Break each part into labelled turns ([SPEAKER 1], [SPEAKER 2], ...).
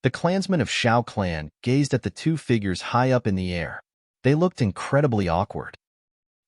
[SPEAKER 1] The clansmen of Shao clan gazed at the two figures high up in the air. They looked incredibly awkward.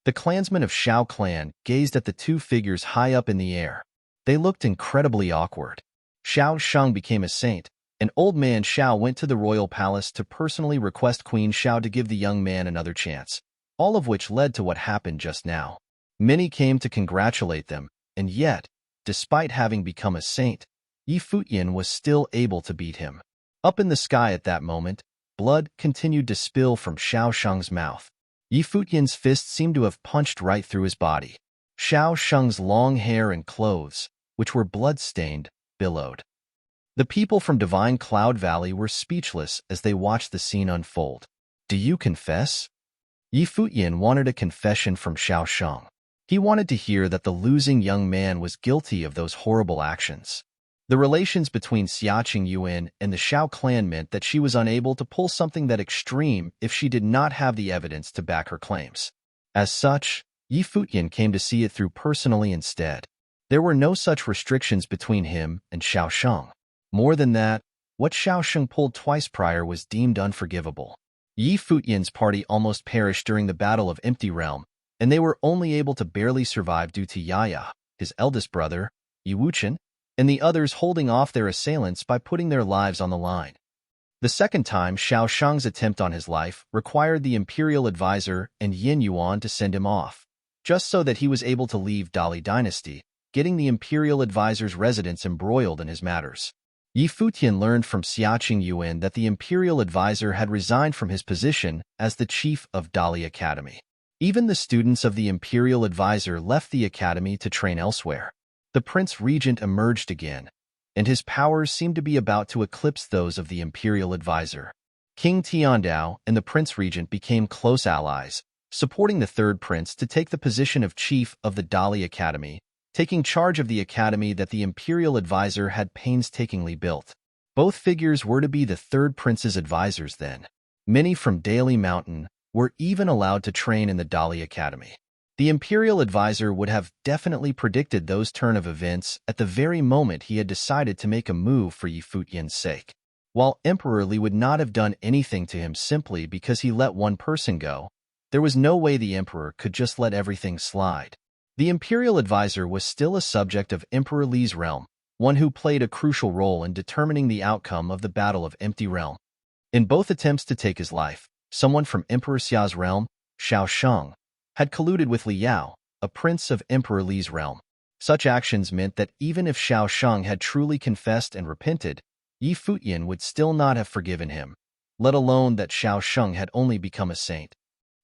[SPEAKER 1] The clansmen of Shao clan gazed at the two figures high up in the air. They looked incredibly awkward. Shao Sheng became a saint, and old man Shao went to the royal palace to personally request Queen Shao to give the young man another chance, all of which led to what happened just now. Many came to congratulate them, and yet, despite having become a saint, Futian was still able to beat him. Up in the sky at that moment, blood continued to spill from Shao Sheng's mouth. Futian's fist seemed to have punched right through his body. Shao Sheng's long hair and clothes, which were blood-stained, billowed. The people from Divine Cloud Valley were speechless as they watched the scene unfold. "Do you confess?" Futian wanted a confession from Shao Sheng. He wanted to hear that the losing young man was guilty of those horrible actions. The relations between Xia Yuan and the Shao clan meant that she was unable to pull something that extreme if she did not have the evidence to back her claims. As such, Futian came to see it through personally instead. There were no such restrictions between him and Shao Sheng. More than that, what Shao Sheng pulled twice prior was deemed unforgivable. Futian's party almost perished during the Battle of Empty Realm, and they were only able to barely survive due to Yaya, his eldest brother, Wuchen, and the others holding off their assailants by putting their lives on the line. The second time Shao Sheng's attempt on his life required the imperial advisor and Yin Yuan to send him off, just so that he was able to leave Dali dynasty, getting the imperial advisor's residence embroiled in his matters. Futian learned from Xia Yuan that the imperial advisor had resigned from his position as the chief of Dali Academy. Even the students of the imperial advisor left the academy to train elsewhere. The prince regent emerged again, and his powers seemed to be about to eclipse those of the imperial advisor. King Tiandao and the prince regent became close allies, supporting the third prince to take the position of chief of the Dali Academy, taking charge of the academy that the imperial advisor had painstakingly built. Both figures were to be the third prince's advisors then. Many from Dali Mountain were even allowed to train in the Dali Academy. The imperial advisor would have definitely predicted those turn of events at the very moment he had decided to make a move for Futian's sake. While Emperor Li would not have done anything to him simply because he let one person go, there was no way the emperor could just let everything slide. The imperial advisor was still a subject of Emperor Li's realm, one who played a crucial role in determining the outcome of the Battle of Empty Realm. In both attempts to take his life, someone from Emperor Xia's realm, Shao Sheng, had colluded with Li Yao, a prince of Emperor Li's realm. Such actions meant that even if Shao Sheng had truly confessed and repented, Futian would still not have forgiven him, let alone that Shao Sheng had only become a saint.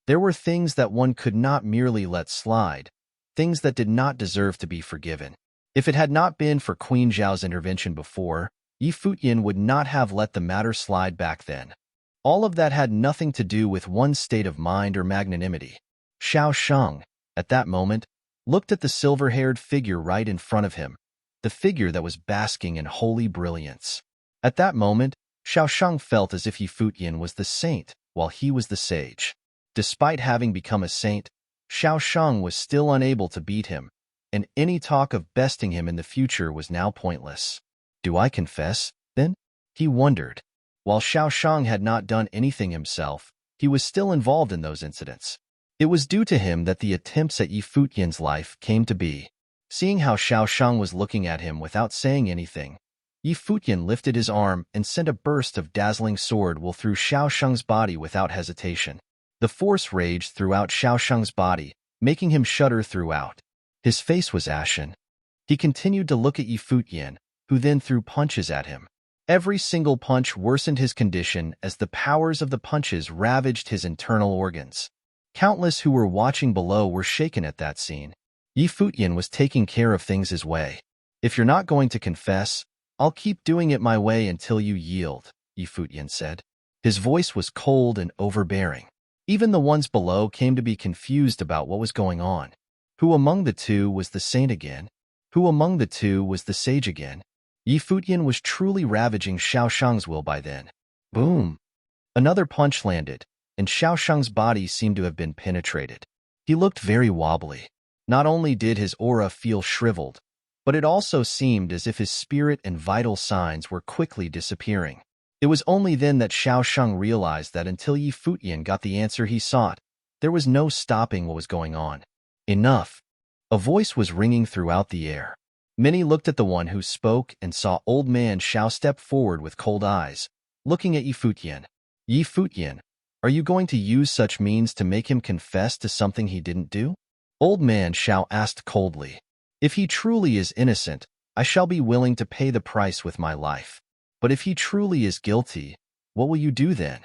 [SPEAKER 1] There were things that one could not merely let slide, things that did not deserve to be forgiven. If it had not been for Queen Zhao's intervention before, Futian would not have let the matter slide back then. All of that had nothing to do with one's state of mind or magnanimity. Shao Sheng, at that moment, looked at the silver-haired figure right in front of him, the figure that was basking in holy brilliance. At that moment, Shao Sheng felt as if Futian was the saint while he was the sage. Despite having become a saint, Shao Sheng was still unable to beat him, and any talk of besting him in the future was now pointless. "Do I confess, then?" he wondered. While Shao Sheng had not done anything himself, he was still involved in those incidents. It was due to him that the attempts at Futian's life came to be. Seeing how Shao Sheng was looking at him without saying anything, Futian lifted his arm and sent a burst of dazzling sword wool through Shao Sheng's body without hesitation. The force raged throughout Shao Sheng's body, making him shudder throughout. His face was ashen. He continued to look at Futian, who then threw punches at him. Every single punch worsened his condition as the powers of the punches ravaged his internal organs. Countless who were watching below were shaken at that scene. Futian was taking care of things his way. "If you're not going to confess, I'll keep doing it my way until you yield," Futian said. His voice was cold and overbearing. Even the ones below came to be confused about what was going on. Who among the two was the saint again? Who among the two was the sage again? Futian was truly ravaging Shao Sheng's will by then. Boom! Another punch landed, and Shao Sheng's body seemed to have been penetrated. He looked very wobbly. Not only did his aura feel shriveled, but it also seemed as if his spirit and vital signs were quickly disappearing. It was only then that Xiao Sheng realized that until Yi Futian got the answer he sought, there was no stopping what was going on. Enough! A voice was ringing throughout the air. Many looked at the one who spoke and saw old man Xiao step forward with cold eyes, looking at Yi Futian. Yi Futian, are you going to use such means to make him confess to something he didn't do? Old man Xiao asked coldly. If he truly is innocent, I shall be willing to pay the price with my life. But if he truly is guilty, what will you do then?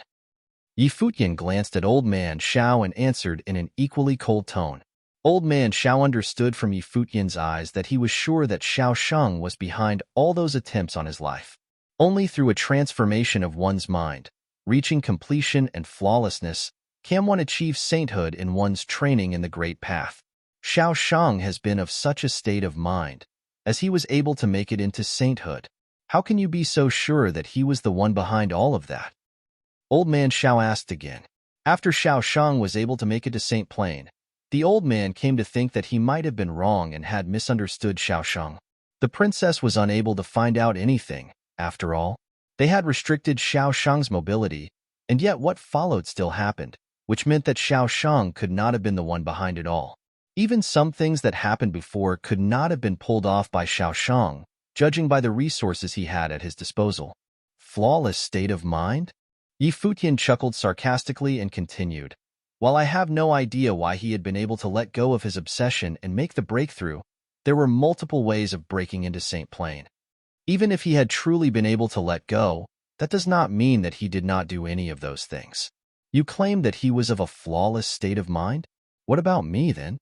[SPEAKER 1] Yi Futian glanced at old man Xiao and answered in an equally cold tone. Old man Xiao understood from Yi Futian's eyes that he was sure that Xiao Sheng was behind all those attempts on his life. Only through a transformation of one's mind, reaching completion and flawlessness, can one achieve sainthood in one's training in the great path. Xiao Sheng has been of such a state of mind, as he was able to make it into sainthood. How can you be so sure that he was the one behind all of that? Old man Xiao asked again. After Xiao Sheng was able to make it to Saint Plain, the old man came to think that he might have been wrong and had misunderstood Xiao Sheng. The princess was unable to find out anything, after all. They had restricted Xiao Sheng's mobility, and yet what followed still happened, which meant that Xiao Sheng could not have been the one behind it all. Even some things that happened before could not have been pulled off by Xiao Sheng, judging by the resources he had at his disposal. Flawless state of mind? Yi Futian chuckled sarcastically and continued. While I have no idea why he had been able to let go of his obsession and make the breakthrough, there were multiple ways of breaking into Saint Plain. Even if he had truly been able to let go, that does not mean that he did not do any of those things. You claim that he was of a flawless state of mind? What about me, then?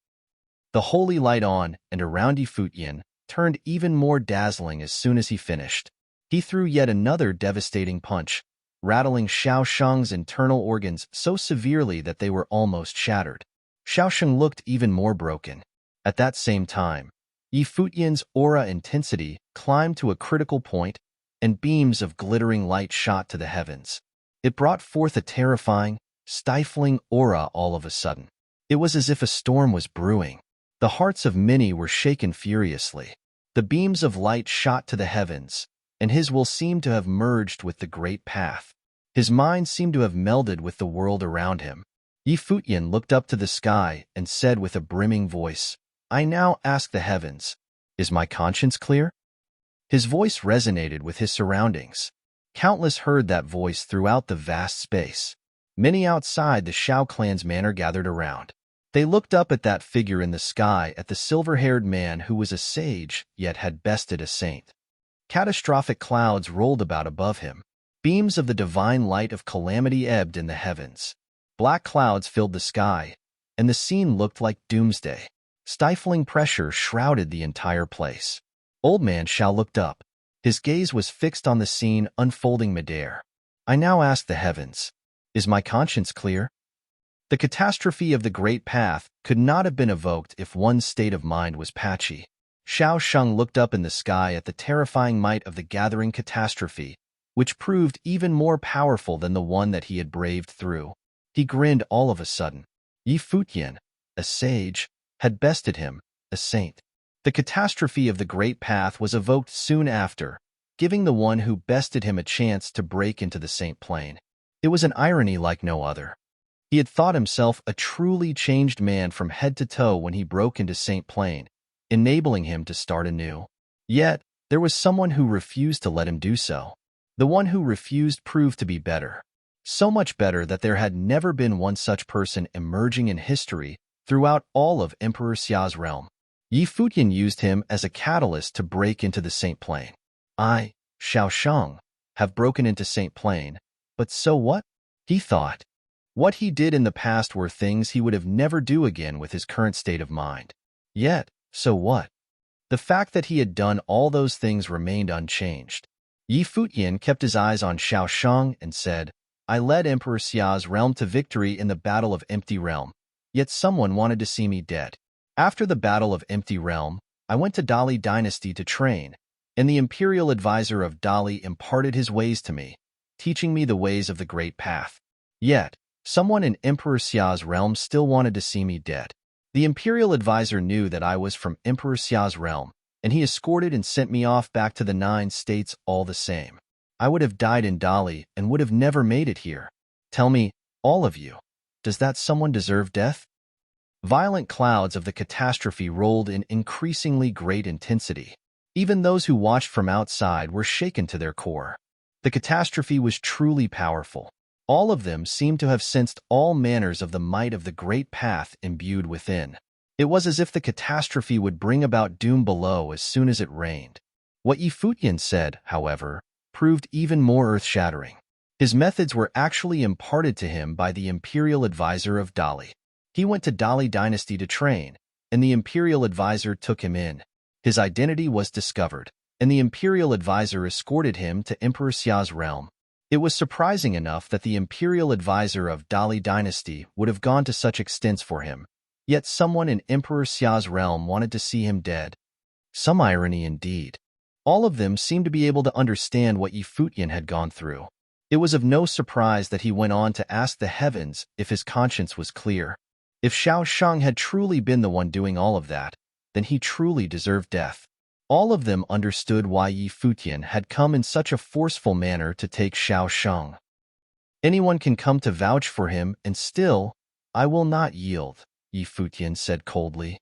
[SPEAKER 1] The holy light on and around Yi Futian turned even more dazzling as soon as he finished. He threw yet another devastating punch, rattling Xiao Sheng's internal organs so severely that they were almost shattered. Xiao Sheng looked even more broken. At that same time, Yi Futian's aura intensity climbed to a critical point, and beams of glittering light shot to the heavens. It brought forth a terrifying, stifling aura all of a sudden. It was as if a storm was brewing. The hearts of many were shaken furiously. The beams of light shot to the heavens, and his will seemed to have merged with the great path. His mind seemed to have melded with the world around him. Yi Futian looked up to the sky and said with a brimming voice, I now ask the heavens, is my conscience clear? His voice resonated with his surroundings. Countless heard that voice throughout the vast space. Many outside the Shao clan's manor gathered around. They looked up at that figure in the sky, at the silver-haired man who was a sage yet had bested a saint. Catastrophic clouds rolled about above him. Beams of the divine light of calamity ebbed in the heavens. Black clouds filled the sky, and the scene looked like doomsday. Stifling pressure shrouded the entire place. Old man Xiao looked up. His gaze was fixed on the scene unfolding midair. I now ask the heavens, is my conscience clear? The catastrophe of the great path could not have been evoked if one's state of mind was patchy. Xiao Sheng looked up in the sky at the terrifying might of the gathering catastrophe, which proved even more powerful than the one that he had braved through. He grinned all of a sudden. Yi Futian, a sage, had bested him, a saint. The catastrophe of the great path was evoked soon after, giving the one who bested him a chance to break into the Saint Plain. It was an irony like no other. He had thought himself a truly changed man from head to toe when he broke into Saint Plain, enabling him to start anew. Yet, there was someone who refused to let him do so. The one who refused proved to be better. So much better that there had never been one such person emerging in history throughout all of Emperor Xia's realm. Yi Futian used him as a catalyst to break into the Saint Plain. I, Xiao Sheng, have broken into Saint Plain, but so what? He thought. What he did in the past were things he would have never do again with his current state of mind. Yet, so what? The fact that he had done all those things remained unchanged. Yi Futian kept his eyes on Xiao Sheng and said, I led Emperor Xia's realm to victory in the Battle of Empty Realm, yet someone wanted to see me dead. After the Battle of Empty Realm, I went to Dali Dynasty to train, and the imperial advisor of Dali imparted his ways to me, teaching me the ways of the great path. Yet, someone in Emperor Xia's realm still wanted to see me dead. The imperial advisor knew that I was from Emperor Xia's realm, and he escorted and sent me off back to the 9 states all the same. I would have died in Dali and would have never made it here. Tell me, all of you, does that someone deserve death? Violent clouds of the catastrophe rolled in increasingly great intensity. Even those who watched from outside were shaken to their core. The catastrophe was truly powerful. All of them seemed to have sensed all manners of the might of the great path imbued within. It was as if the catastrophe would bring about doom below as soon as it rained. What Futian said, however, proved even more earth-shattering. His methods were actually imparted to him by the imperial advisor of Dali. He went to Dali dynasty to train, and the imperial advisor took him in. His identity was discovered, and the imperial advisor escorted him to Emperor Xia's realm. It was surprising enough that the imperial advisor of Dali dynasty would have gone to such extents for him, yet someone in Emperor Xia's realm wanted to see him dead. Some irony indeed. All of them seemed to be able to understand what Futian had gone through. It was of no surprise that he went on to ask the heavens if his conscience was clear. If Xiao Shang had truly been the one doing all of that, then he truly deserved death. All of them understood why Futian had come in such a forceful manner to take Xiao Shang. Anyone can come to vouch for him, and still, I will not yield, Futian said coldly.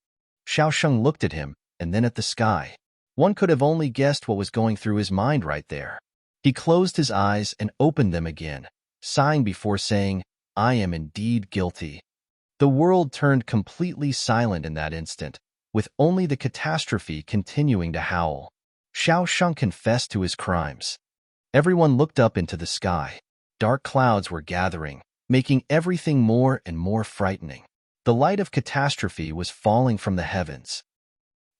[SPEAKER 1] Xiao Shang looked at him, and then at the sky. One could have only guessed what was going through his mind right there. He closed his eyes and opened them again, sighing before saying, I am indeed guilty. The world turned completely silent in that instant, with only the catastrophe continuing to howl. Xiao Shang confessed to his crimes. Everyone looked up into the sky. Dark clouds were gathering, making everything more and more frightening. The light of catastrophe was falling from the heavens.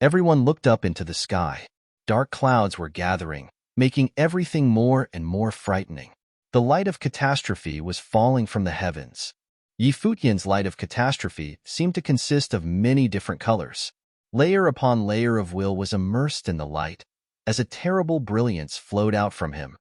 [SPEAKER 1] Everyone looked up into the sky. Dark clouds were gathering, making everything more and more frightening. The light of catastrophe was falling from the heavens. Futian's light of catastrophe seemed to consist of many different colors. Layer upon layer of will was immersed in the light, as a terrible brilliance flowed out from him.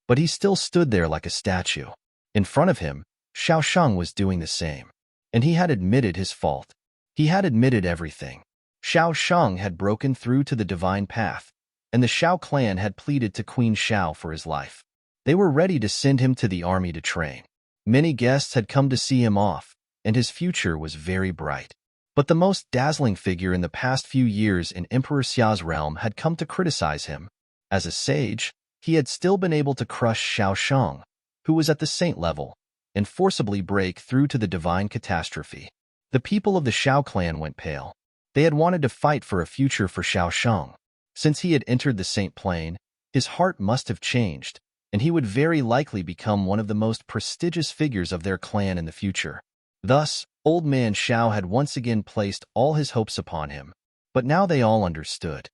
[SPEAKER 1] But he still stood there like a statue. In front of him, Xiao Shang was doing the same. And he had admitted his fault. He had admitted everything. Xiao Shang had broken through to the divine path, and the Xiao clan had pleaded to Queen Xiao for his life. They were ready to send him to the army to train. Many guests had come to see him off, and his future was very bright. But the most dazzling figure in the past few years in Emperor Xia's realm had come to criticize him. As a sage, he had still been able to crush Xiao Shang, who was at the saint level, and forcibly break through to the divine catastrophe. The people of the Xiao clan went pale. They had wanted to fight for a future for Xiao Shang. Since he had entered the saint plane, his heart must have changed, and he would very likely become one of the most prestigious figures of their clan in the future. Thus, old man Xiao had once again placed all his hopes upon him. But now they all understood.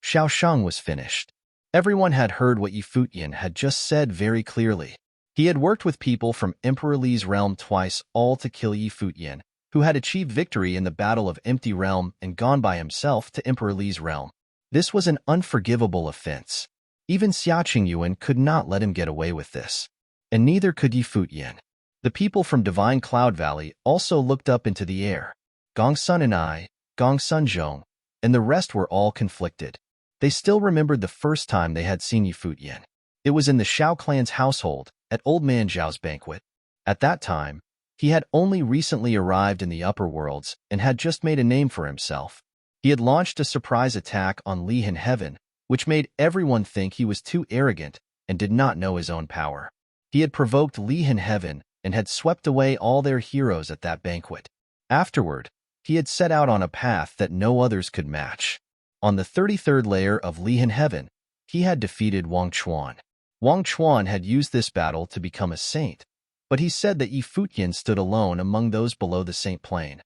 [SPEAKER 1] Xiao Shang was finished. Everyone had heard what Futian had just said very clearly. He had worked with people from Emperor Li's realm twice, all to kill Futian, who had achieved victory in the Battle of Empty Realm and gone by himself to Emperor Li's realm. This was an unforgivable offense. Even Xia Qingyuan could not let him get away with this. And neither could Futian. The people from Divine Cloud Valley also looked up into the air. Gongsun and I, Gongsun Zhong, and the rest were all conflicted. They still remembered the first time they had seen Futian. It was in the Xiao clan's household, at Old Man Zhao's banquet. At that time, he had only recently arrived in the upper worlds and had just made a name for himself. He had launched a surprise attack on Lihan Heaven, which made everyone think he was too arrogant and did not know his own power. He had provoked Lihan Heaven and had swept away all their heroes at that banquet. Afterward, he had set out on a path that no others could match. On the 33rd layer of Lihan Heaven, he had defeated Wang Chuan. Wang Chuan had used this battle to become a saint, but he said that Futian stood alone among those below the saint plane.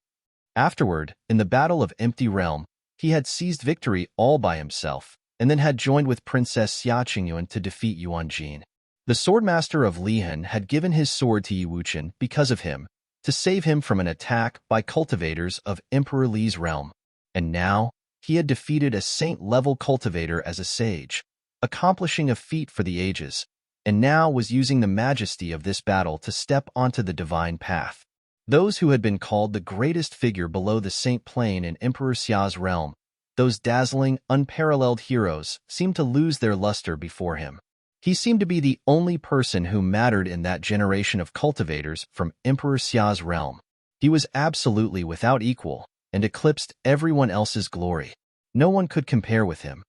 [SPEAKER 1] Afterward, in the Battle of Empty Realm, he had seized victory all by himself, and then had joined with Princess Xia Qingyuan to defeat Yuan Jin. The swordmaster of Lihan had given his sword to Wuchen because of him, to save him from an attack by cultivators of Emperor Li's realm. And now, he had defeated a saint-level cultivator as a sage, accomplishing a feat for the ages, and now was using the majesty of this battle to step onto the divine path. Those who had been called the greatest figure below the saint plane in Emperor Xia's realm, those dazzling, unparalleled heroes, seemed to lose their luster before him. He seemed to be the only person who mattered in that generation of cultivators from Emperor Xia's realm. He was absolutely without equal and eclipsed everyone else's glory. No one could compare with him.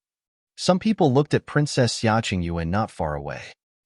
[SPEAKER 1] Some people looked at Princess Xia Qingyuan not far away.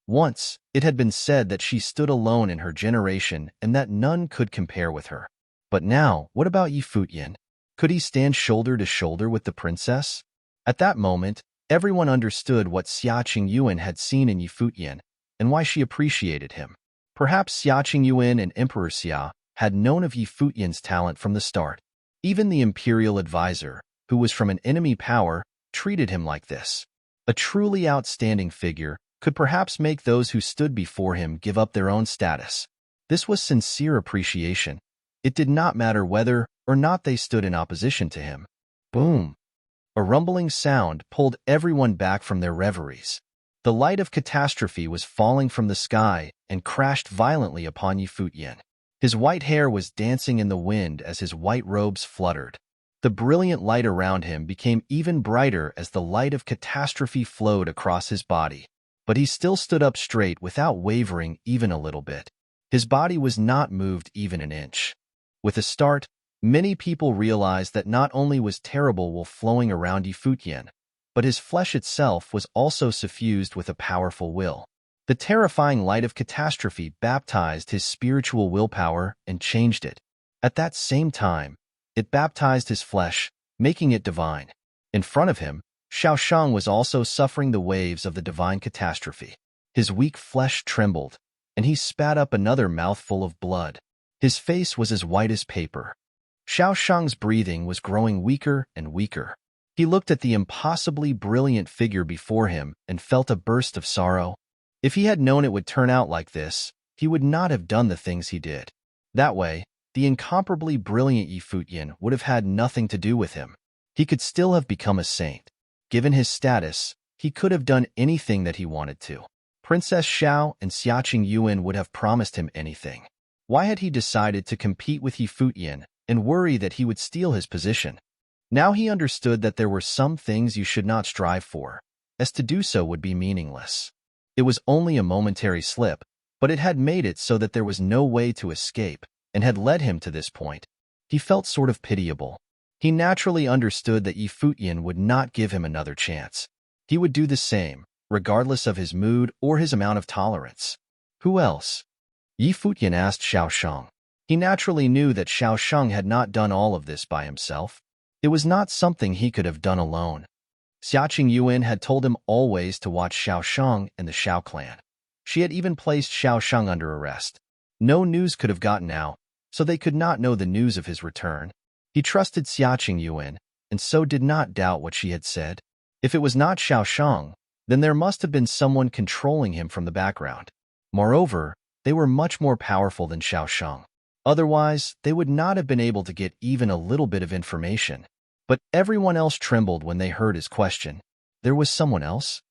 [SPEAKER 1] Once, it had been said that she stood alone in her generation and that none could compare with her. But now, what about Yi Futian? Could he stand shoulder to shoulder with the princess? At that moment, everyone understood what Xia Qingyuan had seen in Yi Futian and why she appreciated him. Perhaps Xia Qingyuan and Emperor Xia had known of Yi Futian's talent from the start. Even the imperial advisor, who was from an enemy power, treated him like this. A truly outstanding figure could perhaps make those who stood before him give up their own status. This was sincere appreciation. It did not matter whether or not they stood in opposition to him. Boom! A rumbling sound pulled everyone back from their reveries. The light of catastrophe was falling from the sky and crashed violently upon Yi Futian. His white hair was dancing in the wind as his white robes fluttered. The brilliant light around him became even brighter as the light of catastrophe flowed across his body. But he still stood up straight without wavering even a little bit. His body was not moved even an inch. With a start, many people realized that not only was terrible wolf flowing around Yi Futian, but his flesh itself was also suffused with a powerful will. The terrifying light of catastrophe baptized his spiritual willpower and changed it. At that same time, it baptized his flesh, making it divine. In front of him, Xiao Shang was also suffering the waves of the divine catastrophe. His weak flesh trembled, and he spat up another mouthful of blood. His face was as white as paper. Xiao Shang's breathing was growing weaker and weaker. He looked at the impossibly brilliant figure before him and felt a burst of sorrow. If he had known it would turn out like this, he would not have done the things he did. That way, the incomparably brilliant Yi Futian would have had nothing to do with him. He could still have become a saint. Given his status, he could have done anything that he wanted to. Princess Xiao and Xia Qingyuan would have promised him anything. Why had he decided to compete with Yi Futian and worry that he would steal his position? Now he understood that there were some things you should not strive for, as to do so would be meaningless. It was only a momentary slip, but it had made it so that there was no way to escape and had led him to this point. He felt sort of pitiable. He naturally understood that Yi Futian would not give him another chance. He would do the same, regardless of his mood or his amount of tolerance. Who else? Yi Futian asked Xiao Shang. He naturally knew that Xiao Shang had not done all of this by himself. It was not something he could have done alone. Xia Qingyuan had told him always to watch Xiao Shang and the Xiao clan. She had even placed Xiao Shang under arrest. No news could have gotten out, so they could not know the news of his return. He trusted Xia Qingyuan, and so did not doubt what she had said. If it was not Xiao Shang, then there must have been someone controlling him from the background. Moreover, they were much more powerful than Xiao Shang. Otherwise, they would not have been able to get even a little bit of information. But everyone else trembled when they heard his question. There was someone else?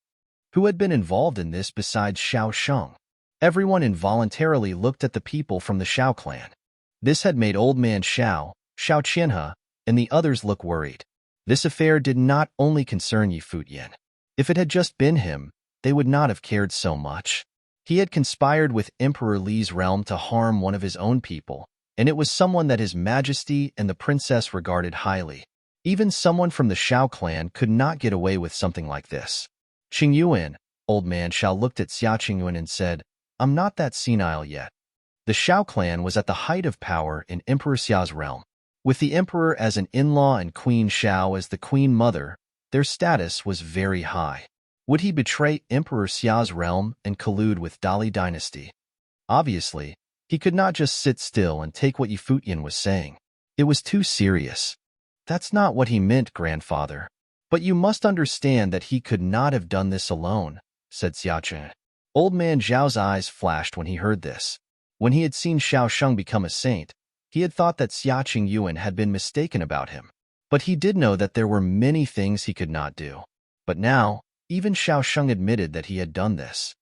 [SPEAKER 1] Who had been involved in this besides Xiao Shang? Everyone involuntarily looked at the people from the Xiao clan. This had made Old Man Xiao, Xiao Qianhe, and the others look worried. This affair did not only concern Yi Futian. If it had just been him, they would not have cared so much. He had conspired with Emperor Li's realm to harm one of his own people, and it was someone that His Majesty and the princess regarded highly. Even someone from the Xiao clan could not get away with something like this. Qingyuan, Old Man Xiao looked at Xia Qingyuan and said, "I'm not that senile yet." The Xiao clan was at the height of power in Emperor Xia's realm. With the emperor as an in-law and Queen Xiao as the queen mother, their status was very high. Would he betray Emperor Xia's realm and collude with Dali dynasty? Obviously, he could not just sit still and take what Yi Futian was saying. It was too serious. That's not what he meant, grandfather. But you must understand that he could not have done this alone, said Xiaochen. Old Man Zhao's eyes flashed when he heard this. When he had seen Xiao Shang become a saint, he had thought that Xia Qingyuan had been mistaken about him. But he did know that there were many things he could not do. But now, even Xiao Shang admitted that he had done this.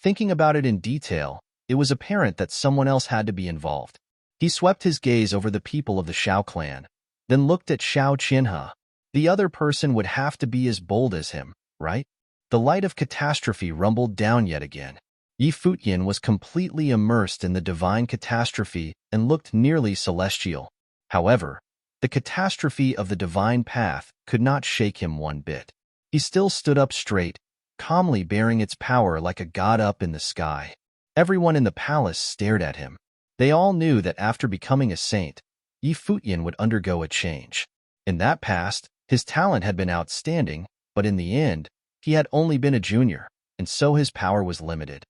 [SPEAKER 1] Thinking about it in detail, it was apparent that someone else had to be involved. He swept his gaze over the people of the Xiao clan, then looked at Xiao Qianhe. The other person would have to be as bold as him, right? The light of catastrophe rumbled down yet again. Futian was completely immersed in the divine catastrophe and looked nearly celestial. However, the catastrophe of the divine path could not shake him one bit. He still stood up straight, calmly bearing its power like a god up in the sky. Everyone in the palace stared at him. They all knew that after becoming a saint, Futian would undergo a change. In that past, his talent had been outstanding, but in the end, he had only been a junior, and so his power was limited.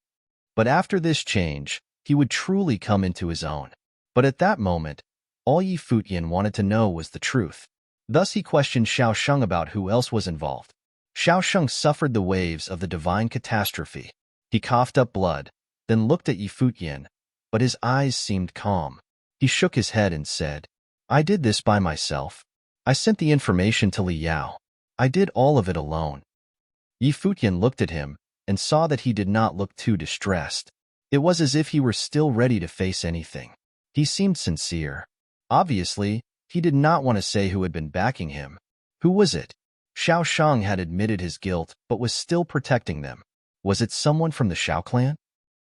[SPEAKER 1] But after this change, he would truly come into his own. But at that moment, all Futian wanted to know was the truth. Thus he questioned Xiao Sheng about who else was involved. Xiao Sheng suffered the waves of the divine catastrophe. He coughed up blood, then looked at Futian, but his eyes seemed calm. He shook his head and said, "I did this by myself. I sent the information to Li Yao. I did all of it alone." Futian looked at him and saw that he did not look too distressed. It was as if he were still ready to face anything. He seemed sincere. Obviously, he did not want to say who had been backing him. Who was it? Xiao Sheng had admitted his guilt but was still protecting them. Was it someone from the Xiao clan?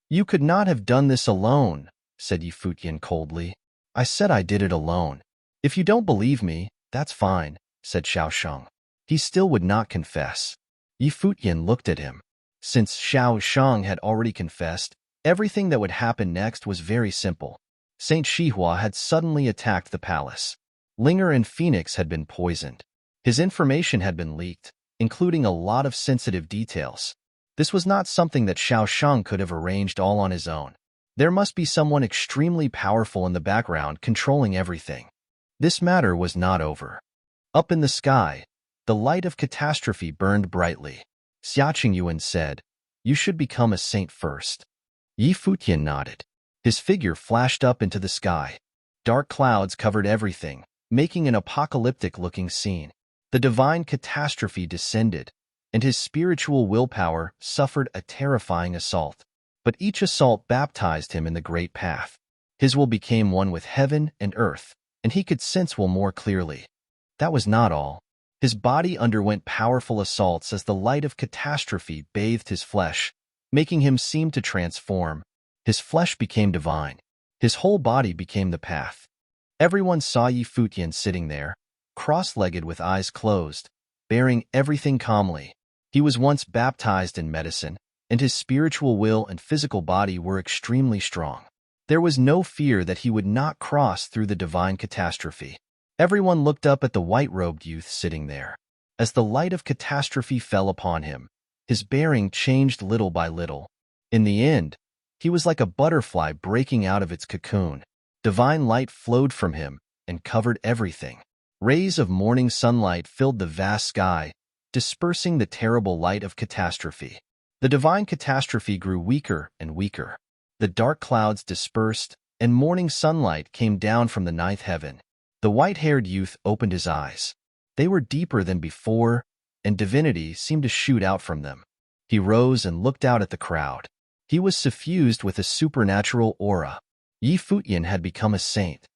[SPEAKER 1] "You could not have done this alone," said Futian coldly. "I said I did it alone. If you don't believe me, that's fine," said Xiao Sheng. He still would not confess. Futian looked at him. Since Xiao Sheng had already confessed, everything that would happen next was very simple. Saint Shihua had suddenly attacked the palace. Linger and Phoenix had been poisoned. His information had been leaked, including a lot of sensitive details. This was not something that Xiao Sheng could have arranged all on his own. There must be someone extremely powerful in the background controlling everything. This matter was not over. Up in the sky, the light of catastrophe burned brightly. Xia Qingyuan said, "You should become a saint first." Futian nodded. His figure flashed up into the sky. Dark clouds covered everything, making an apocalyptic-looking scene. The divine catastrophe descended, and his spiritual willpower suffered a terrifying assault. But each assault baptized him in the great path. His will became one with heaven and earth, and he could sense will more clearly. That was not all. His body underwent powerful assaults as the light of catastrophe bathed his flesh, making him seem to transform. His flesh became divine. His whole body became the path. Everyone saw Futian sitting there, cross-legged with eyes closed, bearing everything calmly. He was once baptized in medicine, and his spiritual will and physical body were extremely strong. There was no fear that he would not cross through the divine catastrophe. Everyone looked up at the white-robed youth sitting there. As the light of catastrophe fell upon him, his bearing changed little by little. In the end, he was like a butterfly breaking out of its cocoon. Divine light flowed from him and covered everything. Rays of morning sunlight filled the vast sky, dispersing the terrible light of catastrophe. The divine catastrophe grew weaker and weaker. The dark clouds dispersed, and morning sunlight came down from the ninth heaven. The white-haired youth opened his eyes. They were deeper than before, and divinity seemed to shoot out from them. He rose and looked out at the crowd. He was suffused with a supernatural aura. Futian had become a saint.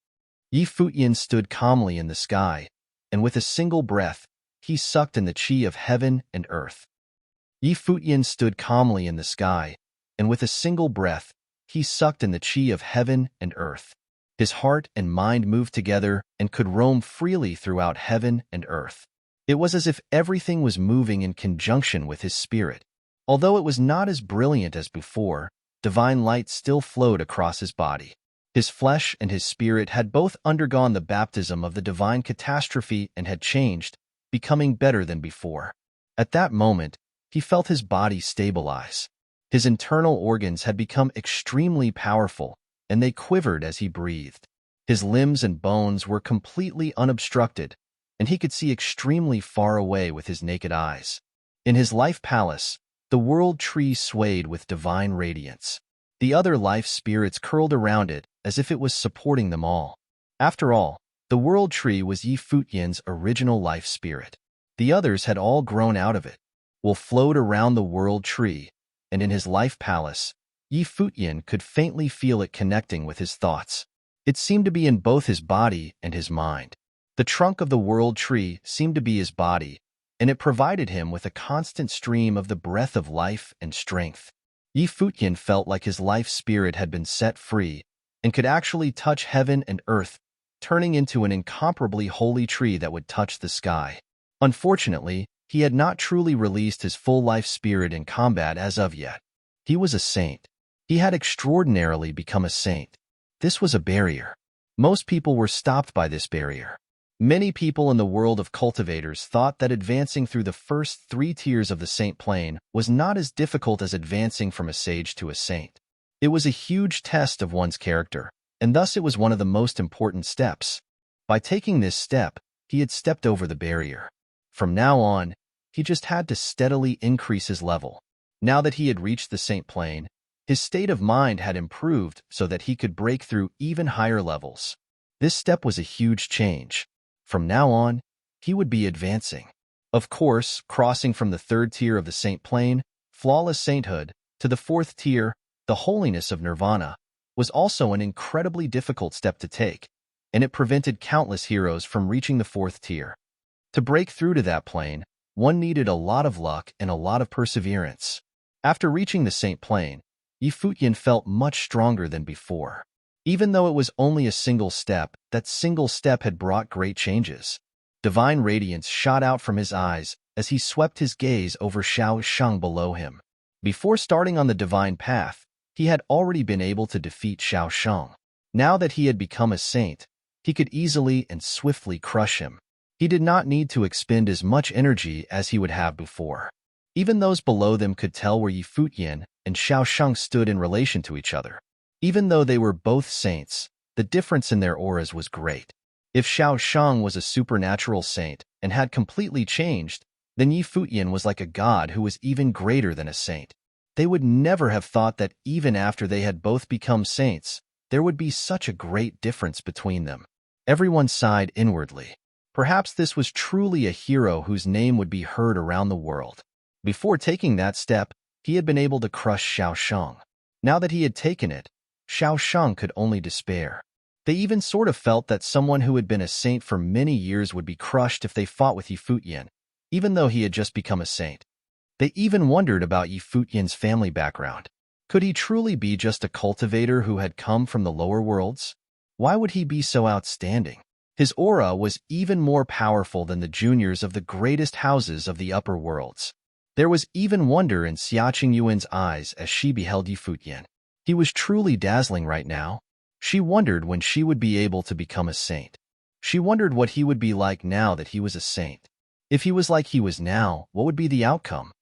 [SPEAKER 1] Futian stood calmly in the sky, and with a single breath, he sucked in the chi of heaven and earth. Futian stood calmly in the sky, and with a single breath, he sucked in the chi of heaven and earth. His heart and mind moved together and could roam freely throughout heaven and earth. It was as if everything was moving in conjunction with his spirit. Although it was not as brilliant as before, divine light still flowed across his body. His flesh and his spirit had both undergone the baptism of the divine catastrophe and had changed, becoming better than before. At that moment, he felt his body stabilize. His internal organs had become extremely powerful, and they quivered as he breathed. His limbs and bones were completely unobstructed, and he could see extremely far away with his naked eyes. In his life palace, the world tree swayed with divine radiance. The other life spirits curled around it as if it was supporting them all. After all, the world tree was Futian's original life spirit. The others had all grown out of it. Will flowed around the world tree, and in his life palace, Futian could faintly feel it connecting with his thoughts. It seemed to be in both his body and his mind. The trunk of the world tree seemed to be his body, and it provided him with a constant stream of the breath of life and strength. Yi Futian felt like his life spirit had been set free and could actually touch heaven and earth, turning into an incomparably holy tree that would touch the sky. Unfortunately, he had not truly released his full life spirit in combat as of yet. He was a saint. He had extraordinarily become a saint. This was a barrier. Most people were stopped by this barrier. Many people in the world of cultivators thought that advancing through the first 3 tiers of the saint plane was not as difficult as advancing from a sage to a saint. It was a huge test of one's character, and thus it was one of the most important steps. By taking this step, he had stepped over the barrier. From now on, he just had to steadily increase his level. Now that he had reached the saint plane, his state of mind had improved so that he could break through even higher levels. This step was a huge change. From now on, he would be advancing. Of course, crossing from the 3rd tier of the saint plane, flawless sainthood, to the 4th tier, the holiness of nirvana, was also an incredibly difficult step to take, and it prevented countless heroes from reaching the 4th tier. To break through to that plane, one needed a lot of luck and a lot of perseverance. After reaching the saint plane, Yi Futian felt much stronger than before. Even though it was only a single step, that single step had brought great changes. Divine radiance shot out from his eyes as he swept his gaze over Xiao Sheng below him. Before starting on the divine path, he had already been able to defeat Xiao Sheng. Now that he had become a saint, he could easily and swiftly crush him. He did not need to expend as much energy as he would have before. Even those below them could tell where Yi Futian and Xiao Sheng stood in relation to each other. Even though they were both saints, the difference in their auras was great. If Xiao Sheng was a supernatural saint and had completely changed, then Yi Futian was like a god who was even greater than a saint. They would never have thought that even after they had both become saints, there would be such a great difference between them. Everyone sighed inwardly. Perhaps this was truly a hero whose name would be heard around the world. Before taking that step, he had been able to crush Xiao Sheng. Now that he had taken it, Xiao Sheng could only despair. They even sort of felt that someone who had been a saint for many years would be crushed if they fought with Yi Futian, even though he had just become a saint. They even wondered about Yi Futian's family background. Could he truly be just a cultivator who had come from the lower worlds? Why would he be so outstanding? His aura was even more powerful than the juniors of the greatest houses of the upper worlds. There was even wonder in Xiaqing Yuan's eyes as she beheld Yi Futian. He was truly dazzling right now. She wondered when she would be able to become a saint. She wondered what he would be like now that he was a saint. If he was like he was now, what would be the outcome?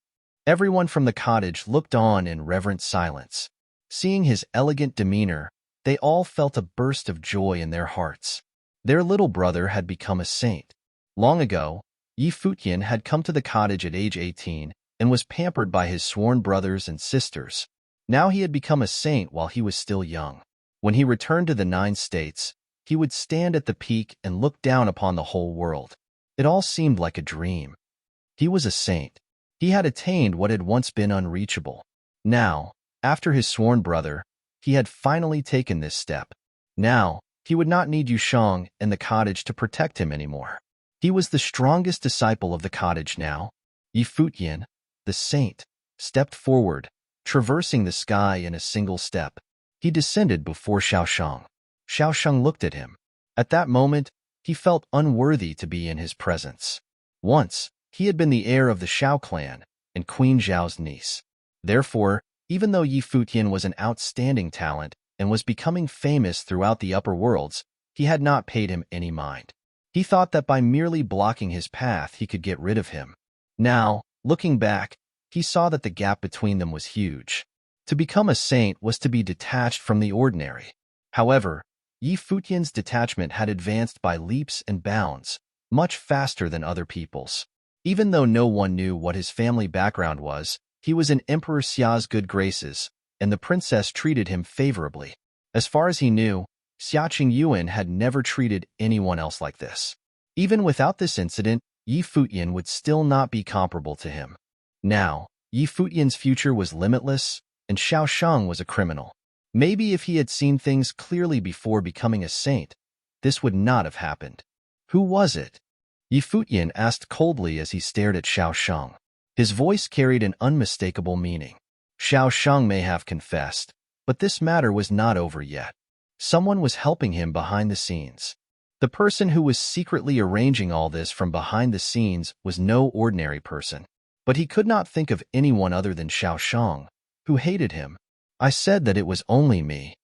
[SPEAKER 1] Everyone from the cottage looked on in reverent silence. Seeing his elegant demeanor, they all felt a burst of joy in their hearts. Their little brother had become a saint. Long ago, Yi Futian had come to the cottage at age 18 and was pampered by his sworn brothers and sisters. Now he had become a saint while he was still young. When he returned to the 9 states, he would stand at the peak and look down upon the whole world. It all seemed like a dream. He was a saint. He had attained what had once been unreachable. Now, after his sworn brother, he had finally taken this step. Now, he would not need Yusheng and the cottage to protect him anymore. He was the strongest disciple of the cottage now. Yi Futian, the saint, stepped forward, traversing the sky in a single step. He descended before Xiao Sheng. Xiao Sheng looked at him. At that moment, he felt unworthy to be in his presence. Once, he had been the heir of the Xiao clan and Queen Zhao's niece. Therefore, even though Yi Futian was an outstanding talent and was becoming famous throughout the upper worlds, he had not paid him any mind. He thought that by merely blocking his path he could get rid of him. Now, looking back, he saw that the gap between them was huge. To become a saint was to be detached from the ordinary. However, Yi Futian's detachment had advanced by leaps and bounds, much faster than other people's. Even though no one knew what his family background was, he was in Emperor Xia's good graces, and the princess treated him favorably. As far as he knew, Xiaqing Yuan had never treated anyone else like this. Even without this incident, Yi Futian would still not be comparable to him. Now, Yi Futian's future was limitless, and Xiao Sheng was a criminal. Maybe if he had seen things clearly before becoming a saint, this would not have happened. Who was it? Yi Futian asked coldly as he stared at Xiao Sheng. His voice carried an unmistakable meaning. Xiao Sheng may have confessed, but this matter was not over yet. Someone was helping him behind the scenes. The person who was secretly arranging all this from behind the scenes was no ordinary person. But he could not think of anyone other than Xiao Sheng, who hated him. I said that it was only me.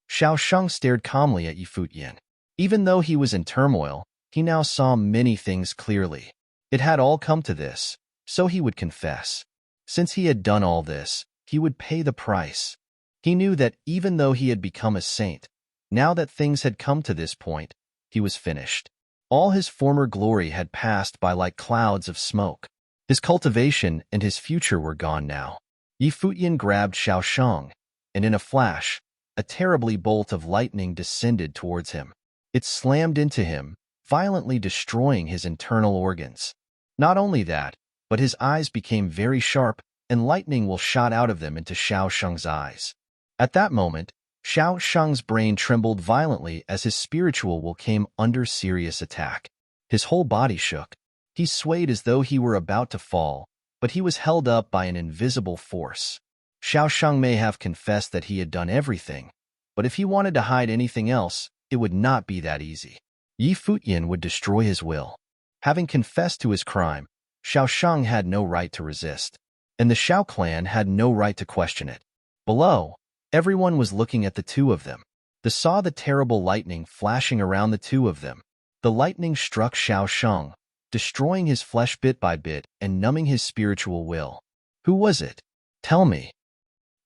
[SPEAKER 1] Xiao Sheng stared calmly at Yi Futian. Even though he was in turmoil, he now saw many things clearly. It had all come to this, so he would confess. Since he had done all this, he would pay the price. He knew that even though he had become a saint, now that things had come to this point, he was finished. All his former glory had passed by like clouds of smoke. His cultivation and his future were gone now. Yi Futian grabbed Xiao Sheng, and in a flash, a terribly bolt of lightning descended towards him. It slammed into him, violently destroying his internal organs. Not only that, but his eyes became very sharp, and lightning will shot out of them into Xiao Sheng's eyes. At that moment, Xiao Sheng's brain trembled violently as his spiritual will came under serious attack. His whole body shook. He swayed as though he were about to fall, but he was held up by an invisible force. Xiao Sheng may have confessed that he had done everything, but if he wanted to hide anything else, it would not be that easy. Yi Futian would destroy his will. Having confessed to his crime, Xiao Sheng had no right to resist, and the Xiao clan had no right to question it. Below, everyone was looking at the two of them. They saw the terrible lightning flashing around the two of them. The lightning struck Xiao Sheng, destroying his flesh bit by bit and numbing his spiritual will. Who was it? Tell me.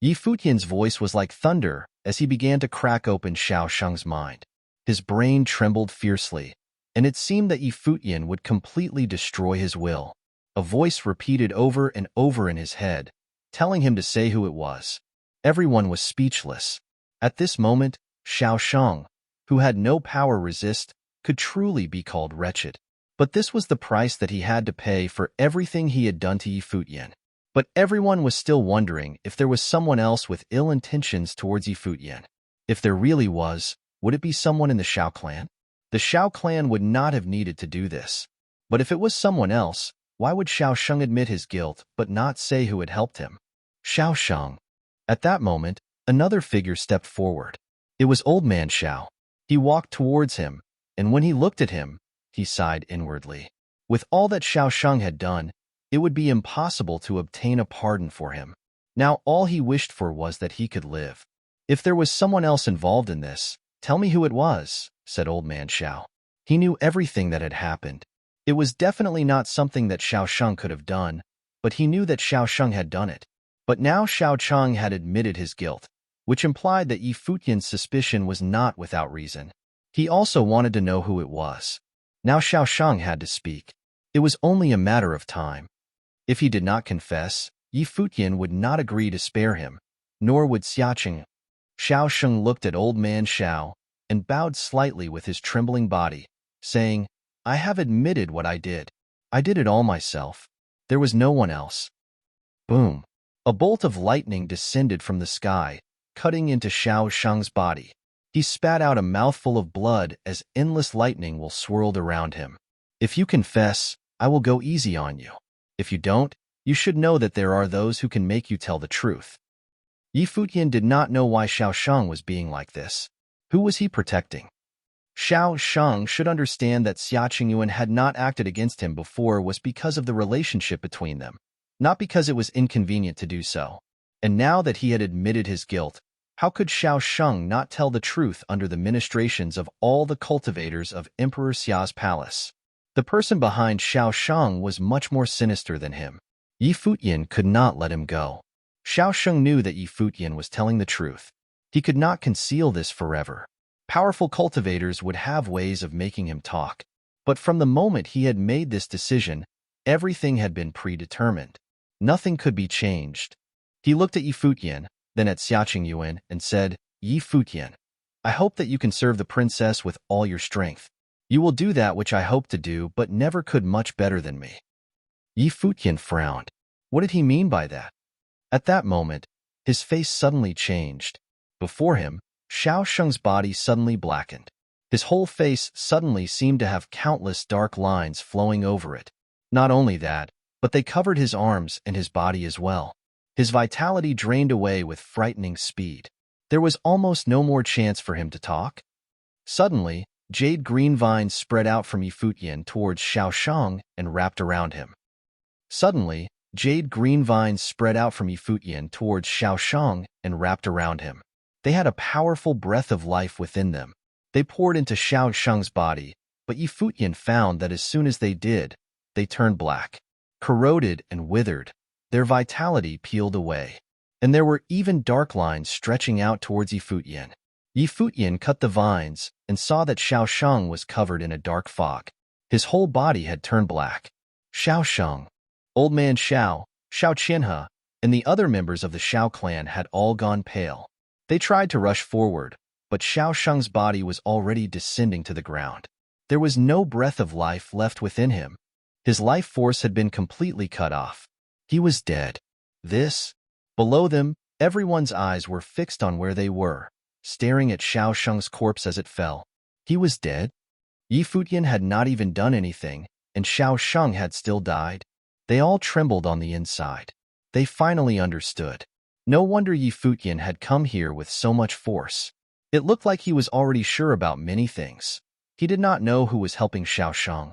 [SPEAKER 1] Yi Futian's voice was like thunder as he began to crack open Xiao Sheng's mind. His brain trembled fiercely, and it seemed that Yi Futian would completely destroy his will. A voice repeated over and over in his head, telling him to say who it was. Everyone was speechless. At this moment, Xiao Sheng, who had no power resist, could truly be called wretched. But this was the price that he had to pay for everything he had done to Yi Futian. But everyone was still wondering if there was someone else with ill intentions towards Yi Futian. If there really was, would it be someone in the Xiao clan? The Xiao clan would not have needed to do this. But if it was someone else, why would Xiao Sheng admit his guilt but not say who had helped him? Xiao Sheng. At that moment, another figure stepped forward. It was Old Man Xiao. He walked towards him, and when he looked at him, he sighed inwardly. With all that Xiao Sheng had done, it would be impossible to obtain a pardon for him. Now all he wished for was that he could live. If there was someone else involved in this, tell me who it was, said Old Man Xiao. He knew everything that had happened. It was definitely not something that Xiao Sheng could have done, but he knew that Xiao Sheng had done it. But now Xiao Sheng had admitted his guilt, which implied that Yi Futian's suspicion was not without reason. He also wanted to know who it was. Now Xiao Sheng had to speak. It was only a matter of time. If he did not confess, Yi Futian would not agree to spare him, nor would Xiaqing. Xiao Sheng looked at Old Man Xiao and bowed slightly with his trembling body, saying, I have admitted what I did. I did it all myself. There was no one else. Boom. A bolt of lightning descended from the sky, cutting into Xiao Sheng's body. He spat out a mouthful of blood as endless lightning will swirled around him. If you confess, I will go easy on you. If you don't, you should know that there are those who can make you tell the truth. Yi Futian did not know why Xiao Sheng was being like this. Who was he protecting? Xiao Sheng should understand that Xia Qingyuan had not acted against him before was because of the relationship between them, not because it was inconvenient to do so. And now that he had admitted his guilt, how could Xiao Sheng not tell the truth under the ministrations of all the cultivators of Emperor Xia's palace? The person behind Xiao Sheng was much more sinister than him. Yi Futian could not let him go. Xiao Sheng knew that Yi Futian was telling the truth. He could not conceal this forever. Powerful cultivators would have ways of making him talk. But from the moment he had made this decision, everything had been predetermined. Nothing could be changed. He looked at Yi Futian, then at Xia Qingyuan, and said, Yi Futian, I hope that you can serve the princess with all your strength. You will do that which I hope to do, but never could much better than me. Yi Futian frowned. What did he mean by that? At that moment, his face suddenly changed. Before him, Xiao Sheng's body suddenly blackened. His whole face suddenly seemed to have countless dark lines flowing over it. Not only that, but they covered his arms and his body as well. His vitality drained away with frightening speed. There was almost no more chance for him to talk. Suddenly, jade green vines spread out from Futian towards Xiaoshang and wrapped around him. Suddenly, jade green vines spread out from Futian towards Xiaoshang and wrapped around him. They had a powerful breath of life within them. They poured into Xiaoshang's body, but Futian found that as soon as they did, they turned black, corroded and withered. Their vitality peeled away, and there were even dark lines stretching out towards Futian. Futian cut the vines and saw that Xiaoshang was covered in a dark fog. His whole body had turned black. Xiaoshang, Old Man Xiao, Xiao Qianhe, and the other members of the Xiao clan had all gone pale. They tried to rush forward, but Xiaoshang's body was already descending to the ground. There was no breath of life left within him. His life force had been completely cut off. He was dead. Below them, everyone's eyes were fixed on where they were, staring at Xiaoshang's corpse as it fell. He was dead? Futian had not even done anything, and Xiaoshang had still died. They all trembled on the inside. They finally understood. No wonder Futian had come here with so much force. It looked like he was already sure about many things. He did not know who was helping Xiaoshang.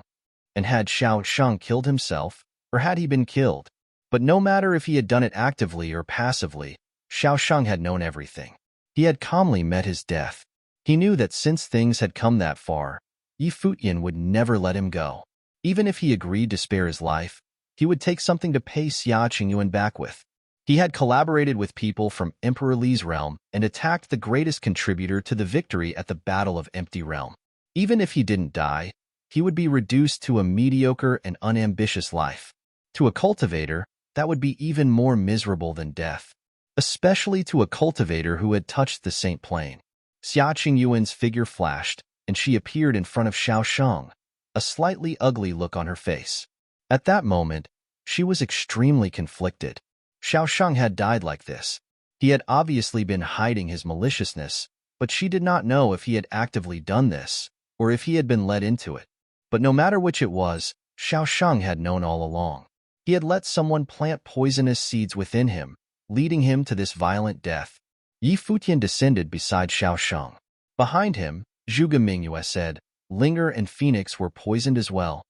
[SPEAKER 1] And had Xiaoshang killed himself, or had he been killed? But no matter if he had done it actively or passively, Xiaoshang had known everything. He had calmly met his death. He knew that since things had come that far, Futian would never let him go. Even if he agreed to spare his life, he would take something to pay Xia Qingyuan back with. He had collaborated with people from Emperor Li's realm and attacked the greatest contributor to the victory at the Battle of Empty Realm. Even if he didn't die, he would be reduced to a mediocre and unambitious life. To a cultivator, that would be even more miserable than death, especially to a cultivator who had touched the Saint Plane. Xia Qingyuan's figure flashed, and she appeared in front of Xiaoshang, a slightly ugly look on her face. At that moment, she was extremely conflicted. Xiaoshang had died like this. He had obviously been hiding his maliciousness, but she did not know if he had actively done this, or if he had been led into it. But no matter which it was, Xiaoshang had known all along. He had let someone plant poisonous seeds within him, leading him to this violent death. Futian descended beside Xiaoshang. Behind him, Zhuge Mingyue said, Linger and Phoenix were poisoned as well.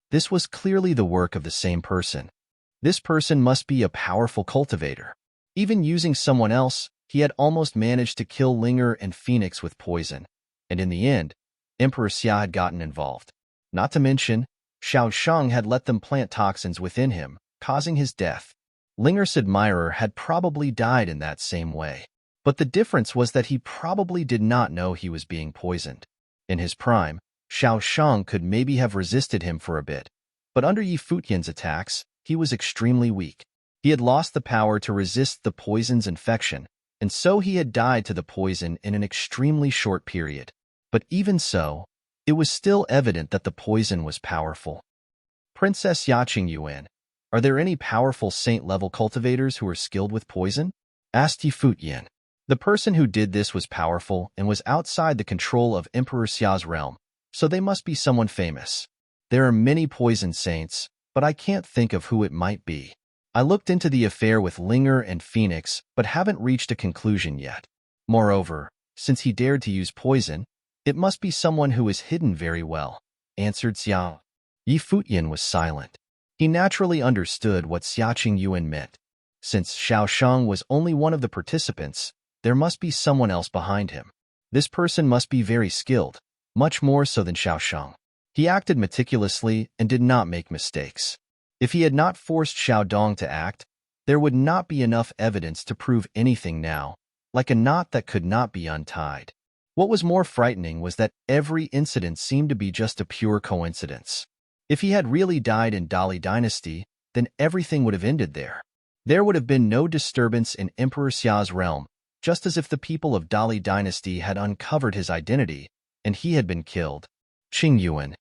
[SPEAKER 1] This was clearly the work of the same person. This person must be a powerful cultivator. Even using someone else, he had almost managed to kill Linger and Phoenix with poison, and in the end, Emperor Xia had gotten involved. Not to mention, Xiaoshang had let them plant toxins within him, causing his death. Linger's admirer had probably died in that same way. But the difference was that he probably did not know he was being poisoned. In his prime, Xiaoshang could maybe have resisted him for a bit, but under Futian's attacks, he was extremely weak. He had lost the power to resist the poison's infection, and so he had died to the poison in an extremely short period. But even so, it was still evident that the poison was powerful. Princess Xia Qingyuan, are there any powerful saint-level cultivators who are skilled with poison? Asked Futian. The person who did this was powerful and was outside the control of Emperor Xia's realm, so they must be someone famous. There are many poison saints, but I can't think of who it might be. I looked into the affair with Linger and Phoenix, but haven't reached a conclusion yet. Moreover, since he dared to use poison, it must be someone who is hidden very well, answered Xia. Futian was silent. He naturally understood what Xia Qingyuan meant. Since Xiaoshang was only one of the participants, there must be someone else behind him. This person must be very skilled, much more so than Xiaoshang. He acted meticulously and did not make mistakes. If he had not forced Xiaodong to act, there would not be enough evidence to prove anything now, like a knot that could not be untied. What was more frightening was that every incident seemed to be just a pure coincidence. If he had really died in Dali Dynasty, then everything would have ended there. There would have been no disturbance in Emperor Xia's realm, just as if the people of Dali Dynasty had uncovered his identity, and he had been killed. Qingyuan.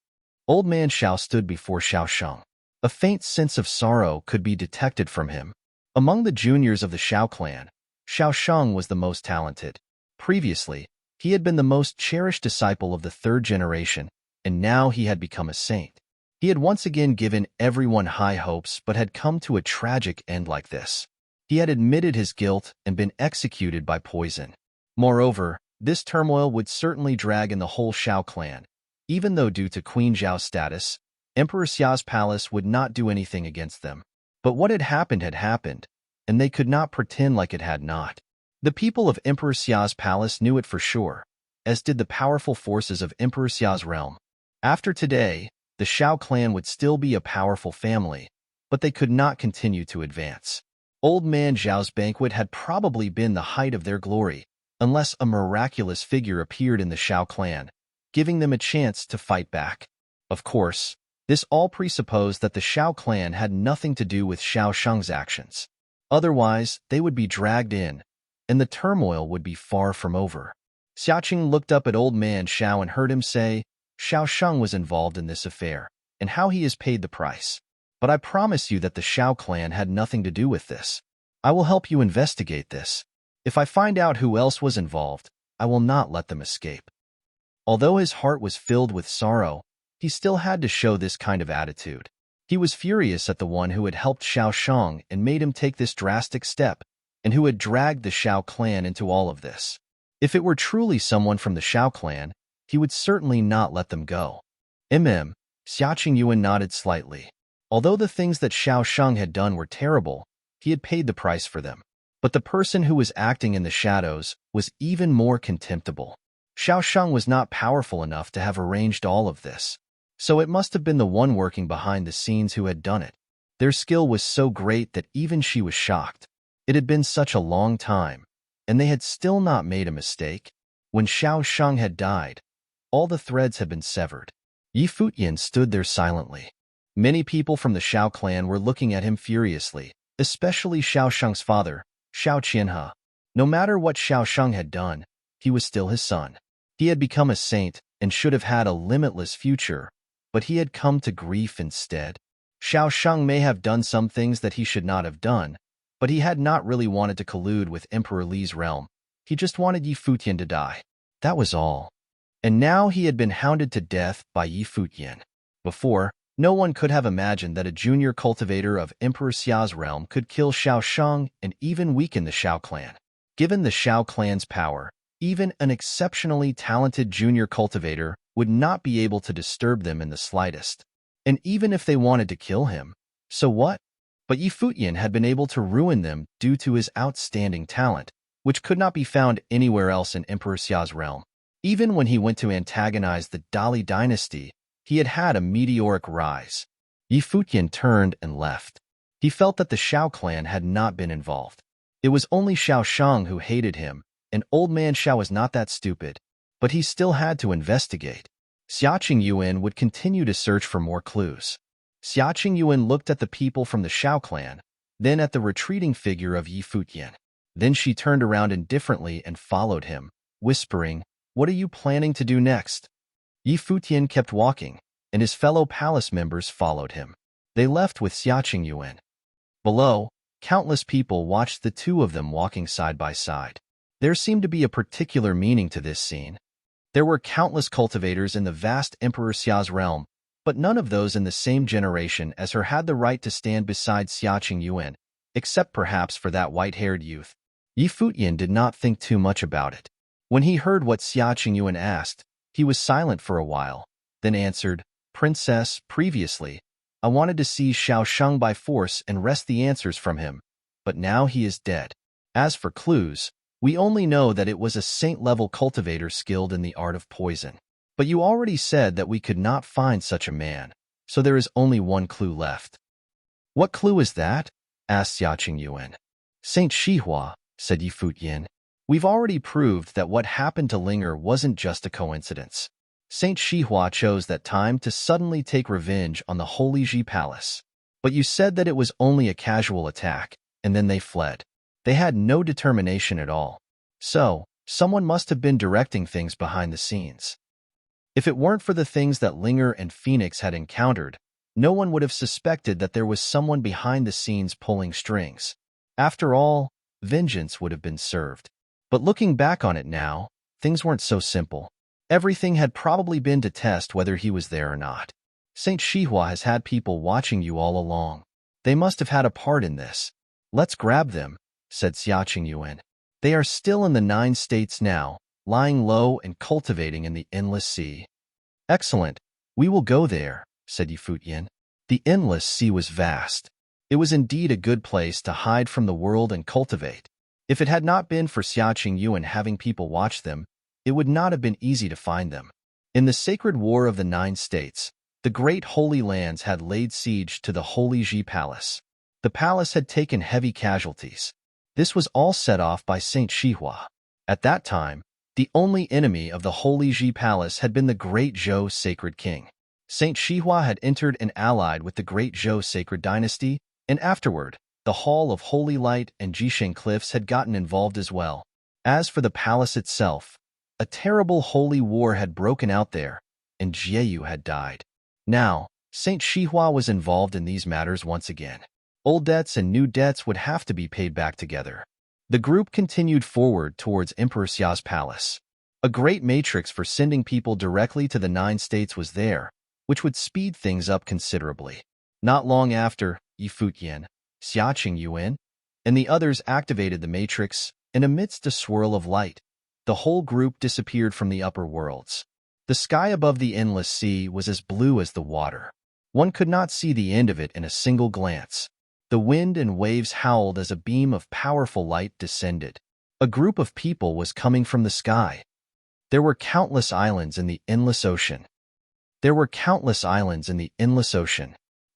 [SPEAKER 1] Old Man Xiao stood before Xiaoshang. A faint sense of sorrow could be detected from him. Among the juniors of the Xiao clan, Xiaoshang was the most talented. Previously, He had been the most cherished disciple of the third generation, and now he had become a saint. He had once again given everyone high hopes but had come to a tragic end like this. He had admitted his guilt and been executed by poison. Moreover, this turmoil would certainly drag in the whole Shao clan. Even though due to Queen Zhao's status, Emperor Xiao's palace would not do anything against them. But what had happened, and they could not pretend like it had not. The people of Emperor Xiao's palace knew it for sure, as did the powerful forces of Emperor Xiao's realm. After today, the Shao clan would still be a powerful family, but they could not continue to advance. Old Man Zhao's banquet had probably been the height of their glory, unless a miraculous figure appeared in the Shao clan, giving them a chance to fight back. Of course, this all presupposed that the Shao clan had nothing to do with Shao Shung's actions. Otherwise, they would be dragged in, and the turmoil would be far from over. Xiaqing looked up at Old Man Shao and heard him say, Shao Shung was involved in this affair, and how he has paid the price. But I promise you that the Shao clan had nothing to do with this. I will help you investigate this. If I find out who else was involved, I will not let them escape. Although his heart was filled with sorrow, he still had to show this kind of attitude. He was furious at the one who had helped Shao Shung and made him take this drastic step, and who had dragged the Shao clan into all of this. If it were truly someone from the Shao clan, he would certainly not let them go. Xiaqing Yuan nodded slightly. Although the things that Shao Shung had done were terrible, he had paid the price for them. But the person who was acting in the shadows was even more contemptible. Shao Shung was not powerful enough to have arranged all of this, so it must have been the one working behind the scenes who had done it. Their skill was so great that even she was shocked. It had been such a long time, and they had still not made a mistake. When Shao Shung had died, all the threads had been severed. Futian stood there silently. Many people from the Shao clan were looking at him furiously, especially Shao Shung's father, Shao Qianhe. No matter what Shao Shung had done, he was still his son. He had become a saint and should have had a limitless future, but he had come to grief instead. Shao Shung may have done some things that he should not have done, but he had not really wanted to collude with Emperor Li's realm. He just wanted Futian to die. That was all. And now he had been hounded to death by Futian. Before, no one could have imagined that a junior cultivator of Emperor Xiao's realm could kill Shao Shung and even weaken the Shao clan. Given the Shao clan's power, even an exceptionally talented junior cultivator would not be able to disturb them in the slightest. And even if they wanted to kill him, so what? But Futian had been able to ruin them due to his outstanding talent, which could not be found anywhere else in Emperor Xiao's realm. Even when he went to antagonize the Dali dynasty, he had had a meteoric rise. Futian turned and left. He felt that the Shao clan had not been involved. It was only Shao Shung who hated him, and Old Man Shao was not that stupid. But he still had to investigate. Xiaqing Yuan would continue to search for more clues. Xiaqing Yuan looked at the people from the Shao clan, then at the retreating figure of Futian. Then she turned around indifferently and followed him, whispering, "What are you planning to do next?" Futian kept walking, and his fellow palace members followed him. They left with Xiaqing Yuan. Below, countless people watched the two of them walking side by side. There seemed to be a particular meaning to this scene. There were countless cultivators in the vast Emperor Xiao's realm, but none of those in the same generation as her had the right to stand beside Xiaqing Yuan, except perhaps for that white-haired youth. Futian did not think too much about it. When he heard what Xiaqing Yuan asked, he was silent for a while, then answered, "Princess, previously, I wanted to seize Shao Shung by force and wrest the answers from him, but now he is dead. As for clues, we only know that it was a saint-level cultivator skilled in the art of poison. But you already said that we could not find such a man, so there is only one clue left." "What clue is that?" asked Xiaqing Yuan. "Saint Shihua," said Futian. "We've already proved that what happened to Linger wasn't just a coincidence. Saint Shihua chose that time to suddenly take revenge on the Holy Ji Palace. But you said that it was only a casual attack, and then they fled. They had no determination at all. So, someone must have been directing things behind the scenes. If it weren't for the things that Linger and Phoenix had encountered, no one would have suspected that there was someone behind the scenes pulling strings. After all, vengeance would have been served. But looking back on it now, things weren't so simple. Everything had probably been to test whether he was there or not. Saint Shihua has had people watching you all along. They must have had a part in this. Let's grab them, said Xiaqing Yuan. They are still in the 9 states now, lying low and cultivating in the endless sea. Excellent. We will go there, said Futian. The endless sea was vast. It was indeed a good place to hide from the world and cultivate. If it had not been for Xiaqing Yuan having people watch them, it would not have been easy to find them. In the sacred war of the 9 states, the great Holy Lands had laid siege to the Holy Ji Palace. The palace had taken heavy casualties. This was all set off by Saint Shihua. At that time, the only enemy of the Holy Ji Palace had been the great Zhou sacred king. Saint Shihua had entered and allied with the great Zhou sacred dynasty, and afterward, the Hall of Holy Light and Jisheng Cliffs had gotten involved as well. As for the palace itself, a terrible holy war had broken out there, and Jieyu had died. Now, Saint Shihua was involved in these matters once again. Old debts and new debts would have to be paid back together. The group continued forward towards Emperor Xia's palace. A great matrix for sending people directly to the 9 states was there, which would speed things up considerably. Not long after, Futian, Xiaqing Yuan, and the others activated the matrix, and amidst a swirl of light, the whole group disappeared from the upper worlds. The sky above the endless sea was as blue as the water. One could not see the end of it in a single glance. The wind and waves howled as a beam of powerful light descended. A group of people was coming from the sky. There were countless islands in the endless ocean.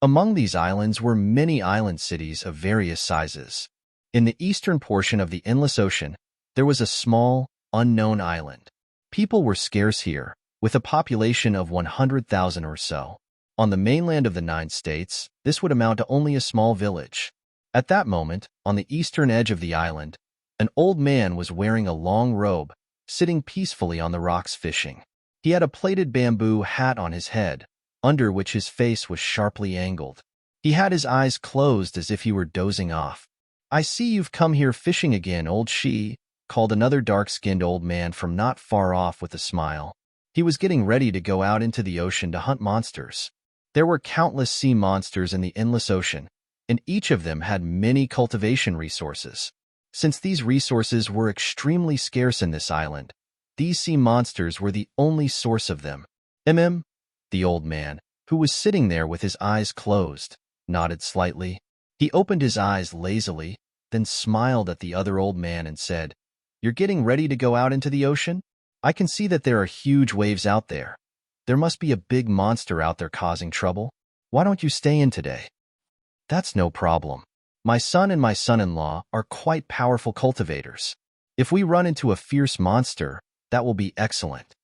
[SPEAKER 1] Among these islands were many island cities of various sizes. In the eastern portion of the endless ocean, there was a small, unknown island. People were scarce here, with a population of 100,000 or so. On the mainland of the 9 states, this would amount to only a small village. At that moment, on the eastern edge of the island, an old man was wearing a long robe, sitting peacefully on the rocks fishing. He had a plaited bamboo hat on his head, under which his face was sharply angled. He had his eyes closed as if he were dozing off. "I see you've come here fishing again, old Shi," called another dark-skinned old man from not far off with a smile. He was getting ready to go out into the ocean to hunt monsters. There were countless sea monsters in the endless ocean, and each of them had many cultivation resources. Since these resources were extremely scarce in this island, these sea monsters were the only source of them. The old man, who was sitting there with his eyes closed, nodded slightly. He opened his eyes lazily, then smiled at the other old man and said, "You're getting ready to go out into the ocean? I can see that there are huge waves out there. There must be a big monster out there causing trouble. Why don't you stay in today?" "That's no problem. My son and my son-in-law are quite powerful cultivators. If we run into a fierce monster, that will be excellent."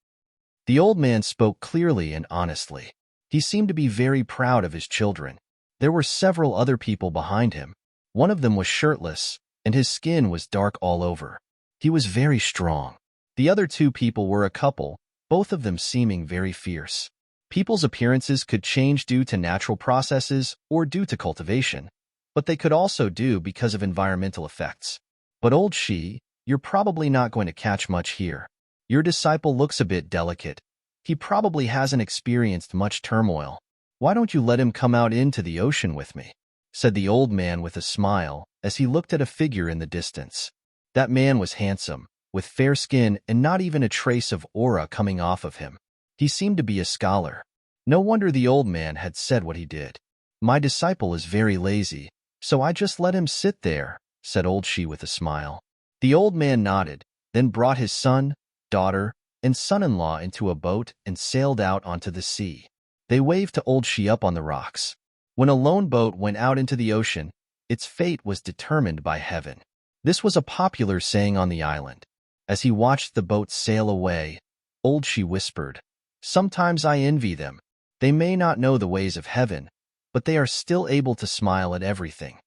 [SPEAKER 1] The old man spoke clearly and honestly. He seemed to be very proud of his children. There were several other people behind him. One of them was shirtless, and his skin was dark all over. He was very strong. The other 2 people were a couple, both of them seeming very fierce. People's appearances could change due to natural processes or due to cultivation, but they could also do because of environmental effects. "But old Shi, you're probably not going to catch much here. Your disciple looks a bit delicate. He probably hasn't experienced much turmoil. Why don't you let him come out into the ocean with me?" said the old man with a smile as he looked at a figure in the distance. That man was handsome, with fair skin and not even a trace of aura coming off of him. He seemed to be a scholar. No wonder the old man had said what he did. "My disciple is very lazy, so I just let him sit there," said old Shi with a smile. The old man nodded, then brought his son, daughter, and son-in-law into a boat and sailed out onto the sea. They waved to old Shi up on the rocks. When a lone boat went out into the ocean, its fate was determined by heaven. This was a popular saying on the island. As he watched the boat sail away, old Shi whispered, "Sometimes I envy them. They may not know the ways of heaven, but they are still able to smile at everything."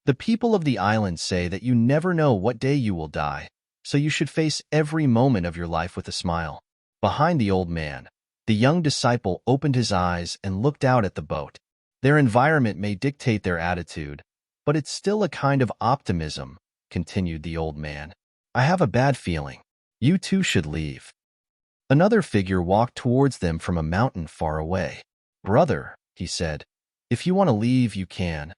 [SPEAKER 1] The people of the island say that you never know what day you will die, so you should face every moment of your life with a smile. Behind the old man, the young disciple opened his eyes and looked out at the boat. Their environment may dictate their attitude, but it's still a kind of optimism, continued the old man. "I have a bad feeling. You too should leave. Another figure walked towards them from a mountain far away. Brother, he said, if you want to leave, you can.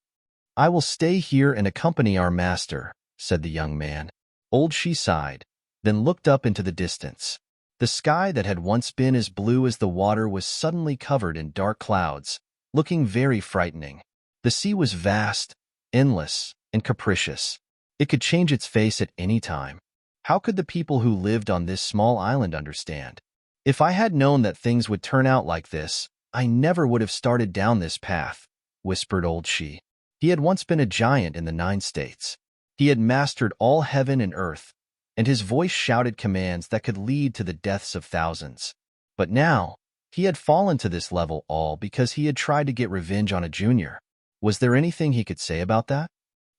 [SPEAKER 1] I will stay here and accompany our master, said the young man. Old She sighed, then looked up into the distance. The sky that had once been as blue as the water was suddenly covered in dark clouds, looking very frightening. The sea was vast, endless, and capricious. It could change its face at any time. How could the people who lived on this small island understand? If I had known that things would turn out like this, I never would have started down this path, whispered Old She. He had once been a giant in the 9 states. He had mastered all heaven and earth, and his voice shouted commands that could lead to the deaths of thousands. But now, he had fallen to this level all because he had tried to get revenge on a junior. Was there anything he could say about that?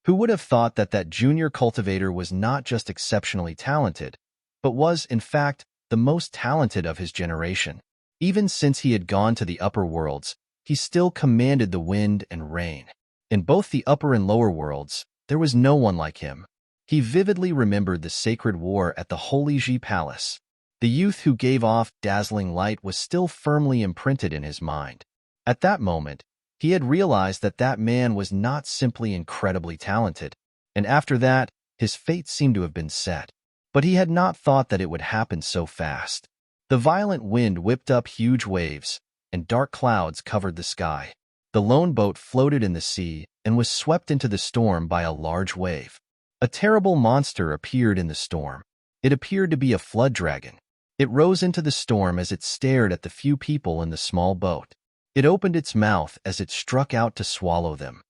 [SPEAKER 1] Who would have thought that that junior cultivator was not just exceptionally talented, but was, in fact, the most talented of his generation? Even since he had gone to the upper worlds, he still commanded the wind and rain. In both the upper and lower worlds, there was no one like him. He vividly remembered the sacred war at the Holy Ji Palace. The youth who gave off dazzling light was still firmly imprinted in his mind. At that moment, he had realized that that man was not simply incredibly talented, and after that, his fate seemed to have been set. But he had not thought that it would happen so fast. The violent wind whipped up huge waves, and dark clouds covered the sky. The lone boat floated in the sea and was swept into the storm by a large wave. A terrible monster appeared in the storm. It appeared to be a flood dragon. It rose into the storm as it stared at the few people in the small boat. It opened its mouth as it struck out to swallow them.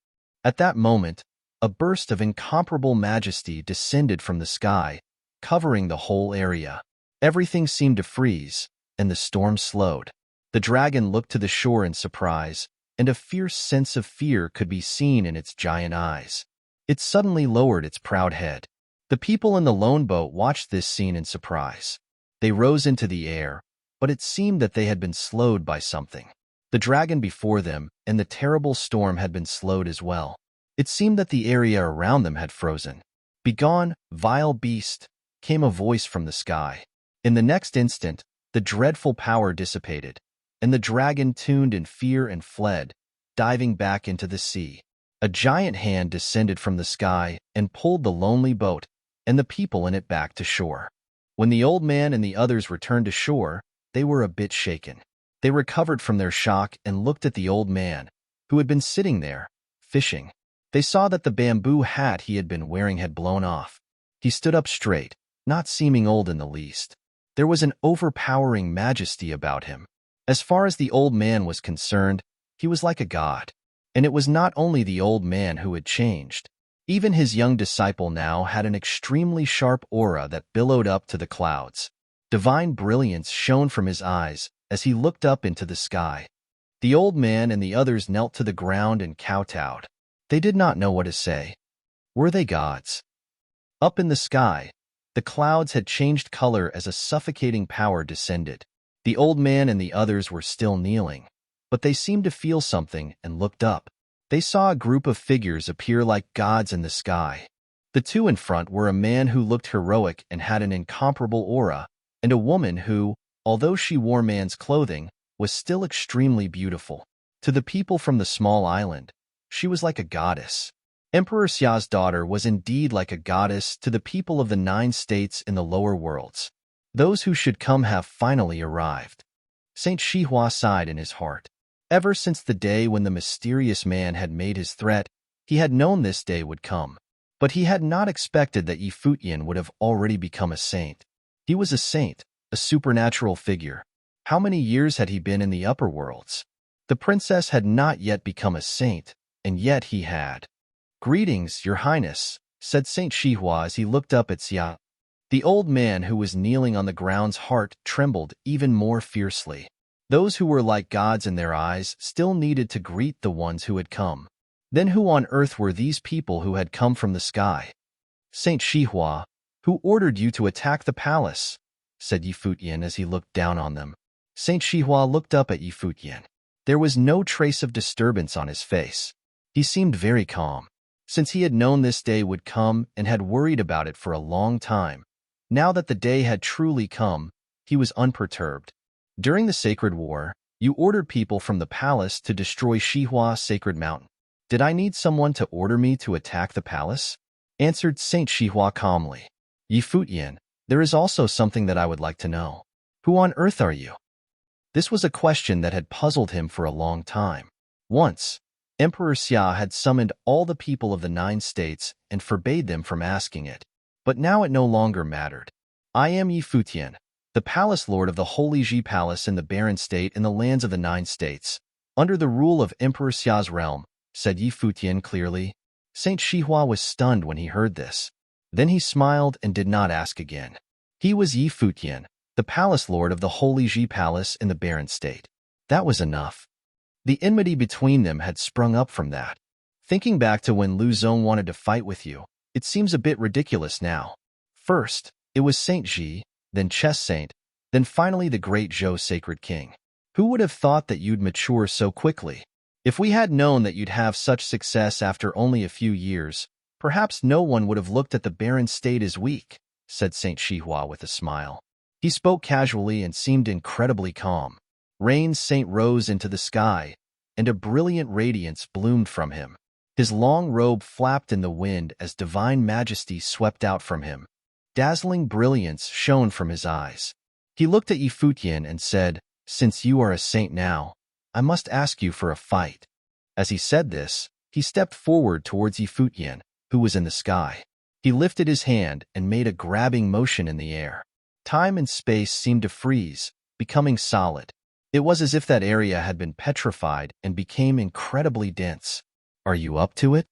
[SPEAKER 1] At that moment, a burst of incomparable majesty descended from the sky, covering the whole area. Everything seemed to freeze, and the storm slowed. The dragon looked to the shore in surprise, and a fierce sense of fear could be seen in its giant eyes. It suddenly lowered its proud head. The people in the lone boat watched this scene in surprise. They rose into the air, but it seemed that they had been slowed by something. The dragon before them and the terrible storm had been slowed as well. It seemed that the area around them had frozen. "Begone, vile beast," came a voice from the sky. In the next instant, the dreadful power dissipated, and the dragon tuned in fear and fled, diving back into the sea. A giant hand descended from the sky and pulled the lonely boat and the people in it back to shore. When the old man and the others returned to shore, they were a bit shaken. They recovered from their shock and looked at the old man, who had been sitting there, fishing. They saw that the bamboo hat he had been wearing had blown off. He stood up straight, not seeming old in the least. There was an overpowering majesty about him. As far as the old man was concerned, he was like a god. And it was not only the old man who had changed. Even his young disciple now had an extremely sharp aura that billowed up to the clouds. Divine brilliance shone from his eyes as he looked up into the sky. The old man and the others knelt to the ground and kowtowed. They did not know what to say. Were they gods? Up in the sky, the clouds had changed color as a suffocating power descended. The old man and the others were still kneeling, but they seemed to feel something and looked up. They saw a group of figures appear like gods in the sky. The two in front were a man who looked heroic and had an incomparable aura, and a woman who, although she wore man's clothing, was still extremely beautiful. To the people from the small island, she was like a goddess. Emperor Xia's daughter was indeed like a goddess to the people of the 9 states in the lower worlds. Those who should come have finally arrived. Saint Shihua sighed in his heart. Ever since the day when the mysterious man had made his threat, he had known this day would come. But he had not expected that Futian would have already become a saint. He was a saint, a supernatural figure. How many years had he been in the upper worlds? The princess had not yet become a saint, and yet he had. "Greetings, Your Highness," said Saint Shihua as he looked up at Xia. The old man who was kneeling on the ground's heart trembled even more fiercely. Those who were like gods in their eyes still needed to greet the ones who had come. Then who on earth were these people who had come from the sky? "Saint Shihua, who ordered you to attack the palace?" said Futian as he looked down on them. Saint Shihua looked up at Futian. There was no trace of disturbance on his face. He seemed very calm. Since he had known this day would come and had worried about it for a long time, Now that the day had truly come, he was unperturbed. During the Sacred War, you ordered people from the palace to destroy Shihua's sacred mountain. Did I need someone to order me to attack the palace? Answered Saint Shihua calmly. Yi Futian, there is also something that I would like to know. Who on earth are you? This was a question that had puzzled him for a long time. Once, Emperor Xia had summoned all the people of the 9 states and forbade them from asking it. But now it no longer mattered. I am Yi Futian, the palace lord of the Holy Ji Palace in the Barren State in the lands of the 9 states, under the rule of Emperor Xia's realm, said Yi Futian clearly. Saint Shihua was stunned when he heard this. Then he smiled and did not ask again. He was Yi Futian, the palace lord of the Holy Ji Palace in the Barren State. That was enough. The enmity between them had sprung up from that. Thinking back to when Lu Zong wanted to fight with you, it seems a bit ridiculous now. First, it was Saint Ji, then Chess Saint, then finally the great Zhou Sacred King. Who would have thought that you'd mature so quickly? If we had known that you'd have such success after only a few years, perhaps no one would have looked at the Barren State as weak, said Saint Shihua with a smile. He spoke casually and seemed incredibly calm. Rain Saint rose into the sky, and a brilliant radiance bloomed from him. His long robe flapped in the wind as divine majesty swept out from him. Dazzling brilliance shone from his eyes. He looked at Yi Futian and said, Since you are a saint now, I must ask you for a fight. As he said this, he stepped forward towards Yi Futian, who was in the sky. He lifted his hand and made a grabbing motion in the air. Time and space seemed to freeze, becoming solid. It was as if that area had been petrified and became incredibly dense. Are you up to it?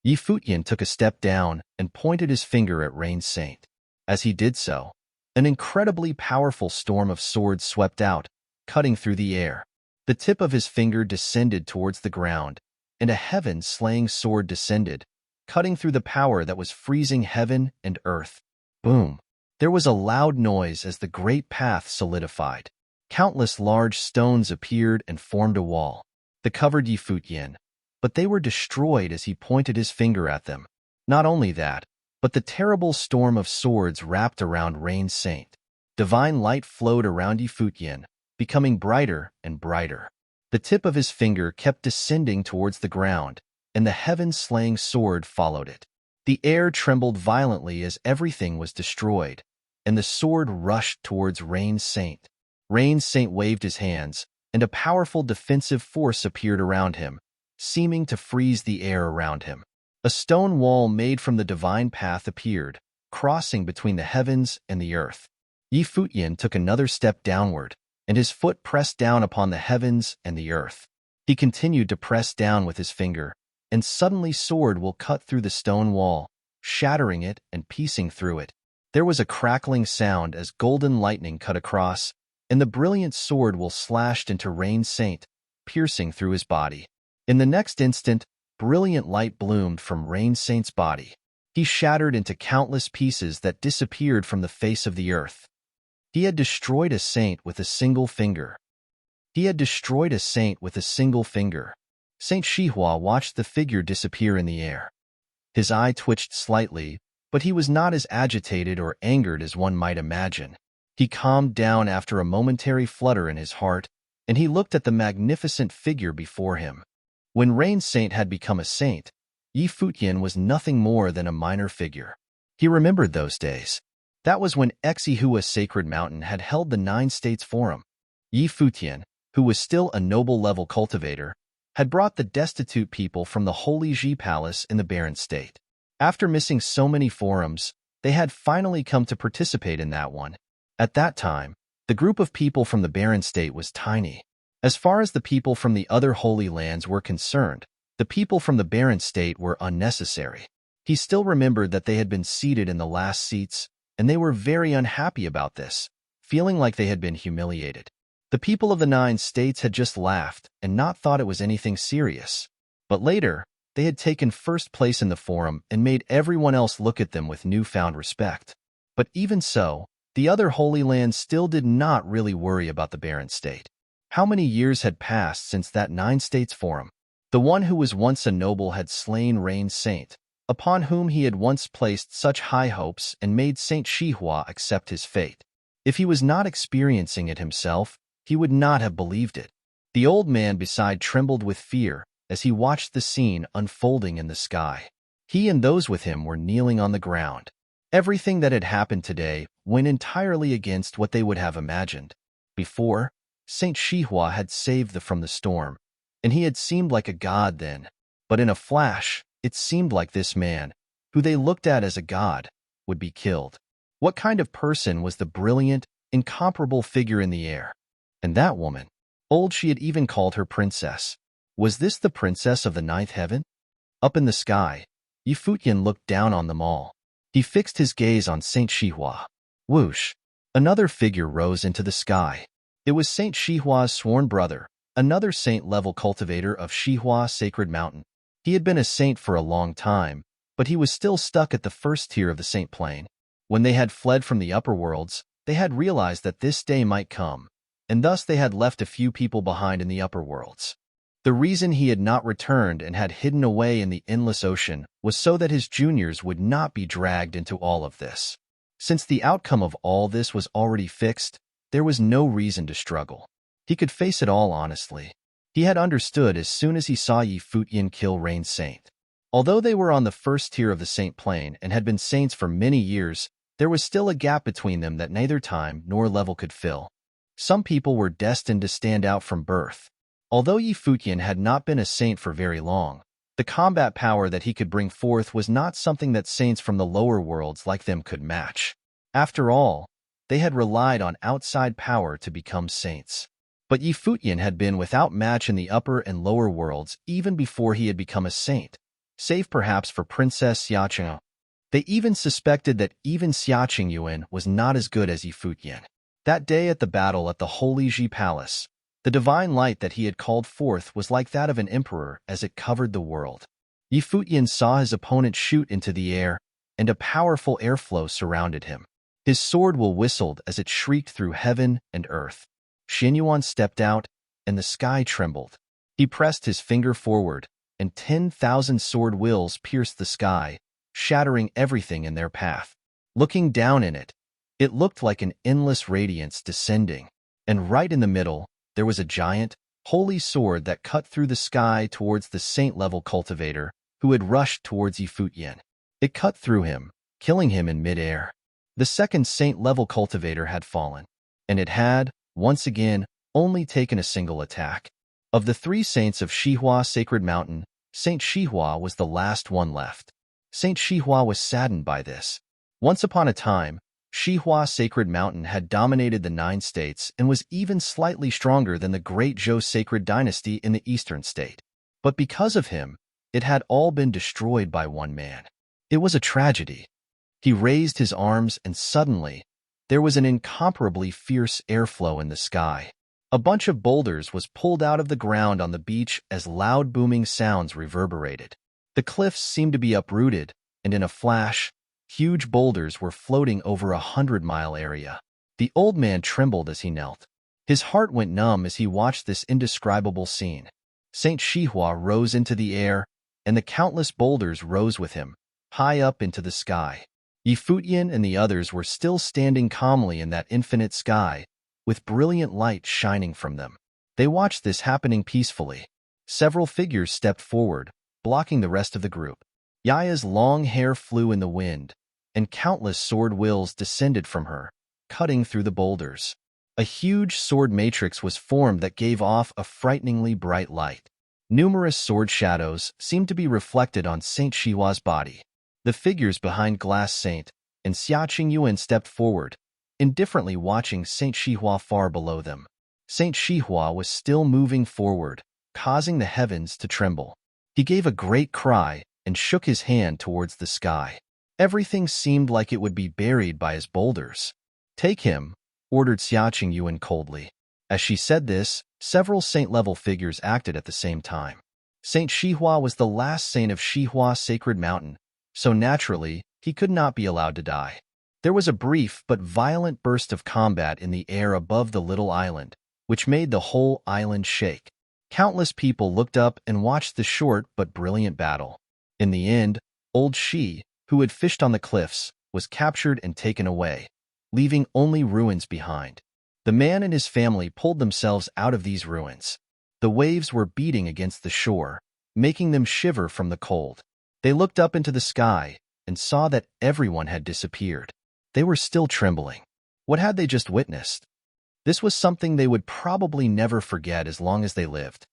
[SPEAKER 1] Yi Futian took a step down and pointed his finger at Rain Saint. As he did so, an incredibly powerful storm of swords swept out, cutting through the air. The tip of his finger descended towards the ground, and a heaven-slaying sword descended, cutting through the power that was freezing heaven and earth. Boom! There was a loud noise as the great path solidified. Countless large stones appeared and formed a wall. They covered Yi Futian, but they were destroyed as he pointed his finger at them. Not only that, but the terrible storm of swords wrapped around Rain Saint. Divine light flowed around Yi Futian, becoming brighter and brighter. The tip of his finger kept descending towards the ground, and the heaven-slaying sword followed it. The air trembled violently as everything was destroyed, and the sword rushed towards Rain Saint. Rain Saint waved his hands, and a powerful defensive force appeared around him, seeming to freeze the air around him. A stone wall made from the divine path appeared, crossing between the heavens and the earth. Yi Futian took another step downward, and his foot pressed down upon the heavens and the earth. He continued to press down with his finger, and suddenly sword will cut through the stone wall, shattering it and piecing through it. There was a crackling sound as golden lightning cut across, and the brilliant sword will slashed into Rain Saint, piercing through his body. In the next instant, brilliant light bloomed from Rain Saint's body. He shattered into countless pieces that disappeared from the face of the earth. He had destroyed a saint with a single finger. Saint Shihua watched the figure disappear in the air. His eye twitched slightly, but he was not as agitated or angered as one might imagine. He calmed down after a momentary flutter in his heart, and he looked at the magnificent figure before him. When Rain Saint had become a saint, Yi Futian was nothing more than a minor figure. He remembered those days. That was when Xihua Sacred Mountain had held the 9 States Forum. Yi Futian, who was still a noble-level cultivator, had brought the destitute people from the Holy Ji Palace in the Barren State. After missing so many forums, they had finally come to participate in that one. At that time, the group of people from the Barren State was tiny. As far as the people from the other Holy Lands were concerned, the people from the Barren State were unnecessary. He still remembered that they had been seated in the last seats, and they were very unhappy about this, feeling like they had been humiliated. The people of the 9 states had just laughed and not thought it was anything serious. But later, they had taken first place in the forum and made everyone else look at them with newfound respect. But even so, the other Holy Lands still did not really worry about the Barren State. How many years had passed since that 9 States Forum? The one who was once a noble had slain Rain Saint, upon whom he had once placed such high hopes and made Saint Shihua accept his fate. If he was not experiencing it himself, he would not have believed it. The old man beside trembled with fear as he watched the scene unfolding in the sky. He and those with him were kneeling on the ground. Everything that had happened today went entirely against what they would have imagined. Before, Saint Shihua had saved them from the storm, and he had seemed like a god then. But in a flash, it seemed like this man, who they looked at as a god, would be killed. What kind of person was the brilliant, incomparable figure in the air? And that woman, old she had even called her princess. Was this the princess of the ninth heaven? Up in the sky, Futian looked down on them all. He fixed his gaze on Saint Shihua. Whoosh! Another figure rose into the sky. It was Saint Shihua's sworn brother, another saint-level cultivator of Shihua Sacred Mountain. He had been a saint for a long time, but he was still stuck at the first tier of the saint plane. When they had fled from the upper worlds, they had realized that this day might come, and thus they had left a few people behind in the upper worlds. The reason he had not returned and had hidden away in the endless ocean was so that his juniors would not be dragged into all of this. Since the outcome of all this was already fixed, there was no reason to struggle. He could face it all honestly. He had understood as soon as he saw Futian kill Rain Saint. Although they were on the first tier of the saint plane and had been saints for many years, there was still a gap between them that neither time nor level could fill. Some people were destined to stand out from birth. Although Futian had not been a saint for very long, the combat power that he could bring forth was not something that saints from the lower worlds like them could match. After all, they had relied on outside power to become saints. But Futian had been without match in the upper and lower worlds even before he had become a saint, save perhaps for Princess Xiaqing. They even suspected that even Xiaqing Yuan was not as good as Futian. That day at the battle at the Holy Ji Palace, the divine light that he had called forth was like that of an emperor as it covered the world. Futian saw his opponent shoot into the air, and a powerful airflow surrounded him. His sword whistled as it shrieked through heaven and earth. Xinyuan stepped out, and the sky trembled. He pressed his finger forward, and 10,000 sword wills pierced the sky, shattering everything in their path. Looking down in it, it looked like an endless radiance descending, and right in the middle, there was a giant, holy sword that cut through the sky towards the saint-level cultivator who had rushed towards Futian. It cut through him, killing him in midair. The second saint-level cultivator had fallen, and it had, once again, only taken a single attack. Of the three saints of Shihua Sacred Mountain, Saint Shihua was the last one left. Saint Shihua was saddened by this. Once upon a time, Shihua Sacred Mountain had dominated the 9 states and was even slightly stronger than the Great Zhou Sacred Dynasty in the eastern state. But because of him, it had all been destroyed by one man. It was a tragedy. He raised his arms and suddenly, there was an incomparably fierce airflow in the sky. A bunch of boulders was pulled out of the ground on the beach as loud booming sounds reverberated. The cliffs seemed to be uprooted, and in a flash, huge boulders were floating over a 100-mile area. The old man trembled as he knelt. His heart went numb as he watched this indescribable scene. Saint Shihua rose into the air, and the countless boulders rose with him, high up into the sky. Futian and the others were still standing calmly in that infinite sky, with brilliant light shining from them. They watched this happening peacefully. Several figures stepped forward, blocking the rest of the group. Yaya's long hair flew in the wind, and countless sword wills descended from her, cutting through the boulders. A huge sword matrix was formed that gave off a frighteningly bright light. Numerous sword shadows seemed to be reflected on Saint Shihua's body. The figures behind Glass Saint and Xiaqing Yuan stepped forward, indifferently watching Saint Shihua far below them. Saint Shihua was still moving forward, causing the heavens to tremble. He gave a great cry and shook his hand towards the sky. Everything seemed like it would be buried by his boulders. "Take him," ordered Xiaqing Yuan coldly. As she said this, several saint-level figures acted at the same time. Saint Shihua was the last saint of Shihua Sacred Mountain, so naturally, he could not be allowed to die. There was a brief but violent burst of combat in the air above the little island, which made the whole island shake. Countless people looked up and watched the short but brilliant battle. In the end, Old Shi, who had fished on the cliffs, was captured and taken away, leaving only ruins behind. The man and his family pulled themselves out of these ruins. The waves were beating against the shore, making them shiver from the cold. They looked up into the sky and saw that everyone had disappeared. They were still trembling. What had they just witnessed? This was something they would probably never forget as long as they lived.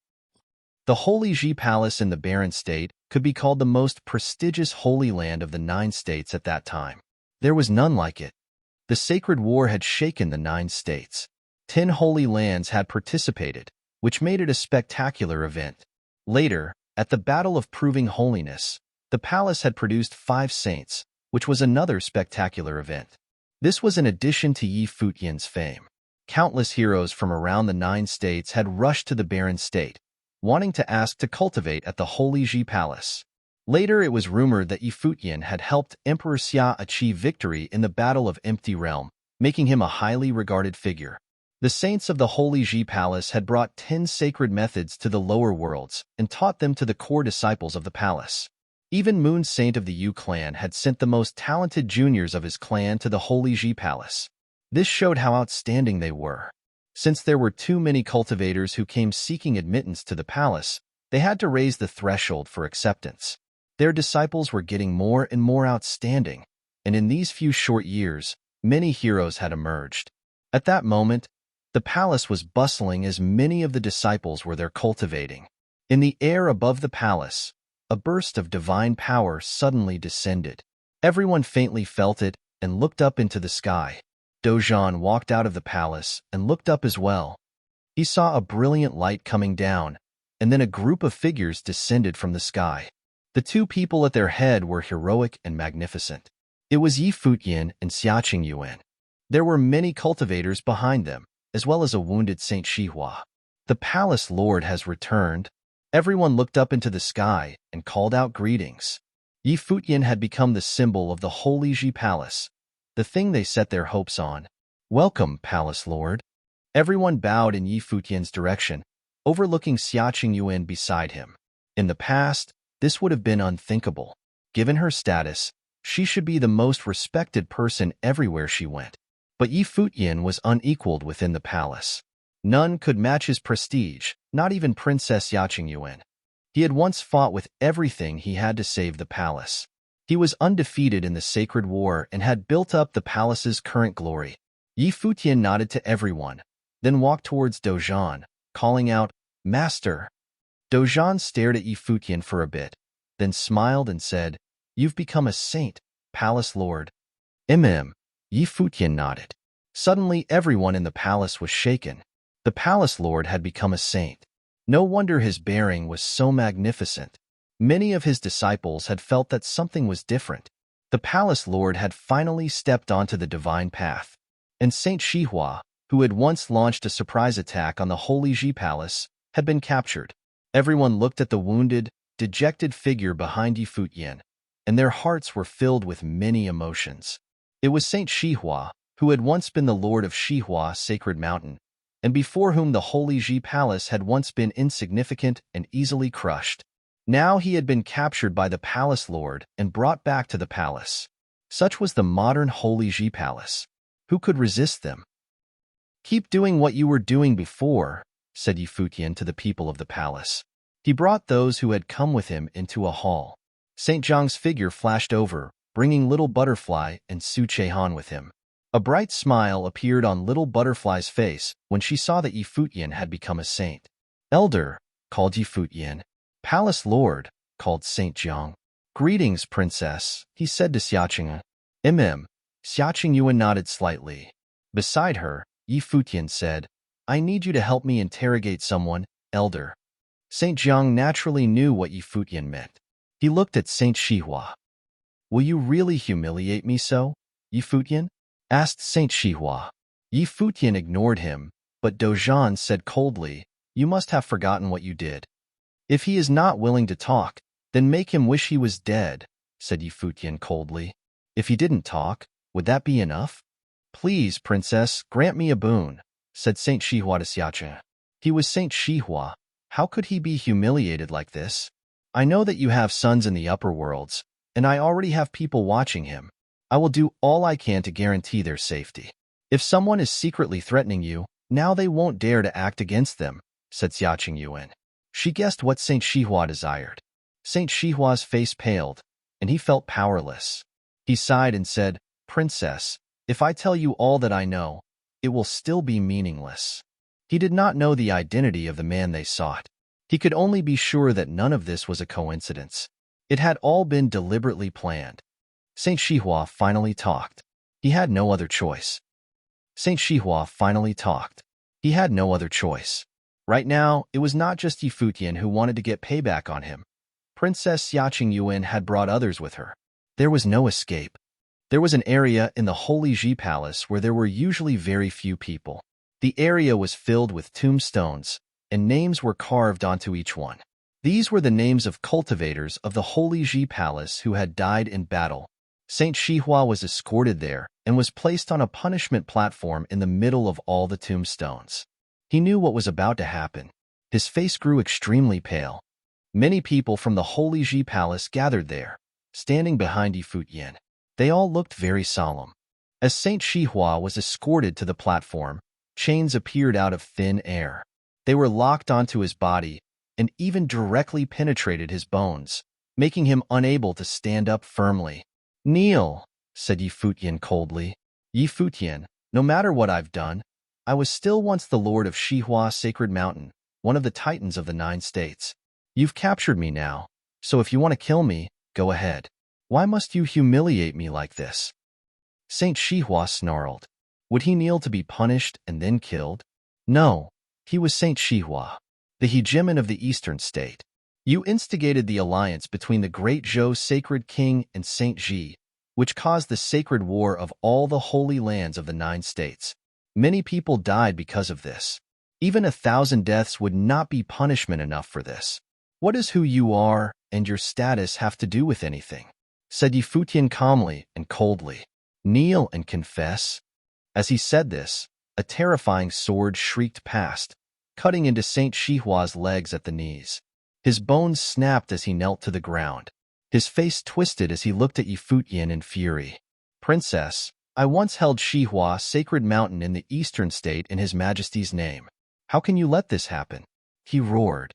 [SPEAKER 1] The Holy Ji Palace in the Barren State could be called the most prestigious Holy Land of the 9 states at that time. There was none like it. The Sacred War had shaken the 9 states. 10 Holy Lands had participated, which made it a spectacular event. Later, at the Battle of Proving Holiness, the palace had produced 5 saints, which was another spectacular event. This was in addition to Yi Futian's fame. Countless heroes from around the 9 states had rushed to the Barren State, wanting to ask to cultivate at the Holy Ji Palace. Later, it was rumored that Yi Futian had helped Emperor Xia achieve victory in the Battle of Empty Realm, making him a highly regarded figure. The saints of the Holy Ji Palace had brought 10 sacred methods to the lower worlds and taught them to the core disciples of the palace. Even Moon Saint of the Yu clan had sent the most talented juniors of his clan to the Holy Ji Palace. This showed how outstanding they were. Since there were too many cultivators who came seeking admittance to the palace, they had to raise the threshold for acceptance. Their disciples were getting more and more outstanding, and in these few short years, many heroes had emerged. At that moment, the palace was bustling as many of the disciples were there cultivating. In the air above the palace, a burst of divine power suddenly descended. Everyone faintly felt it and looked up into the sky. Dozhan walked out of the palace and looked up as well. He saw a brilliant light coming down, and then a group of figures descended from the sky. The 2 people at their head were heroic and magnificent. It was Yi Futian and Xiaqing Yuan. There were many cultivators behind them, as well as a wounded Saint Shihua. The palace lord has returned. Everyone looked up into the sky and called out greetings. Yi Futian had become the symbol of the Holy Ji Palace, the thing they set their hopes on. Welcome, Palace Lord. Everyone bowed in Yi Futian's direction, overlooking Xiaqing Yuan beside him. In the past, this would have been unthinkable. Given her status, she should be the most respected person everywhere she went. But Yi Futian was unequaled within the palace. None could match his prestige, not even Princess Xiaqing Yuan. He had once fought with everything he had to save the palace. He was undefeated in the Sacred War and had built up the palace's current glory. Yi Futian nodded to everyone, then walked towards Dozhan, calling out, "Master." Dozhan stared at Yi Futian for a bit, then smiled and said, "You've become a saint, Palace Lord." Yi Futian nodded. Suddenly, everyone in the palace was shaken. The Palace Lord had become a saint. No wonder his bearing was so magnificent. Many of his disciples had felt that something was different. The Palace Lord had finally stepped onto the divine path. And Saint Shihua, who had once launched a surprise attack on the Holy Ji Palace, had been captured. Everyone looked at the wounded, dejected figure behind Yi Futian, and their hearts were filled with many emotions. It was Saint Shihua, who had once been the Lord of Shihua Sacred Mountain, and before whom the Holy Ji Palace had once been insignificant and easily crushed. Now he had been captured by the Palace Lord and brought back to the palace. Such was the modern Holy Ji Palace. Who could resist them? "Keep doing what you were doing before," said Yi Futian to the people of the palace. He brought those who had come with him into a hall. Saint Zhang's figure flashed over, bringing Little Butterfly and Su Chehan with him. A bright smile appeared on Little Butterfly's face when she saw that Yi Futian had become a saint. "Elder," called Yi Futian. "Palace Lord," called Saint Zhang. "Greetings, Princess," he said to Xiaqing. Xiaqing Yuan nodded slightly. Beside her, Yi Futian said, "I need you to help me interrogate someone, Elder." Saint Zhang naturally knew what Yi Futian meant. He looked at Saint Shihua. "Will you really humiliate me so, Yi Futian?" asked Saint Shihua. Yi Futian ignored him, but Dozhan said coldly, "You must have forgotten what you did." "If he is not willing to talk, then make him wish he was dead," said Yi Futian coldly. "If he didn't talk, would that be enough?" "Please, Princess, grant me a boon," said Saint Shihua to Xiaqing. He was Saint Shihua. How could he be humiliated like this? "I know that you have sons in the upper worlds, and I already have people watching him. I will do all I can to guarantee their safety. If someone is secretly threatening you, now they won't dare to act against them, said Xiaqing Yuan. She guessed what Saint Shihua desired. Saint Shihua's face paled, and he felt powerless. He sighed and said, Princess, if I tell you all that I know, it will still be meaningless. He did not know the identity of the man they sought. He could only be sure that none of this was a coincidence. It had all been deliberately planned. Saint Shihua finally talked. He had no other choice. Saint Shihua finally talked. He had no other choice. Right now, it was not just Yi Futian who wanted to get payback on him. Princess Xiaqing Yuan had brought others with her. There was no escape. There was an area in the Holy Ji Palace where there were usually very few people. The area was filled with tombstones, and names were carved onto each one. These were the names of cultivators of the Holy Ji Palace who had died in battle. Saint Shihua was escorted there and was placed on a punishment platform in the middle of all the tombstones. He knew what was about to happen. His face grew extremely pale. Many people from the Holy Ji Palace gathered there, standing behind Yi Futian. They all looked very solemn. As Saint Shihua was escorted to the platform, chains appeared out of thin air. They were locked onto his body and even directly penetrated his bones, making him unable to stand up firmly. Kneel, said Yi Futian coldly. Yi Futian, no matter what I've done, I was still once the lord of Shihua Sacred Mountain, one of the titans of the 9 states. You've captured me now, so if you want to kill me, go ahead. Why must you humiliate me like this? Saint Shihua snarled. Would he kneel to be punished and then killed? No, he was Saint Shihua, the hegemon of the eastern state. You instigated the alliance between the great Zhou Sacred King and Saint Ji, which caused the sacred war of all the holy lands of the 9 states. Many people died because of this. Even 1,000 deaths would not be punishment enough for this. What does who you are and your status have to do with anything? Said Yi Futian calmly and coldly. Kneel and confess. As he said this, a terrifying sword shrieked past, cutting into Saint Shihua's legs at the knees. His bones snapped as he knelt to the ground. His face twisted as he looked at Yi Futian in fury. Princess, I once held Shihua Sacred Mountain in the eastern state in His Majesty's name. How can you let this happen? He roared.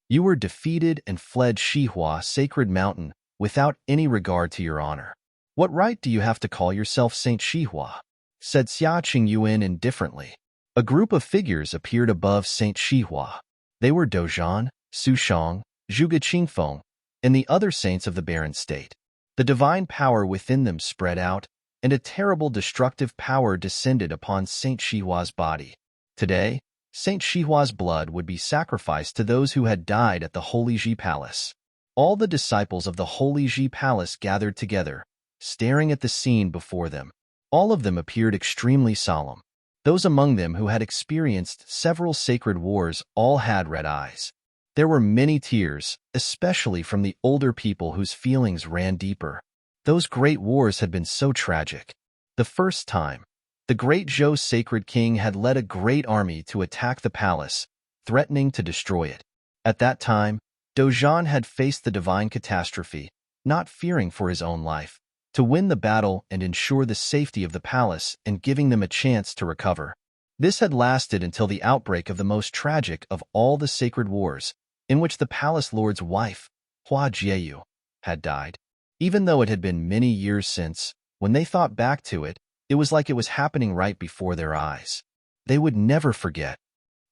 [SPEAKER 1] You were defeated and fled Shihua Sacred Mountain without any regard to your honor. What right do you have to call yourself Saint Shihua? Said Xiaqing Yuan indifferently. A group of figures appeared above Saint Shihua. They were Dozhan, Sushang, Zhuge Qingfeng, and the other saints of the barren state. The divine power within them spread out, and a terrible destructive power descended upon Saint Shihua's body. Today, Saint Shihua's blood would be sacrificed to those who had died at the Holy Ji Palace. All the disciples of the Holy Ji Palace gathered together, staring at the scene before them. All of them appeared extremely solemn. Those among them who had experienced several sacred wars all had red eyes. There were many tears, especially from the older people whose feelings ran deeper. Those great wars had been so tragic. The first time, the great Zhou Sacred King had led a great army to attack the palace, threatening to destroy it. At that time, Dozhan had faced the divine catastrophe, not fearing for his own life, to win the battle and ensure the safety of the palace and giving them a chance to recover. This had lasted until the outbreak of the most tragic of all the sacred wars, in which the palace lord's wife, Hua Jieyu, had died. Even though it had been many years since, when they thought back to it, it was like it was happening right before their eyes. They would never forget.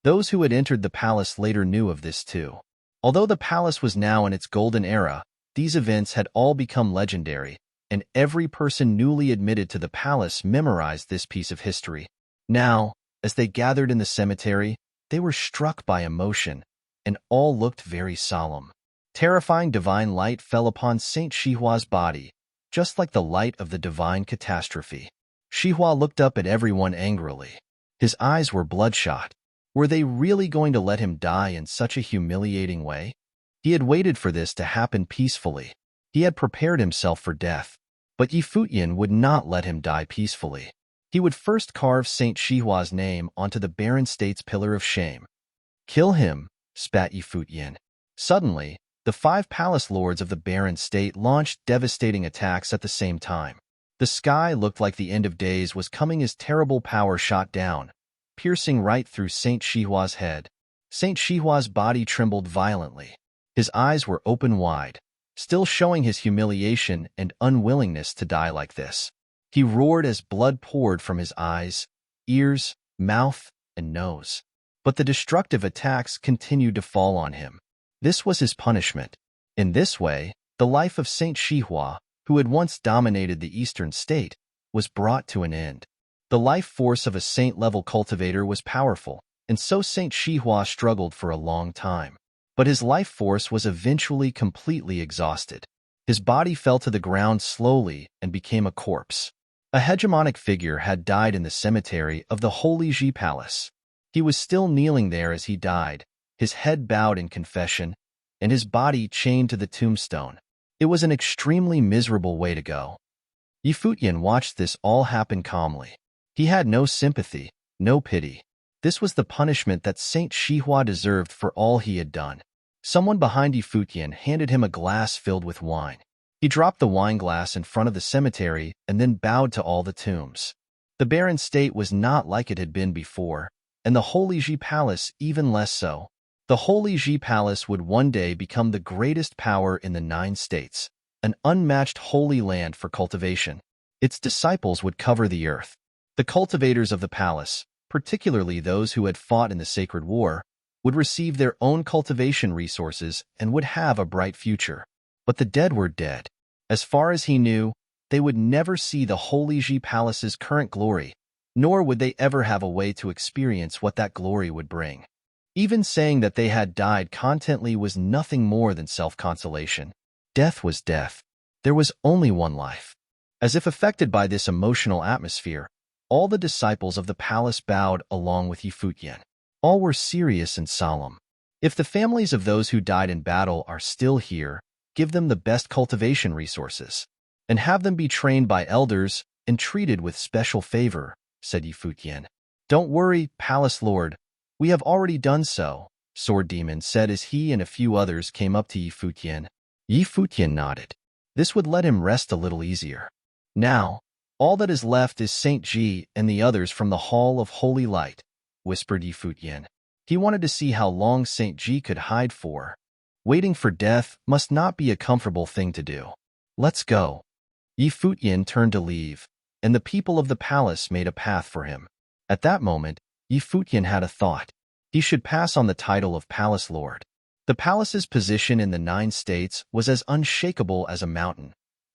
[SPEAKER 1] Those who had entered the palace later knew of this too. Although the palace was now in its golden era, these events had all become legendary, and every person newly admitted to the palace memorized this piece of history. Now, as they gathered in the cemetery, they were struck by emotion, and all looked very solemn. Terrifying divine light fell upon Saint Shihua's body, just like the light of the divine catastrophe. Shihua looked up at everyone angrily. His eyes were bloodshot. Were they really going to let him die in such a humiliating way? He had waited for this to happen peacefully. He had prepared himself for death. But Yi Futian would not let him die peacefully. He would first carve Saint Shihua's name onto the barren state's pillar of shame. Kill him, spat Yi Futian. Suddenly, The 5 palace lords of the barren state launched devastating attacks at the same time. The sky looked like the end of days was coming as terrible power shot down, piercing right through Saint Shihua's head. Saint Shihua's body trembled violently. His eyes were open wide, still showing his humiliation and unwillingness to die like this. He roared as blood poured from his eyes, ears, mouth, and nose. But the destructive attacks continued to fall on him. This was his punishment. In this way, the life of Saint Shihua, who had once dominated the eastern state, was brought to an end. The life force of a saint-level cultivator was powerful, and so Saint Shihua struggled for a long time. But his life force was eventually completely exhausted. His body fell to the ground slowly and became a corpse. A hegemonic figure had died in the cemetery of the Holy Ji Palace. He was still kneeling there as he died, his head bowed in confession, and his body chained to the tombstone. It was an extremely miserable way to go. Futian watched this all happen calmly. He had no sympathy, no pity. This was the punishment that Saint Shihua deserved for all he had done. Someone behind Futian handed him a glass filled with wine. He dropped the wine glass in front of the cemetery and then bowed to all the tombs. The barren state was not like it had been before, and the Holy Ji Palace even less so. The Holy Ji Palace would one day become the greatest power in the 9 states, an unmatched holy land for cultivation. Its disciples would cover the earth. The cultivators of the palace, particularly those who had fought in the sacred war, would receive their own cultivation resources and would have a bright future. But the dead were dead. As far as he knew, they would never see the Holy Ji Palace's current glory, nor would they ever have a way to experience what that glory would bring. Even saying that they had died contently was nothing more than self-consolation. Death was death. There was only one life. As if affected by this emotional atmosphere, all the disciples of the palace bowed along with Futian. All were serious and solemn. If the families of those who died in battle are still here, give them the best cultivation resources, and have them be trained by elders and treated with special favor, said Futian. Don't worry, Palace Lord. We have already done so, Sword Demon said as he and a few others came up to Futian. Futian nodded. This would let him rest a little easier. Now, all that is left is Saint Ji and the others from the Hall of Holy Light, whispered Futian. He wanted to see how long Saint Ji could hide for. Waiting for death must not be a comfortable thing to do. Let's go. Futian turned to leave, and the people of the palace made a path for him. At that moment, Futian had a thought. He should pass on the title of Palace Lord. The palace's position in the 9 states was as unshakable as a mountain.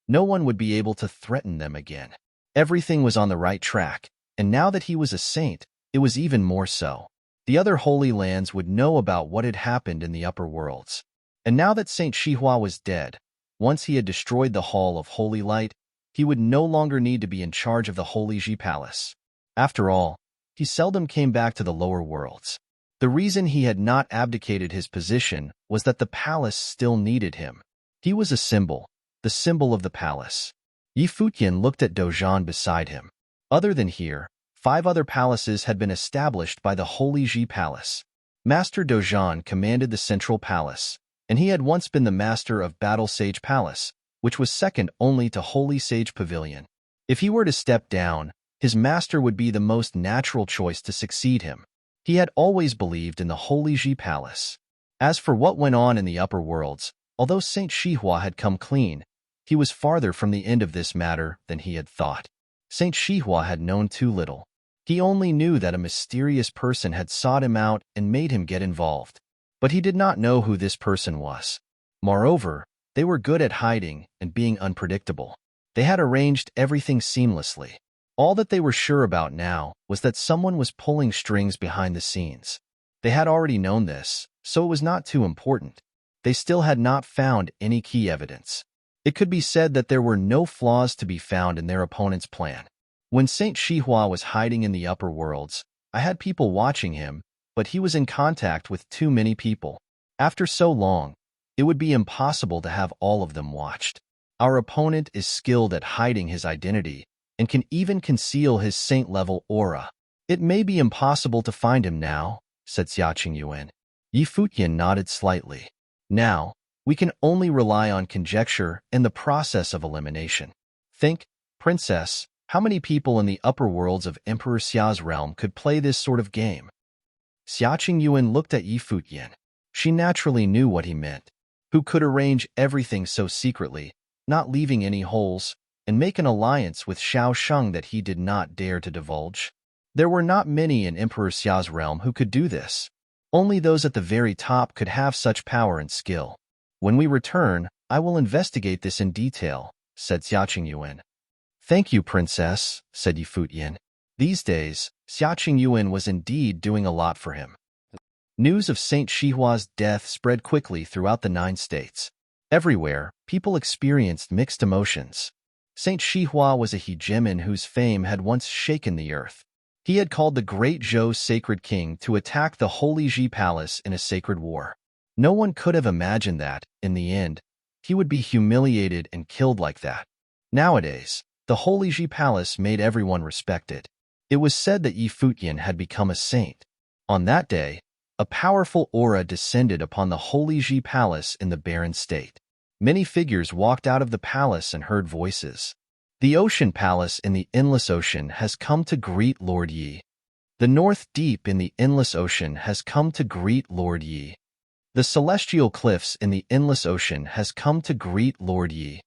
[SPEAKER 1] No one would be able to threaten them again. Everything was on the right track, and now that he was a saint, it was even more so. The other holy lands would know about what had happened in the upper worlds. And now that Saint Shihua was dead, once he had destroyed the Hall of Holy Light, he would no longer need to be in charge of the Holy Ji Palace. After all, he seldom came back to the lower worlds. The reason he had not abdicated his position was that the palace still needed him. He was a symbol, the symbol of the palace. Futian looked at Dozhan beside him. Other than here, 5 other palaces had been established by the Holy Ji Palace. Master Dozhan commanded the central palace, and he had once been the master of Battle Sage Palace, which was second only to Holy Sage Pavilion. If he were to step down, his master would be the most natural choice to succeed him. He had always believed in the Holy Ji Palace. As for what went on in the upper worlds, although Saint Shihua had come clean, he was farther from the end of this matter than he had thought. Saint Shihua had known too little. He only knew that a mysterious person had sought him out and made him get involved. But he did not know who this person was. Moreover, they were good at hiding and being unpredictable. They had arranged everything seamlessly. All that they were sure about now was that someone was pulling strings behind the scenes. They had already known this, so it was not too important. They still had not found any key evidence. It could be said that there were no flaws to be found in their opponent's plan. When Saint Shihua was hiding in the upper worlds, I had people watching him, but he was in contact with too many people. After so long, it would be impossible to have all of them watched. Our opponent is skilled at hiding his identity and can even conceal his saint-level aura. It may be impossible to find him now, said Xiaqing Yuan. Futian nodded slightly. Now, We can only rely on conjecture and the process of elimination. Think, Princess, how many people in the upper worlds of Emperor Xia's realm could play this sort of game? Xia Qingyuan looked at Yi Futian. She naturally knew what he meant. Who could arrange everything so secretly, not leaving any holes, and make an alliance with Xiao Sheng that he did not dare to divulge? There were not many in Emperor Xia's realm who could do this. Only those at the very top could have such power and skill. When we return, I will investigate this in detail, said Xia Qingyuan. Thank you, Princess, said Yi Futian. These days, Xia Qingyuan was indeed doing a lot for him. News of Saint Shihua's death spread quickly throughout the 9 states. Everywhere, people experienced mixed emotions. Saint Shihua was a hegemon whose fame had once shaken the earth. He had called the great Zhou sacred king to attack the Holy Ji Palace in a sacred war. No one could have imagined that, in the end, he would be humiliated and killed like that. Nowadays, the Holy Ji Palace made everyone respected. It was said that Yi Futian had become a saint. On that day, a powerful aura descended upon the Holy Ji Palace in the barren state. Many figures walked out of the palace and heard voices. The Ocean Palace in the Endless Ocean has come to greet Lord Yi. The North Deep in the Endless Ocean has come to greet Lord Yi. The Celestial Cliffs in the Endless Ocean has come to greet Lord Yi.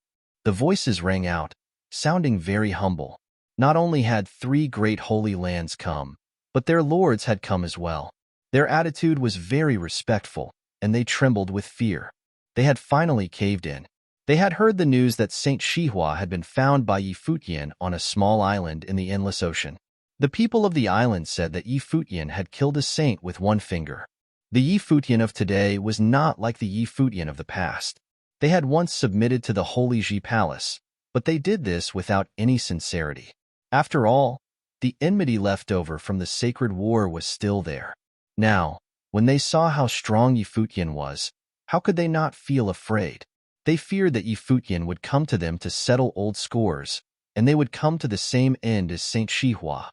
[SPEAKER 1] The voices rang out, sounding very humble. Not only had 3 great holy lands come, but their lords had come as well. Their attitude was very respectful, and they trembled with fear. They had finally caved in. They had heard the news that Saint Shihua had been found by Yi Futian on a small island in the Endless Ocean. The people of the island said that Yi Futian had killed a saint with 1 finger. The Yi Futian of today was not like the Yi Futian of the past. They had once submitted to the Holy Ji Palace, but they did this without any sincerity. After all, the enmity left over from the sacred war was still there. Now, when they saw how strong Yi Futian was, how could they not feel afraid? They feared that Yi Futian would come to them to settle old scores, and they would come to the same end as Saint Shihua.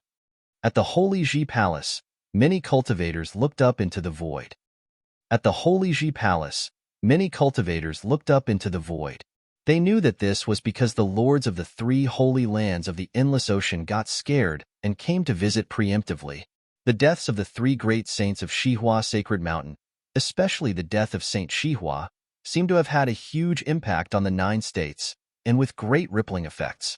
[SPEAKER 1] At the Holy Ji Palace, many cultivators looked up into the void. At the Holy Ji Palace, many cultivators looked up into the void. They knew that this was because the lords of the 3 holy lands of the Endless Ocean got scared and came to visit preemptively. The deaths of the 3 great saints of Shihua Sacred Mountain, especially the death of Saint Shihua, seemed to have had a huge impact on the 9 states, and with great rippling effects.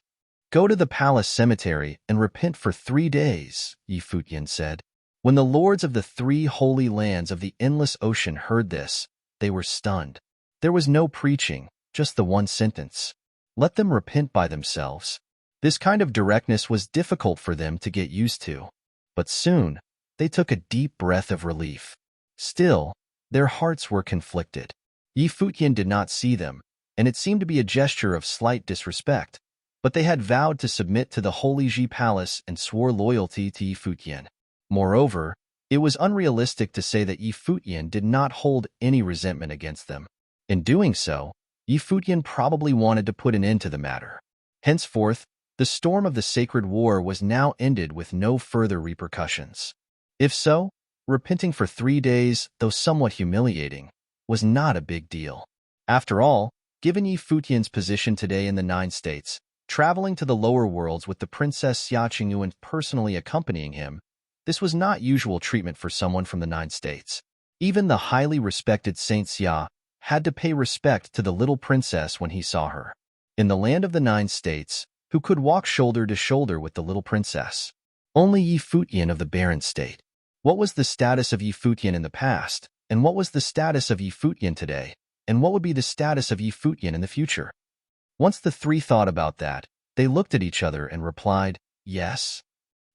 [SPEAKER 1] Go to the palace cemetery and repent for 3 days, Yi Futian said. When the lords of the 3 holy lands of the Endless Ocean heard this, they were stunned. There was no preaching, just the 1 sentence. Let them repent by themselves. This kind of directness was difficult for them to get used to. But soon, they took a deep breath of relief. Still, their hearts were conflicted. Yi Futian did not see them, and it seemed to be a gesture of slight disrespect, but they had vowed to submit to the Holy Ji Palace and swore loyalty to Yi Futian. Moreover, it was unrealistic to say that Yi Futian did not hold any resentment against them. In doing so, Yi Futian probably wanted to put an end to the matter. Henceforth, the storm of the sacred war was now ended with no further repercussions. If so, repenting for 3 days, though somewhat humiliating, was not a big deal. After all, given Yi Futian's position today in the 9 states, traveling to the lower worlds with the Princess Xia Qingyuan personally accompanying him, this was not usual treatment for someone from the 9 states. Even the highly respected Saint Xia had to pay respect to the little princess when he saw her. In the land of the 9 states, who could walk shoulder to shoulder with the little princess? Only Yi Futian of the barren state. What was the status of Yi Futian in the past, and what was the status of Yi Futian today, and what would be the status of Yi Futian in the future? Once the 3 thought about that, they looked at each other and replied, yes.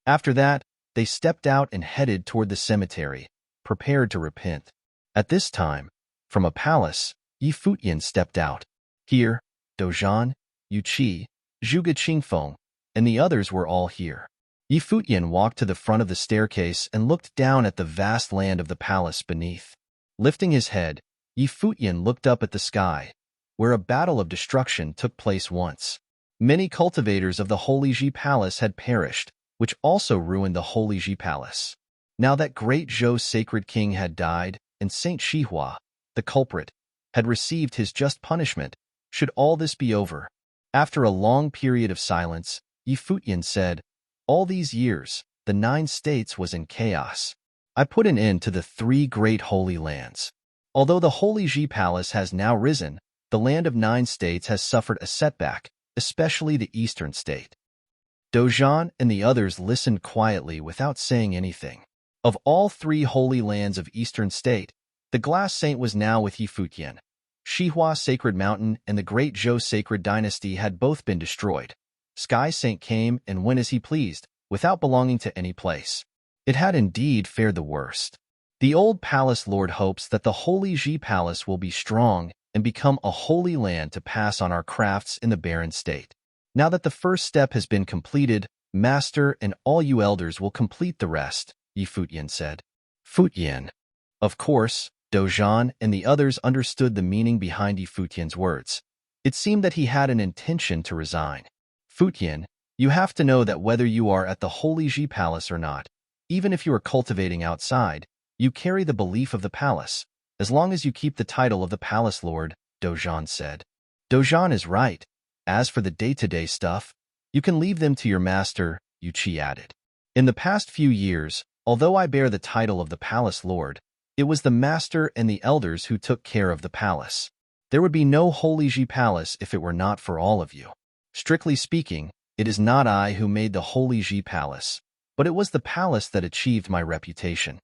[SPEAKER 1] After that, they stepped out and headed toward the cemetery, prepared to repent. At this time, from a palace, Yi Futian stepped out. Here, Dozhan, Yu Qi, Zhuge Qingfeng, and the others were all here. Yi Futian walked to the front of the staircase and looked down at the vast land of the palace beneath. Lifting his head, Yi Futian looked up at the sky, where a battle of destruction took place once. Many cultivators of the Holy Ji Palace had perished, which also ruined the Holy Ji Palace. Now that great Zhou sacred king had died, and Saint Shihua, the culprit, had received his just punishment, should all this be over. After a long period of silence, Futian said, "All these years, the 9 states was in chaos. I put an end to the 3 great holy lands. Although the Holy Ji Palace has now risen, the land of 9 states has suffered a setback, especially the eastern state." Dojan and the others listened quietly without saying anything. Of all 3 holy lands of eastern state, the Glass Saint was now with Futian. Shihua Sacred Mountain and the Great Zhou Sacred Dynasty had both been destroyed. Sky Saint came and went as he pleased, without belonging to any place. It had indeed fared the worst. The old palace lord hopes that the Holy Ji Palace will be strong and become a holy land to pass on our crafts in the barren state. Now that the first step has been completed, Master and all you elders will complete the rest, Futian said. Futian. Of course, Dojan and the others understood the meaning behind Futian's words. It seemed that he had an intention to resign. Futian, you have to know that whether you are at the Holy Ji Palace or not, even if you are cultivating outside, you carry the belief of the palace, as long as you keep the title of the palace lord, Dojan said. Dojan is right. As for the day-to-day stuff, you can leave them to your master, Yuchi added. In the past few years, although I bear the title of the palace lord, it was the master and the elders who took care of the palace. There would be no Holy Ji Palace if it were not for all of you. Strictly speaking, it is not I who made the Holy Ji Palace, but it was the palace that achieved my reputation.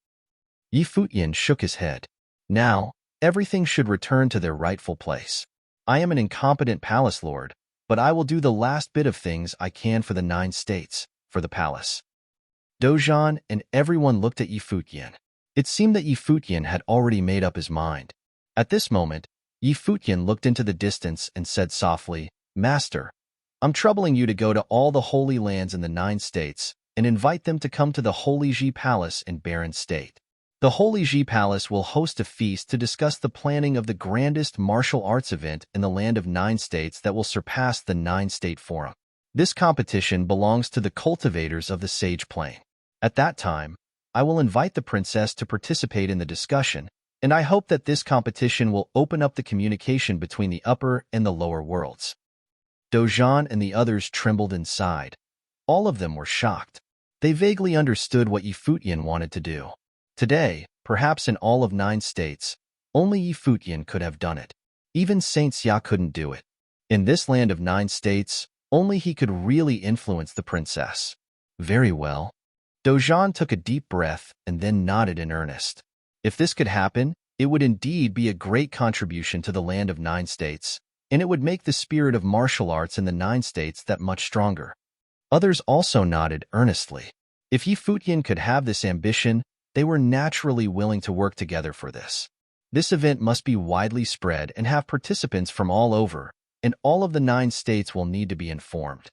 [SPEAKER 1] Futian shook his head. Now, everything should return to their rightful place. I am an incompetent palace lord, but I will do the last bit of things I can for the 9 states, for the palace. Dojan and everyone looked at Futian. It seemed that Futian had already made up his mind. At this moment, Futian looked into the distance and said softly, "Master, I'm troubling you to go to all the holy lands in the 9 states and invite them to come to the Holy Ji Palace in Barren State. The Holy Ji Palace will host a feast to discuss the planning of the grandest martial arts event in the land of 9 states that will surpass the 9-state forum. This competition belongs to the cultivators of the Sage Plain. At that time, I will invite the princess to participate in the discussion, and I hope that this competition will open up the communication between the upper and the lower worlds." Dojan and the others trembled inside. All of them were shocked. They vaguely understood what Futian wanted to do. Today, perhaps in all of 9 states, only Futian could have done it. Even Saint Xia couldn't do it. In this land of 9 states, only he could really influence the princess. Very well. Dojan took a deep breath and then nodded in earnest. If this could happen, it would indeed be a great contribution to the land of 9 states, and it would make the spirit of martial arts in the 9 states that much stronger. Others also nodded earnestly. If Futian could have this ambition, they were naturally willing to work together for this. This event must be widely spread and have participants from all over, and all of the 9 states will need to be informed.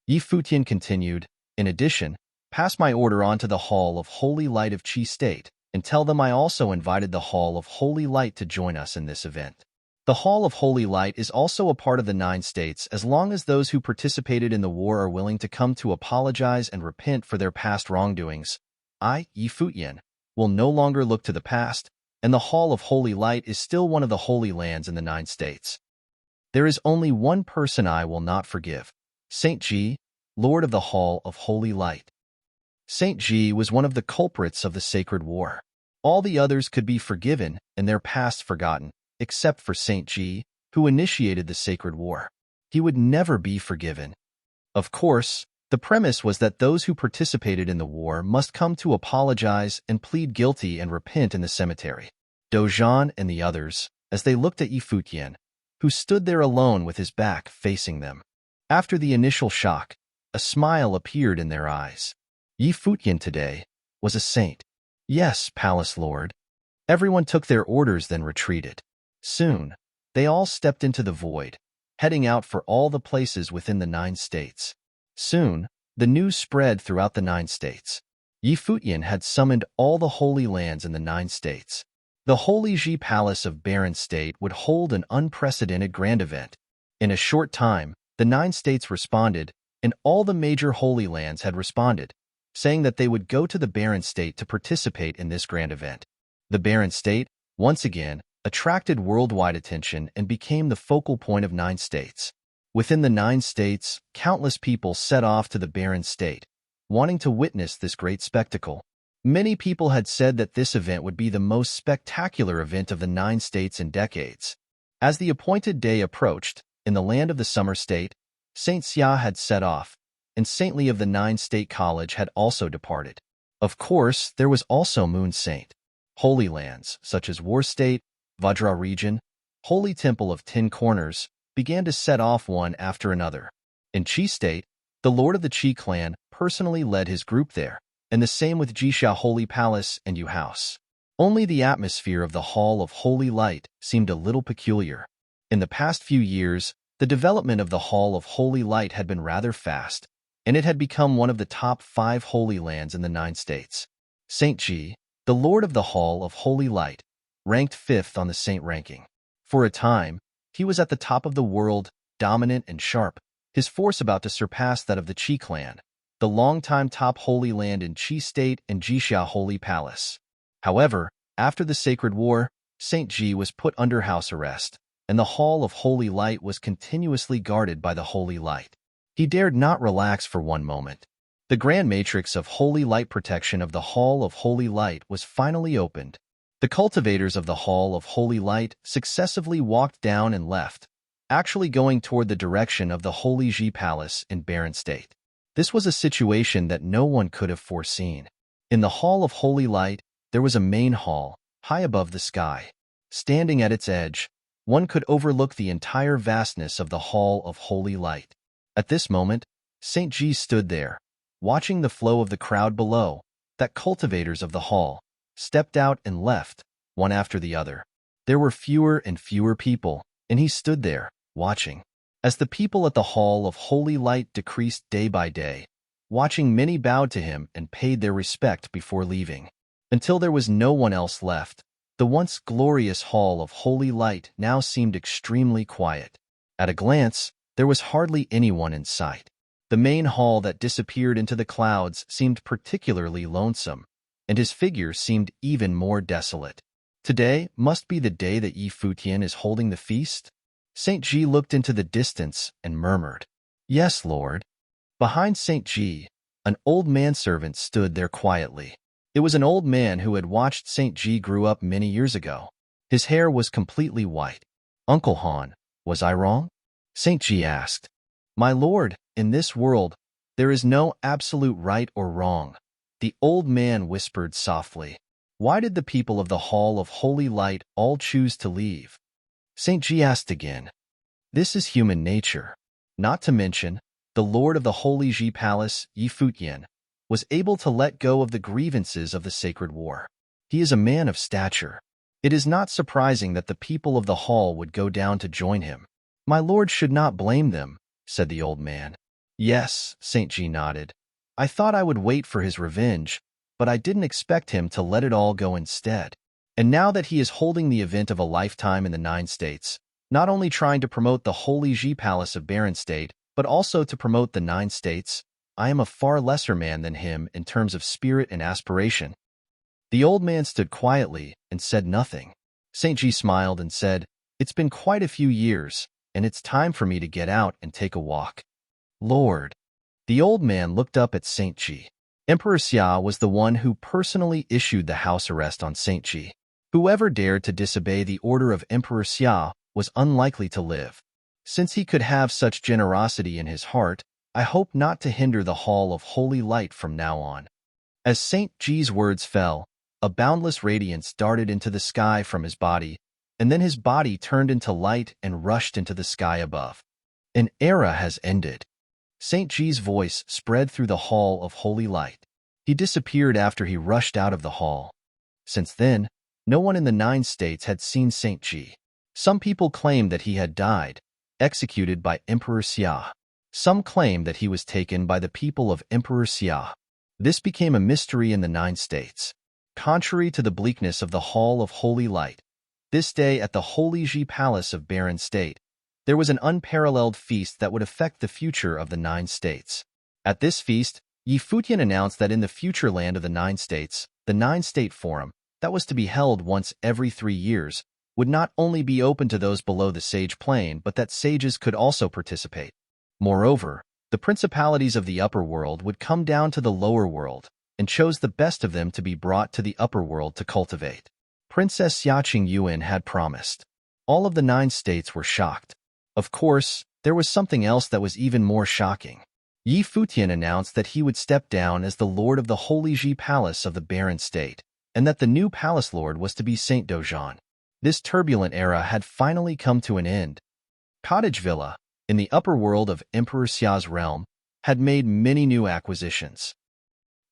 [SPEAKER 1] Futian continued, "In addition, pass my order on to the Hall of Holy Light of Qi State, and tell them I also invited the Hall of Holy Light to join us in this event. The Hall of Holy Light is also a part of the 9 states as long as those who participated in the war are willing to come to apologize and repent for their past wrongdoings. I, Futian, will no longer look to the past, and the Hall of Holy Light is still one of the holy lands in the 9 states. There is only one person I will not forgive, Saint Ji, Lord of the Hall of Holy Light." Saint Ji was one of the culprits of the sacred war. All the others could be forgiven and their past forgotten, except for Saint Ji, who initiated the sacred war. He would never be forgiven. Of course, the premise was that those who participated in the war must come to apologize and plead guilty and repent in the cemetery. Dojan and the others, as they looked at Futian, who stood there alone with his back facing them. After the initial shock, a smile appeared in their eyes. Futian today was a saint. Yes, Palace Lord. Everyone took their orders then retreated. Soon, they all stepped into the void, heading out for all the places within the 9 states. Soon, the news spread throughout the 9 states. Futian had summoned all the holy lands in the 9 states. The Holy Ji Palace of Barren State would hold an unprecedented grand event. In a short time, the 9 states responded, and all the major holy lands had responded, saying that they would go to the Barren State to participate in this grand event. The Barren State, once again, attracted worldwide attention and became the focal point of 9 states. Within the 9 states, countless people set off to the barren state, wanting to witness this great spectacle. Many people had said that this event would be the most spectacular event of the 9 states in decades. As the appointed day approached, in the land of the summer state, Saint Xia had set off, and Saintly of the 9-state college had also departed. Of course, there was also Moon Saint. Holy lands, such as War State, Vajra region, Holy Temple of 10 Corners, began to set off one after another. In Qi State, the Lord of the Qi clan personally led his group there, and the same with Jixia Holy Palace and Yu House. Only the atmosphere of the Hall of Holy Light seemed a little peculiar. In the past few years, the development of the Hall of Holy Light had been rather fast, and it had become one of the top 5 holy lands in the 9 states. Saint Ji, the Lord of the Hall of Holy Light, ranked 5th on the saint ranking. For a time, he was at the top of the world, dominant and sharp, his force about to surpass that of the Qi clan, the longtime top holy land in Qi State and Jixia Holy Palace. However, after the Sacred War, Saint Ji was put under house arrest, and the Hall of Holy Light was continuously guarded by the Holy Light. He dared not relax for one moment. The grand matrix of Holy Light protection of the Hall of Holy Light was finally opened. The cultivators of the Hall of Holy Light successively walked down and left, actually going toward the direction of the Holy Ji Palace in barren state. This was a situation that no one could have foreseen. In the Hall of Holy Light, there was a main hall, high above the sky. Standing at its edge, one could overlook the entire vastness of the Hall of Holy Light. At this moment, Saint Ji stood there, watching the flow of the crowd below, that cultivators of the hall stepped out and left, one after the other. There were fewer and fewer people, and he stood there, watching. As the people at the Hall of Holy Light decreased day by day, watching, many bowed to him and paid their respect before leaving. Until there was no one else left, the once glorious Hall of Holy Light now seemed extremely quiet. At a glance, there was hardly anyone in sight. The main hall that disappeared into the clouds seemed particularly lonesome, and his figure seemed even more desolate. Today must be the day that Yi Futian is holding the feast? Saint Ji looked into the distance and murmured, "Yes, Lord." Behind Saint Ji, an old manservant stood there quietly. It was an old man who had watched Saint Ji grew up many years ago. His hair was completely white. "Uncle Han, was I wrong?" Saint Ji asked. "My lord, in this world, there is no absolute right or wrong," the old man whispered softly. "Why did the people of the Hall of Holy Light all choose to leave?" Saint Ji asked again. "This is human nature. Not to mention, the Lord of the Holy Ji Palace, Yi Futian, was able to let go of the grievances of the Sacred War. He is a man of stature. It is not surprising that the people of the hall would go down to join him. My lord should not blame them," said the old man. "Yes," Saint Ji nodded. "I thought I would wait for his revenge, but I didn't expect him to let it all go instead. And now that he is holding the event of a lifetime in the 9 states, not only trying to promote the Holy Ji Palace of Barren State, but also to promote the 9 states, I am a far lesser man than him in terms of spirit and aspiration." The old man stood quietly and said nothing. Saint Ji smiled and said, "It's been quite a few years, and it's time for me to get out and take a walk." "Lord." The old man looked up at Saint Ji. Emperor Xia was the one who personally issued the house arrest on Saint Ji. Whoever dared to disobey the order of Emperor Xia was unlikely to live. Since he could have such generosity in his heart, I hope not to hinder the Hall of Holy Light from now on. As Saint Ji's words fell, a boundless radiance darted into the sky from his body, and then his body turned into light and rushed into the sky above. An era has ended. Saint Ji's voice spread through the Hall of Holy Light. He disappeared after he rushed out of the hall. Since then, no one in the 9 states had seen Saint Ji. Some people claimed that he had died, executed by Emperor Xia. Some claimed that he was taken by the people of Emperor Xia. This became a mystery in the 9 states. Contrary to the bleakness of the Hall of Holy Light, this day at the Holy Ji Palace of Barren State, there was an unparalleled feast that would affect the future of the 9 states. At this feast, Yi Futian announced that in the future land of the 9 states, the 9-state forum, that was to be held once every 3 years, would not only be open to those below the sage plane, but that sages could also participate. Moreover, the principalities of the upper world would come down to the lower world and chose the best of them to be brought to the upper world to cultivate. Princess Xiaqing Yuan had promised. All of the 9 states were shocked. Of course, there was something else that was even more shocking. Yi Futian announced that he would step down as the lord of the Holy Ji Palace of the Barren State, and that the new palace lord was to be Saint Dozhan. This turbulent era had finally come to an end. Cottage Villa, in the upper world of Emperor Xia's realm, had made many new acquisitions.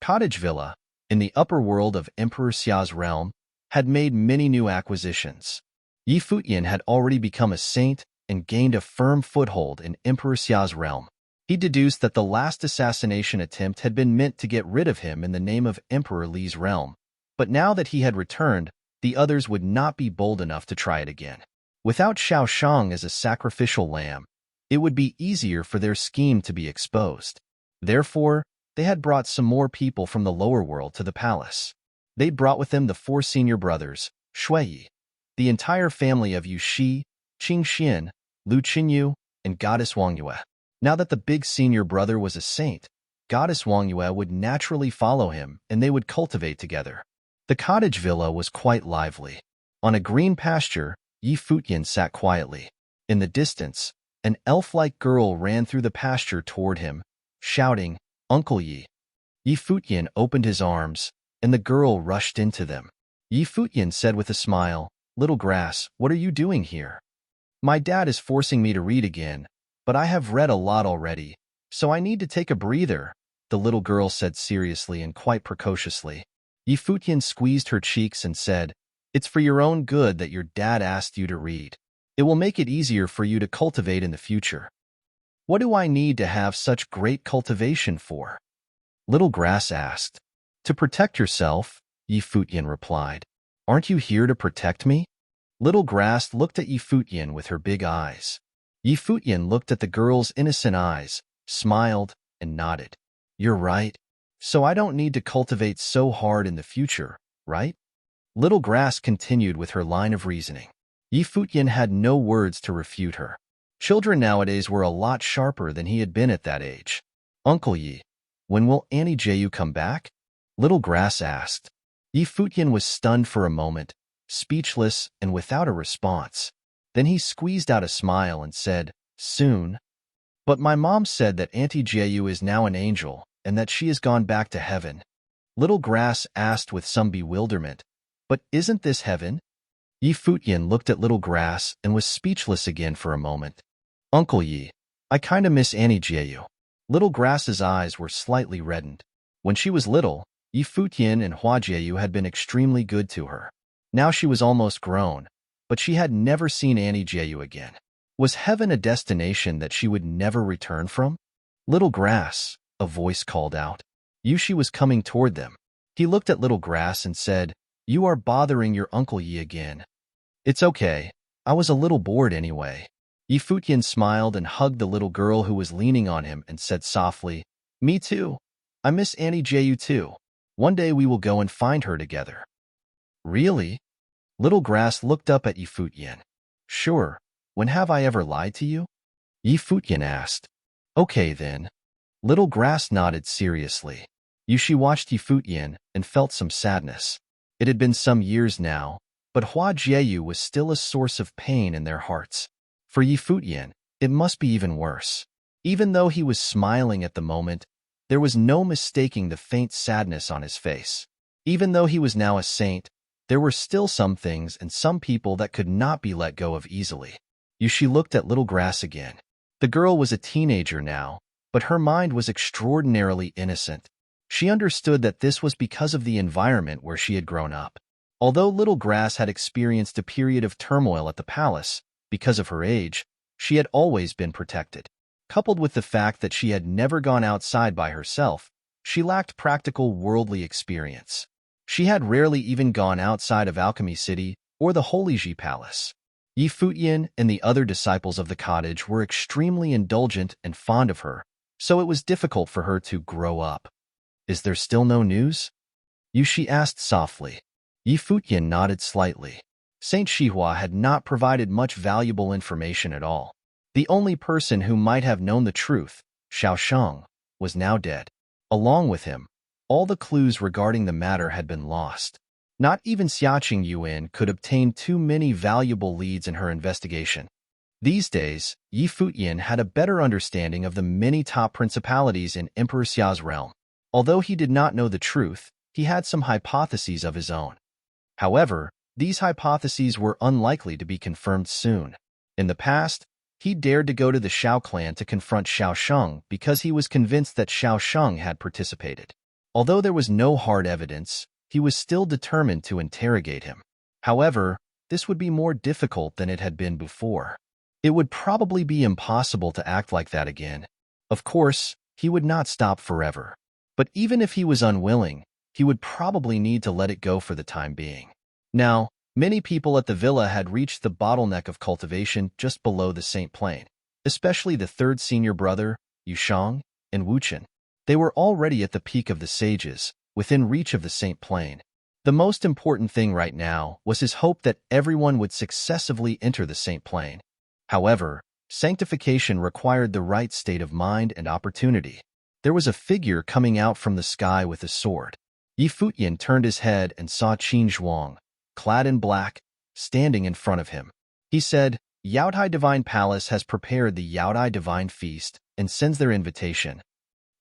[SPEAKER 1] Cottage Villa, in the upper world of Emperor Xia's realm, had made many new acquisitions. Yi Futian had already become a saint and gained a firm foothold in Emperor Xia's realm. He deduced that the last assassination attempt had been meant to get rid of him in the name of Emperor Li's realm, but now that he had returned, the others would not be bold enough to try it again. Without Xiao Shang as a sacrificial lamb, it would be easier for their scheme to be exposed. Therefore, they had brought some more people from the lower world to the palace. They brought with them the 4 senior brothers, Shuiyi, the entire family of Yu Shi, Qing Xian, Lu Qinyu, and Goddess Wang Yue. Now that the big senior brother was a saint, Goddess Wang Yue would naturally follow him and they would cultivate together. The cottage villa was quite lively. On a green pasture, Yi Futian sat quietly. In the distance, an elf-like girl ran through the pasture toward him, shouting, "Uncle Yi." Yi Futian opened his arms, and the girl rushed into them. Yi Futian said with a smile, "Little grass, what are you doing here?" "My dad is forcing me to read again, but I have read a lot already, so I need to take a breather," the little girl said seriously and quite precociously. Yi Futian squeezed her cheeks and said, "It's for your own good that your dad asked you to read. It will make it easier for you to cultivate in the future." "What do I need to have such great cultivation for?" Little Grass asked. "To protect yourself," Yi Futian replied. "Aren't you here to protect me?" Little Grass looked at Yi Futian with her big eyes. Yi Futian looked at the girl's innocent eyes, smiled, and nodded. "You're right. So I don't need to cultivate so hard in the future, right?" Little Grass continued with her line of reasoning. Yi Futian had no words to refute her. Children nowadays were a lot sharper than he had been at that age. "Uncle Yi, when will Annie Jiu come back?" Little Grass asked. Yi Futian was stunned for a moment, speechless and without a response. Then he squeezed out a smile and said, "Soon. But my mom said that Auntie Jiu is now an angel and that she has gone back to heaven." Little Grass asked with some bewilderment, "But isn't this heaven?" Yi Futian looked at Little Grass and was speechless again for a moment. "Uncle Yi, I kinda miss Annie Jiu." Little Grass's eyes were slightly reddened. When she was little, Yi Futian and Hua Jiu had been extremely good to her. Now she was almost grown, but she had never seen Annie Jiu again. Was heaven a destination that she would never return from? "Little Grass," a voice called out. Yushi was coming toward them. He looked at Little Grass and said, "You are bothering your Uncle Yi again." "It's okay. I was a little bored anyway." Yi Futian smiled and hugged the little girl who was leaning on him and said softly, "Me too. I miss Annie Jiu too. One day we will go and find her together." "Really?" Little Grass looked up at Yi Futian. "Sure. When have I ever lied to you?" Yi Futian asked. "Okay then." Little Grass nodded seriously. Yushi watched Yi Futian and felt some sadness. It had been some years now, but Hua Jiu was still a source of pain in their hearts. For Yi Futian, it must be even worse. Even though he was smiling at the moment, there was no mistaking the faint sadness on his face. Even though he was now a saint, there were still some things and some people that could not be let go of easily. Yushi looked at Little Grass again. The girl was a teenager now, but her mind was extraordinarily innocent. She understood that this was because of the environment where she had grown up. Although Little Grass had experienced a period of turmoil at the palace, because of her age, she had always been protected. Coupled with the fact that she had never gone outside by herself, she lacked practical worldly experience. She had rarely even gone outside of Alchemy City or the Holy Ji Palace. Yi Futian and the other disciples of the cottage were extremely indulgent and fond of her, so it was difficult for her to grow up. "Is there still no news?" Yushi asked softly. Yi Futian nodded slightly. Saint Xihua had not provided much valuable information at all. The only person who might have known the truth, Xiao Sheng, was now dead. Along with him, all the clues regarding the matter had been lost. Not even Xiaqing Yuan could obtain too many valuable leads in her investigation. These days, Yi Futian had a better understanding of the many top principalities in Emperor Xiao's realm. Although he did not know the truth, he had some hypotheses of his own. However, these hypotheses were unlikely to be confirmed soon. In the past, he dared to go to the Xiao clan to confront Xiao Sheng because he was convinced that Xiao Sheng had participated. Although there was no hard evidence, he was still determined to interrogate him. However, this would be more difficult than it had been before. It would probably be impossible to act like that again. Of course, he would not stop forever. But even if he was unwilling, he would probably need to let it go for the time being. Now, many people at the villa had reached the bottleneck of cultivation just below the Saint Plain, especially the third senior brother, Yushang, and Wuchen. They were already at the peak of the sages, within reach of the Saint Plain. The most important thing right now was his hope that everyone would successively enter the Saint Plain. However, sanctification required the right state of mind and opportunity. There was a figure coming out from the sky with a sword. Yi Futian turned his head and saw Qin Zhuang, clad in black, standing in front of him. He said, "Yaodai Divine Palace has prepared the Yaodai Divine Feast and sends their invitation."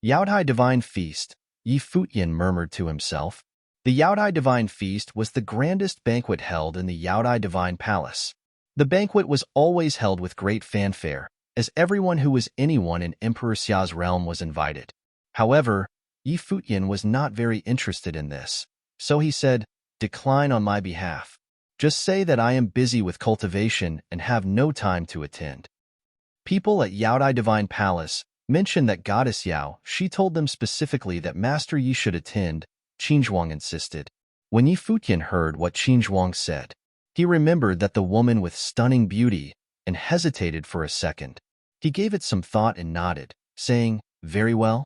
[SPEAKER 1] Yaodai Divine Feast, Yi Futian murmured to himself. The Yaodai Divine Feast was the grandest banquet held in the Yaodai Divine Palace. The banquet was always held with great fanfare, as everyone who was anyone in Emperor Xia's realm was invited. However, Yi Futian was not very interested in this, so he said, "Decline on my behalf. Just say that I am busy with cultivation and have no time to attend." People at Yaodai Divine Palace mentioned that Goddess Yao, she told them specifically that Master Yi should attend, Qin Zhuang insisted. When Yi Futian heard what Qin Zhuang said, he remembered that the woman with stunning beauty and hesitated for a second. He gave it some thought and nodded, saying, "Very well."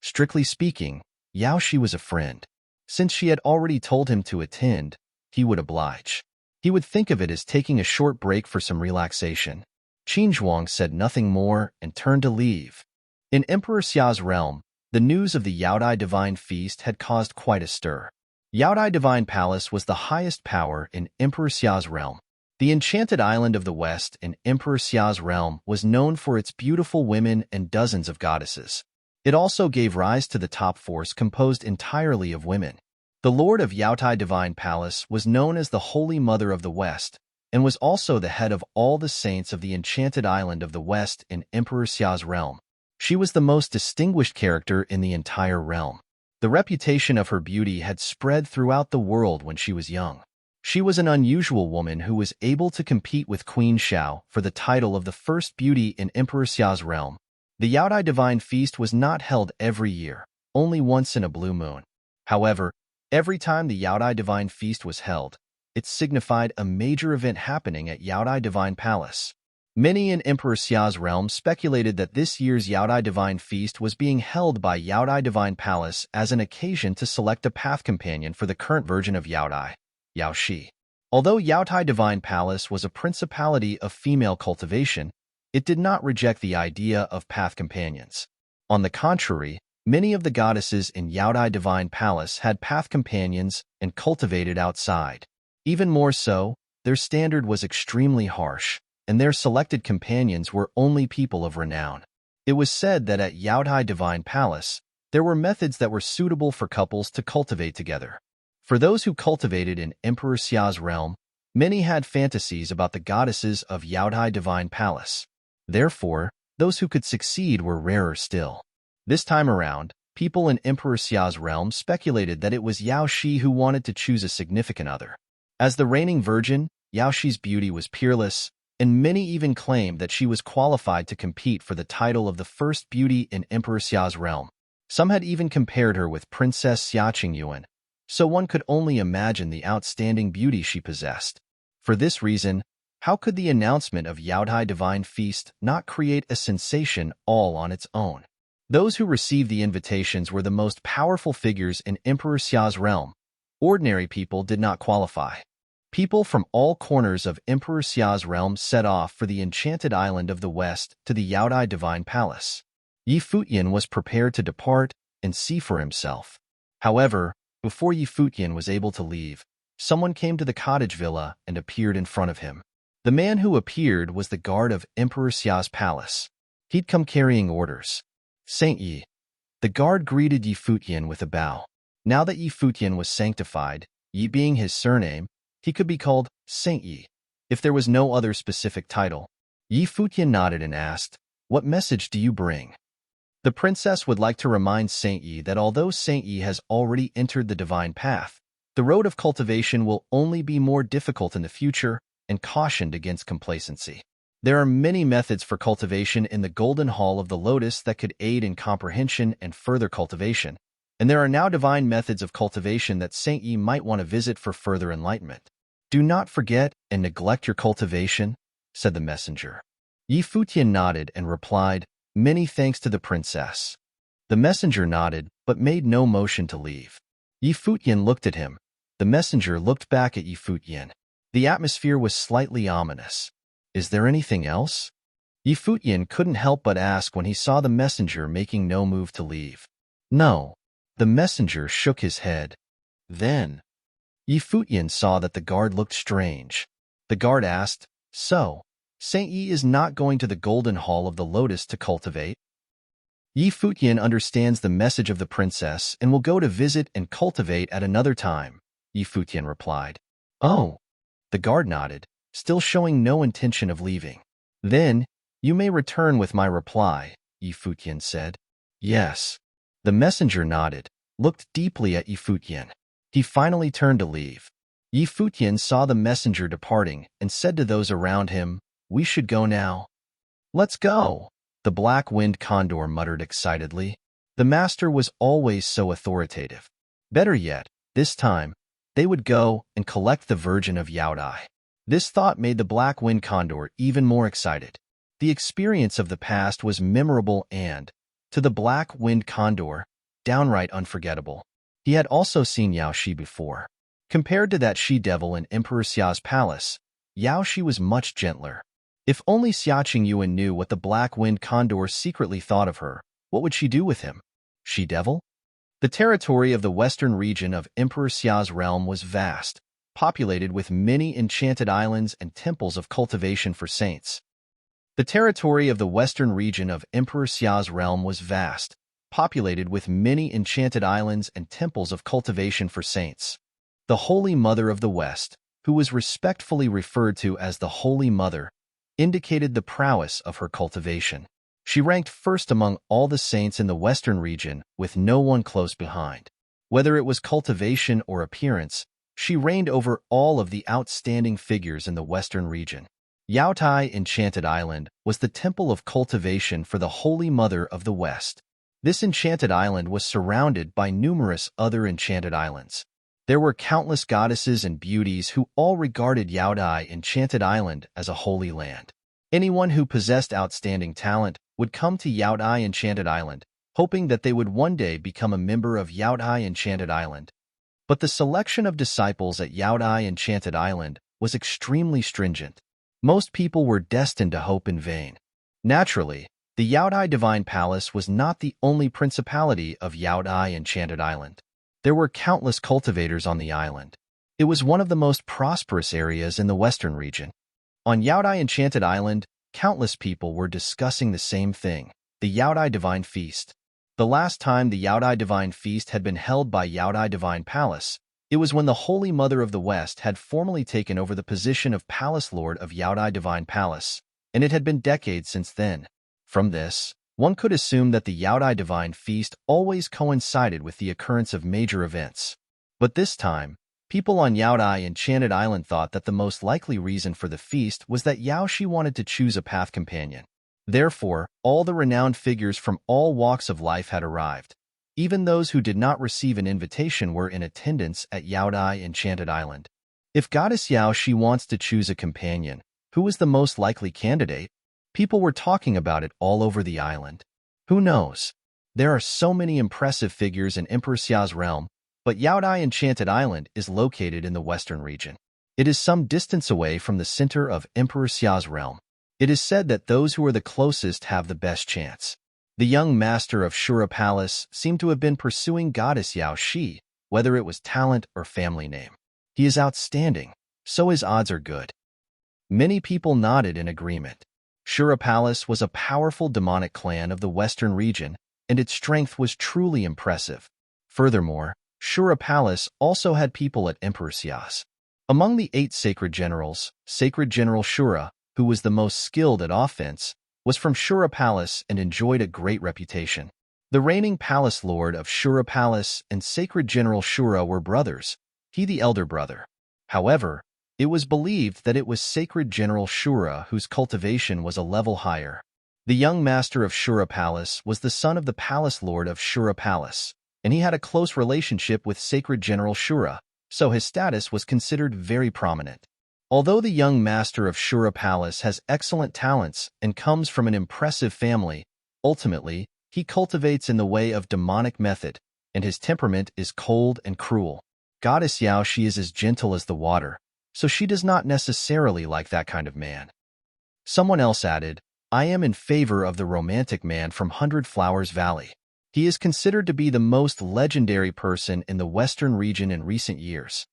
[SPEAKER 1] Strictly speaking, Yao Shi was a friend. Since she had already told him to attend, he would oblige. He would think of it as taking a short break for some relaxation. Qin Zhuang said nothing more and turned to leave. In Emperor Xia's realm, the news of the Yaodai Divine Feast had caused quite a stir. Yaodai Divine Palace was the highest power in Emperor Xia's realm. The enchanted island of the west in Emperor Xia's realm was known for its beautiful women and dozens of goddesses. It also gave rise to the top force composed entirely of women. The Lord of Yaodai Divine Palace was known as the Holy Mother of the West, and was also the head of all the saints of the enchanted island of the west in Emperor Xia's realm. She was the most distinguished character in the entire realm. The reputation of her beauty had spread throughout the world when she was young. She was an unusual woman who was able to compete with Queen Xiao for the title of the first beauty in Emperor Xia's realm. The Yaodai Divine Feast was not held every year, only once in a blue moon. However, every time the Yaodai Divine Feast was held, it signified a major event happening at Yaodai Divine Palace. Many in Emperor Xia's realm speculated that this year's Yaodai Divine Feast was being held by Yaodai Divine Palace as an occasion to select a path companion for the current version of Yaodai, Yao Shi. Although Yaodai Divine Palace was a principality of female cultivation, it did not reject the idea of path companions. On the contrary, many of the goddesses in Yaodai Divine Palace had path companions and cultivated outside. Even more so, their standard was extremely harsh, and their selected companions were only people of renown. It was said that at Yaodai Divine Palace, there were methods that were suitable for couples to cultivate together. For those who cultivated in Emperor Xia's realm, many had fantasies about the goddesses of Yaodai Divine Palace. Therefore, those who could succeed were rarer still. This time around, people in Emperor Xia's realm speculated that it was Yao Shi who wanted to choose a significant other. As the reigning virgin, Yao Shi's beauty was peerless, and many even claimed that she was qualified to compete for the title of the first beauty in Emperor Xia's realm. Some had even compared her with Princess Xiaqing Yuan, so one could only imagine the outstanding beauty she possessed. For this reason, how could the announcement of Yaodai Divine Feast not create a sensation all on its own? Those who received the invitations were the most powerful figures in Emperor Xia's realm. Ordinary people did not qualify. People from all corners of Emperor Xia's realm set off for the enchanted island of the west to the Yaodai Divine Palace. Futian was prepared to depart and see for himself. However, before Futian was able to leave, someone came to the cottage villa and appeared in front of him. The man who appeared was the guard of Emperor Xia's palace. He'd come carrying orders. Saint Yi. The guard greeted Futian with a bow. Now that Futian was sanctified, Yi being his surname, he could be called Saint Yi, if there was no other specific title. Futian nodded and asked, "What message do you bring?" The princess would like to remind Saint Yi that although Saint Yi has already entered the divine path, the road of cultivation will only be more difficult in the future, and cautioned against complacency. There are many methods for cultivation in the Golden Hall of the Lotus that could aid in comprehension and further cultivation, and there are now divine methods of cultivation that Saint Yi might want to visit for further enlightenment. "Do not forget and neglect your cultivation," said the messenger. Futian nodded and replied, "Many thanks to the princess." The messenger nodded but made no motion to leave. Futian looked at him. The messenger looked back at Futian. The atmosphere was slightly ominous. "Is there anything else?" Futian couldn't help but ask when he saw the messenger making no move to leave. "No." The messenger shook his head. Then, Futian saw that the guard looked strange. The guard asked, "So, Saint Yi is not going to the Golden Hall of the Lotus to cultivate?" Futian understands the message of the princess and will go to visit and cultivate at another time, Futian replied. "Oh." The guard nodded, still showing no intention of leaving. "Then, you may return with my reply," Futian said. "Yes." The messenger nodded, looked deeply at Futian. He finally turned to leave. Futian saw the messenger departing and said to those around him, "We should go now." "Let's go," the black-winged condor muttered excitedly. The master was always so authoritative. Better yet, this time, they would go and collect the Virgin of Yaodai. This thought made the black-winged condor even more excited. The experience of the past was memorable and, to the black-winged condor, downright unforgettable. He had also seen Yao Shi before. Compared to that she-devil in Emperor Xia's palace, Yao Shi was much gentler. If only Xia Qingyuan knew what the black-winged condor secretly thought of her, what would she do with him? She-devil? The territory of the western region of Emperor Xia's realm was vast, populated with many enchanted islands and temples of cultivation for saints. The territory of the western region of Emperor Xia's realm was vast, populated with many enchanted islands and temples of cultivation for saints. The Holy Mother of the West, who was respectfully referred to as the Holy Mother, indicated the prowess of her cultivation. She ranked first among all the saints in the western region, with no one close behind. Whether it was cultivation or appearance, she reigned over all of the outstanding figures in the western region. Yaodai Enchanted Island was the temple of cultivation for the Holy Mother of the West. This enchanted island was surrounded by numerous other enchanted islands. There were countless goddesses and beauties who all regarded Yaodai Enchanted Island as a holy land. Anyone who possessed outstanding talent would come to Yaodai Enchanted Island, hoping that they would one day become a member of Yaodai Enchanted Island. But the selection of disciples at Yaodai Enchanted Island was extremely stringent. Most people were destined to hope in vain. Naturally, the Yaodai Divine Palace was not the only principality of Yaodai Enchanted Island. There were countless cultivators on the island. It was one of the most prosperous areas in the western region. On Yaodai Enchanted Island, countless people were discussing the same thing, the Yaodai Divine Feast. The last time the Yaodai Divine Feast had been held by Yaodai Divine Palace, it was when the Holy Mother of the West had formally taken over the position of Palace Lord of Yaodai Divine Palace, and it had been decades since then. From this, one could assume that the Yaodai Divine Feast always coincided with the occurrence of major events. But this time, people on Yaodai Enchanted Island thought that the most likely reason for the feast was that Yao Shi wanted to choose a path companion. Therefore, all the renowned figures from all walks of life had arrived. Even those who did not receive an invitation were in attendance at Yaodai Enchanted Island. If Goddess Yao Shi wants to choose a companion, who is the most likely candidate? People were talking about it all over the island. Who knows? There are so many impressive figures in Emperor Xia's realm, but Yaodai Enchanted Island is located in the western region. It is some distance away from the center of Emperor Xia's realm. It is said that those who are the closest have the best chance. The young master of Shura Palace seemed to have been pursuing goddess Yao Shi, whether it was talent or family name. He is outstanding, so his odds are good. Many people nodded in agreement. Shura Palace was a powerful demonic clan of the western region, and its strength was truly impressive. Furthermore, Shura Palace also had people at Emperor Xia's. Among the 8 sacred generals, Sacred General Shura, who was the most skilled at offense, was from Shura Palace and enjoyed a great reputation. The reigning palace lord of Shura Palace and Sacred General Shura were brothers, he the elder brother. However, it was believed that it was Sacred General Shura whose cultivation was a level higher. The young master of Shura Palace was the son of the palace lord of Shura Palace, and he had a close relationship with Sacred General Shura, so his status was considered very prominent. Although the young master of Shura Palace has excellent talents and comes from an impressive family, ultimately, he cultivates in the way of demonic method, and his temperament is cold and cruel. Goddess Yao Shi is as gentle as the water, so she does not necessarily like that kind of man. Someone else added, I am in favor of the romantic man from Hundred Flowers Valley. He is considered to be the most legendary person in the western region in recent years.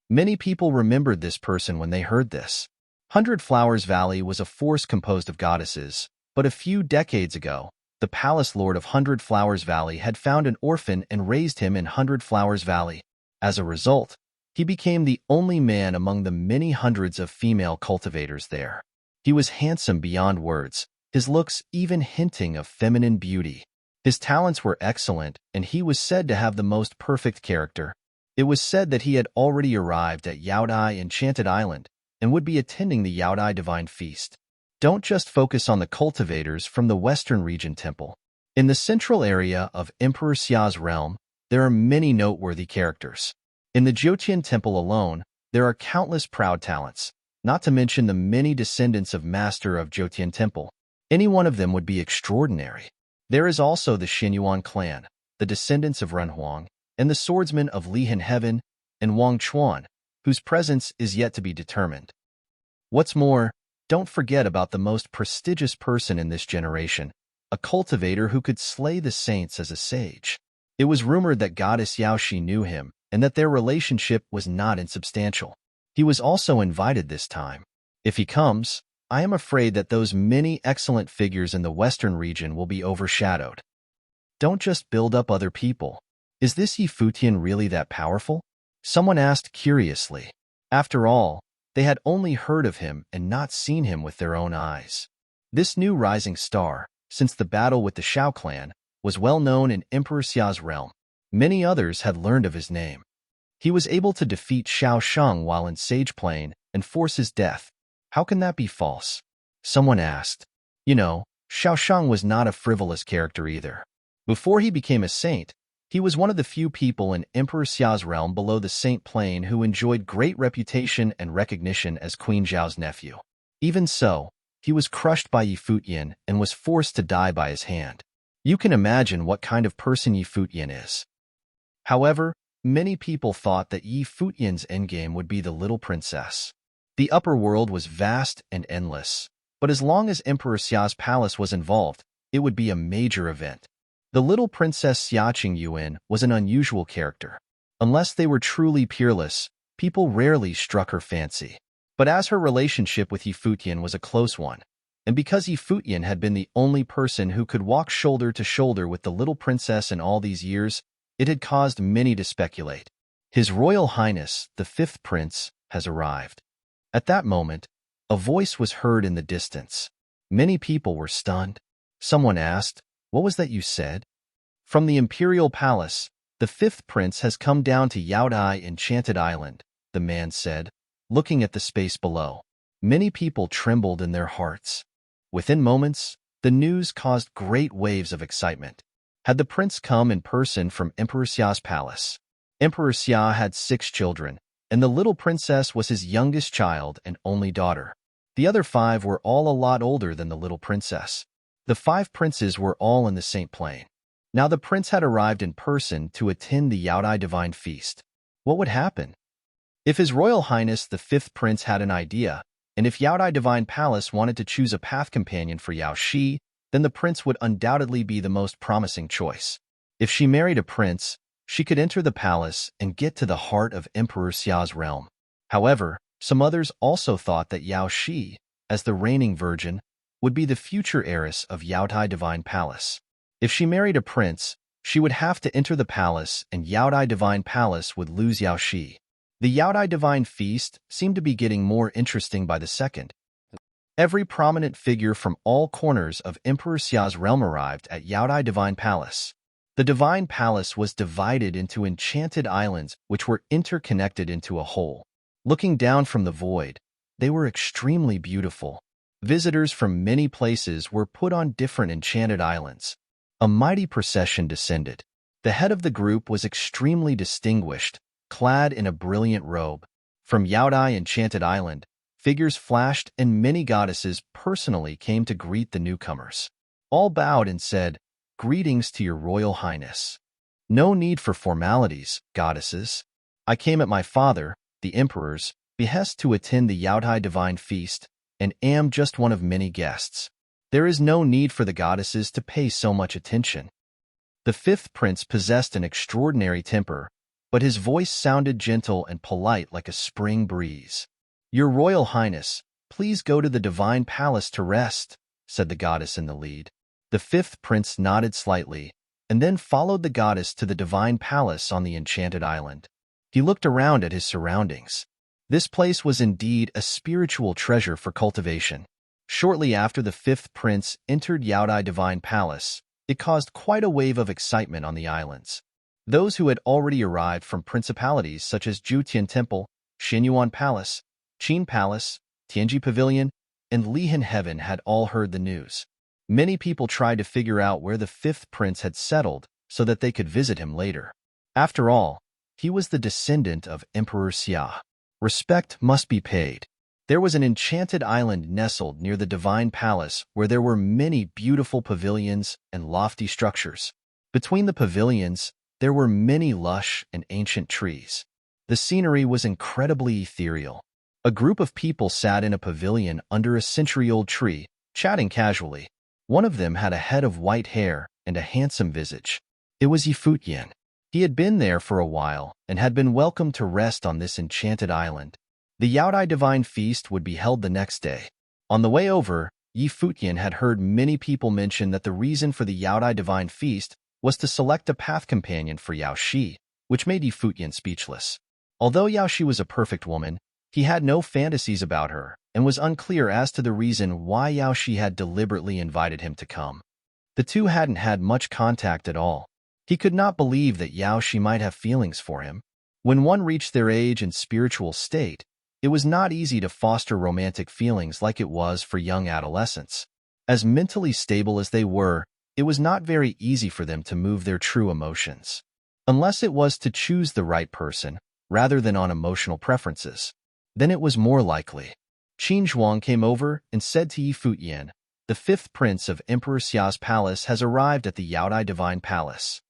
[SPEAKER 1] Many people remembered this person when they heard this. Hundred Flowers Valley was a force composed of goddesses, but a few decades ago, the palace lord of Hundred Flowers Valley had found an orphan and raised him in Hundred Flowers Valley. As a result, he became the only man among the many hundreds of female cultivators there. He was handsome beyond words, his looks even hinting of feminine beauty. His talents were excellent, and he was said to have the most perfect character. It was said that he had already arrived at Yaodai Enchanted Island and would be attending the Yaodai Divine Feast. Don't just focus on the cultivators from the Western Region Temple. In the central area of Emperor Xia's realm, there are many noteworthy characters. In the Futian Temple alone, there are countless proud talents, not to mention the many descendants of Master of Futian Temple. Any one of them would be extraordinary. There is also the Xinyuan clan, the descendants of Renhuang, and the swordsmen of Lihan Heaven and Wang Chuan, whose presence is yet to be determined. What's more, don't forget about the most prestigious person in this generation, a cultivator who could slay the saints as a sage. It was rumored that goddess Yao Shi knew him and that their relationship was not insubstantial. He was also invited this time. If he comes, I am afraid that those many excellent figures in the western region will be overshadowed. Don't just build up other people. Is this Futian really that powerful? Someone asked curiously. After all, they had only heard of him and not seen him with their own eyes. This new rising star, since the battle with the Shao clan, was well known in Emperor Xia's realm. Many others had learned of his name. He was able to defeat Shao Sheng while in Sage Plain and force his death. How can that be false? Someone asked. You know, Shao Sheng was not a frivolous character either. Before he became a saint, he was one of the few people in Emperor Xia's realm below the Saint Plain who enjoyed great reputation and recognition as Queen Zhao's nephew. Even so, he was crushed by Futian and was forced to die by his hand. You can imagine what kind of person Futian is. However, many people thought that Futian's endgame would be the little princess. The upper world was vast and endless, but as long as Emperor Xia's palace was involved, it would be a major event. The little princess Xia Qingyuan was an unusual character. Unless they were truly peerless, people rarely struck her fancy. But as her relationship with Futian was a close one, and because Futian had been the only person who could walk shoulder to shoulder with the little princess in all these years, it had caused many to speculate. His Royal Highness, the 5th Prince, has arrived. At that moment, a voice was heard in the distance. Many people were stunned. Someone asked, "What was that you said?" From the Imperial Palace, the 5th Prince has come down to Yaodai Enchanted Island, the man said, looking at the space below. Many people trembled in their hearts. Within moments, the news caused great waves of excitement. Had the prince come in person from Emperor Xia's palace? Emperor Xia had 6 children, and the little princess was his youngest child and only daughter. The other 5 were all a lot older than the little princess. The 5 princes were all in the Saint Plain. Now the prince had arrived in person to attend the Yaodai Divine Feast. What would happen? If His Royal Highness the Fifth Prince had an idea, and if Yaodai Divine Palace wanted to choose a path companion for Yao Shi, then the prince would undoubtedly be the most promising choice. If she married a prince, she could enter the palace and get to the heart of Emperor Xia's realm. However, some others also thought that Yao Shi, as the reigning virgin, would be the future heiress of Yaodai Divine Palace. If she married a prince, she would have to enter the palace and Yaodai Divine Palace would lose Yao Shi. The Yaodai Divine Feast seemed to be getting more interesting by the second. Every prominent figure from all corners of Emperor Xia's realm arrived at Yaodai Divine Palace. The Divine Palace was divided into enchanted islands which were interconnected into a whole. Looking down from the void, they were extremely beautiful. Visitors from many places were put on different enchanted islands. A mighty procession descended. The head of the group was extremely distinguished, clad in a brilliant robe. From Yaodai Enchanted Island, figures flashed and many goddesses personally came to greet the newcomers. All bowed and said, "Greetings to your Royal Highness." "No need for formalities, goddesses. I came at my father, the Emperor's, behest to attend the Yaodai Divine Feast, and am just one of many guests. There is no need for the goddesses to pay so much attention." The fifth prince possessed an extraordinary temper, but his voice sounded gentle and polite like a spring breeze. "Your Royal Highness, please go to the Divine Palace to rest," said the goddess in the lead. The fifth prince nodded slightly, and then followed the goddess to the Divine Palace on the Enchanted Island. He looked around at his surroundings. This place was indeed a spiritual treasure for cultivation. Shortly after the fifth prince entered Yaodai Divine Palace, it caused quite a wave of excitement on the islands. Those who had already arrived from principalities such as Futian Temple, Xinyuan Palace, Qin Palace, Tianji Pavilion, and Lihan Heaven had all heard the news. Many people tried to figure out where the fifth prince had settled so that they could visit him later. After all, he was the descendant of Emperor Xia. Respect must be paid. There was an enchanted island nestled near the Divine Palace where there were many beautiful pavilions and lofty structures. Between the pavilions, there were many lush and ancient trees. The scenery was incredibly ethereal. A group of people sat in a pavilion under a century-old tree, chatting casually. One of them had a head of white hair and a handsome visage. It was Futian. He had been there for a while and had been welcomed to rest on this enchanted island. The Yaodai Divine Feast would be held the next day. On the way over, Futian had heard many people mention that the reason for the Yaodai Divine Feast was to select a path companion for Yao Shi, which made Futian speechless. Although Yao Shi was a perfect woman, he had no fantasies about her and was unclear as to the reason why Yao Shi had deliberately invited him to come. The two hadn't had much contact at all. He could not believe that Yao Shi might have feelings for him. When one reached their age and spiritual state, it was not easy to foster romantic feelings like it was for young adolescents. As mentally stable as they were, it was not very easy for them to move their true emotions. Unless it was to choose the right person, rather than on emotional preferences. Then it was more likely. Qin Zhuang came over and said to Futian, "The fifth prince of Emperor Xia's palace has arrived at the Yaodai Divine Palace."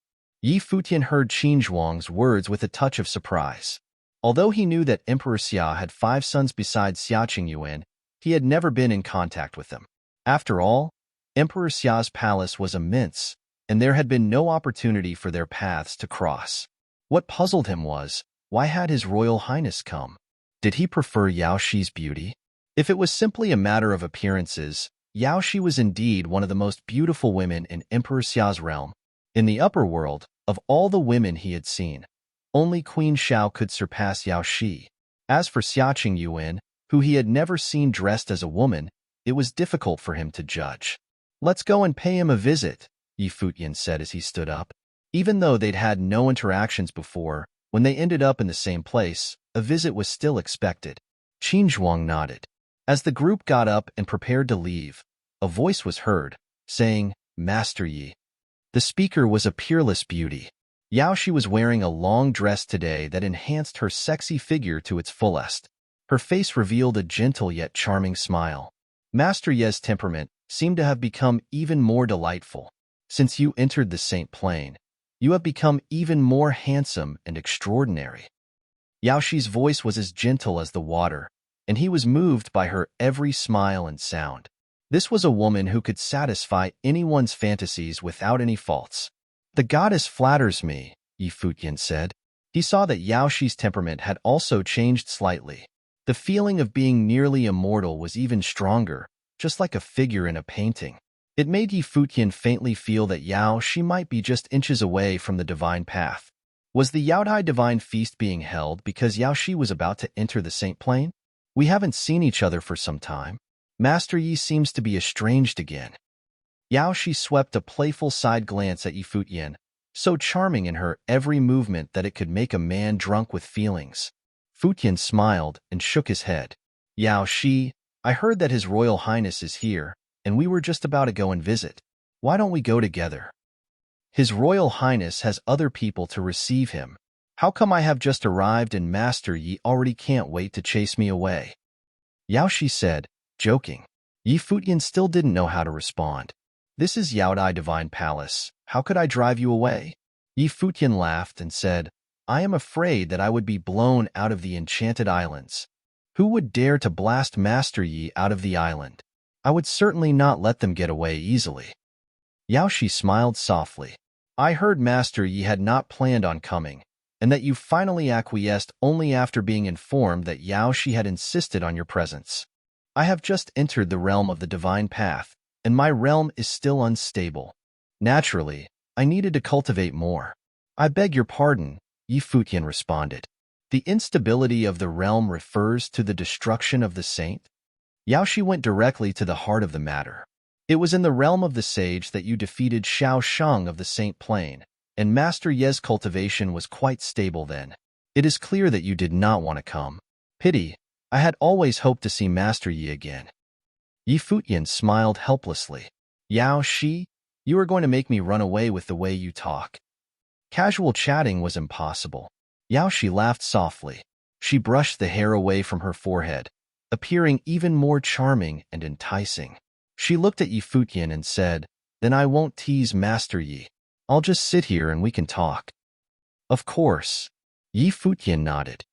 [SPEAKER 1] Futian heard Qin Zhuang's words with a touch of surprise. Although he knew that Emperor Xia had 5 sons besides Xia Qingyuan, he had never been in contact with them. After all, Emperor Xia's palace was immense, and there had been no opportunity for their paths to cross. What puzzled him was, why had His Royal Highness come? Did he prefer Yao Shi's beauty? If it was simply a matter of appearances, Yao Shi was indeed one of the most beautiful women in Emperor Xia's realm. In the upper world, of all the women he had seen, only Queen Xiao could surpass Yao Shi. As for Xia Qingyuan, who he had never seen dressed as a woman, it was difficult for him to judge. "Let's go and pay him a visit," Futian said as he stood up. Even though they'd had no interactions before, when they ended up in the same place, a visit was still expected. Qin Zhuang nodded. As the group got up and prepared to leave, a voice was heard, saying, "Master Yi." The speaker was a peerless beauty. Yao Shi was wearing a long dress today that enhanced her sexy figure to its fullest. Her face revealed a gentle yet charming smile. Master Ye's temperament seemed to have become even more delightful. Since you entered the Saint Plain, you have become even more handsome and extraordinary. Yao Shi's voice was as gentle as the water, and he was moved by her every smile and sound. This was a woman who could satisfy anyone's fantasies without any faults. The goddess flatters me, Futian said. He saw that Yao Shi's temperament had also changed slightly. The feeling of being nearly immortal was even stronger, just like a figure in a painting. It made Futian faintly feel that Yao Shi might be just inches away from the divine path. Was the Yaodai divine feast being held because Yao Shi was about to enter the saint plane? We haven't seen each other for some time. Master Yi seems to be estranged again. Yao Shi swept a playful side glance at Futian, so charming in her every movement that it could make a man drunk with feelings. Futian smiled and shook his head. Yao Shi, I heard that His Royal Highness is here, and we were just about to go and visit. Why don't we go together? His Royal Highness has other people to receive him. How come I have just arrived and Master Yi already can't wait to chase me away? Yao Shi said, joking. Futian still didn't know how to respond. This is Yaodai Divine Palace. How could I drive you away? Futian laughed and said, I am afraid that I would be blown out of the enchanted islands. Who would dare to blast Master Yi out of the island? I would certainly not let them get away easily. Yao Shi smiled softly. I heard Master Yi had not planned on coming, and that you finally acquiesced only after being informed that Yao Shi had insisted on your presence. I have just entered the realm of the divine path, and my realm is still unstable. Naturally, I needed to cultivate more. I beg your pardon, Futian responded. The instability of the realm refers to the destruction of the saint? Yao Shi went directly to the heart of the matter. It was in the realm of the sage that you defeated Xiao Sheng of the Saint Plain, and Master Ye's cultivation was quite stable then. It is clear that you did not want to come. Pity, I had always hoped to see Master Yi again. Futian smiled helplessly. Yao Shi, you are going to make me run away with the way you talk. Casual chatting was impossible. Yao Shi laughed softly. She brushed the hair away from her forehead, appearing even more charming and enticing. She looked at Futian and said, Then I won't tease Master Yi. I'll just sit here and we can talk. Of course. Futian nodded.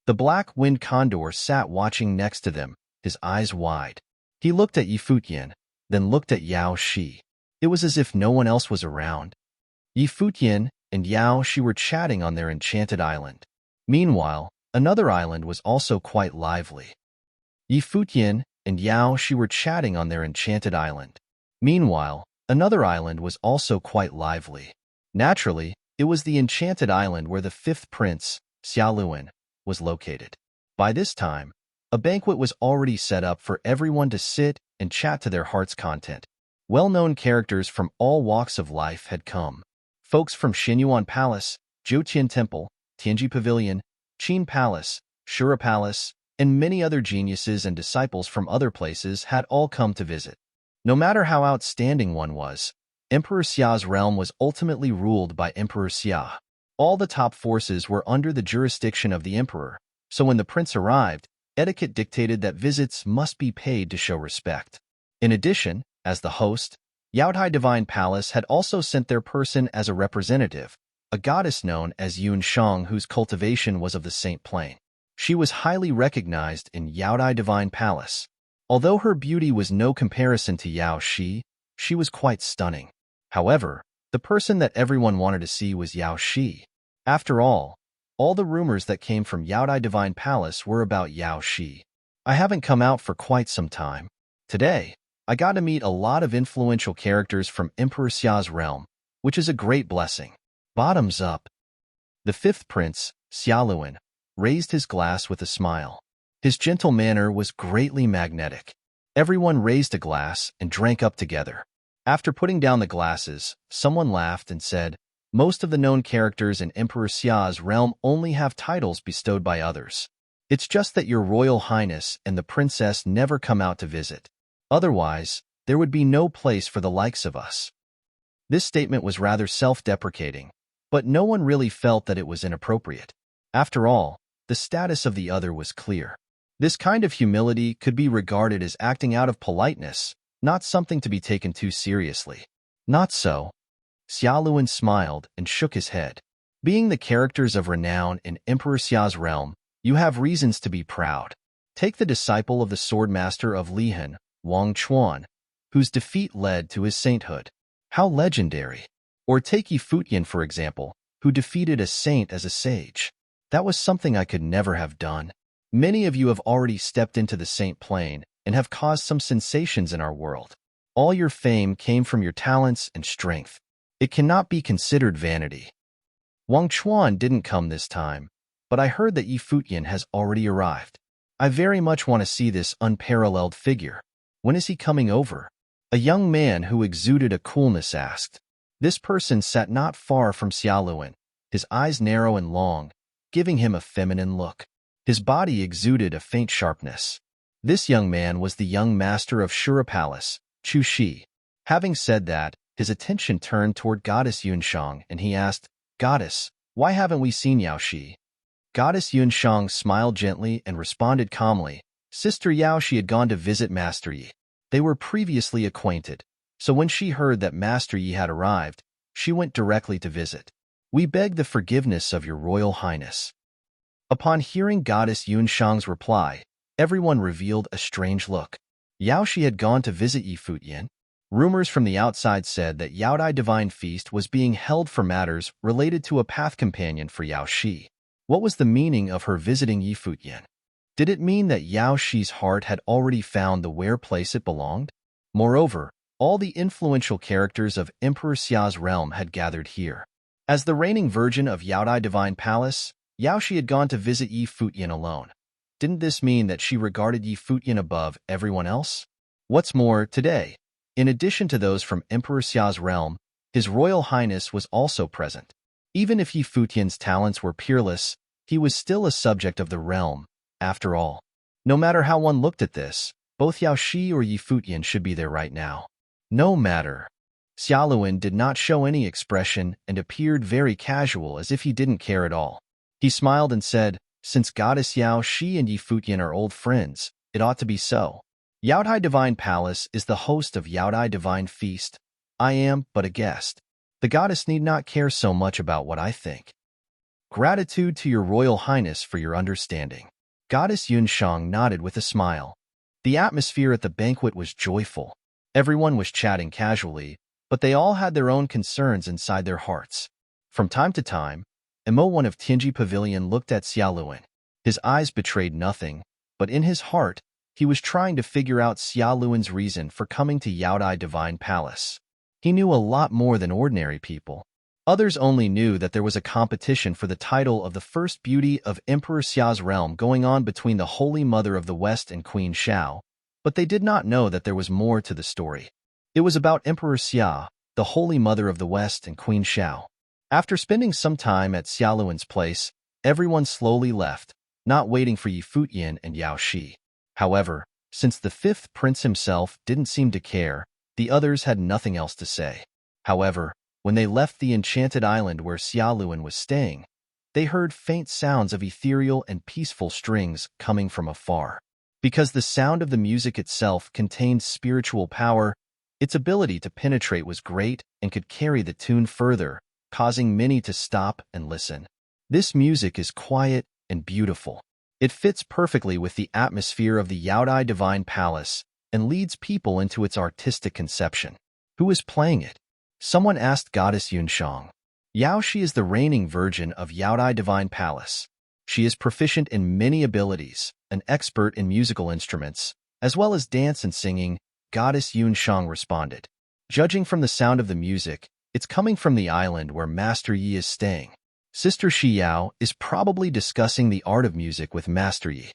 [SPEAKER 1] The black wind condor sat watching next to them, his eyes wide. He looked at Futian, then looked at Yao Shi. It was as if no one else was around. Futian and Yao Shi were chatting on their enchanted island. Meanwhile, another island was also quite lively. Futian and Yao Shi were chatting on their enchanted island. Meanwhile, another island was also quite lively. Naturally, it was the enchanted island where the fifth prince, Xiaoluan, was located. By this time, a banquet was already set up for everyone to sit and chat to their heart's content. Well-known characters from all walks of life had come. Folks from Xinyuan Palace, Zhoutian Temple, Tianji Pavilion, Qin Palace, Shura Palace, and many other geniuses and disciples from other places had all come to visit. No matter how outstanding one was, Emperor Xia's realm was ultimately ruled by Emperor Xia. All the top forces were under the jurisdiction of the emperor, so when the prince arrived, etiquette dictated that visits must be paid to show respect. In addition, as the host, Yaodai Divine Palace had also sent their person as a representative, a goddess known as Yun Shang whose cultivation was of the Saint Plain. She was highly recognized in Yaodai Divine Palace. Although her beauty was no comparison to Yao Shi, she was quite stunning. However, the person that everyone wanted to see was Yao Shi. After all the rumors that came from Yaodai Divine Palace were about Yao Shi. I haven't come out for quite some time. Today, I got to meet a lot of influential characters from Emperor Xia's realm, which is a great blessing. Bottoms up. The fifth prince, Xiaoluan, raised his glass with a smile. His gentle manner was greatly magnetic. Everyone raised a glass and drank up together. After putting down the glasses, someone laughed and said, Most of the known characters in Emperor Xia's realm only have titles bestowed by others. It's just that your Royal Highness and the princess never come out to visit. Otherwise, there would be no place for the likes of us. This statement was rather self-deprecating, but no one really felt that it was inappropriate. After all, the status of the other was clear. This kind of humility could be regarded as acting out of politeness, not something to be taken too seriously. Not so. Xiaoluan smiled and shook his head. Being the characters of renown in Emperor Xia's realm, You have reasons to be proud. Take the disciple of the swordmaster of Lihan, Wang Chuan, whose defeat led to his sainthood. How legendary! Or take Yi Futian, for example, who defeated a saint as a sage. That was something I could never have done. Many of you have already stepped into the saint plane and have caused some sensations in our world. All your fame came from your talents and strength. It cannot be considered vanity. Wang Chuan didn't come this time, but I heard that Yi Futian has already arrived. I very much want to see this unparalleled figure. When is he coming over? A young man who exuded a coolness asked. This person sat not far from Xiaoluan, his eyes narrow and long, giving him a feminine look. His body exuded a faint sharpness. This young man was the young master of Shura Palace, Chu Shi. Having said that, his attention turned toward Goddess Yunshang, and he asked, Goddess, why haven't we seen Yao Shi? Goddess Yunshang smiled gently and responded calmly, Sister Yao Shi had gone to visit Master Yi. They were previously acquainted, so when she heard that Master Yi had arrived, she went directly to visit. We beg the forgiveness of your Royal Highness. Upon hearing Goddess Yunshang's reply, everyone revealed a strange look. Yao Shi had gone to visit Yi Futian. Rumors from the outside said that Yaodai Divine Feast was being held for matters related to a path companion for Yao Shi. What was the meaning of her visiting Yi Futian? Did it mean that Yao Shi's heart had already found the where place it belonged? Moreover, all the influential characters of Emperor Xia's realm had gathered here. As the reigning virgin of Yaodai Divine Palace, Yao Shi had gone to visit Yi Futian alone. Didn't this mean that she regarded Yi Futian above everyone else? What's more, today, in addition to those from Emperor Xia's realm, His Royal Highness was also present. Even if Yi Futian's talents were peerless, he was still a subject of the realm, after all. No matter how one looked at this, both Yao Shi or Yi Futian should be there right now. No matter. Xiaoluan did not show any expression and appeared very casual, as if he didn't care at all. He smiled and said, Since Goddess Yao Shi and Yi Futian are old friends, it ought to be so. Yaodai Divine Palace is the host of Yaodai Divine Feast. I am but a guest. The goddess need not care so much about what I think. Gratitude to your Royal Highness for your understanding. Goddess Yunshang nodded with a smile. The atmosphere at the banquet was joyful. Everyone was chatting casually, but they all had their own concerns inside their hearts. From time to time, Emo, one of Tianji Pavilion, looked at Xiaoluan. His eyes betrayed nothing, but in his heart, he was trying to figure out Xiaoluan's reason for coming to Yaodai Divine Palace. He knew a lot more than ordinary people. Others only knew that there was a competition for the title of the first beauty of Emperor Xia's realm going on between the Holy Mother of the West and Queen Xiao, but they did not know that there was more to the story. It was about Emperor Xia, the Holy Mother of the West, and Queen Xiao. After spending some time at Xiaoluan's place, everyone slowly left, not waiting for Yi Futian and Yao Shi. However, since the fifth prince himself didn't seem to care, the others had nothing else to say. However, when they left the enchanted island where Xiaoluan was staying, they heard faint sounds of ethereal and peaceful strings coming from afar. Because the sound of the music itself contained spiritual power, its ability to penetrate was great and could carry the tune further, causing many to stop and listen. This music is quiet and beautiful. It fits perfectly with the atmosphere of the Yaodai Divine Palace and leads people into its artistic conception. Who is playing it? Someone asked Goddess Yunshang. Yao Shi is the reigning virgin of Yaodai Divine Palace. She is proficient in many abilities, an expert in musical instruments, as well as dance and singing, Goddess Yunshang responded. Judging from the sound of the music, it's coming from the island where Master Yi is staying. Sister Xiao is probably discussing the art of music with Master Yi.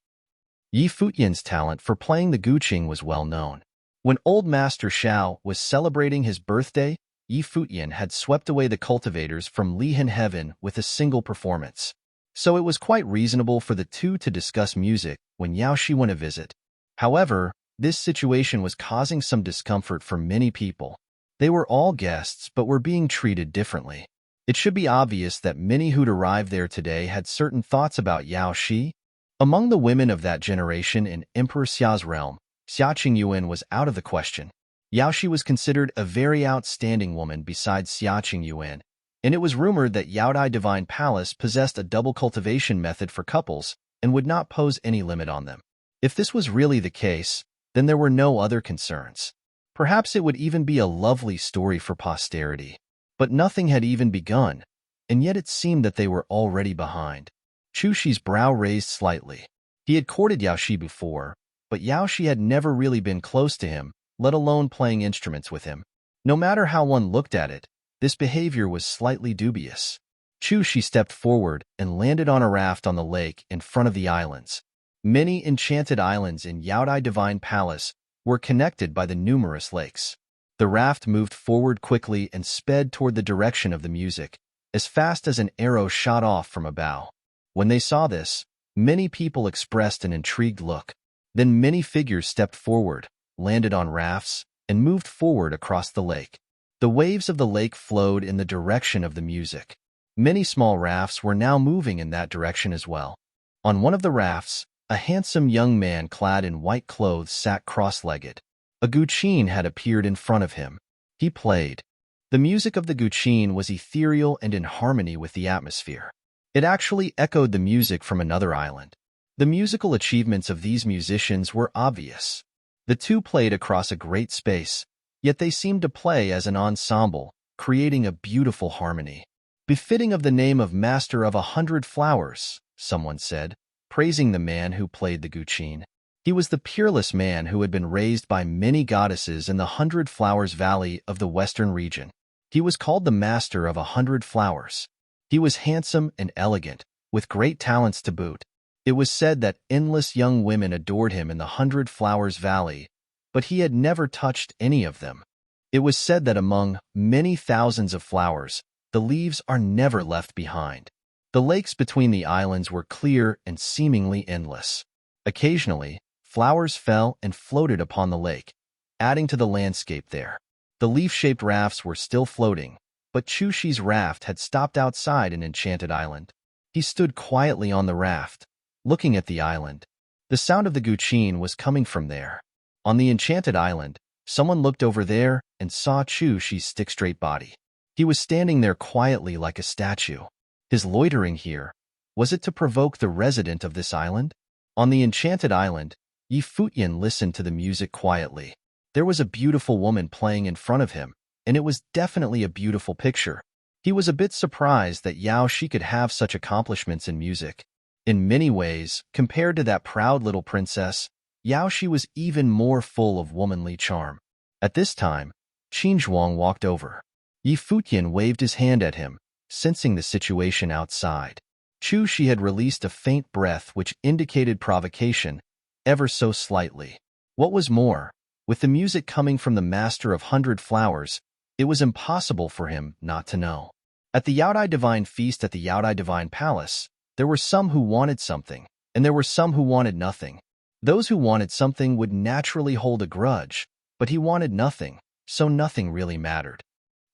[SPEAKER 1] Yi Futian's talent for playing the guqing was well known. When old Master Xiao was celebrating his birthday, Yi Futian had swept away the cultivators from Lihan Heaven with a single performance. So it was quite reasonable for the two to discuss music when Yao Shi went a visit. However, this situation was causing some discomfort for many people. They were all guests but were being treated differently. It should be obvious that many who'd arrived there today had certain thoughts about Yao Shi. Among the women of that generation in Emperor Xia's realm, Xia Qingyuan was out of the question. Yao Shi was considered a very outstanding woman besides Xia Qingyuan, and it was rumored that Yaodai Divine Palace possessed a double cultivation method for couples, and would not pose any limit on them. If this was really the case, then there were no other concerns. Perhaps it would even be a lovely story for posterity. But nothing had even begun, and yet it seemed that they were already behind. Chuxi's brow raised slightly. He had courted Yaoshi before, but Yaoshi had never really been close to him, let alone playing instruments with him. No matter how one looked at it, this behavior was slightly dubious. Chuxi stepped forward and landed on a raft on the lake in front of the islands. Many enchanted islands in Yaodai Divine Palace were connected by the numerous lakes. The raft moved forward quickly and sped toward the direction of the music, as fast as an arrow shot off from a bow. When they saw this, many people expressed an intrigued look. Then many figures stepped forward, landed on rafts, and moved forward across the lake. The waves of the lake flowed in the direction of the music. Many small rafts were now moving in that direction as well. On one of the rafts, a handsome young man clad in white clothes sat cross-legged. A guqin had appeared in front of him. He played. The music of the guqin was ethereal and in harmony with the atmosphere. It actually echoed the music from another island. The musical achievements of these musicians were obvious. The two played across a great space, yet they seemed to play as an ensemble, creating a beautiful harmony. Befitting of the name of Master of 100 Flowers, someone said, praising the man who played the guqin. He was the peerless man who had been raised by many goddesses in the 100 Flowers Valley of the western region. He was called the Master of 100 Flowers. He was handsome and elegant, with great talents to boot. It was said that endless young women adored him in the 100 Flowers Valley, but he had never touched any of them. It was said that among many thousands of flowers, the leaves are never left behind. The lakes between the islands were clear and seemingly endless. Occasionally, flowers fell and floated upon the lake, adding to the landscape there. The leaf-shaped rafts were still floating, but Chuxi's raft had stopped outside an enchanted island. He stood quietly on the raft, looking at the island. The sound of the guqin was coming from there. On the enchanted island, someone looked over there and saw Chuxi's stick-straight body. He was standing there quietly like a statue. His loitering here, was it to provoke the resident of this island? On the enchanted island, Futian listened to the music quietly. There was a beautiful woman playing in front of him, and it was definitely a beautiful picture. He was a bit surprised that Yaoshi could have such accomplishments in music. In many ways, compared to that proud little princess, Yaoshi was even more full of womanly charm. At this time, Qinzhuang walked over. Futian waved his hand at him, sensing the situation outside. Chuxi had released a faint breath which indicated provocation, ever so slightly. What was more, with the music coming from the Master of 100 Flowers, it was impossible for him not to know. At the Yaodai Divine Feast at the Yaodai Divine Palace, there were some who wanted something, and there were some who wanted nothing. Those who wanted something would naturally hold a grudge, but he wanted nothing, so nothing really mattered.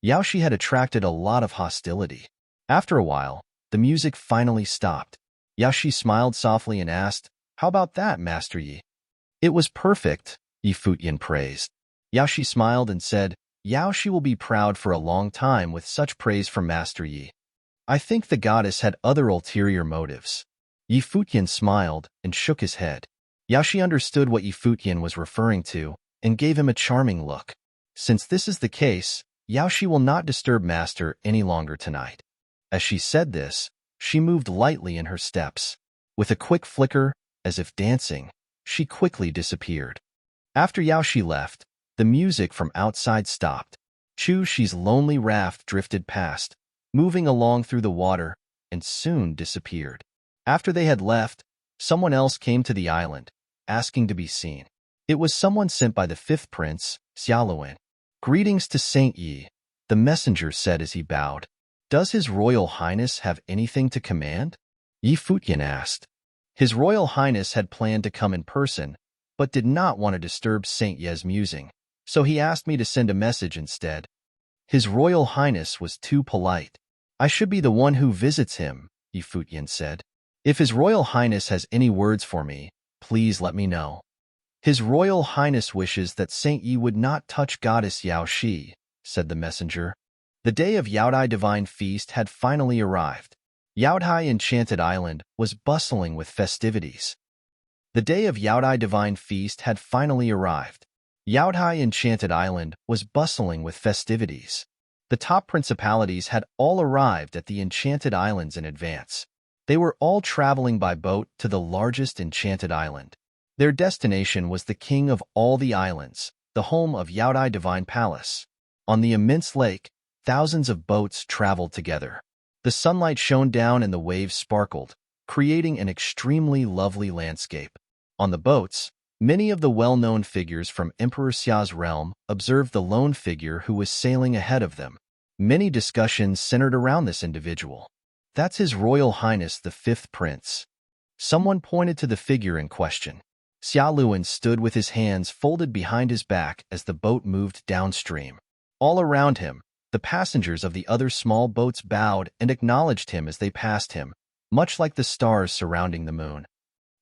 [SPEAKER 1] Yaoshi had attracted a lot of hostility. After a while, the music finally stopped. Yaoshi smiled softly and asked, "How about that, Master Yi?" "It was perfect," Futian praised. Yaoshi smiled and said, "Yaoshi will be proud for a long time with such praise from Master Yi. I think the goddess had other ulterior motives." Futian smiled and shook his head. Yaoshi understood what Futian was referring to and gave him a charming look. Since this is the case, Yaoshi will not disturb Master any longer tonight. As she said this, she moved lightly in her steps. With a quick flicker, as if dancing, she quickly disappeared. After Yaoshi left, the music from outside stopped. Chuxi's lonely raft drifted past, moving along through the water, and soon disappeared. After they had left, someone else came to the island, asking to be seen. It was someone sent by the fifth prince, Xiaoluan. "Greetings to Saint Yi," the messenger said as he bowed. "Does His Royal Highness have anything to command?" Futian asked. His Royal Highness had planned to come in person, but did not want to disturb Saint Ye's musing, so he asked me to send a message instead. His Royal Highness was too polite. "I should be the one who visits him," Futian said. "If His Royal Highness has any words for me, please let me know." "His Royal Highness wishes that Saint Yi would not touch Goddess Yaoshi," said the messenger. The day of Yaodai Divine Feast had finally arrived. Yaodai Enchanted Island was bustling with festivities. The day of Yaodai Divine Feast had finally arrived. Yaodai Enchanted Island was bustling with festivities. The top principalities had all arrived at the Enchanted Islands in advance. They were all traveling by boat to the largest enchanted island. Their destination was the king of all the islands, the home of Yaodai Divine Palace. On the immense lake, thousands of boats traveled together. The sunlight shone down and the waves sparkled, creating an extremely lovely landscape. On the boats, many of the well-known figures from Emperor Xia's realm observed the lone figure who was sailing ahead of them. Many discussions centered around this individual. That's His Royal Highness the Fifth Prince. Someone pointed to the figure in question. Xia Luan stood with his hands folded behind his back as the boat moved downstream. All around him, the passengers of the other small boats bowed and acknowledged him as they passed him, much like the stars surrounding the moon.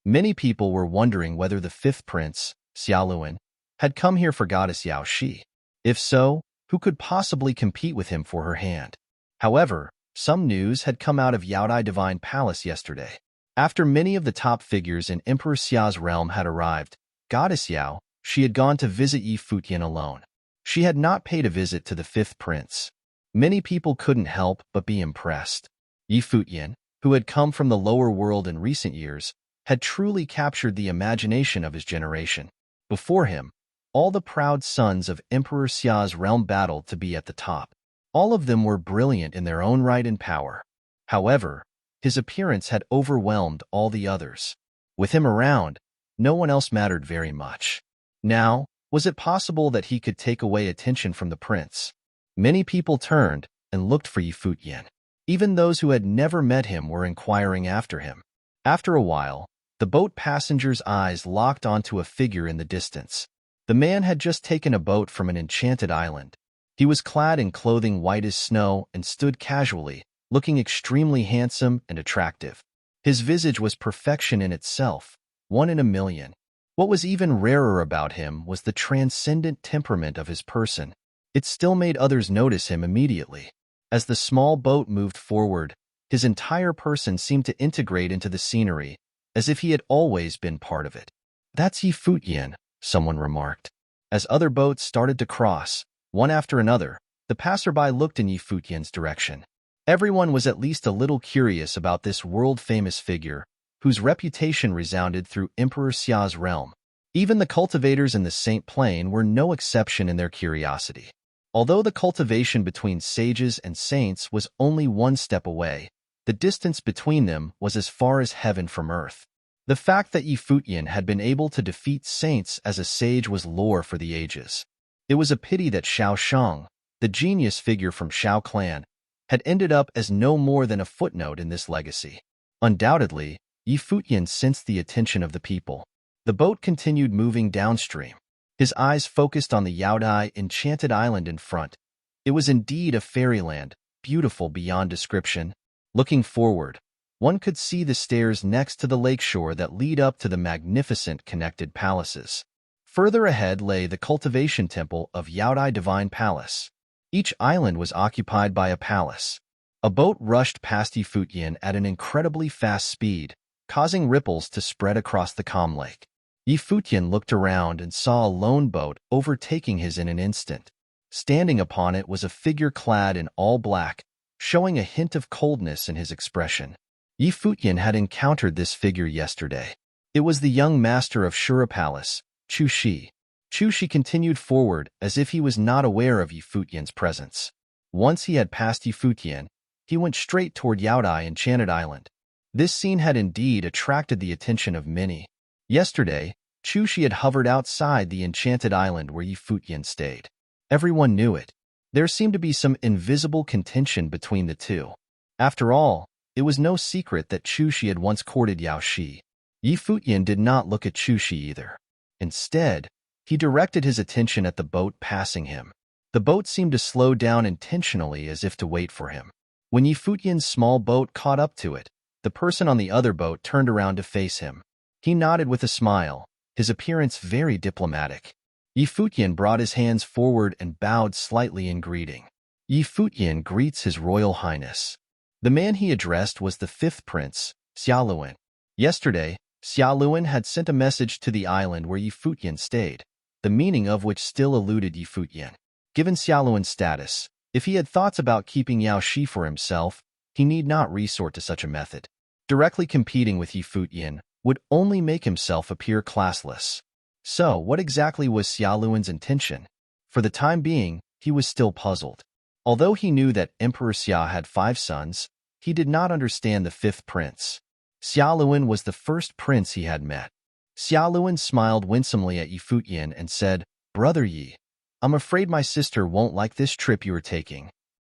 [SPEAKER 1] Many people were wondering whether the fifth prince, Xia Luan, had come here for goddess Yao Shi. If so, who could possibly compete with him for her hand? However, some news had come out of Yaodai Divine Palace yesterday. After many of the top figures in Emperor Xia's realm had arrived, goddess Yao, she had gone to visit Yi Futian alone. She had not paid a visit to the fifth prince. Many people couldn't help but be impressed. Yi Futian, who had come from the lower world in recent years, had truly captured the imagination of his generation. Before him, all the proud sons of Emperor Xia's realm battled to be at the top. All of them were brilliant in their own right and power. However, his appearance had overwhelmed all the others. With him around, no one else mattered very much. Now, was it possible that he could take away attention from the prince? Many people turned and looked for Yi Futian. Even those who had never met him were inquiring after him. After a while, the boat passengers' eyes locked onto a figure in the distance. The man had just taken a boat from an enchanted island. He was clad in clothing white as snow and stood casually, looking extremely handsome and attractive. His visage was perfection in itself, one in a million. What was even rarer about him was the transcendent temperament of his person. It still made others notice him immediately. As the small boat moved forward, his entire person seemed to integrate into the scenery, as if he had always been part of it. "That's Yi Futian," someone remarked. As other boats started to cross, one after another, the passerby looked in Yi Futian's direction. Everyone was at least a little curious about this world-famous figure, whose reputation resounded through Emperor Xia's realm. Even the cultivators in the Saint Plain were no exception in their curiosity. Although the cultivation between sages and saints was only one step away, the distance between them was as far as heaven from earth. The fact that Yi Futian had been able to defeat saints as a sage was lore for the ages. It was a pity that Xiao Shang, the genius figure from Xiao clan, had ended up as no more than a footnote in this legacy. Undoubtedly, Yi Futian sensed the attention of the people. The boat continued moving downstream. His eyes focused on the Yaodai enchanted island in front. It was indeed a fairyland, beautiful beyond description. Looking forward, one could see the stairs next to the lakeshore that lead up to the magnificent connected palaces. Further ahead lay the cultivation temple of Yaodai Divine Palace. Each island was occupied by a palace. A boat rushed past Yi Futian at an incredibly fast speed, causing ripples to spread across the calm lake. Yi Futian looked around and saw a lone boat overtaking his in an instant. Standing upon it was a figure clad in all black, showing a hint of coldness in his expression. Yi Futian had encountered this figure yesterday. It was the young master of Shura Palace, Chu Shi. Chu Shi continued forward as if he was not aware of Yi Futian's presence. Once he had passed Yi Futian, he went straight toward Yaodai Enchanted Island. This scene had indeed attracted the attention of many. Yesterday, Chu Shi had hovered outside the enchanted island where Yi Futian stayed. Everyone knew it. There seemed to be some invisible contention between the two. After all, it was no secret that Chu Shi had once courted Yao Shi. Yi Futian did not look at Chu Shi either. Instead, he directed his attention at the boat passing him. The boat seemed to slow down intentionally as if to wait for him. When Yi Futian's small boat caught up to it, the person on the other boat turned around to face him. He nodded with a smile, his appearance very diplomatic. Yi Futian brought his hands forward and bowed slightly in greeting. Yi Futian greets His Royal Highness. The man he addressed was the fifth prince, Xiaoluan. Yesterday, Xiaoluan had sent a message to the island where Futian stayed, the meaning of which still eluded Futian. Given Xiaoluan's status, if he had thoughts about keeping Yao Shi for himself, he need not resort to such a method. Directly competing with Futian would only make himself appear classless. So, what exactly was Xiaoluan's intention? For the time being, he was still puzzled. Although he knew that Emperor Xia had 5 sons, he did not understand the fifth prince. Xiaoluan was the first prince he had met. Xiaoluan smiled winsomely at Futian and said, "Brother Yi, I'm afraid my sister won't like this trip you are taking."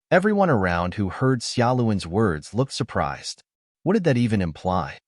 [SPEAKER 1] Everyone around who heard Xiaoluan's words looked surprised. What did that even imply?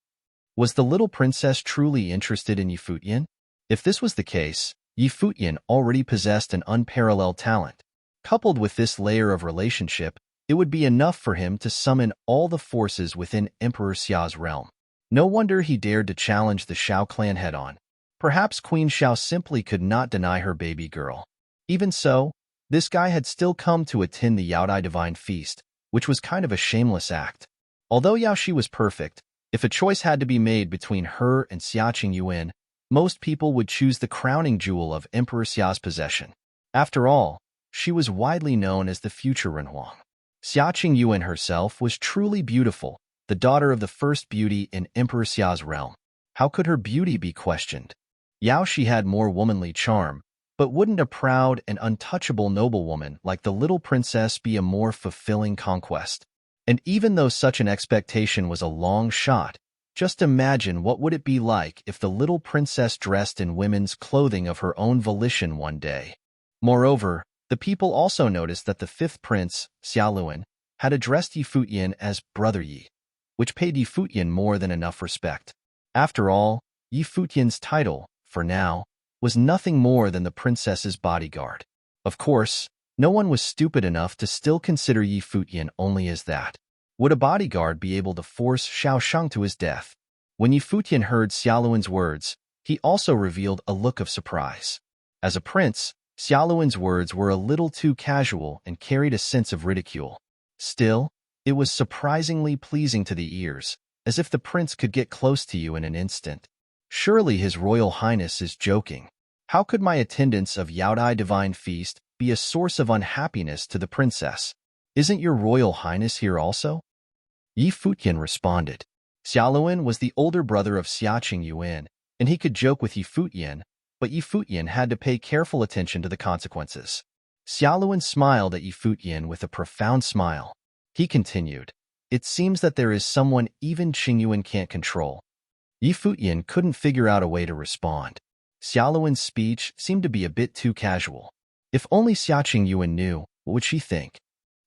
[SPEAKER 1] Was the little princess truly interested in Futian? If this was the case, Futian already possessed an unparalleled talent. Coupled with this layer of relationship, it would be enough for him to summon all the forces within Emperor Xia's realm. No wonder he dared to challenge the Shao clan head-on. Perhaps Queen Xiao simply could not deny her baby girl. Even so, this guy had still come to attend the Yaodai Divine Feast, which was kind of a shameless act. Although Yao Shi was perfect, if a choice had to be made between her and Xia Qingyuan, most people would choose the crowning jewel of Emperor Xia's possession. After all, she was widely known as the future Renhuang. Xia Qingyuan herself was truly beautiful, the daughter of the first beauty in Emperor Xia's realm. How could her beauty be questioned? Yao Shi had more womanly charm, but wouldn't a proud and untouchable noblewoman like the little princess be a more fulfilling conquest? And even though such an expectation was a long shot, just imagine what would it be like if the little princess dressed in women's clothing of her own volition one day. Moreover, the people also noticed that the fifth prince, Xiaoluan, had addressed Futian as Brother Yi, which paid Futian more than enough respect. After all, Futian's title, for now, was nothing more than the princess's bodyguard. Of course, no one was stupid enough to still consider Futian only as that. Would a bodyguard be able to force Shao Shang to his death? When Futian heard Xiaoluan's words, he also revealed a look of surprise. As a prince, Xiaoluan's words were a little too casual and carried a sense of ridicule. Still, it was surprisingly pleasing to the ears, as if the prince could get close to you in an instant. Surely His Royal Highness is joking. How could my attendance of Yaodai Divine Feast be a source of unhappiness to the princess? Isn't your Royal Highness here also? Futian responded. Xiaoluan was the older brother of Xia Qingyuan, and he could joke with Futian, but Futian had to pay careful attention to the consequences. Xiaoluan smiled at Futian with a profound smile. He continued, "It seems that there is someone even Qingyuan can't control." Futian couldn't figure out a way to respond. Xiaoluan's speech seemed to be a bit too casual. If only Xia Qingyuan knew, what would she think?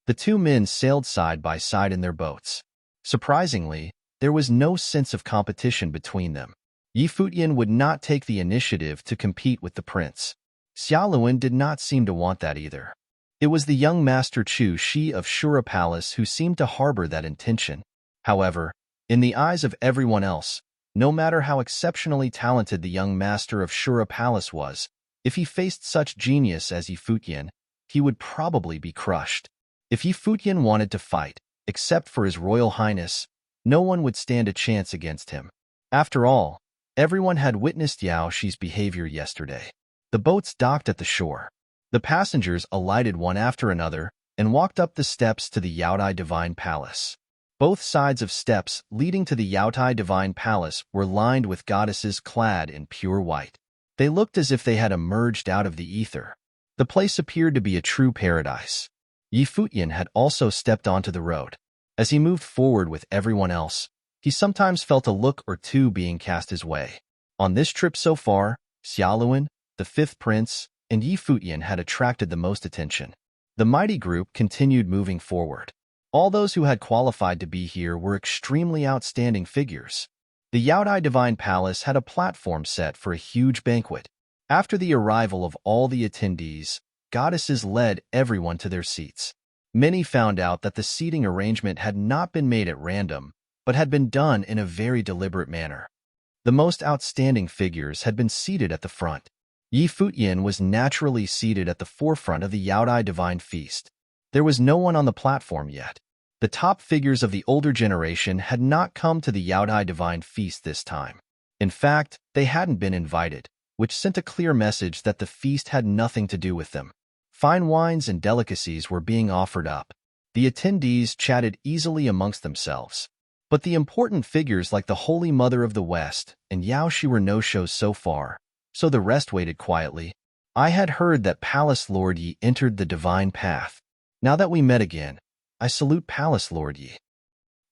[SPEAKER 1] The two men sailed side by side in their boats. Surprisingly, there was no sense of competition between them. Futian would not take the initiative to compete with the prince. Xiaoluan did not seem to want that either. It was the young Master Chu Shi of Shura Palace who seemed to harbor that intention. However, in the eyes of everyone else, no matter how exceptionally talented the young master of Shura Palace was, if he faced such genius as Futian, he would probably be crushed. If Futian wanted to fight, except for His Royal Highness, no one would stand a chance against him. After all, everyone had witnessed Yao Shi's behavior yesterday. The boats docked at the shore. The passengers alighted one after another and walked up the steps to the Yaodai Divine Palace. Both sides of steps leading to the Yaodai Divine Palace were lined with goddesses clad in pure white. They looked as if they had emerged out of the ether. The place appeared to be a true paradise. Futian had also stepped onto the road. As he moved forward with everyone else, he sometimes felt a look or two being cast his way. On this trip so far, Xiaoluan, the fifth prince, and Futian had attracted the most attention. The mighty group continued moving forward. All those who had qualified to be here were extremely outstanding figures. The Yaodai Divine Palace had a platform set for a huge banquet. After the arrival of all the attendees, goddesses led everyone to their seats. Many found out that the seating arrangement had not been made at random, but had been done in a very deliberate manner. The most outstanding figures had been seated at the front. Futian was naturally seated at the forefront of the Yaodai Divine Feast. There was no one on the platform yet. The top figures of the older generation had not come to the Yaodai Divine Feast this time. In fact, they hadn't been invited, which sent a clear message that the feast had nothing to do with them. Fine wines and delicacies were being offered up. The attendees chatted easily amongst themselves. But the important figures like the Holy Mother of the West and Yao Shi were no-shows so far, so the rest waited quietly. I had heard that Palace Lord Yi entered the divine path. Now that we met again, I salute Palace Lord Yi.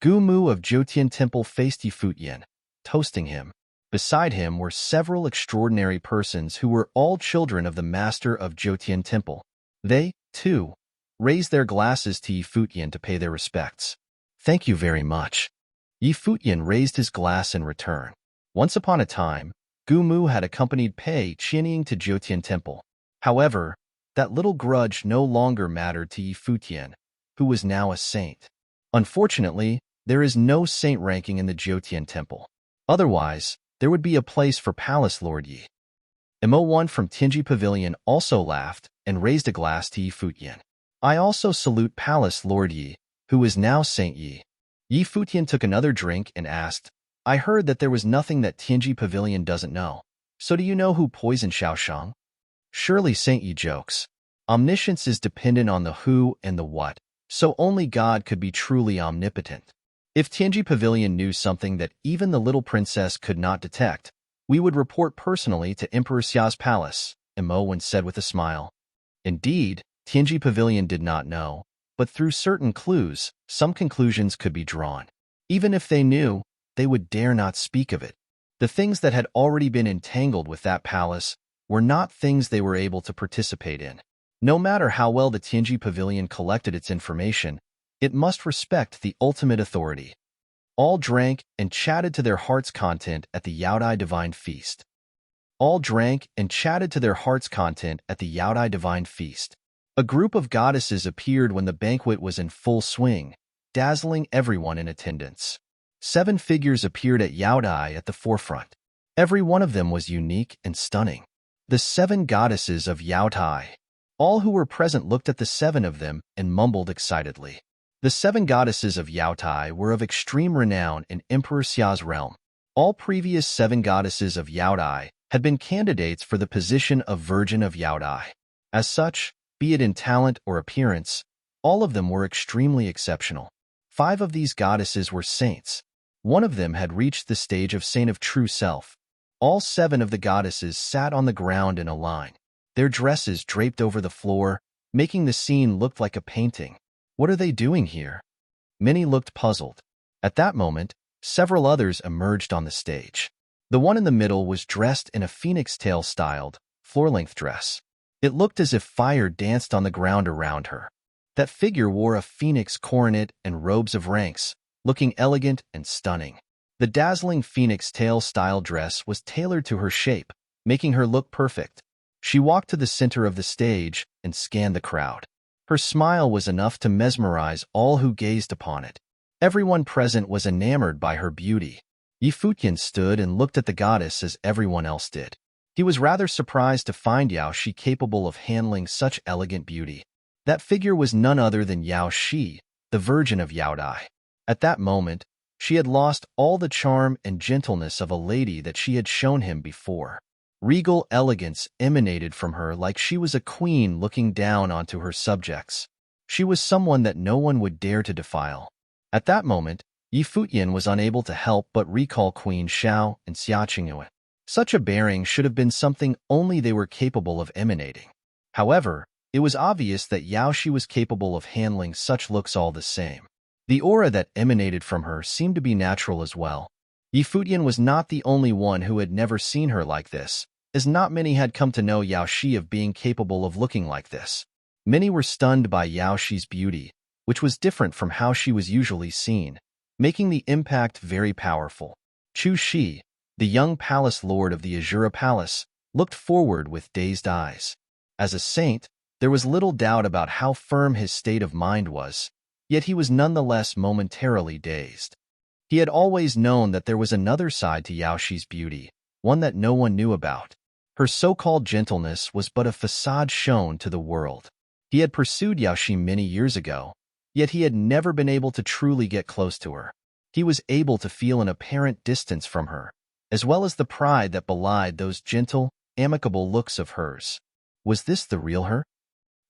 [SPEAKER 1] Gu Mu of Jiutian Temple faced Yi Futian, toasting him. Beside him were several extraordinary persons who were all children of the master of Jiutian Temple. They, too, raised their glasses to Yi Futian to pay their respects. Thank you very much. Yi Futian raised his glass in return. Once upon a time, Gu Mu had accompanied Pei Qianying to Jiutian Temple. However, that little grudge no longer mattered to Yi Futian, who was now a saint. Unfortunately, there is no saint ranking in the Jiutian Temple. Otherwise, there would be a place for Palace Lord Yi. Mo1 from Tianji Pavilion also laughed and raised a glass to Yi Futian. I also salute Palace Lord Yi, who is now Saint Yi. Yi Futian took another drink and asked, I heard that there was nothing that Tianji Pavilion doesn't know. So do you know who poisoned Xiaoshang? Surely Saint Yi jokes. Omniscience is dependent on the who and the what, so only God could be truly omnipotent. If Tianji Pavilion knew something that even the little princess could not detect, we would report personally to Emperor Xia's palace, Mo1 said with a smile. Indeed, Tianji Pavilion did not know, but through certain clues, some conclusions could be drawn. Even if they knew, they would dare not speak of it. The things that had already been entangled with that palace were not things they were able to participate in. No matter how well the Tianji Pavilion collected its information, it must respect the ultimate authority. All drank and chatted to their heart's content at the Yaodai Divine Feast. All drank and chatted to their heart's content at the Yaodai Divine Feast. A group of goddesses appeared when the banquet was in full swing, dazzling everyone in attendance. 7 figures appeared at Yaodai at the forefront. Every one of them was unique and stunning. The 7 goddesses of Yaodai. All who were present looked at the 7 of them and mumbled excitedly. The 7 goddesses of Yaodai were of extreme renown in Emperor Xia's realm. All previous 7 goddesses of Yaodai had been candidates for the position of Virgin of Yaodai. As such, be it in talent or appearance, all of them were extremely exceptional. 5 of these goddesses were saints. One of them had reached the stage of Saint of True Self. All 7 of the goddesses sat on the ground in a line, their dresses draped over the floor, making the scene look like a painting. What are they doing here? Many looked puzzled. At that moment, several others emerged on the stage. The one in the middle was dressed in a phoenix tail-styled, floor-length dress. It looked as if fire danced on the ground around her. That figure wore a phoenix coronet and robes of ranks, looking elegant and stunning. The dazzling phoenix tail-style dress was tailored to her shape, making her look perfect. She walked to the center of the stage and scanned the crowd. Her smile was enough to mesmerize all who gazed upon it. Everyone present was enamored by her beauty. Yi Futian stood and looked at the goddess as everyone else did. He was rather surprised to find Yao Shi capable of handling such elegant beauty. That figure was none other than Yao Shi, the Virgin of Yaodai. At that moment, she had lost all the charm and gentleness of a lady that she had shown him before. Regal elegance emanated from her like she was a queen looking down onto her subjects. She was someone that no one would dare to defile. At that moment, Yi Futian was unable to help but recall Queen Xiao and Xia Qingyue. Such a bearing should have been something only they were capable of emanating. However, it was obvious that Yao Shi was capable of handling such looks all the same. The aura that emanated from her seemed to be natural as well. Yi Futian was not the only one who had never seen her like this, as not many had come to know Yao Shi of being capable of looking like this. Many were stunned by Yao Shi's beauty, which was different from how she was usually seen, making the impact very powerful. Chu Shi, the young palace lord of the Azura Palace, looked forward with dazed eyes. As a saint, there was little doubt about how firm his state of mind was, yet he was nonetheless momentarily dazed. He had always known that there was another side to Yao Shi's beauty, one that no one knew about. Her so-called gentleness was but a facade shown to the world. He had pursued Yao Shi many years ago, Yet he had never been able to truly get close to her. He was able to feel an apparent distance from her, as well as the pride that belied those gentle, amicable looks of hers. Was this the real her?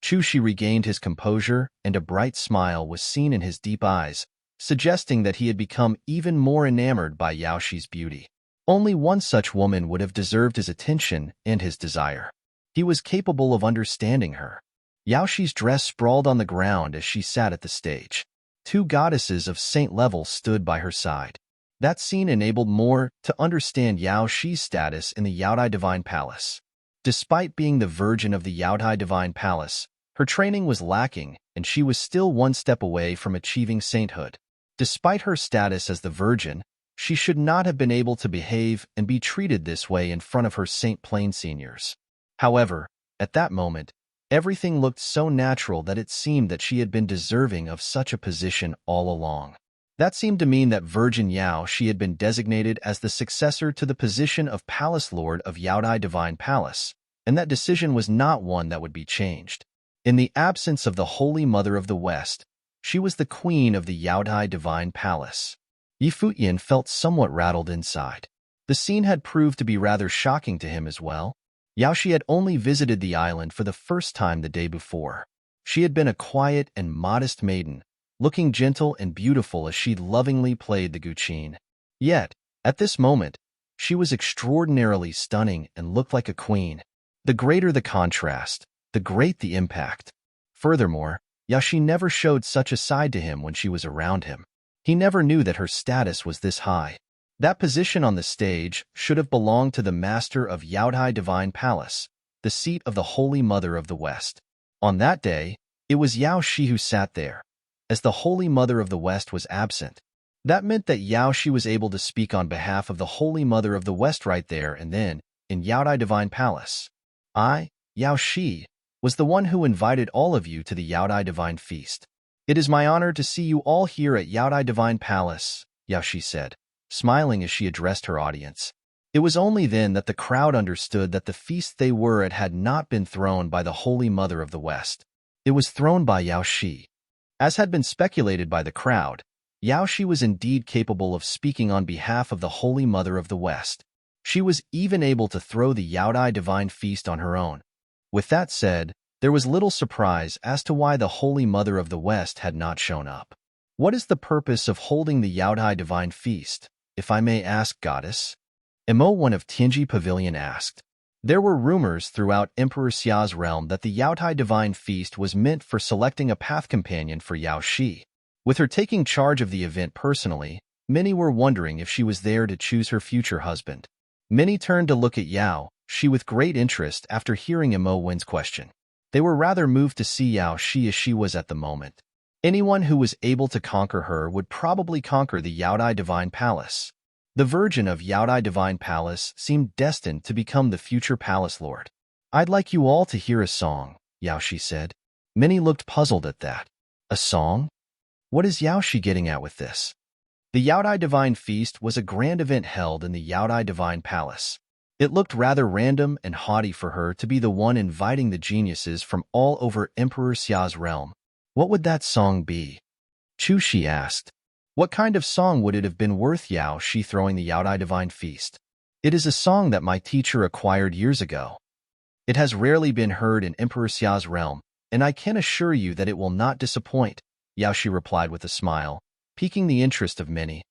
[SPEAKER 1] Chushi regained his composure, and a bright smile was seen in his deep eyes, suggesting that he had become even more enamored by Yaoshi's beauty. Only one such woman would have deserved his attention and his desire. He was capable of understanding her. Yaoshi's dress sprawled on the ground as she sat at the stage. Two goddesses of saint level stood by her side. That scene enabled more to understand Yaoshi's status in the Yaodai Divine Palace. Despite being the virgin of the Yaodai Divine Palace, her training was lacking, and she was still one step away from achieving sainthood. Despite her status as the virgin, she should not have been able to behave and be treated this way in front of her Saint Plain seniors. However, at that moment, everything looked so natural that it seemed that she had been deserving of such a position all along. That seemed to mean that Virgin Yaoshi had been designated as the successor to the position of Palace Lord of Yaodai Divine Palace, and that decision was not one that would be changed. In the absence of the Holy Mother of the West, she was the queen of the Yaodai Divine Palace. Futian felt somewhat rattled inside. The scene had proved to be rather shocking to him as well. Yaoshi had only visited the island for the first time the day before. She had been a quiet and modest maiden, looking gentle and beautiful as she lovingly played the guqin. Yet, at this moment, she was extraordinarily stunning and looked like a queen. The greater the contrast, the great the impact. Furthermore, Yaoshi never showed such a side to him when she was around him. He never knew that her status was this high. That position on the stage should have belonged to the master of Yaodai Divine Palace, the seat of the Holy Mother of the West. On that day, it was Yaoshi who sat there. As the Holy Mother of the West was absent, that meant that Yaoshi was able to speak on behalf of the Holy Mother of the West right there and then, in Yaodai Divine Palace. I, Yaoshi, was the one who invited all of you to the Yaodai Divine Feast. It is my honor to see you all here at Yaodai Divine Palace, Yaoshi said, smiling as she addressed her audience. It was only then that the crowd understood that the feast they were at had not been thrown by the Holy Mother of the West. It was thrown by Yaoshi. As had been speculated by the crowd, Yaoshi was indeed capable of speaking on behalf of the Holy Mother of the West. She was even able to throw the Yaodai Divine Feast on her own. With that said, there was little surprise as to why the Holy Mother of the West had not shown up. What is the purpose of holding the Yaodai Divine Feast, if I may ask, goddess? Emo, one of Tianji Pavilion, asked. There were rumors throughout Emperor Xia's realm that the Yaodai Divine Feast was meant for selecting a path companion for Yaoshi. With her taking charge of the event personally, many were wondering if she was there to choose her future husband. Many turned to look at Yaoshi with great interest after hearing Emo Wen's question. They were rather moved to see Yaoshi as she was at the moment. Anyone who was able to conquer her would probably conquer the Yaodai Divine Palace. The Virgin of Yaodai Divine Palace seemed destined to become the future Palace Lord. I'd like you all to hear a song, Yaoshi said. Many looked puzzled at that. A song? What is Yaoshi getting at with this? The Yaodai Divine Feast was a grand event held in the Yaodai Divine Palace. It looked rather random and haughty for her to be the one inviting the geniuses from all over Emperor Xia's realm. What would that song be? Chushi asked. What kind of song would it have been worth Yaoshi throwing the Yaodai Divine Feast? It is a song that my teacher acquired years ago. It has rarely been heard in Emperor Xia's realm, and I can assure you that it will not disappoint, Yaoshi replied with a smile, piquing the interest of many.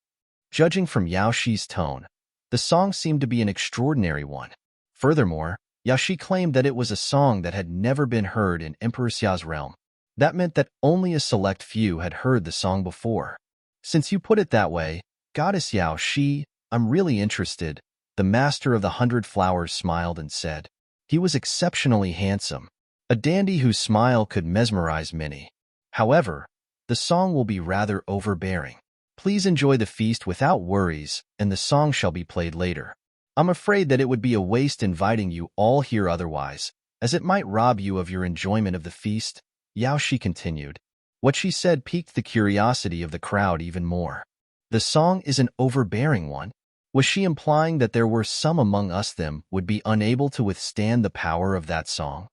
[SPEAKER 1] Judging from Yaoshi's tone, the song seemed to be an extraordinary one. Furthermore, Yaoshi claimed that it was a song that had never been heard in Emperor Xia's realm. That meant that only a select few had heard the song before. Since you put it that way, Goddess Yaoshi, I'm really interested, the Master of the 100 Flowers smiled and said. He was exceptionally handsome, a dandy whose smile could mesmerize many. However, the song will be rather overbearing. Please enjoy the feast without worries, and the song shall be played later. I'm afraid that it would be a waste inviting you all here otherwise, as it might rob you of your enjoyment of the feast, Yaoshi continued. What she said piqued the curiosity of the crowd even more. The song is an overbearing one. Was she implying that there were some among us them would be unable to withstand the power of that song?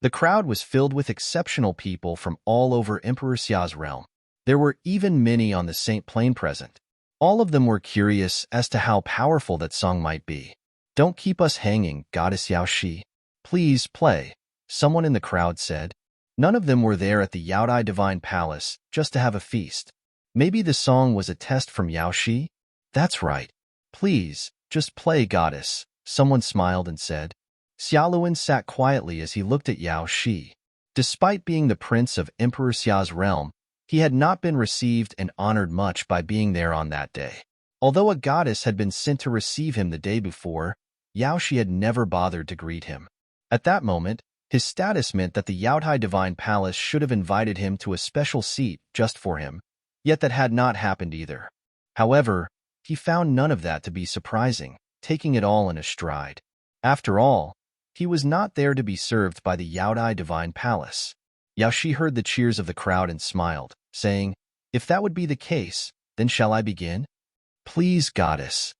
[SPEAKER 1] The crowd was filled with exceptional people from all over Emperor Xia's realm. There were even many on the Saint Plain present. All of them were curious as to how powerful that song might be. "Don't keep us hanging, Goddess Yao Shi. Please play," someone in the crowd said. None of them were there at the Yaodai Divine Palace just to have a feast. Maybe the song was a test from Yao Shi? "That's right. Please, just play, Goddess," someone smiled and said. Xiaoluan sat quietly as he looked at Yao Shi. Despite being the prince of Emperor Xia's realm, he had not been received and honored much by being there on that day. Although a goddess had been sent to receive him the day before, Yao Shi had never bothered to greet him. At that moment, his status meant that the Yaodai Divine Palace should have invited him to a special seat just for him, yet that had not happened either. However, he found none of that to be surprising, taking it all in a stride. After all, he was not there to be served by the Yaodai Divine Palace. Yao Shi heard the cheers of the crowd and smiled, saying, "If that would be the case, then shall I begin?" "Please, goddess."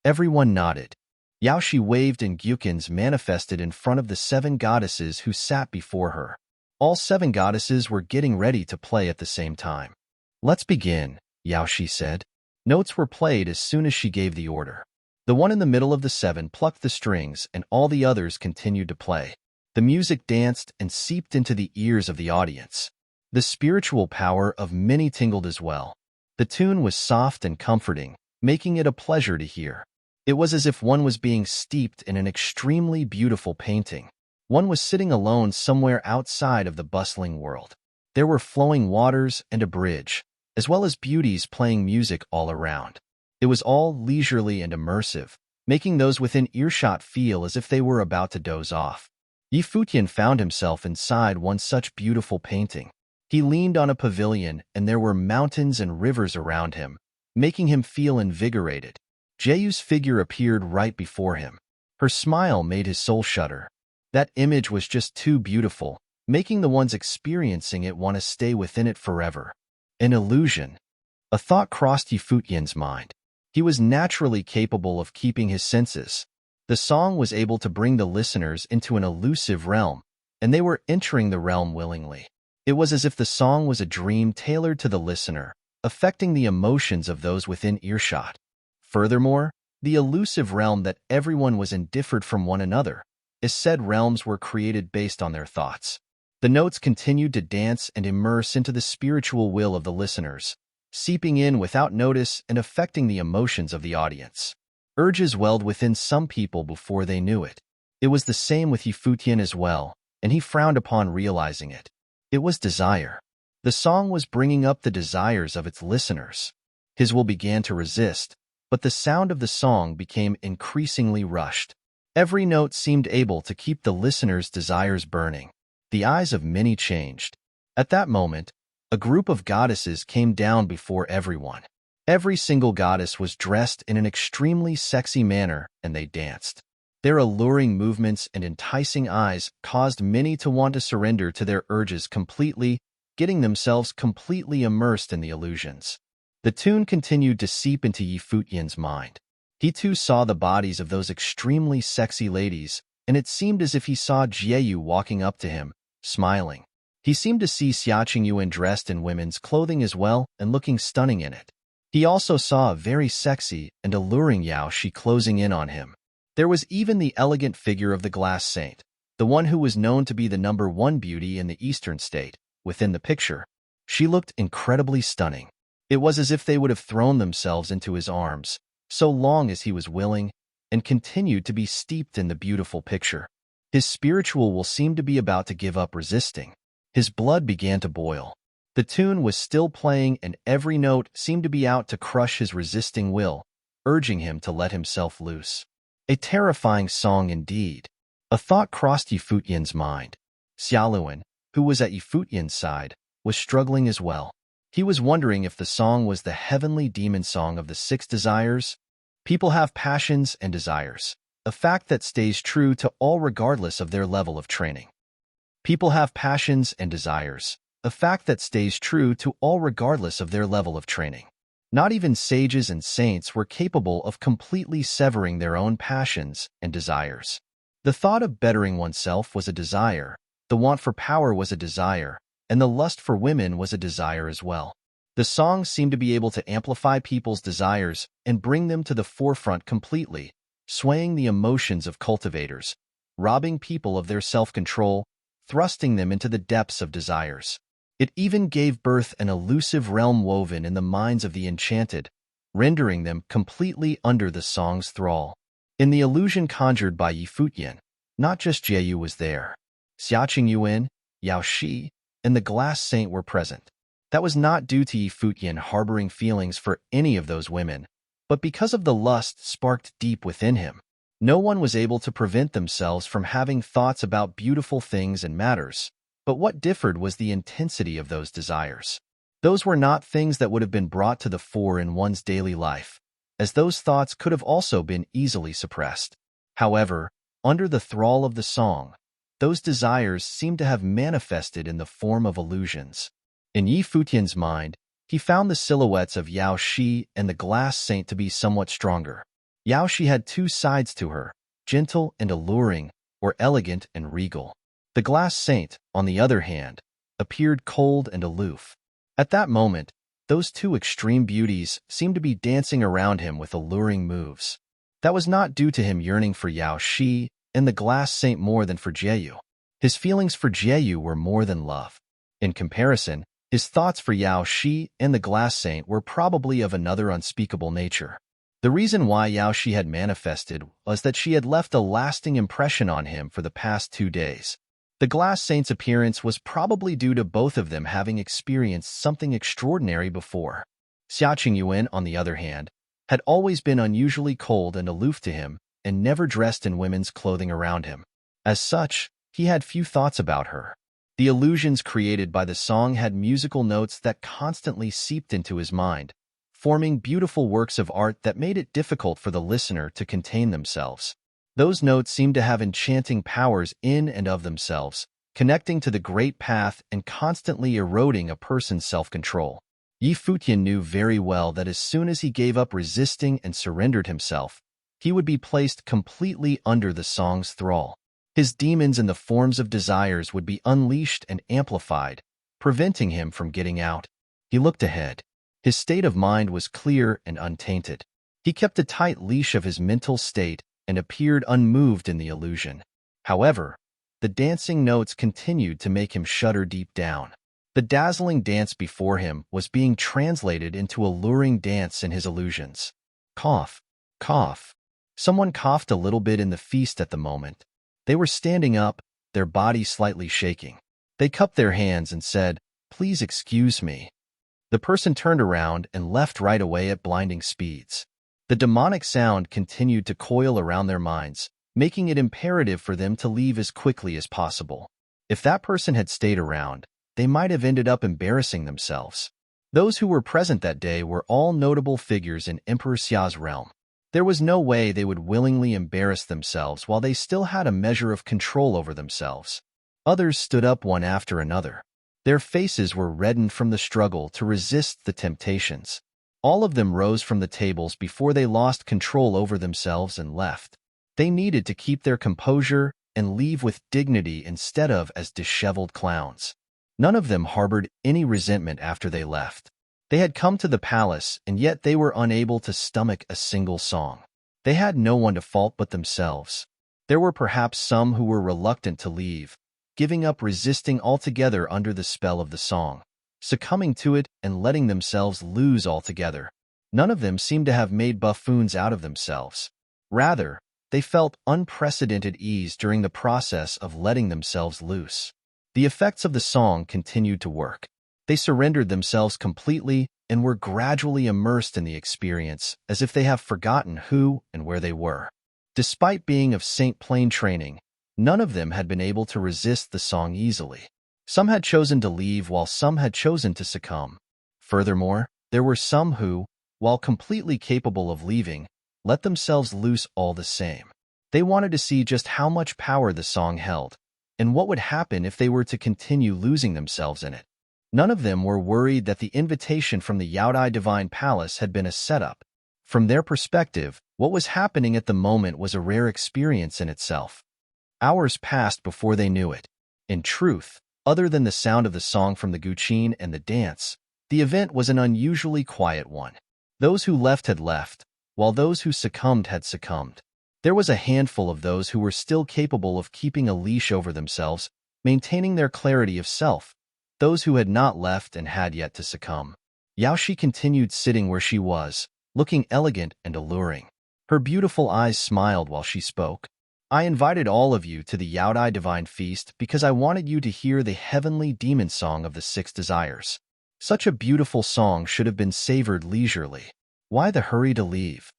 [SPEAKER 1] Everyone nodded. Yao Shi waved and Gyukins manifested in front of the 7 goddesses who sat before her. All 7 goddesses were getting ready to play at the same time. "Let's begin," Yao Shi said. Notes were played as soon as she gave the order. The one in the middle of the 7 plucked the strings, and all the others continued to play. The music danced and seeped into the ears of the audience. The spiritual power of many tingled as well. The tune was soft and comforting, making it a pleasure to hear. It was as if one was being steeped in an extremely beautiful painting. One was sitting alone somewhere outside of the bustling world. There were flowing waters and a bridge, as well as beauties playing music all around. It was all leisurely and immersive, making those within earshot feel as if they were about to doze off. Futian found himself inside one such beautiful painting. He leaned on a pavilion, and there were mountains and rivers around him, making him feel invigorated. Jeyu's figure appeared right before him. Her smile made his soul shudder. That image was just too beautiful, making the ones experiencing it want to stay within it forever. An illusion. A thought crossed Futian's mind. He was naturally capable of keeping his senses. The song was able to bring the listeners into an elusive realm, and they were entering the realm willingly. It was as if the song was a dream tailored to the listener, affecting the emotions of those within earshot. Furthermore, the elusive realm that everyone was in differed from one another, as said realms were created based on their thoughts. The notes continued to dance and immerse into the spiritual will of the listeners, seeping in without notice and affecting the emotions of the audience. Urges welled within some people before they knew it. It was the same with Futian as well, and he frowned upon realizing it. It was desire. The song was bringing up the desires of its listeners. His will began to resist, but the sound of the song became increasingly rushed. Every note seemed able to keep the listeners' desires burning. The eyes of many changed. At that moment, a group of goddesses came down before everyone. Every single goddess was dressed in an extremely sexy manner, and they danced. Their alluring movements and enticing eyes caused many to want to surrender to their urges completely, getting themselves completely immersed in the illusions. The tune continued to seep into Futian's mind. He too saw the bodies of those extremely sexy ladies, and it seemed as if he saw Jieyu walking up to him, smiling. He seemed to see Xia Qingyuan dressed in women's clothing as well and looking stunning in it. He also saw a very sexy and alluring Yao Shi closing in on him. There was even the elegant figure of the glass saint, the one who was known to be the #1 beauty in the eastern state, within the picture. She looked incredibly stunning. It was as if they would have thrown themselves into his arms, so long as he was willing, and continued to be steeped in the beautiful picture. His spiritual will seemed to be about to give up resisting. His blood began to boil. The tune was still playing, and every note seemed to be out to crush his resisting will, urging him to let himself loose. A terrifying song indeed. A thought crossed Futian's mind. Xiaoluan, who was at Futian's side, was struggling as well. He was wondering if the song was the heavenly demon song of the 6 desires. People have passions and desires, a fact that stays true to all regardless of their level of training. People have passions and desires, a fact that stays true to all regardless of their level of training. Not even sages and saints were capable of completely severing their own passions and desires. The thought of bettering oneself was a desire, the want for power was a desire, and the lust for women was a desire as well. The songs seemed to be able to amplify people's desires and bring them to the forefront completely, swaying the emotions of cultivators, robbing people of their self-control, thrusting them into the depths of desires. It even gave birth an elusive realm woven in the minds of the enchanted, rendering them completely under the song's thrall. In the illusion conjured by Futian, not just Jieyu was there. Xiaqing Yuan, Yao Shi, and the glass saint were present. That was not due to Futian harboring feelings for any of those women, but because of the lust sparked deep within him. No one was able to prevent themselves from having thoughts about beautiful things and matters, but what differed was the intensity of those desires. Those were not things that would have been brought to the fore in one's daily life, as those thoughts could have also been easily suppressed. However, under the thrall of the song, those desires seemed to have manifested in the form of illusions. In Futian's mind, he found the silhouettes of Yao Shi and the glass saint to be somewhat stronger. Yao Shi had two sides to her, gentle and alluring, or elegant and regal. The glass saint, on the other hand, appeared cold and aloof. At that moment, those two extreme beauties seemed to be dancing around him with alluring moves. That was not due to him yearning for Yao Shi and the glass saint more than for Jieyu. His feelings for Jieyu were more than love. In comparison, his thoughts for Yao Shi and the glass saint were probably of another unspeakable nature. The reason why Yao Shi had manifested was that she had left a lasting impression on him for the past 2 days. The glass saint's appearance was probably due to both of them having experienced something extraordinary before. Xiaqing Yuan, on the other hand, had always been unusually cold and aloof to him and never dressed in women's clothing around him. As such, he had few thoughts about her. The illusions created by the song had musical notes that constantly seeped into his mind, forming beautiful works of art that made it difficult for the listener to contain themselves. Those notes seemed to have enchanting powers in and of themselves, connecting to the great path and constantly eroding a person's self-control. Futian knew very well that as soon as he gave up resisting and surrendered himself, he would be placed completely under the song's thrall. His demons in the forms of desires would be unleashed and amplified, preventing him from getting out. He looked ahead. His state of mind was clear and untainted. He kept a tight leash of his mental state and appeared unmoved in the illusion. However, the dancing notes continued to make him shudder deep down. The dazzling dance before him was being translated into alluring dance in his illusions. Cough, cough. Someone coughed a little bit in the feast at the moment. They were standing up, their bodies slightly shaking. They cupped their hands and said, "Please excuse me." The person turned around and left right away at blinding speeds. The demonic sound continued to coil around their minds, making it imperative for them to leave as quickly as possible. If that person had stayed around, they might have ended up embarrassing themselves. Those who were present that day were all notable figures in Emperor Xia's realm. There was no way they would willingly embarrass themselves while they still had a measure of control over themselves. Others stood up one after another. Their faces were reddened from the struggle to resist the temptations. All of them rose from the tables before they lost control over themselves and left. They needed to keep their composure and leave with dignity instead of as disheveled clowns. None of them harbored any resentment after they left. They had come to the palace, and yet they were unable to stomach a single song. They had no one to fault but themselves. There were perhaps some who were reluctant to leave, giving up resisting altogether under the spell of the song, succumbing to it and letting themselves lose altogether. None of them seemed to have made buffoons out of themselves. Rather, they felt unprecedented ease during the process of letting themselves loose. The effects of the song continued to work. They surrendered themselves completely and were gradually immersed in the experience as if they have forgotten who and where they were. Despite being of Saint Plain training, none of them had been able to resist the song easily. Some had chosen to leave while some had chosen to succumb. Furthermore, there were some who, while completely capable of leaving, let themselves loose all the same. They wanted to see just how much power the song held, and what would happen if they were to continue losing themselves in it. None of them were worried that the invitation from the Yaodai Divine Palace had been a setup. From their perspective, what was happening at the moment was a rare experience in itself. Hours passed before they knew it. In truth, other than the sound of the song from the Guqin and the dance, The event was an unusually quiet one. Those who left had left, while those who succumbed had succumbed. There was a handful of those who were still capable of keeping a leash over themselves, maintaining their clarity of self, those who had not left and had yet to succumb. Yaoshi continued sitting where she was, looking elegant and alluring. Her beautiful eyes smiled while she spoke. I invited all of you to the Yaodai Divine Feast because I wanted you to hear the heavenly demon song of the six desires. Such a beautiful song should have been savored leisurely. Why the hurry to leave?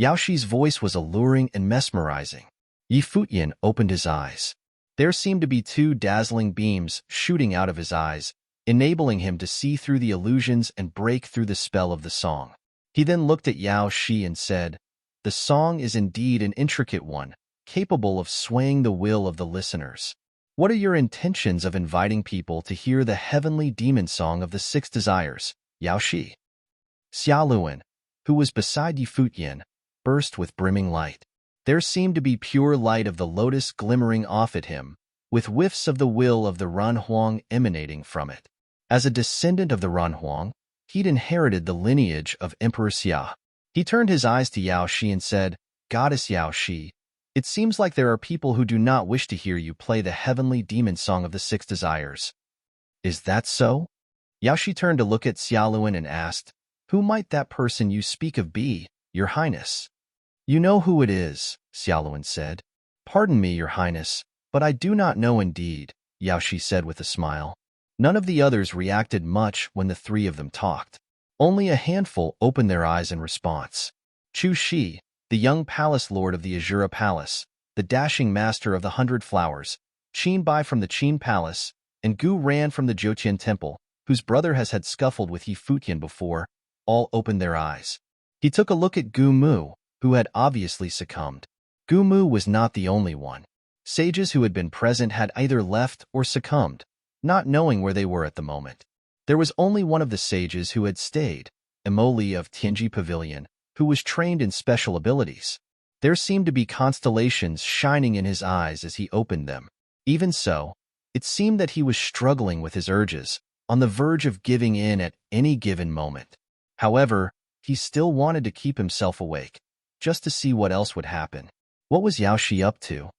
[SPEAKER 1] Yaoshi's voice was alluring and mesmerizing. Futian opened his eyes. There seemed to be two dazzling beams shooting out of his eyes, enabling him to see through the illusions and break through the spell of the song. He then looked at Yaoshi and said, "The song is indeed an intricate one, capable of swaying the will of the listeners. What are your intentions of inviting people to hear the heavenly demon song of the six desires, Yaoshi?" Xiaoluan, who was beside Futian, burst with brimming light. There seemed to be pure light of the lotus glimmering off at him, with whiffs of the will of the Ranhuang emanating from it. As a descendant of the Ranhuang, he'd inherited the lineage of Emperor Xia. He turned his eyes to Yaoshi and said, "Goddess Yaoshi, it seems like there are people who do not wish to hear you play the heavenly demon song of the six desires. Is that so?" Yaoshi turned to look at Xiaoluan and asked, "Who might that person you speak of be, Your Highness?" "You know who it is," Xiaoluan said. "Pardon me, Your Highness, but I do not know indeed," Yaoshi said with a smile. None of the others reacted much when the three of them talked. Only a handful opened their eyes in response. Chu Shi, the young palace lord of the Azura Palace, the dashing master of the 100 Flowers, Qin Bai from the Qin Palace, and Gu Ran from the Joqian Temple, whose brother has had scuffled with Futian before, all opened their eyes. He took a look at Gu Mu, who had obviously succumbed. Gu Mu was not the only one. Sages who had been present had either left or succumbed, not knowing where they were at the moment. There was only one of the sages who had stayed, Emoli of Tianji Pavilion, who was trained in special abilities. There seemed to be constellations shining in his eyes as he opened them. Even so, it seemed that he was struggling with his urges, on the verge of giving in at any given moment. However, he still wanted to keep himself awake, just to see what else would happen. What was Yaoshi up to?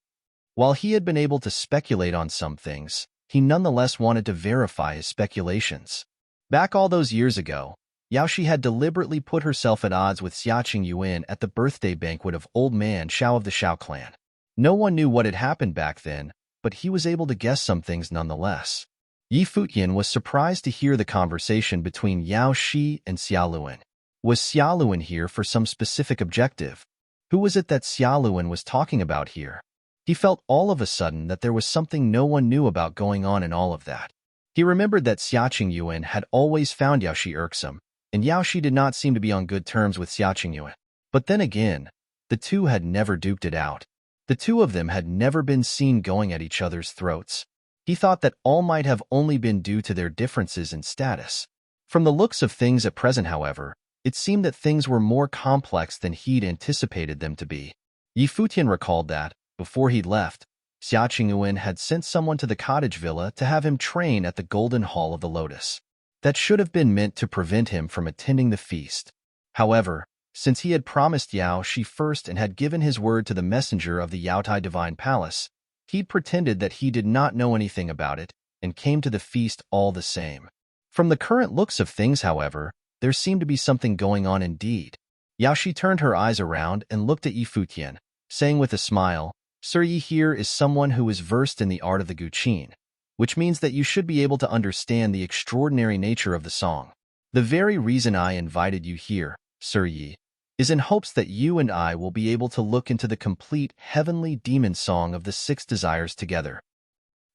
[SPEAKER 1] While he had been able to speculate on some things, he nonetheless wanted to verify his speculations. Back all those years ago, Yaoshi had deliberately put herself at odds with Xiaqing Yuan at the birthday banquet of Old Man Shao of the Shao clan. No one knew what had happened back then, but he was able to guess some things nonetheless. Futian was surprised to hear the conversation between Yaoshi and Xiaoluan. Was Xiaoluan here for some specific objective? Who was it that Xiaoluan was talking about here? He felt all of a sudden that there was something no one knew about going on in all of that. He remembered that Xiaqing Yuan had always found Yaoshi irksome, and Yaoshi did not seem to be on good terms with Xiaqing Yuan. But then again, the two had never duked it out. The two of them had never been seen going at each other's throats. He thought that all might have only been due to their differences in status. From the looks of things at present, however, it seemed that things were more complex than he'd anticipated them to be. Futian recalled that, before he'd left, Xiaqing Yuan had sent someone to the cottage villa to have him train at the Golden Hall of the Lotus. That should have been meant to prevent him from attending the feast. However, since he had promised Yaoshi first and had given his word to the messenger of the Yaotai Divine Palace, he'd pretended that he did not know anything about it and came to the feast all the same. From the current looks of things, however, there seemed to be something going on indeed. Yaoshi turned her eyes around and looked at Futian, saying with a smile, "Sir, Yi here is someone who is versed in the art of the Guqin, which means that you should be able to understand the extraordinary nature of the song. The very reason I invited you here, Sir Yi, is in hopes that you and I will be able to look into the complete heavenly demon song of the six desires together."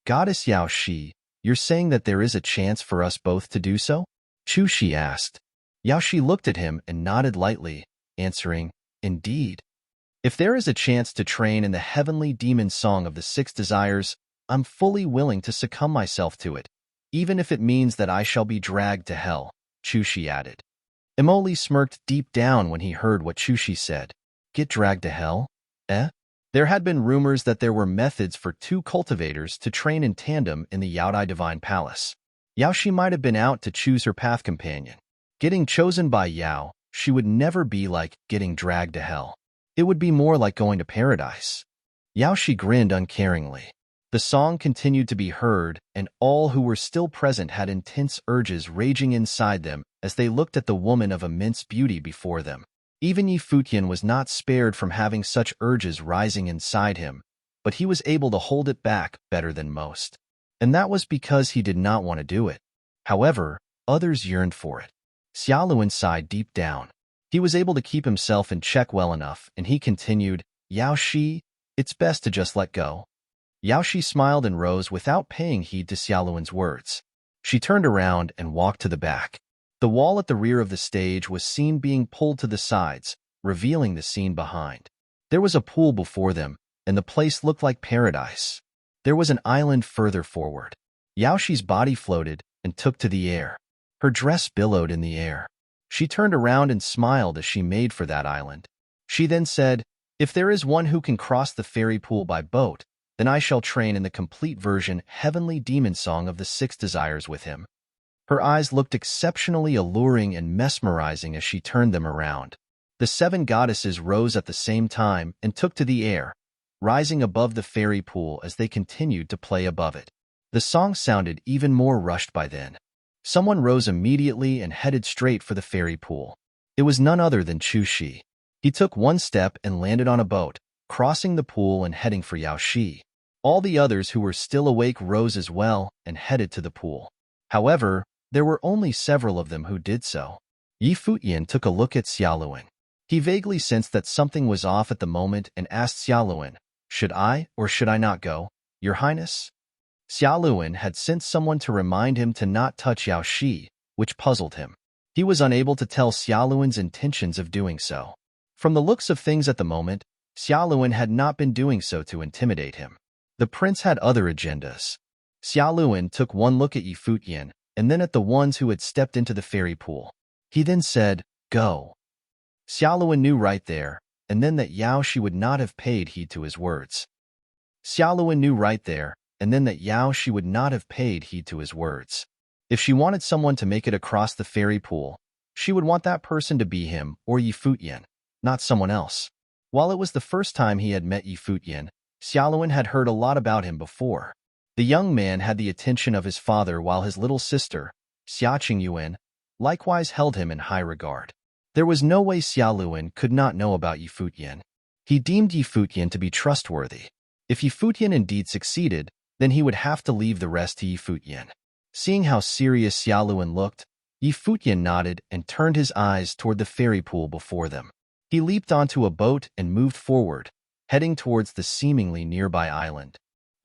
[SPEAKER 1] "Goddess Yaoshi, you're saying that there is a chance for us both to do so?" Chu Shi asked. Yaoshi looked at him and nodded lightly, answering, "Indeed. If there is a chance to train in the heavenly demon song of the six desires, I'm fully willing to succumb myself to it, even if it means that I shall be dragged to hell," Chu Shi added. Emoli smirked deep down when he heard what Chu Shi said. Get dragged to hell? Eh? There had been rumors that there were methods for two cultivators to train in tandem in the Yaodai Divine Palace. Yao Shi might have been out to choose her path companion. Getting chosen by Yao, she would never be like getting dragged to hell. It would be more like going to paradise. Yao Shi grinned uncaringly. The song continued to be heard, and all who were still present had intense urges raging inside them as they looked at the woman of immense beauty before them. Even Futian was not spared from having such urges rising inside him, but he was able to hold it back better than most. And that was because he did not want to do it. However, others yearned for it. Xiaoluan sighed deep down. He was able to keep himself in check well enough, and he continued, Yao Shi, it's best to just let go. Yao Shi smiled and rose without paying heed to Xiaoluan's words. She turned around and walked to the back. The wall at the rear of the stage was seen being pulled to the sides, revealing the scene behind. There was a pool before them, and the place looked like paradise. There was an island further forward. Yao Shi's body floated and took to the air. Her dress billowed in the air. She turned around and smiled as she made for that island. She then said, If there is one who can cross the fairy pool by boat, then I shall train in the complete version Heavenly Demon Song of the Six Desires with him. Her eyes looked exceptionally alluring and mesmerizing as she turned them around. The seven goddesses rose at the same time and took to the air, rising above the fairy pool as they continued to play above it. The song sounded even more rushed by then. Someone rose immediately and headed straight for the fairy pool. It was none other than Chu Shi. He took one step and landed on a boat, crossing the pool and heading for Yao Shi. All the others who were still awake rose as well and headed to the pool. However, there were only several of them who did so. Futian took a look at Xiaoluan. He vaguely sensed that something was off at the moment and asked Xiaoluan, Should I or should I not go, Your Highness? Xiaoluan had sent someone to remind him to not touch Yao Shi, which puzzled him. He was unable to tell Xiaoluan's intentions of doing so. From the looks of things at the moment, Xiaoluan had not been doing so to intimidate him. The prince had other agendas. Xiaoluan took one look at Futian and then at the ones who had stepped into the fairy pool. He then said, Go. Xiaoluan knew right there, and then that Yao Shi would not have paid heed to his words. Xiaoluan knew right there, and then that Yao Shi would not have paid heed to his words. If she wanted someone to make it across the fairy pool, she would want that person to be him or Futian, not someone else. While it was the first time he had met Futian, Xiaoluan had heard a lot about him before. The young man had the attention of his father while his little sister, Xia Qingyuan, likewise held him in high regard. There was no way Xiaoluan could not know about Futian. He deemed Futian to be trustworthy. If Futian indeed succeeded, then he would have to leave the rest to Futian. Seeing how serious Xiaoluan looked, Futian nodded and turned his eyes toward the fairy pool before them. He leaped onto a boat and moved forward, heading towards the seemingly nearby island.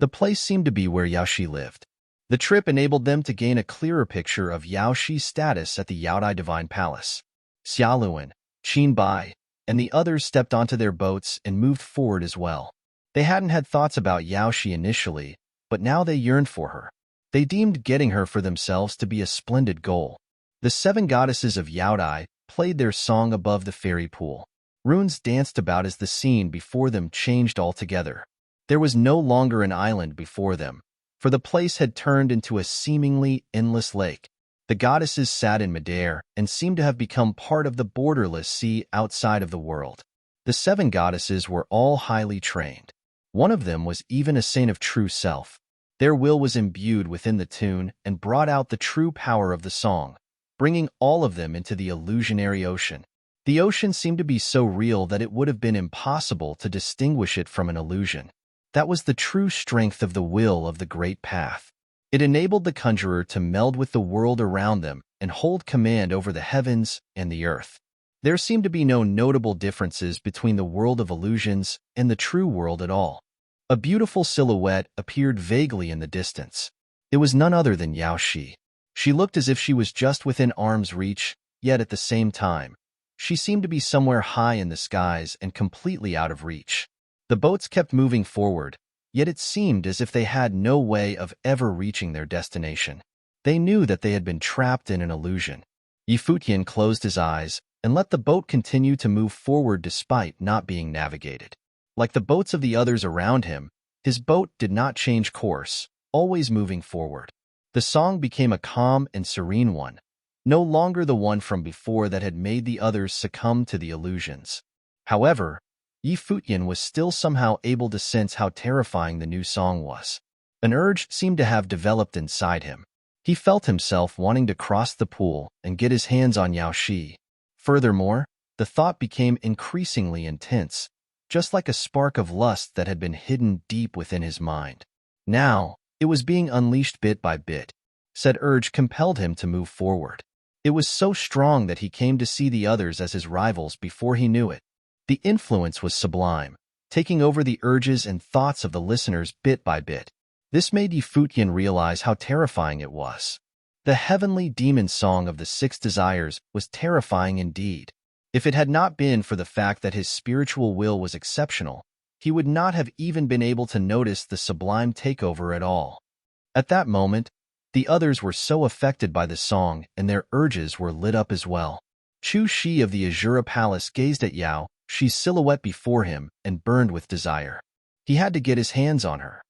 [SPEAKER 1] The place seemed to be where Yao Shi lived. The trip enabled them to gain a clearer picture of Yao Shi's status at the Yaodai Divine Palace. Xiaoluan, Qin Bai, and the others stepped onto their boats and moved forward as well. They hadn't had thoughts about Yao Shi initially, but now they yearned for her. They deemed getting her for themselves to be a splendid goal. The seven goddesses of Yaodai played their song above the fairy pool. Runes danced about as the scene before them changed altogether. There was no longer an island before them, for the place had turned into a seemingly endless lake. The goddesses sat in midair and seemed to have become part of the borderless sea outside of the world. The seven goddesses were all highly trained. One of them was even a saint of true self. Their will was imbued within the tune and brought out the true power of the song, bringing all of them into the illusionary ocean. The ocean seemed to be so real that it would have been impossible to distinguish it from an illusion. That was the true strength of the will of the Great Path. It enabled the conjurer to meld with the world around them and hold command over the heavens and the earth. There seemed to be no notable differences between the world of illusions and the true world at all. A beautiful silhouette appeared vaguely in the distance. It was none other than Yao Shi. She looked as if she was just within arm's reach, yet at the same time, she seemed to be somewhere high in the skies and completely out of reach. The boats kept moving forward, yet it seemed as if they had no way of ever reaching their destination. They knew that they had been trapped in an illusion. Futian closed his eyes and let the boat continue to move forward despite not being navigated. Like the boats of the others around him, his boat did not change course, always moving forward. The song became a calm and serene one, no longer the one from before that had made the others succumb to the illusions. However, Futian was still somehow able to sense how terrifying the new song was. An urge seemed to have developed inside him. He felt himself wanting to cross the pool and get his hands on Yao Shi. Furthermore, the thought became increasingly intense, just like a spark of lust that had been hidden deep within his mind. Now, it was being unleashed bit by bit. Said urge compelled him to move forward. It was so strong that he came to see the others as his rivals before he knew it. The influence was sublime, taking over the urges and thoughts of the listeners bit by bit. This made Futian realize how terrifying it was. The heavenly demon song of the six desires was terrifying indeed. If it had not been for the fact that his spiritual will was exceptional, he would not have even been able to notice the sublime takeover at all. At that moment, the others were so affected by the song and their urges were lit up as well. Chu Shi of the Azura Palace gazed at Yao Shi's silhouette before him and burned with desire. He had to get his hands on her.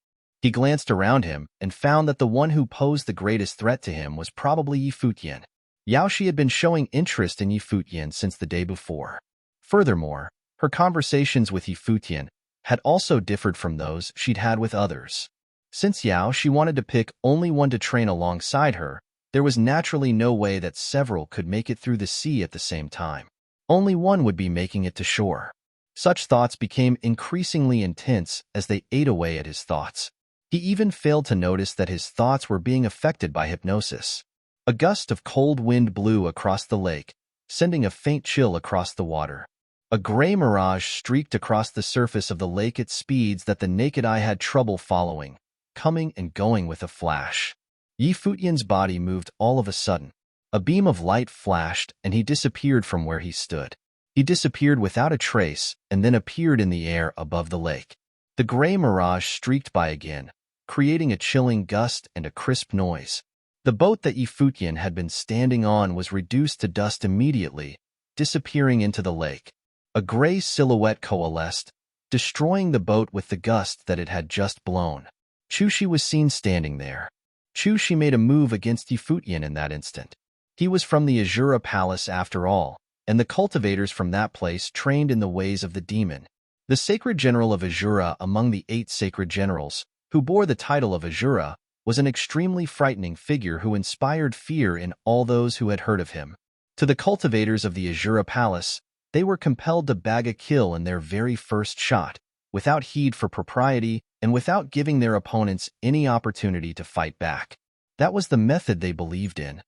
[SPEAKER 1] He glanced around him and found that the one who posed the greatest threat to him was probably Futian. Yao Shi had been showing interest in Futian since the day before. Furthermore, her conversations with Futian had also differed from those she'd had with others. Since Yao Shi wanted to pick only one to train alongside her, there was naturally no way that several could make it through the sea at the same time. Only one would be making it to shore. Such thoughts became increasingly intense as they ate away at his thoughts. He even failed to notice that his thoughts were being affected by hypnosis. A gust of cold wind blew across the lake, sending a faint chill across the water. A gray mirage streaked across the surface of the lake at speeds that the naked eye had trouble following, coming and going with a flash. Futian's body moved all of a sudden. A beam of light flashed and he disappeared from where he stood. He disappeared without a trace and then appeared in the air above the lake. The gray mirage streaked by again, creating a chilling gust and a crisp noise. The boat that Futian had been standing on was reduced to dust immediately, disappearing into the lake. A gray silhouette coalesced, destroying the boat with the gust that it had just blown. Chu Shi was seen standing there. Chu Shi made a move against Futian in that instant. He was from the Azura Palace after all, and the cultivators from that place trained in the ways of the demon. The sacred general of Azura among the 8 sacred generals, who bore the title of Azura, was an extremely frightening figure who inspired fear in all those who had heard of him. To the cultivators of the Azura Palace, they were compelled to bag a kill in their very first shot, without heed for propriety and without giving their opponents any opportunity to fight back. That was the method they believed in.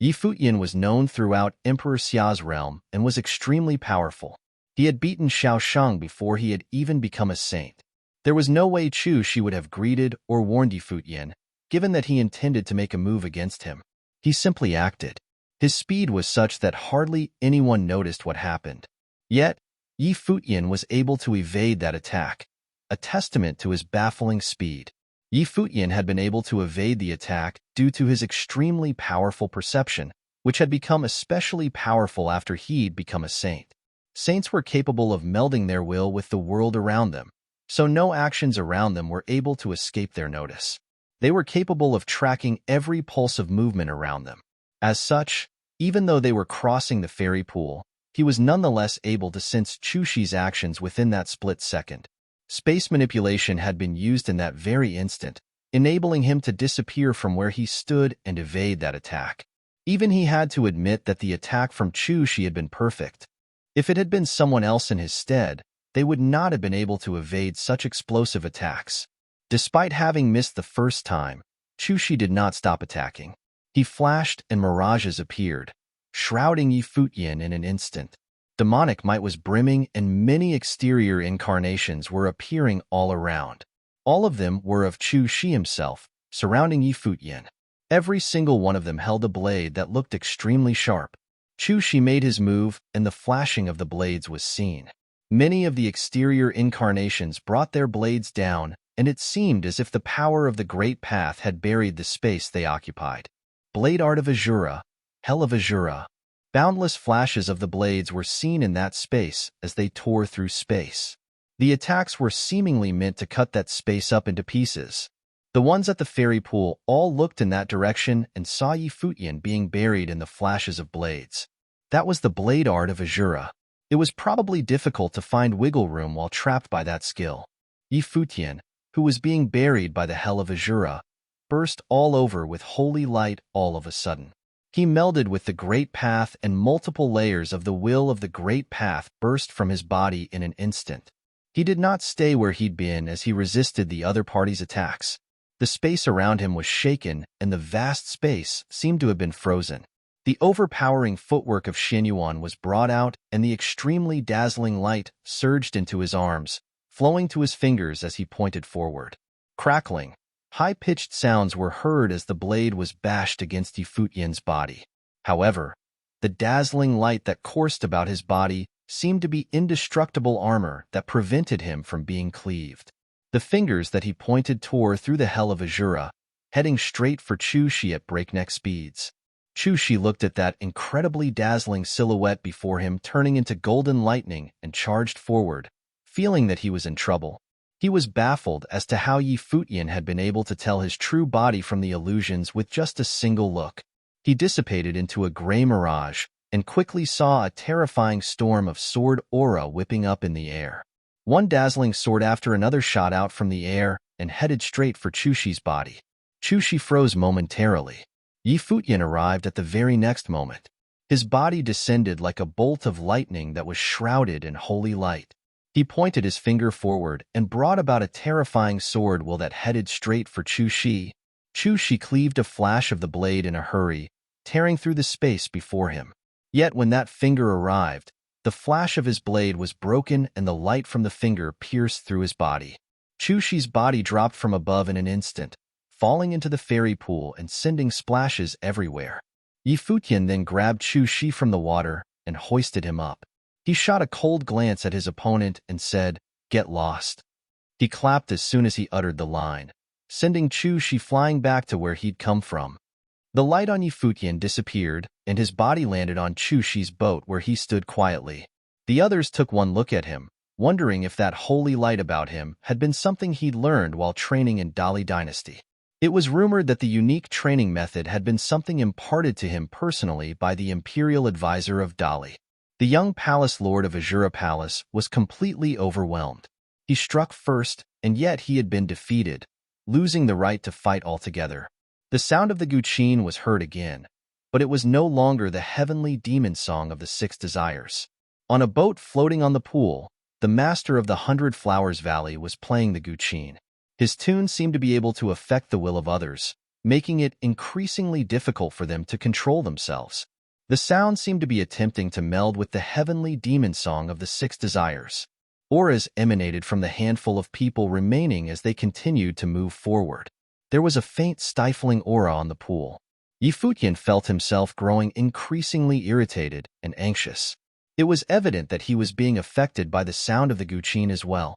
[SPEAKER 1] Futian was known throughout Emperor Xia's realm and was extremely powerful. He had beaten Xiao Shang before he had even become a saint. There was no way Chu Shi would have greeted or warned Futian, given that he intended to make a move against him. He simply acted. His speed was such that hardly anyone noticed what happened. Yet, Futian was able to evade that attack, a testament to his baffling speed. Futian had been able to evade the attack due to his extremely powerful perception, which had become especially powerful after he'd become a saint. Saints were capable of melding their will with the world around them, so no actions around them were able to escape their notice. They were capable of tracking every pulse of movement around them. As such, even though they were crossing the fairy pool, he was nonetheless able to sense Chu Shi's actions within that split second. Space manipulation had been used in that very instant, enabling him to disappear from where he stood and evade that attack. Even he had to admit that the attack from Chu Shi had been perfect. If it had been someone else in his stead, they would not have been able to evade such explosive attacks. Despite having missed the first time, Chu Shi did not stop attacking. He flashed and mirages appeared, shrouding Futian in an instant. Demonic might was brimming and many exterior incarnations were appearing all around. All of them were of Chu Shi himself, surrounding Futian. Every single one of them held a blade that looked extremely sharp. Chu Shi made his move and the flashing of the blades was seen. Many of the exterior incarnations brought their blades down, and it seemed as if the power of the Great Path had buried the space they occupied. Blade art of Azura, hell of Azura. Boundless flashes of the blades were seen in that space as they tore through space. The attacks were seemingly meant to cut that space up into pieces. The ones at the fairy pool all looked in that direction and saw Yi Futian being buried in the flashes of blades. That was the blade art of Azura. It was probably difficult to find wiggle room while trapped by that skill. Yi Futian, who was being buried by the hell of Azura, burst all over with holy light all of a sudden. He melded with the great path, and multiple layers of the will of the great path burst from his body in an instant. He did not stay where he'd been as he resisted the other party's attacks. The space around him was shaken, and the vast space seemed to have been frozen. The overpowering footwork of Xianyuan was brought out, and the extremely dazzling light surged into his arms, flowing to his fingers as he pointed forward. Crackling, high-pitched sounds were heard as the blade was bashed against Yi Futian's body. However, the dazzling light that coursed about his body seemed to be indestructible armor that prevented him from being cleaved. The fingers that he pointed tore through the hell of Azura, heading straight for Chu Shi at breakneck speeds. Chu Shi looked at that incredibly dazzling silhouette before him turning into golden lightning and charged forward, feeling that he was in trouble. He was baffled as to how Yi Futian had been able to tell his true body from the illusions with just a single look. He dissipated into a gray mirage and quickly saw a terrifying storm of sword aura whipping up in the air. One dazzling sword after another shot out from the air and headed straight for Chu Shi's body. Chu Shi froze momentarily. Yi Futian arrived at the very next moment. His body descended like a bolt of lightning that was shrouded in holy light. He pointed his finger forward and brought about a terrifying sword will that headed straight for Chu Shi. Chu Shi cleaved a flash of the blade in a hurry, tearing through the space before him. Yet when that finger arrived, the flash of his blade was broken and the light from the finger pierced through his body. Chu Shi's body dropped from above in an instant, falling into the fairy pool and sending splashes everywhere. Yi Futian then grabbed Chu Shi from the water and hoisted him up. He shot a cold glance at his opponent and said, "Get lost." He clapped as soon as he uttered the line, sending Chu Shi flying back to where he'd come from. The light on Yi Futian disappeared, and his body landed on Chu Shi's boat where he stood quietly. The others took one look at him, wondering if that holy light about him had been something he'd learned while training in Dali Dynasty. It was rumored that the unique training method had been something imparted to him personally by the imperial advisor of Dali. The young palace lord of Azura Palace was completely overwhelmed. He struck first, and yet he had been defeated, losing the right to fight altogether. The sound of the guqin was heard again, but it was no longer the heavenly demon song of the Six Desires. On a boat floating on the pool, the master of the 100 Flowers Valley was playing the guqin. His tune seemed to be able to affect the will of others, making it increasingly difficult for them to control themselves. The sound seemed to be attempting to meld with the heavenly demon song of the Six Desires. Auras emanated from the handful of people remaining as they continued to move forward. There was a faint stifling aura on the pool. Yi Futian felt himself growing increasingly irritated and anxious. It was evident that he was being affected by the sound of the guqin as well.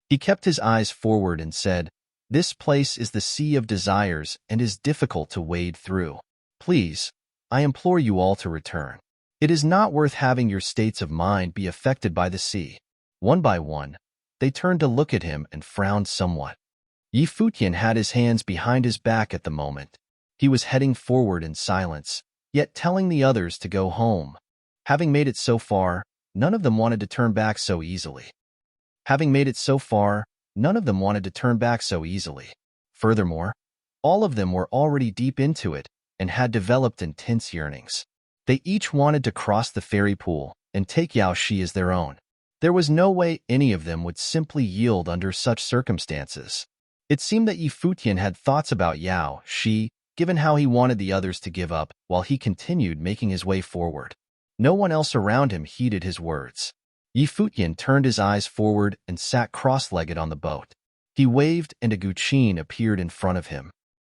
[SPEAKER 1] He kept his eyes forward and said, "This place is the Sea of Desires and is difficult to wade through. Please, I implore you all to return. It is not worth having your states of mind be affected by the sea." One by one, they turned to look at him and frowned somewhat. Yi Futian had his hands behind his back at the moment. He was heading forward in silence, yet telling the others to go home. Having made it so far, none of them wanted to turn back so easily. Furthermore, all of them were already deep into it and had developed intense yearnings. They each wanted to cross the fairy pool and take Yao Shi as their own. There was no way any of them would simply yield under such circumstances. It seemed that Yi Futian had thoughts about Yao Shi, given how he wanted the others to give up while he continued making his way forward. No one else around him heeded his words. Yi Futian turned his eyes forward and sat cross-legged on the boat. He waved and a guqin appeared in front of him.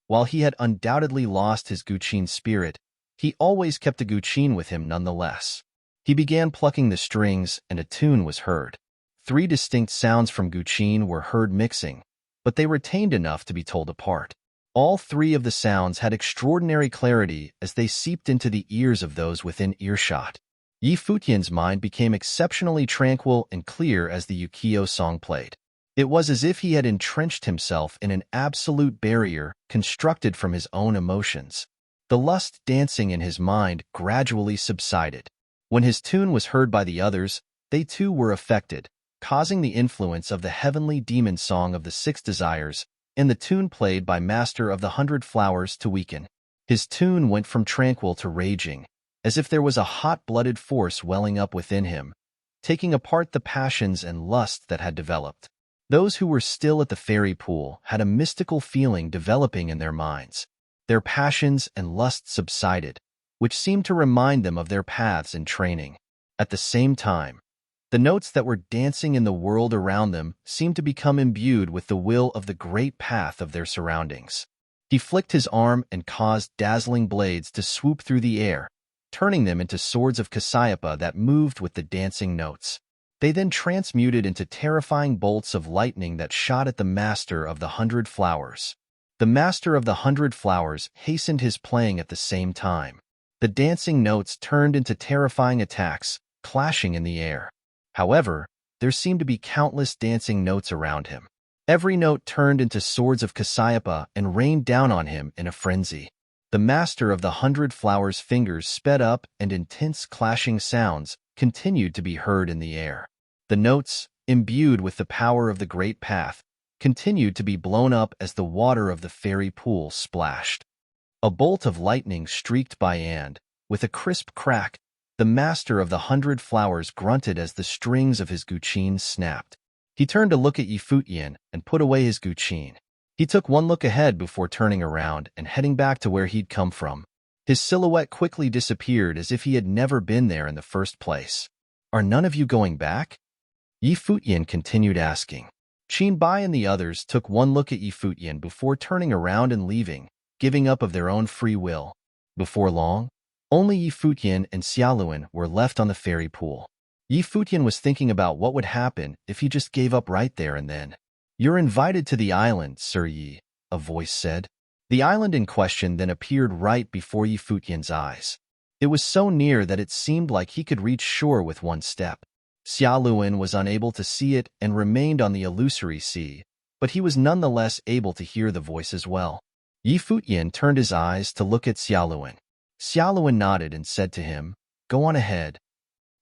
[SPEAKER 1] While he had undoubtedly lost his guqin spirit, he always kept a guqin with him nonetheless. He began plucking the strings and a tune was heard. 3 distinct sounds from guqin were heard mixing, but they retained enough to be told apart. All 3 of the sounds had extraordinary clarity as they seeped into the ears of those within earshot. Yi Futian's mind became exceptionally tranquil and clear as the Yukio song played. It was as if he had entrenched himself in an absolute barrier constructed from his own emotions. The lust dancing in his mind gradually subsided. When his tune was heard by the others, they too were affected, causing the influence of the heavenly demon song of the Six Desires and the tune played by Master of the 100 Flowers to weaken. His tune went from tranquil to raging, as if there was a hot-blooded force welling up within him, taking apart the passions and lust that had developed. Those who were still at the fairy pool had a mystical feeling developing in their minds. Their passions and lusts subsided, which seemed to remind them of their paths and training. At the same time, the notes that were dancing in the world around them seemed to become imbued with the will of the great path of their surroundings. He flicked his arm and caused dazzling blades to swoop through the air, turning them into swords of Cassiopeia that moved with the dancing notes. They then transmuted into terrifying bolts of lightning that shot at the Master of the 100 Flowers. The Master of the 100 Flowers hastened his playing at the same time. The dancing notes turned into terrifying attacks, clashing in the air. However, there seemed to be countless dancing notes around him. Every note turned into swords of Cassiopeia and rained down on him in a frenzy. The Master of the 100 Flowers' fingers sped up and intense clashing sounds continued to be heard in the air. The notes, imbued with the power of the great path, continued to be blown up as the water of the fairy pool splashed. A bolt of lightning streaked by and, with a crisp crack, the Master of the 100 Flowers grunted as the strings of his guqin snapped. He turned to look at Futian and put away his guqin. He took one look ahead before turning around and heading back to where he'd come from. His silhouette quickly disappeared as if he had never been there in the first place. "Are none of you going back?" Futian continued asking. Bai and the others took one look at Futian before turning around and leaving, giving up of their own free will. Before long, only Futian and Xiaoluan were left on the fairy pool. Futian was thinking about what would happen if he just gave up right there and then. "You're invited to the island, Sir Yi," a voice said. The island in question then appeared right before Futian's eyes. It was so near that it seemed like he could reach shore with one step. Xiaoluan was unable to see it and remained on the illusory sea, but he was nonetheless able to hear the voice as well. Futian turned his eyes to look at Xiaoluan. Xiaoluan nodded and said to him, "Go on ahead."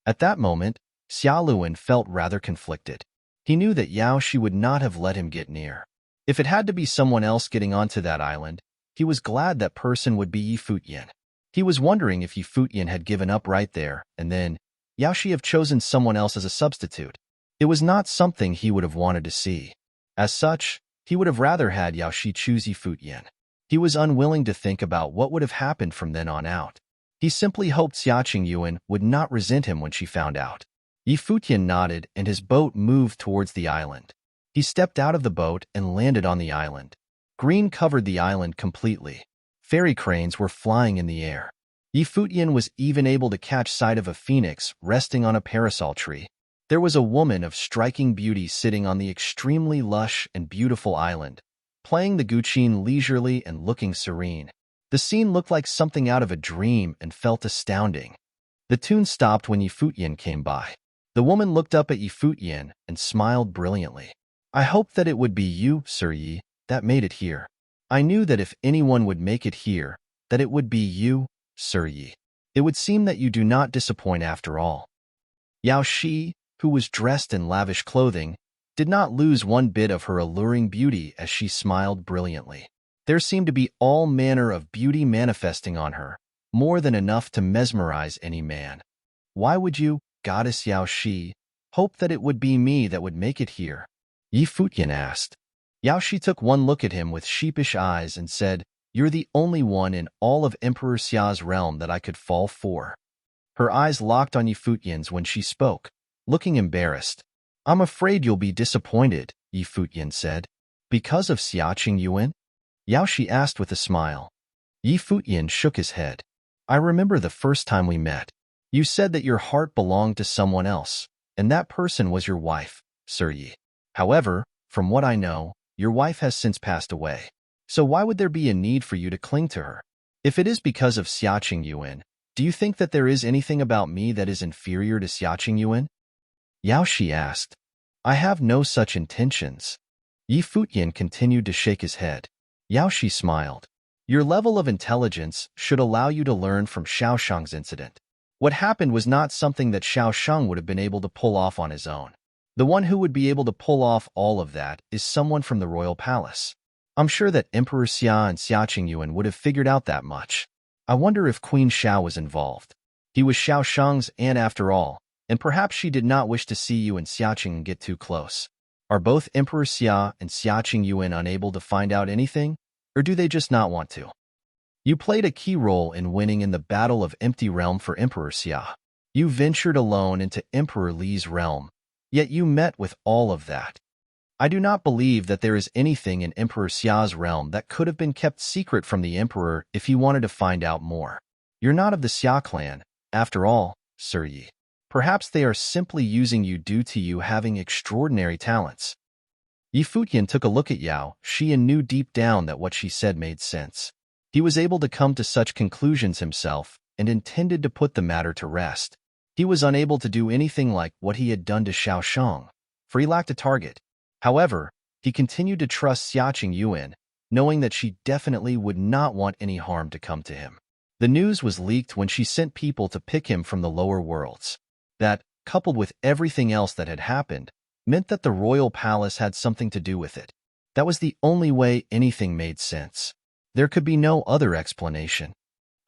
[SPEAKER 1] At that moment, Xiaoluan felt rather conflicted. He knew that Yaoshi would not have let him get near. If it had to be someone else getting onto that island, he was glad that person would be Futian. He was wondering if Futian had given up right there, and then Yaoshi have chosen someone else as a substitute. It was not something he would have wanted to see. As such, he would have rather had Yaoshi choose Futian. He was unwilling to think about what would have happened from then on out. He simply hoped Xiaqing Yuan would not resent him when she found out. Futian nodded and his boat moved towards the island. He stepped out of the boat and landed on the island. Green covered the island completely. Fairy cranes were flying in the air. Futian was even able to catch sight of a phoenix resting on a parasol tree. There was a woman of striking beauty sitting on the extremely lush and beautiful island, playing the guqin leisurely and looking serene. The scene looked like something out of a dream and felt astounding. The tune stopped when Futian came by. The woman looked up at Futian and smiled brilliantly. "I hoped that it would be you, Sir Yi, that made it here. I knew that if anyone would make it here, that it would be you, Sir Yi. It would seem that you do not disappoint after all." Yao Shi, who was dressed in lavish clothing, did not lose one bit of her alluring beauty as she smiled brilliantly. There seemed to be all manner of beauty manifesting on her, more than enough to mesmerize any man. "Why would you, Goddess Yao Shi, hope that it would be me that would make it here?" Futian asked. Yao Shi took one look at him with sheepish eyes and said, "You're the only one in all of Emperor Xia's realm that I could fall for." Her eyes locked on Futian's when she spoke, looking embarrassed. "I'm afraid you'll be disappointed," Futian said. "Because of Xiaqing Yuan?" Yao Shi asked with a smile. Futian shook his head. "I remember the first time we met. You said that your heart belonged to someone else, and that person was your wife, Sir Yi. However, from what I know, your wife has since passed away. So why would there be a need for you to cling to her? If it is because of Xiaqing Yuan, do you think that there is anything about me that is inferior to Xiaqing Yuan?" Yao Shi asked. I have no such intentions. Yi Futian continued to shake his head. Yao Shi smiled. Your level of intelligence should allow you to learn from Xiao Shang's incident. What happened was not something that Xiao Shang would have been able to pull off on his own. The one who would be able to pull off all of that is someone from the royal palace. I'm sure that Emperor Xia and Xia Qingyuan would have figured out that much. I wonder if Queen Xiao was involved. He was Xiao Shang's aunt after all, and perhaps she did not wish to see you and Xia Qing get too close. Are both Emperor Xia and Xia Qingyuan unable to find out anything, or do they just not want to? You played a key role in winning in the Battle of Empty Realm for Emperor Xia. You ventured alone into Emperor Li's realm, yet you met with all of that. I do not believe that there is anything in Emperor Xia's realm that could have been kept secret from the Emperor if he wanted to find out more. You're not of the Xia clan, after all, Sir Yi. Perhaps they are simply using you due to you having extraordinary talents. Yi Futian took a look at Yao Shi and knew deep down that what she said made sense. He was able to come to such conclusions himself and intended to put the matter to rest. He was unable to do anything like what he had done to Xiao Shang, for he lacked a target. However, he continued to trust Xia Qingyuan, knowing that she definitely would not want any harm to come to him. The news was leaked when she sent people to pick him from the lower worlds. That, coupled with everything else that had happened, meant that the royal palace had something to do with it. That was the only way anything made sense. There could be no other explanation.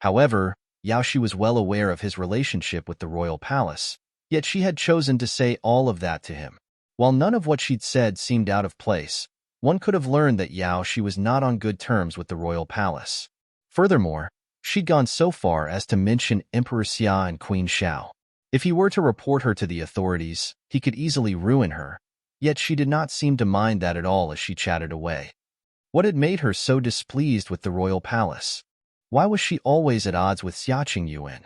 [SPEAKER 1] However, Yao Shi was well aware of his relationship with the royal palace, yet she had chosen to say all of that to him. While none of what she'd said seemed out of place, one could have learned that Yao Shi was not on good terms with the royal palace. Furthermore, she'd gone so far as to mention Emperor Xia and Queen Xiao. If he were to report her to the authorities, he could easily ruin her, yet she did not seem to mind that at all as she chatted away. What had made her so displeased with the royal palace? Why was she always at odds with Xia Qingyuan?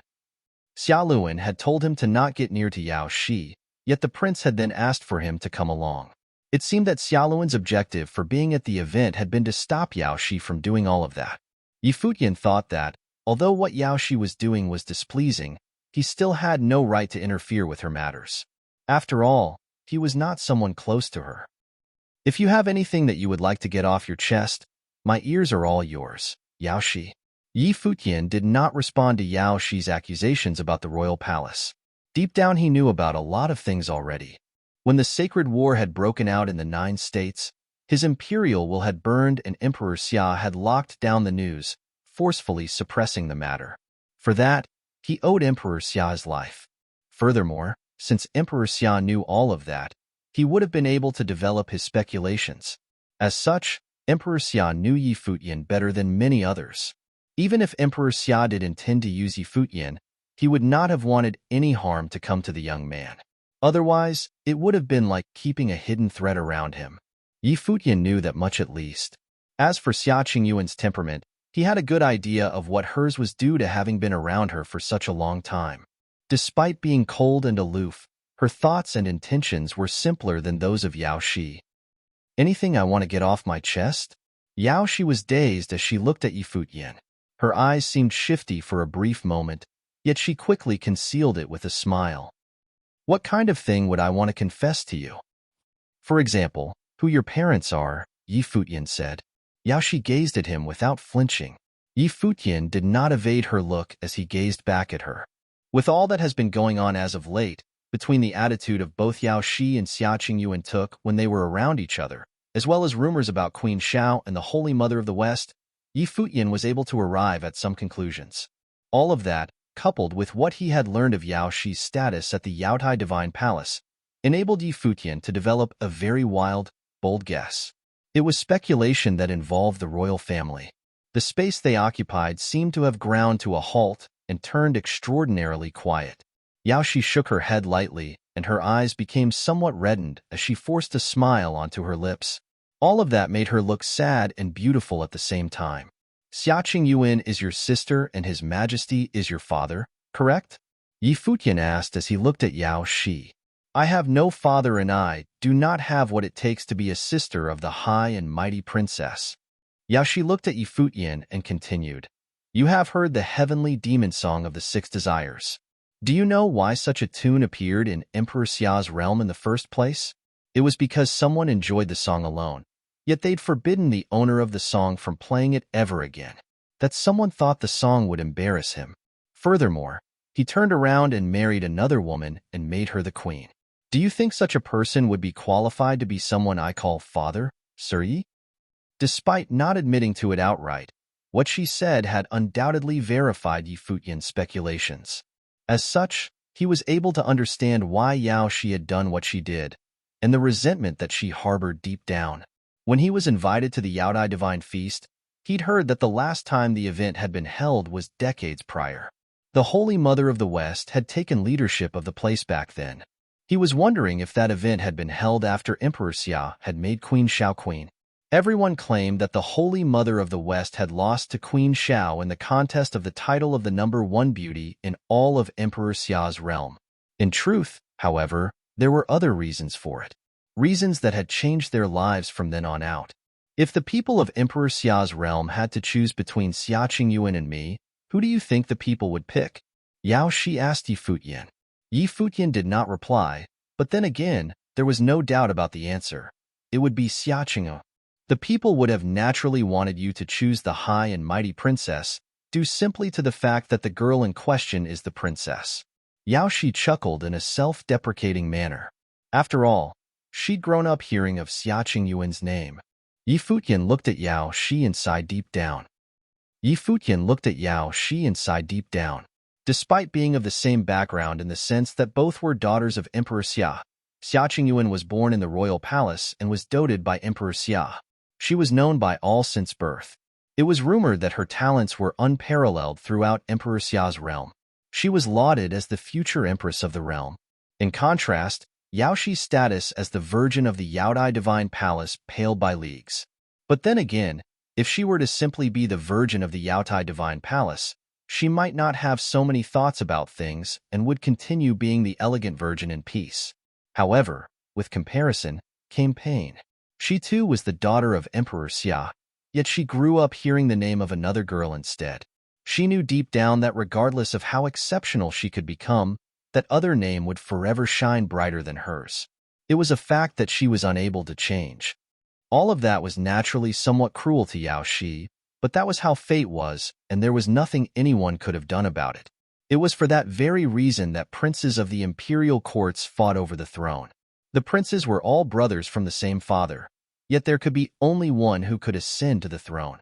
[SPEAKER 1] Xia Luan had told him to not get near to Yao Shi, yet the prince had then asked for him to come along. It seemed that Xia Luan's objective for being at the event had been to stop Yao Shi from doing all of that. Yi Futian thought that, although what Yao Shi was doing was displeasing, he still had no right to interfere with her matters. After all, he was not someone close to her. If you have anything that you would like to get off your chest, my ears are all yours, Yao Shi. Yi Futian did not respond to Yao Shi's accusations about the royal palace. Deep down he knew about a lot of things already. When the sacred war had broken out in the 9 states, his imperial will had burned and Emperor Xia had locked down the news, forcefully suppressing the matter. For that, he owed Emperor Xia his life. Furthermore, since Emperor Xia knew all of that, he would have been able to develop his speculations. As such, Emperor Xia knew Yi Futian better than many others. Even if Emperor Xia did intend to use Yi Futian, he would not have wanted any harm to come to the young man. Otherwise, it would have been like keeping a hidden threat around him. Yi Futian knew that much at least. As for Xia Qingyuan's temperament, he had a good idea of what hers was due to having been around her for such a long time. Despite being cold and aloof, her thoughts and intentions were simpler than those of Yao Shi. Anything I want to get off my chest? Yao Shi was dazed as she looked at Yi Futian. Her eyes seemed shifty for a brief moment, yet she quickly concealed it with a smile. What kind of thing would I want to confess to you? For example, who your parents are, Yi Futian said. Yao Shi gazed at him without flinching. Yi Futian did not evade her look as he gazed back at her. With all that has been going on as of late, between the attitude of both Yao Shi and Xia Qingyuan took when they were around each other, as well as rumors about Queen Xiao and the Holy Mother of the West, Yi Futian was able to arrive at some conclusions. All of that, coupled with what he had learned of Yao Shi's status at the Yaotai Divine Palace, enabled Yi Futian to develop a very wild, bold guess. It was speculation that involved the royal family. The space they occupied seemed to have ground to a halt and turned extraordinarily quiet. Yao Shi shook her head lightly, and her eyes became somewhat reddened as she forced a smile onto her lips. All of that made her look sad and beautiful at the same time. Xia Qingyuan is your sister and His Majesty is your father, correct? Yi Futian asked as he looked at Yao Shi. I have no father and I do not have what it takes to be a sister of the high and mighty princess. Yao Shi looked at Yi Futian and continued. You have heard the heavenly demon song of the 6 desires. Do you know why such a tune appeared in Emperor Xia's realm in the first place? It was because someone enjoyed the song alone, yet they'd forbidden the owner of the song from playing it ever again. That someone thought the song would embarrass him. Furthermore, he turned around and married another woman and made her the queen. Do you think such a person would be qualified to be someone I call father, serene? Despite not admitting to it outright, what she said had undoubtedly verified Futian's speculations. As such, he was able to understand why Yao Shi had done what she did, and the resentment that she harbored deep down. When he was invited to the Yaodai Divine Feast, he'd heard that the last time the event had been held was decades prior. The Holy Mother of the West had taken leadership of the place back then. He was wondering if that event had been held after Emperor Xia had made Queen Xiao queen. Everyone claimed that the Holy Mother of the West had lost to Queen Xiao in the contest of the title of the #1 beauty in all of Emperor Xia's realm. In truth, however, there were other reasons for it. Reasons that had changed their lives from then on out. If the people of Emperor Xia's realm had to choose between Xia Qingyuan and me, who do you think the people would pick? Yao Shi asked Yi Futian. Yi Futian did not reply, but then again, there was no doubt about the answer. It would be Xia Qingyuan. The people would have naturally wanted you to choose the high and mighty princess, due simply to the fact that the girl in question is the princess. Yao Shi chuckled in a self-deprecating manner. After all, she'd grown up hearing of Xia Qingyuan's name. Yi Futian looked at Yao Shi and sighed deep down. Despite being of the same background in the sense that both were daughters of Emperor Xia, Xia Qingyuan was born in the royal palace and was doted by Emperor Xia. She was known by all since birth. It was rumored that her talents were unparalleled throughout Emperor Xia's realm. She was lauded as the future empress of the realm. In contrast, Yao Shi's status as the virgin of the Yaodai Divine Palace paled by leagues. But then again, if she were to simply be the virgin of the Yaodai Divine Palace, she might not have so many thoughts about things and would continue being the elegant virgin in peace. However, with comparison, came pain. She too was the daughter of Emperor Xia, yet she grew up hearing the name of another girl instead. She knew deep down that regardless of how exceptional she could become, that other name would forever shine brighter than hers. It was a fact that she was unable to change. All of that was naturally somewhat cruel to Yao Shi, but that was how fate was, and there was nothing anyone could have done about it. It was for that very reason that princes of the imperial courts fought over the throne. The princes were all brothers from the same father, yet there could be only one who could ascend to the throne.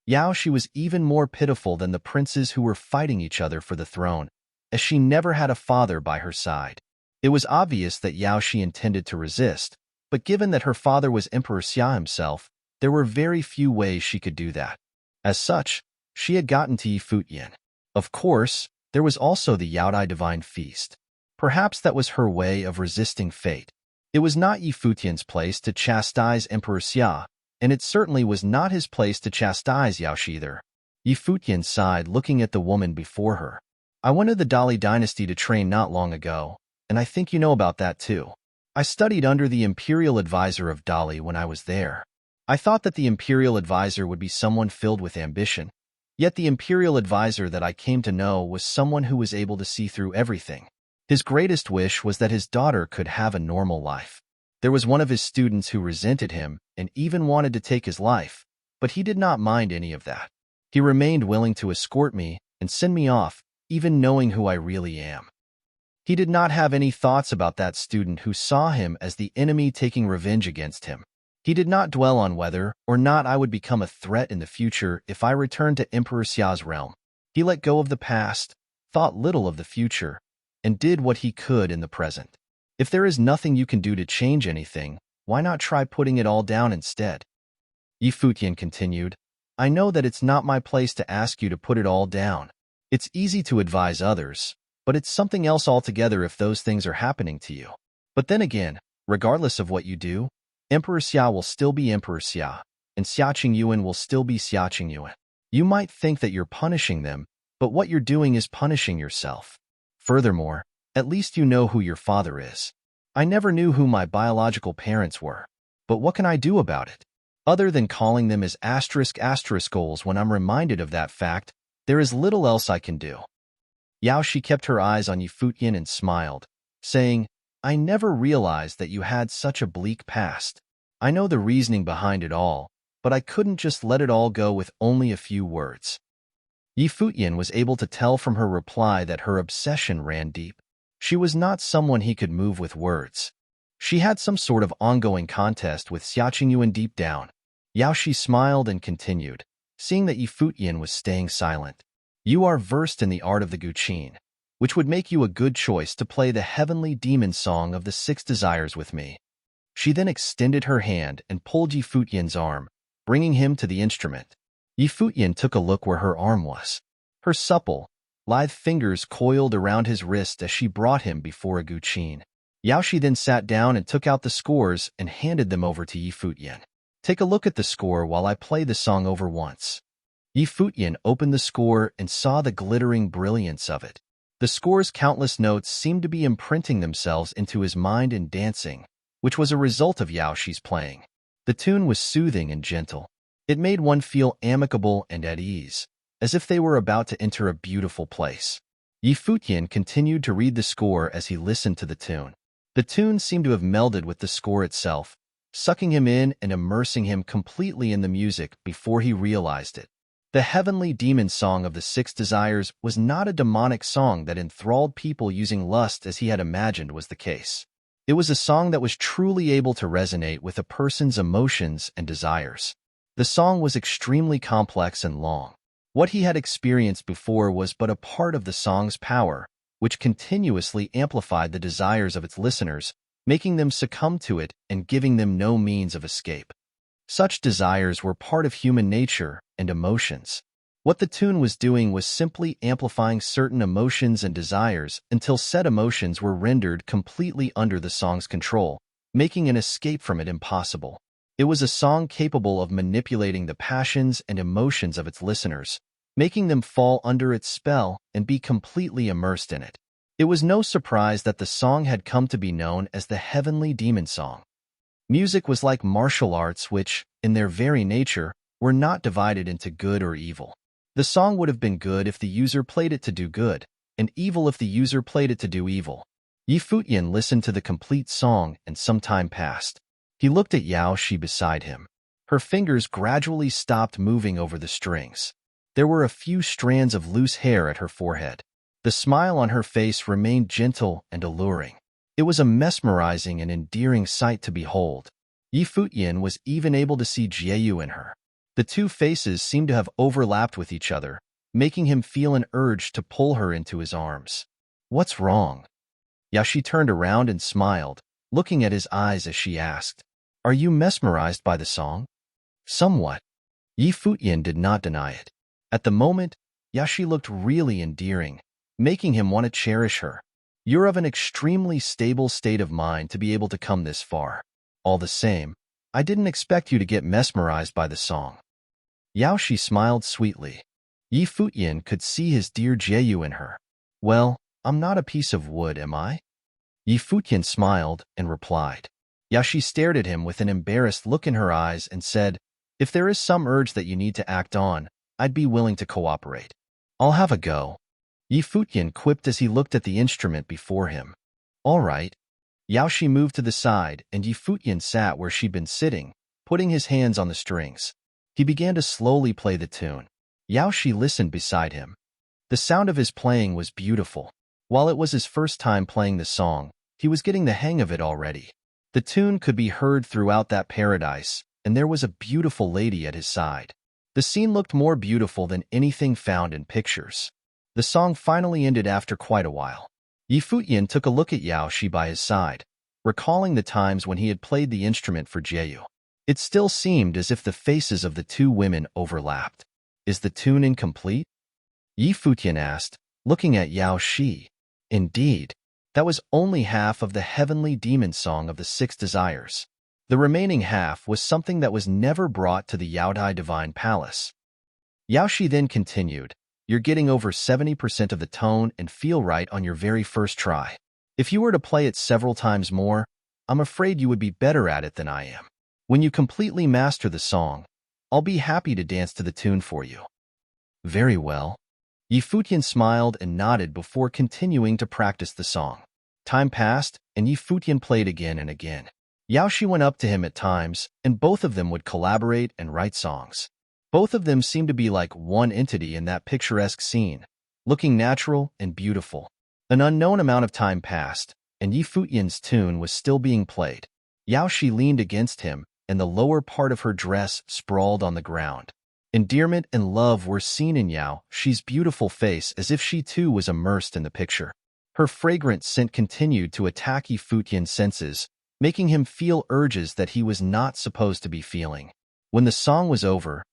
[SPEAKER 1] Yao Shi was even more pitiful than the princes who were fighting each other for the throne, as she never had a father by her side. It was obvious that Yao Shi intended to resist, but given that her father was Emperor Xia himself, there were very few ways she could do that. As such, she had gotten to Yi Futian. Of course, there was also the Yaodai Divine Feast. Perhaps that was her way of resisting fate. It was not Yi Futian's place to chastise Emperor Xia, and it certainly was not his place to chastise Yao Shi either. Yi Futian sighed, looking at the woman before her. I went to the Dali dynasty to train not long ago, and I think you know about that too. I studied under the imperial advisor of Dali when I was there. I thought that the imperial advisor would be someone filled with ambition, yet the imperial advisor that I came to know was someone who was able to see through everything. His greatest wish was that his daughter could have a normal life. There was one of his students who resented him and even wanted to take his life, but he did not mind any of that. He remained willing to escort me and send me off, even knowing who I really am. He did not have any thoughts about that student who saw him as the enemy taking revenge against him. He did not dwell on whether or not I would become a threat in the future if I returned to Emperor Xia's realm. He let go of the past, thought little of the future, and did what he could in the present. If there is nothing you can do to change anything, why not try putting it all down instead? Yi Futian continued, I know that it's not my place to ask you to put it all down. It's easy to advise others, but it's something else altogether if those things are happening to you. But then again, regardless of what you do, Emperor Xia will still be Emperor Xia, and Xia Qingyuan will still be Xia Qingyuan. You might think that you're punishing them, but what you're doing is punishing yourself. Furthermore, at least you know who your father is. I never knew who my biological parents were. But what can I do about it? Other than calling them as *** goals when I'm reminded of that fact, there is little else I can do. Yao Shi kept her eyes on Yi Futian and smiled, saying, I never realized that you had such a bleak past. I know the reasoning behind it all, but I couldn't just let it all go with only a few words. Futian was able to tell from her reply that her obsession ran deep. She was not someone he could move with words. She had some sort of ongoing contest with Xiaqingyuan deep down. Yaoshi smiled and continued, seeing that Futian was staying silent. You are versed in the art of the guqin, which would make you a good choice to play the heavenly demon song of the Six Desires with me. She then extended her hand and pulled Futian's arm, bringing him to the instrument. Futian took a look where her arm was. Her supple, lithe fingers coiled around his wrist as she brought him before a guqin. Yaoshi then sat down and took out the scores and handed them over to Futian. Take a look at the score while I play the song over once. Futian opened the score and saw the glittering brilliance of it. The score's countless notes seemed to be imprinting themselves into his mind and dancing, which was a result of Yaoshi's playing. The tune was soothing and gentle. It made one feel amicable and at ease, as if they were about to enter a beautiful place. Futian continued to read the score as he listened to the tune. The tune seemed to have melded with the score itself, sucking him in and immersing him completely in the music before he realized it. The heavenly demon song of the Six Desires was not a demonic song that enthralled people using lust as he had imagined was the case. It was a song that was truly able to resonate with a person's emotions and desires. The song was extremely complex and long. What he had experienced before was but a part of the song's power, which continuously amplified the desires of its listeners, making them succumb to it and giving them no means of escape. Such desires were part of human nature and emotions. What the tune was doing was simply amplifying certain emotions and desires until said emotions were rendered completely under the song's control, making an escape from it impossible. It was a song capable of manipulating the passions and emotions of its listeners, making them fall under its spell and be completely immersed in it. It was no surprise that the song had come to be known as the Heavenly Demon Song. Music was like martial arts which, in their very nature, were not divided into good or evil. The song would have been good if the user played it to do good, and evil if the user played it to do evil. Futian listened to the complete song and some time passed. He looked at Yaoshi beside him. Her fingers gradually stopped moving over the strings. There were a few strands of loose hair at her forehead. The smile on her face remained gentle and alluring. It was a mesmerizing and endearing sight to behold. Futian was even able to see Jieyu in her. The two faces seemed to have overlapped with each other, making him feel an urge to pull her into his arms. What's wrong? Yaoshi turned around and smiled, looking at his eyes as she asked, Are you mesmerized by the song? Somewhat. Futian did not deny it. At the moment, Yaoshi looked really endearing, making him want to cherish her. You're of an extremely stable state of mind to be able to come this far. All the same, I didn't expect you to get mesmerized by the song. Yaoshi smiled sweetly. Futian could see his dear Jieyu in her. Well, I'm not a piece of wood, am I? Futian smiled and replied. Yaoshi stared at him with an embarrassed look in her eyes and said, If there is some urge that you need to act on, I'd be willing to cooperate. I'll have a go. Futian quipped as he looked at the instrument before him. All right. Yaoshi moved to the side, and Futian sat where she'd been sitting, putting his hands on the strings. He began to slowly play the tune. Yaoshi listened beside him. The sound of his playing was beautiful. While it was his first time playing the song, he was getting the hang of it already. The tune could be heard throughout that paradise, and there was a beautiful lady at his side. The scene looked more beautiful than anything found in pictures. The song finally ended after quite a while. Futian took a look at Yaoshi by his side, recalling the times when he had played the instrument for Jieyu. It still seemed as if the faces of the two women overlapped. Is the tune incomplete? Futian asked, looking at Yaoshi. Indeed, that was only half of the heavenly demon song of the Six Desires. The remaining half was something that was never brought to the Yaodai Divine Palace. Yaoshi then continued, You're getting over 70% of the tone and feel right on your very first try. If you were to play it several times more, I'm afraid you would be better at it than I am. When you completely master the song, I'll be happy to dance to the tune for you. Very well. Futian smiled and nodded before continuing to practice the song. Time passed, and Futian played again and again. Shi went up to him at times, and both of them would collaborate and write songs. Both of them seemed to be like one entity in that picturesque scene, looking natural and beautiful. An unknown amount of time passed, and Futian's tune was still being played. Shi leaned against him, and the lower part of her dress sprawled on the ground. Endearment and love were seen in Shi's beautiful face as if she too was immersed in the picture. Her fragrant scent continued to attack Futian's senses, making him feel urges that he was not supposed to be feeling. When the song was over,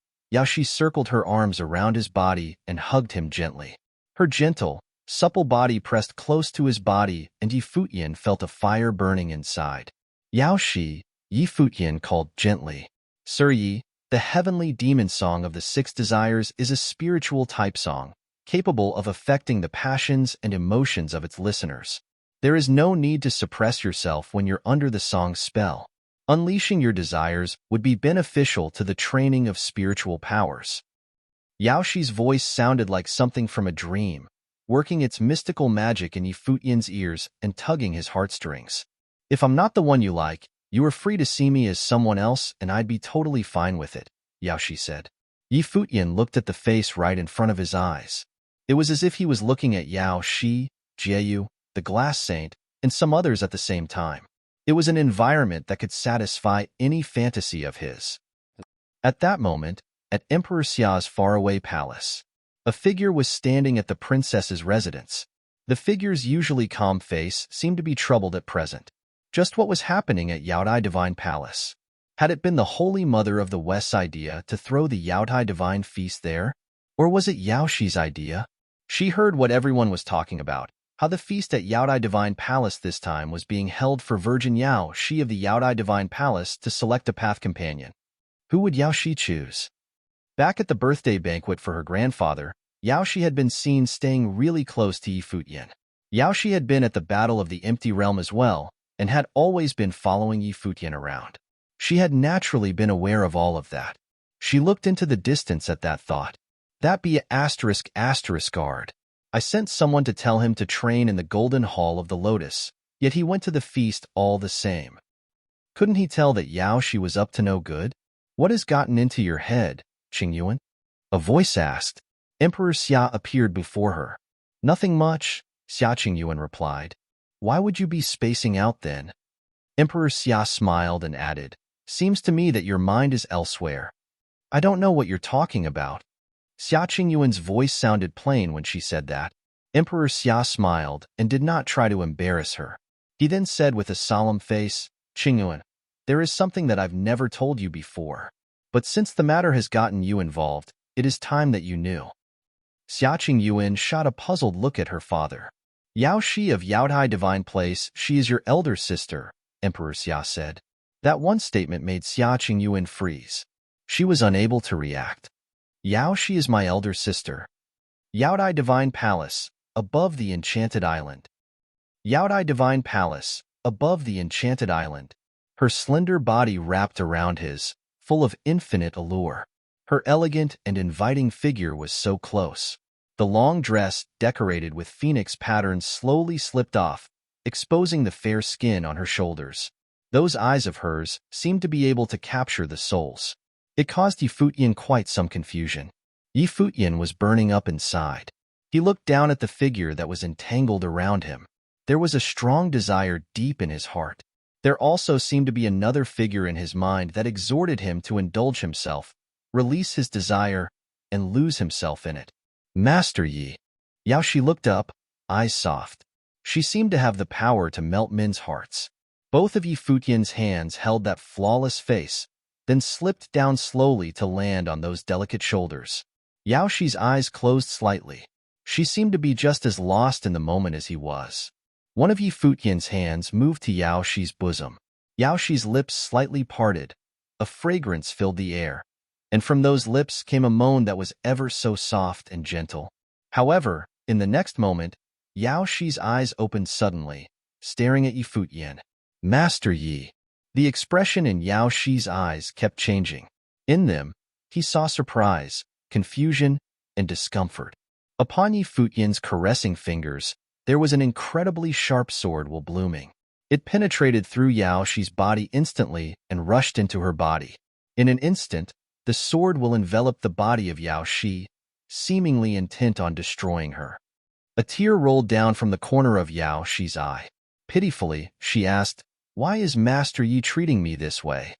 [SPEAKER 1] Shi circled her arms around his body and hugged him gently. Her gentle, supple body pressed close to his body, and Futian felt a fire burning inside. Futian called gently. Serene, the heavenly demon song of the six desires, is a spiritual type song, capable of affecting the passions and emotions of its listeners. There is no need to suppress yourself when you're under the song's spell. Unleashing your desires would be beneficial to the training of spiritual powers. Shi's voice sounded like something from a dream, working its mystical magic in Futian's ears and tugging his heartstrings. If I'm not the one you like, you are free to see me as someone else and I'd be totally fine with it, Shi said. Futian looked at the face right in front of his eyes. It was as if he was looking at Shi, Jiu, the glass saint, and some others at the same time. It was an environment that could satisfy any fantasy of his. At that moment, at Emperor Xia's faraway palace, a figure was standing at the princess's residence. The figure's usually calm face seemed to be troubled at present. Just what was happening at Yaodai Divine Palace? Had it been the Holy Mother of the West's idea to throw the Yaodai Divine Feast there? Or was it Shi's idea? She heard what everyone was talking about, how the feast at Yaodai Divine Palace this time was being held for Virgin Shi of the Yaodai Divine Palace to select a path companion. Who would Shi choose? Back at the birthday banquet for her grandfather, Shi had been seen staying really close to Futian. Shi had been at the Battle of the Empty Realm as well, and had always been following Futian around. She had naturally been aware of all of that. She looked into the distance at that thought. That be *** guard. I sent someone to tell him to train in the Golden Hall of the Lotus, yet he went to the feast all the same. Couldn't he tell that Shi was up to no good? What has gotten into your head, Qingyuan? A voice asked. Emperor Xia appeared before her. Nothing much, Xia Qingyuan replied. Why would you be spacing out then? Emperor Xia smiled and added, Seems to me that your mind is elsewhere. I don't know what you're talking about. Xia Qingyuan's voice sounded plain when she said that. Emperor Xia smiled and did not try to embarrass her. He then said with a solemn face, Qingyuan, there is something that I've never told you before. But since the matter has gotten you involved, it is time that you knew. Xia Qingyuan shot a puzzled look at her father. Shi of Yaodai Divine Place, she is your elder sister, Emperor Xia said. That one statement made Xia Qingyuan freeze. She was unable to react. Shi is my elder sister. Yaodai Divine Palace, above the Enchanted Island. Yaodai Divine Palace, above the Enchanted Island. Her slender body wrapped around his, full of infinite allure. Her elegant and inviting figure was so close. The long dress, decorated with phoenix patterns, slowly slipped off, exposing the fair skin on her shoulders. Those eyes of hers seemed to be able to capture the souls. It caused Futian quite some confusion. Futian was burning up inside. He looked down at the figure that was entangled around him. There was a strong desire deep in his heart. There also seemed to be another figure in his mind that exhorted him to indulge himself, release his desire, and lose himself in it. Master Yi. Shi looked up, eyes soft. She seemed to have the power to melt men's hearts. Both of Futian's hands held that flawless face, then slipped down slowly to land on those delicate shoulders. Shi's eyes closed slightly. She seemed to be just as lost in the moment as he was. One of Futian's hands moved to Shi's bosom. Shi's lips slightly parted. A fragrance filled the air, and from those lips came a moan that was ever so soft and gentle. However, in the next moment, Shi's eyes opened suddenly, staring at Futian. Master Yi. The expression in Shi's eyes kept changing. In them, he saw surprise, confusion, and discomfort. Upon Futian's caressing fingers, there was an incredibly sharp sword while blooming. It penetrated through Yao Shi's body instantly and rushed into her body. In an instant, the sword will envelop the body of Yao Shi, seemingly intent on destroying her. A tear rolled down from the corner of Yao Shi's eye. Pitifully, she asked, "Why is Master Yi treating me this way?"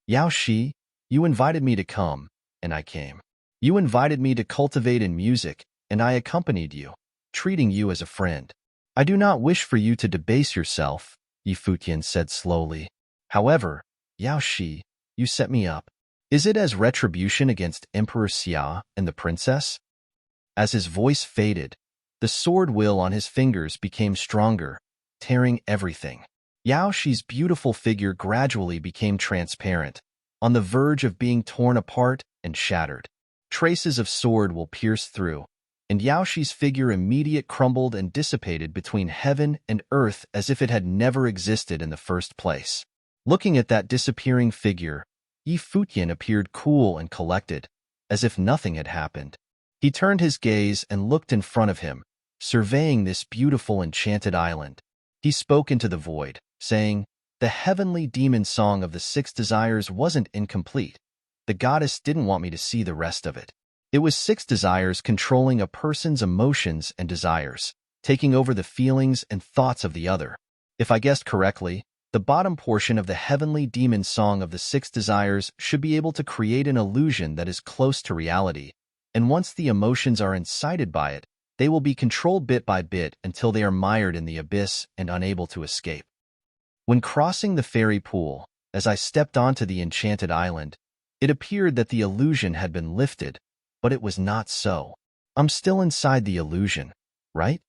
[SPEAKER 1] "Yao Shi, you invited me to come, and I came. You invited me to cultivate in music, and I accompanied you, treating you as a friend. I do not wish for you to debase yourself," Yi Futian said slowly. "However, Yao Shi, you set me up. Is it as retribution against Emperor Xia and the princess?" As his voice faded, the sword will on his fingers became stronger, tearing everything. Yao Shi's beautiful figure gradually became transparent, on the verge of being torn apart and shattered. Traces of sword will pierce through, and Yao Shi's figure immediately crumbled and dissipated between heaven and earth as if it had never existed in the first place. Looking at that disappearing figure, Yi Futian appeared cool and collected, as if nothing had happened. He turned his gaze and looked in front of him, surveying this beautiful enchanted island. He spoke into the void, saying, "The heavenly demon song of the 6 desires wasn't incomplete. The goddess didn't want me to see the rest of it. It was 6 desires controlling a person's emotions and desires, taking over the feelings and thoughts of the other. If I guessed correctly, the bottom portion of the heavenly demon song of the 6 desires should be able to create an illusion that is close to reality, and once the emotions are incited by it, they will be controlled bit by bit until they are mired in the abyss and unable to escape." When crossing the fairy pool, as I stepped onto the enchanted island, it appeared that the illusion had been lifted, but it was not so. "I'm still inside the illusion, right?"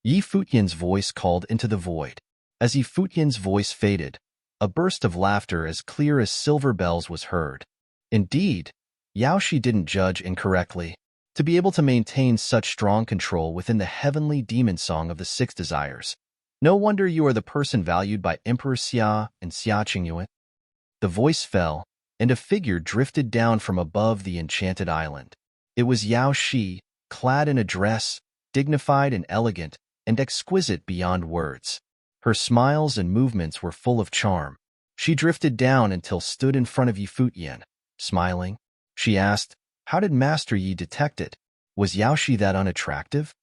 [SPEAKER 1] Yi Futian's voice called into the void. As Yi Futian's voice faded, a burst of laughter as clear as silver bells was heard. Indeed, Yao Shi didn't judge incorrectly. To be able to maintain such strong control within the heavenly demon song of the 6 desires, no wonder you are the person valued by Emperor Xia and Xia Qingyuan. The voice fell, and a figure drifted down from above the enchanted island. It was Yao Shi, clad in a dress, dignified and elegant, and exquisite beyond words. Her smiles and movements were full of charm. She drifted down until stood in front of Yi Futian. Smiling, she asked, "How did Master Yi detect it? Was Yao Shi that unattractive?"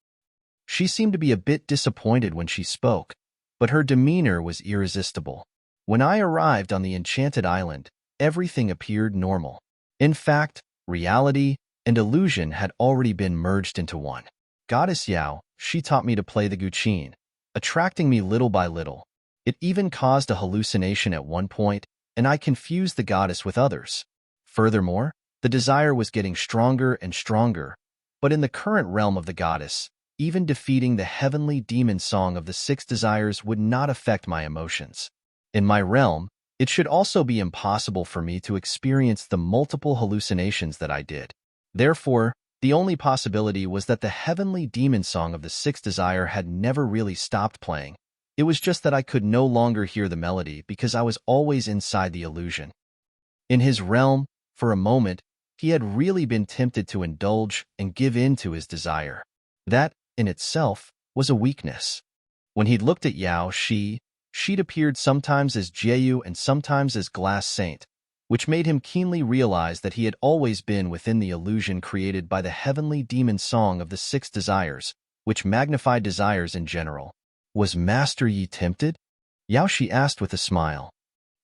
[SPEAKER 1] She seemed to be a bit disappointed when she spoke, but her demeanor was irresistible. "When I arrived on the enchanted island, everything appeared normal. In fact, reality and illusion had already been merged into one. Goddess Yao, she taught me to play the guqin, attracting me little by little. It even caused a hallucination at one point, and I confused the goddess with others. Furthermore, the desire was getting stronger and stronger, but in the current realm of the goddess, even defeating the heavenly demon song of the 6 desires would not affect my emotions. In my realm, it should also be impossible for me to experience the multiple hallucinations that I did. Therefore, the only possibility was that the heavenly demon song of the 6 desire had never really stopped playing. It was just that I could no longer hear the melody because I was always inside the illusion. In his realm, for a moment, he had really been tempted to indulge and give in to his desire. That, in itself, was a weakness. When he'd looked at Yao Shi, she'd appeared sometimes as Jieyu and sometimes as Glass Saint, which made him keenly realize that he had always been within the illusion created by the heavenly demon song of the 6 desires, which magnified desires in general. Was Master Yi tempted? Yao Shi asked with a smile.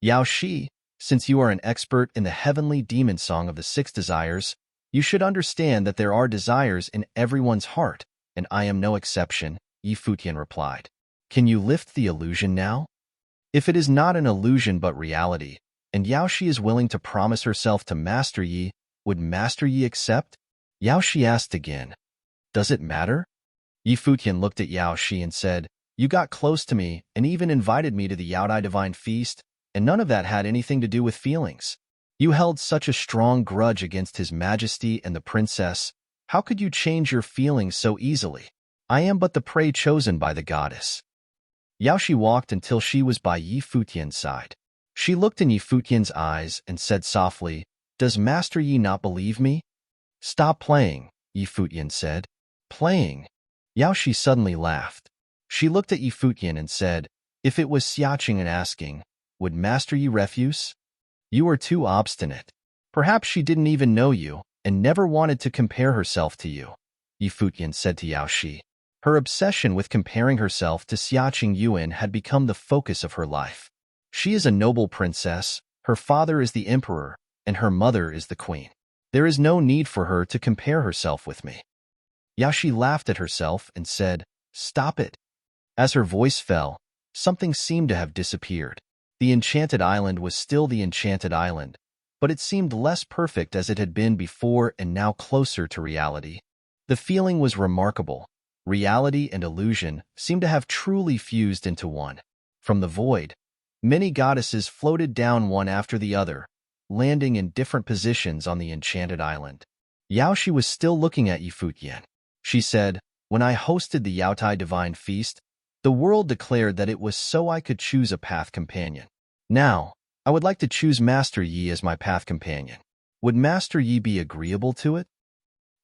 [SPEAKER 1] Yao Shi, since you are an expert in the heavenly demon song of the 6 desires, you should understand that there are desires in everyone's heart, and I am no exception, Yi Futian replied. Can you lift the illusion now? If it is not an illusion but reality, and Yao Shi is willing to promise herself to Master Yi, would Master Yi accept? Yao Shi asked again. Does it matter? Yi Futian looked at Yao Shi and said, You got close to me and even invited me to the Yaodai Divine Feast, and none of that had anything to do with feelings. You held such a strong grudge against His Majesty and the princess. How could you change your feelings so easily? I am but the prey chosen by the goddess. Yao Shi walked until she was by Yi Futian's side. She looked in Yi Futian's eyes and said softly, Does Master Yi not believe me? Stop playing, Yi Futian said. Playing? Yao Shi suddenly laughed. She looked at Yi Futian and said, "If it was Xiaqing and asking, would Master Yi refuse? You are too obstinate. Perhaps she didn't even know you and never wanted to compare herself to you," Yi Futian said to Yao Shi. Her obsession with comparing herself to Xiaqing Yuan had become the focus of her life. She is a noble princess, her father is the emperor, and her mother is the queen. There is no need for her to compare herself with me. Yao Shi laughed at herself and said, "Stop it." As her voice fell, something seemed to have disappeared. The enchanted island was still the enchanted island, but it seemed less perfect as it had been before and now closer to reality. The feeling was remarkable. Reality and illusion seemed to have truly fused into one. From the void, many goddesses floated down one after the other, landing in different positions on the enchanted island. Yao Shi was still looking at Yi Futian. She said, "When I hosted the Yaotai Divine Feast, the world declared that it was so I could choose a path companion. Now, I would like to choose Master Yi as my path companion. Would Master Yi be agreeable to it?"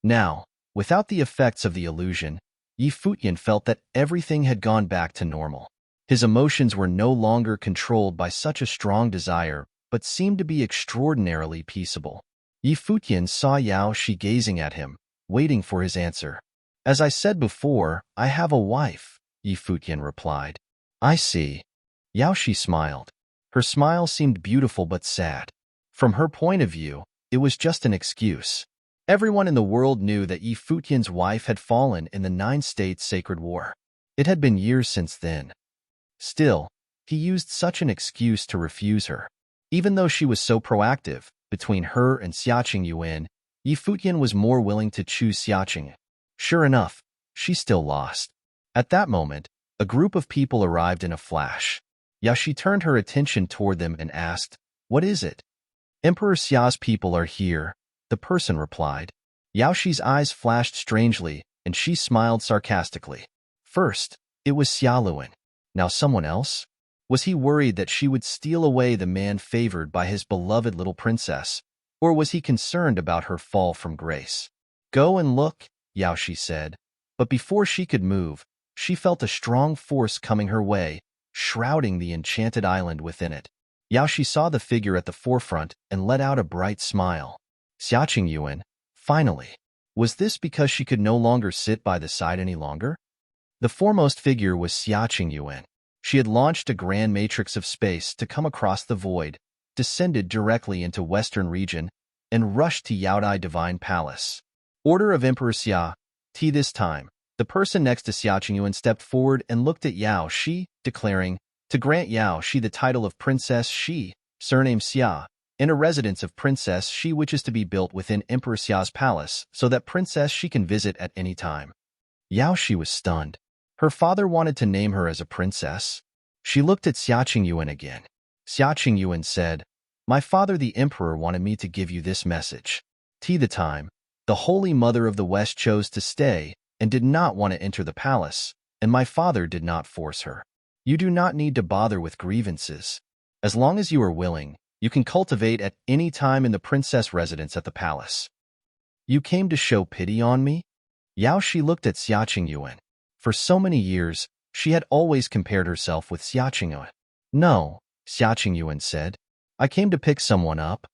[SPEAKER 1] Now, without the effects of the illusion, Yi Futian felt that everything had gone back to normal. His emotions were no longer controlled by such a strong desire, but seemed to be extraordinarily peaceable. Yi Futian saw Yao Shi gazing at him, waiting for his answer. "As I said before, I have a wife," Yi Futian replied. "I see." Yao Shi smiled. Her smile seemed beautiful but sad. From her point of view, it was just an excuse. Everyone in the world knew that Yi Futian's wife had fallen in the Nine-States Sacred War. It had been years since then. Still, he used such an excuse to refuse her. Even though she was so proactive, between her and Xiaqing Yuan, Yi Futian was more willing to choose Xiaqing. Sure enough, she still lost. At that moment, a group of people arrived in a flash. Yao Shi turned her attention toward them and asked, "What is it?" "Emperor Xia's people are here," the person replied. Yao Shi's eyes flashed strangely, and she smiled sarcastically. First, it was Xia Luan. Now someone else? Was he worried that she would steal away the man favored by his beloved little princess, or was he concerned about her fall from grace? "Go and look," Yao Shi said. But before she could move, she felt a strong force coming her way, shrouding the enchanted island within it. Yao Shi saw the figure at the forefront and let out a bright smile. Xiaqing Yuan, finally. Was this because she could no longer sit by the side any longer? The foremost figure was Xiaqing Yuan. She had launched a grand matrix of space to come across the void, descended directly into Western region, and rushed to Yaodai Divine Palace. Order of Emperor Xia. This time, the person next to Xiaqing Yuan stepped forward and looked at Yao Shi, declaring, "To grant Yao Shi the title of Princess Shi, surname Xia, in a residence of Princess Shi which is to be built within Emperor Xia's palace so that Princess Shi can visit at any time." Yao Shi was stunned. Her father wanted to name her as a princess. She looked at Xiaqing Yuan again. Xiaqing Yuan said, "My father the emperor wanted me to give you this message. The time, the Holy Mother of the West chose to stay and did not want to enter the palace, and my father did not force her. You do not need to bother with grievances. As long as you are willing, you can cultivate at any time in the princess residence at the palace." "You came to show pity on me?" Yao Shi looked at Xiaqing Yuan. For so many years, she had always compared herself with Xiaqing Yuan. "No," Xiaqing Yuan said. "I came to pick someone up."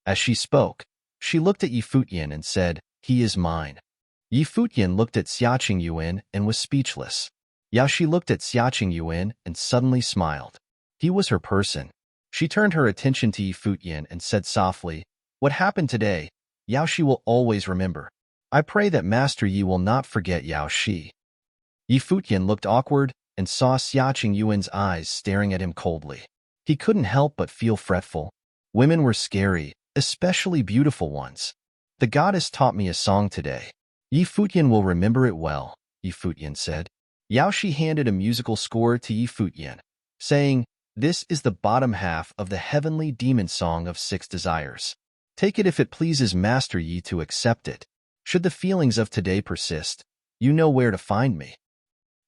[SPEAKER 1] As she spoke, she looked at Yi Futian and said, "He is mine." Yi Futian looked at Xiaqing Yuan and was speechless. Yao Shi looked at Xiaqing Yuan and suddenly smiled. He was her person. She turned her attention to Yi Futian and said softly, "What happened today, Yao Shi will always remember. I pray that Master Yi will not forget Yao Shi." Yi Futian looked awkward and saw Xiaqing Yuan's eyes staring at him coldly. He couldn't help but feel fretful. Women were scary, especially beautiful ones. "The goddess taught me a song today. Yi Futian will remember it well," Yi Futian said. Yao Shi handed a musical score to Yi Futian, saying, "This is the bottom half of the heavenly demon song of 6 desires. Take it if it pleases Master Yi to accept it. Should the feelings of today persist, you know where to find me."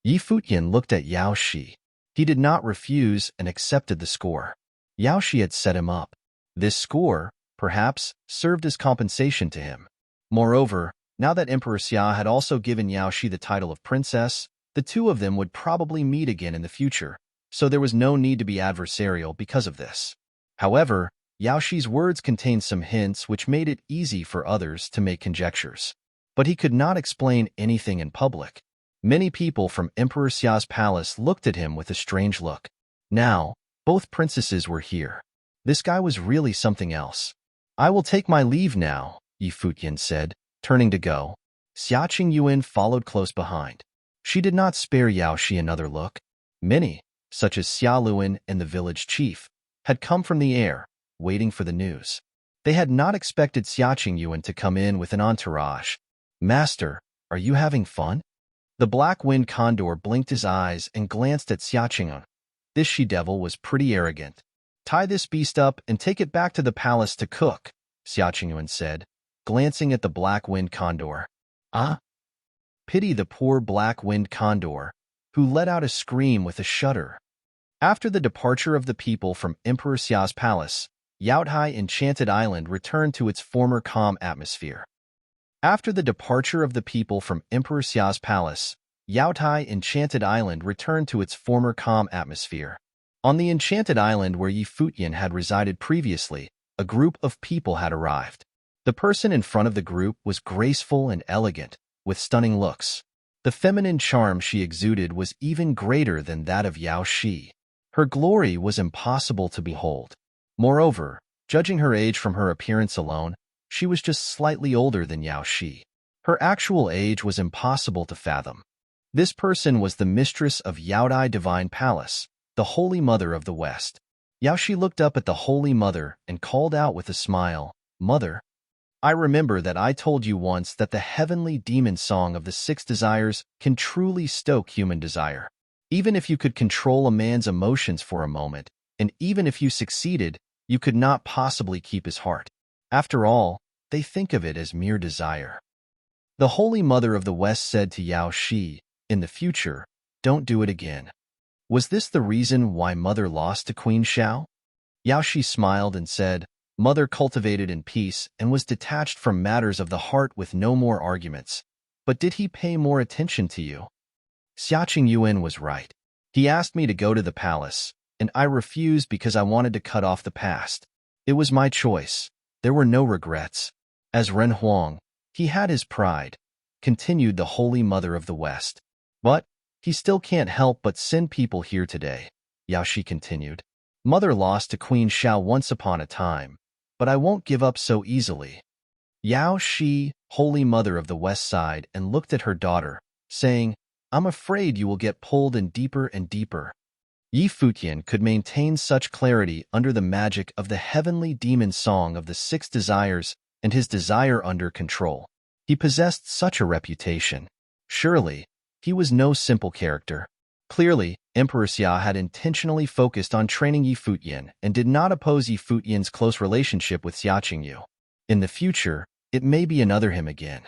[SPEAKER 1] Yi Futian looked at Yao Shi. He did not refuse and accepted the score. Yao Shi had set him up. This score, perhaps, served as compensation to him. Moreover, Now that Emperor Xia had also given Yao Shi the title of princess, the two of them would probably meet again in the future, so there was no need to be adversarial because of this. However, Yao Shi's words contained some hints which made it easy for others to make conjectures. But he could not explain anything in public. Many people from Emperor Xia's palace looked at him with a strange look. Now, both princesses were here. This guy was really something else. I will take my leave now, Yi Futian said, turning to go. Xia Qingyuan followed close behind. She did not spare Yao Shi another look. Many, such as Xia Luan and the village chief, had come from the air, waiting for the news. They had not expected Xia Qingyuan to come in with an entourage. Master, are you having fun? The black-winged condor blinked his eyes and glanced at Xia Qingyuan. This she-devil was pretty arrogant. Tie this beast up and take it back to the palace to cook, Xia Qingyuan said, glancing at the black-winged condor. Ah? Pity the poor black-winged condor, who let out a scream with a shudder. After the departure of the people from Emperor Xia's palace, Yaotai Enchanted Island returned to its former calm atmosphere. After the departure of the people from Emperor Xia's palace, Yaotai Enchanted Island returned to its former calm atmosphere. On the Enchanted Island where Yi Futian had resided previously, a group of people had arrived. The person in front of the group was graceful and elegant, with stunning looks. The feminine charm she exuded was even greater than that of Yao Shi. Her glory was impossible to behold. Moreover, judging her age from her appearance alone, she was just slightly older than Yao Shi. Her actual age was impossible to fathom. This person was the mistress of Yaodai Divine Palace, the Holy Mother of the West. Yao Shi looked up at the Holy Mother and called out with a smile, "Mother, I remember that I told you once that the heavenly demon song of the 6 desires can truly stoke human desire. Even if you could control a man's emotions for a moment, and even if you succeeded, you could not possibly keep his heart. After all, they think of it as mere desire." The Holy Mother of the West said to Yao Shi, "In the future, don't do it again." Was this the reason why Mother lost to Queen Xiao? Yao Shi smiled and said, "Mother cultivated in peace and was detached from matters of the heart with no more arguments. But did he pay more attention to you?" Xia Qingyuan was right. He asked me to go to the palace, and I refused because I wanted to cut off the past. It was my choice. There were no regrets. As Ren Huang, he had his pride, continued the Holy Mother of the West. But he still can't help but send people here today, Yao Shi continued. Mother lost to Queen Xiao once upon a time, but I won't give up so easily. Yao Shi, Holy Mother of the West, sighed and looked at her daughter, saying, "I'm afraid you will get pulled in deeper and deeper." Yi Futian could maintain such clarity under the magic of the heavenly demon song of the 6 desires and his desire under control. He possessed such a reputation. Surely, he was no simple character. Clearly, Emperor Xia had intentionally focused on training Yi Futian and did not oppose Yi Futian's close relationship with Xia Qingyu. In the future, it may be another him again.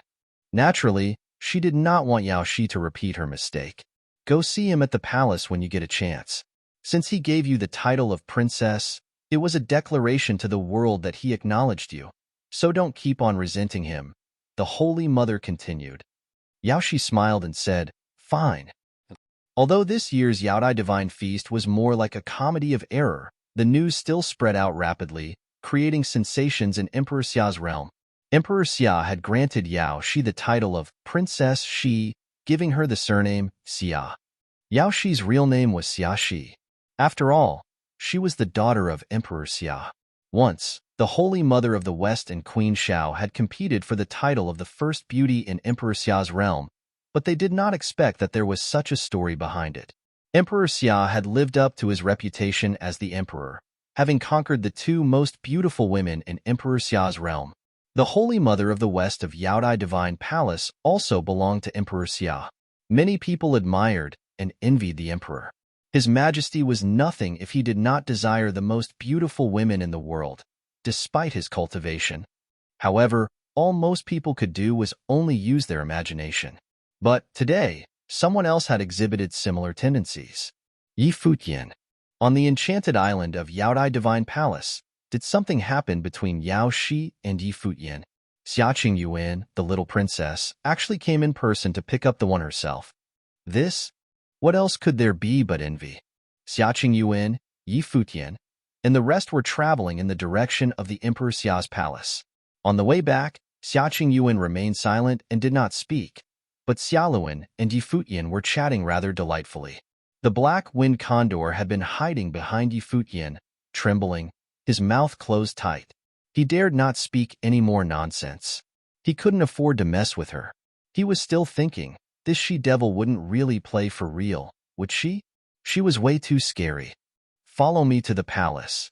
[SPEAKER 1] Naturally, she did not want Yao Shi to repeat her mistake. Go see him at the palace when you get a chance. Since he gave you the title of princess, it was a declaration to the world that he acknowledged you. So don't keep on resenting him, the Holy Mother continued. Yao Shi smiled and said, "Fine." Although this year's Yaodai Divine Feast was more like a comedy of error, the news still spread out rapidly, creating sensations in Emperor Xia's realm. Emperor Xia had granted Yao Shi the title of Princess Shi, giving her the surname Xia. Yao Shi's real name was Xia Shi. After all, she was the daughter of Emperor Xia. Once, the Holy Mother of the West and Queen Xiao had competed for the title of the first beauty in Emperor Xia's realm, but they did not expect that there was such a story behind it. Emperor Xia had lived up to his reputation as the emperor, having conquered the 2 most beautiful women in Emperor Xia's realm. The Holy Mother of the West of Yaodai Divine Palace also belonged to Emperor Xia. Many people admired and envied the emperor. His Majesty was nothing if he did not desire the most beautiful women in the world, despite his cultivation. However, all most people could do was only use their imagination. But today, someone else had exhibited similar tendencies. Yi Futian. On the enchanted island of Yaodai Divine Palace, did something happen between Yao Shi and Yi Futian? Xiaqing Yuan, the little princess, actually came in person to pick up the one herself. This? What else could there be but envy? Xiaqing Yuan, Yi Futian, and the rest were traveling in the direction of the Emperor Xia's palace. On the way back, Xiaqing Yuan remained silent and did not speak, but Xiaoluan and Yi Futian were chatting rather delightfully. The black-winged condor had been hiding behind Yi Futian, trembling, his mouth closed tight. He dared not speak any more nonsense. He couldn't afford to mess with her. He was still thinking, this she-devil wouldn't really play for real, would she? She was way too scary. Follow me to the palace.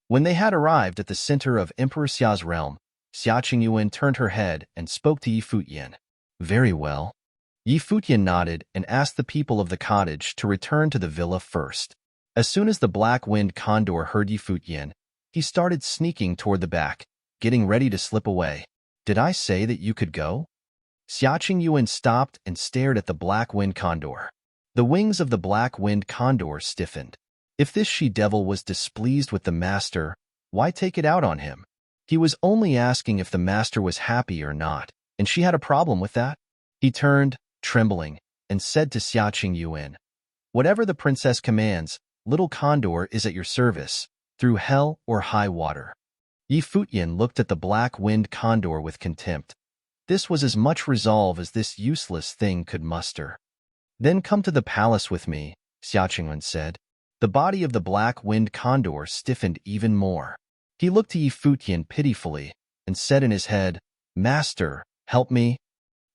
[SPEAKER 1] When they had arrived at the center of Emperor Xia's realm, Xiaqing Yuan turned her head and spoke to Yi Futian. Very well. Yi Futian nodded and asked the people of the cottage to return to the villa first. As soon as the black-winged condor heard Yi Futian, he started sneaking toward the back, getting ready to slip away. Did I say that you could go? Xiaqing Yuan stopped and stared at the black-winged condor. The wings of the black-winged condor stiffened. If this she-devil was displeased with the master, why take it out on him? He was only asking if the master was happy or not, and she had a problem with that. He turned, trembling, and said to Xiaqing Yuan, whatever the princess commands, little condor is at your service, through hell or high water. Yi Futian looked at the black-winged condor with contempt. This was as much resolve as this useless thing could muster. Then come to the palace with me, Xiaqing Yuan said. The body of the black-winged condor stiffened even more. He looked to Yi Futian pitifully and said in his head, Master, help me.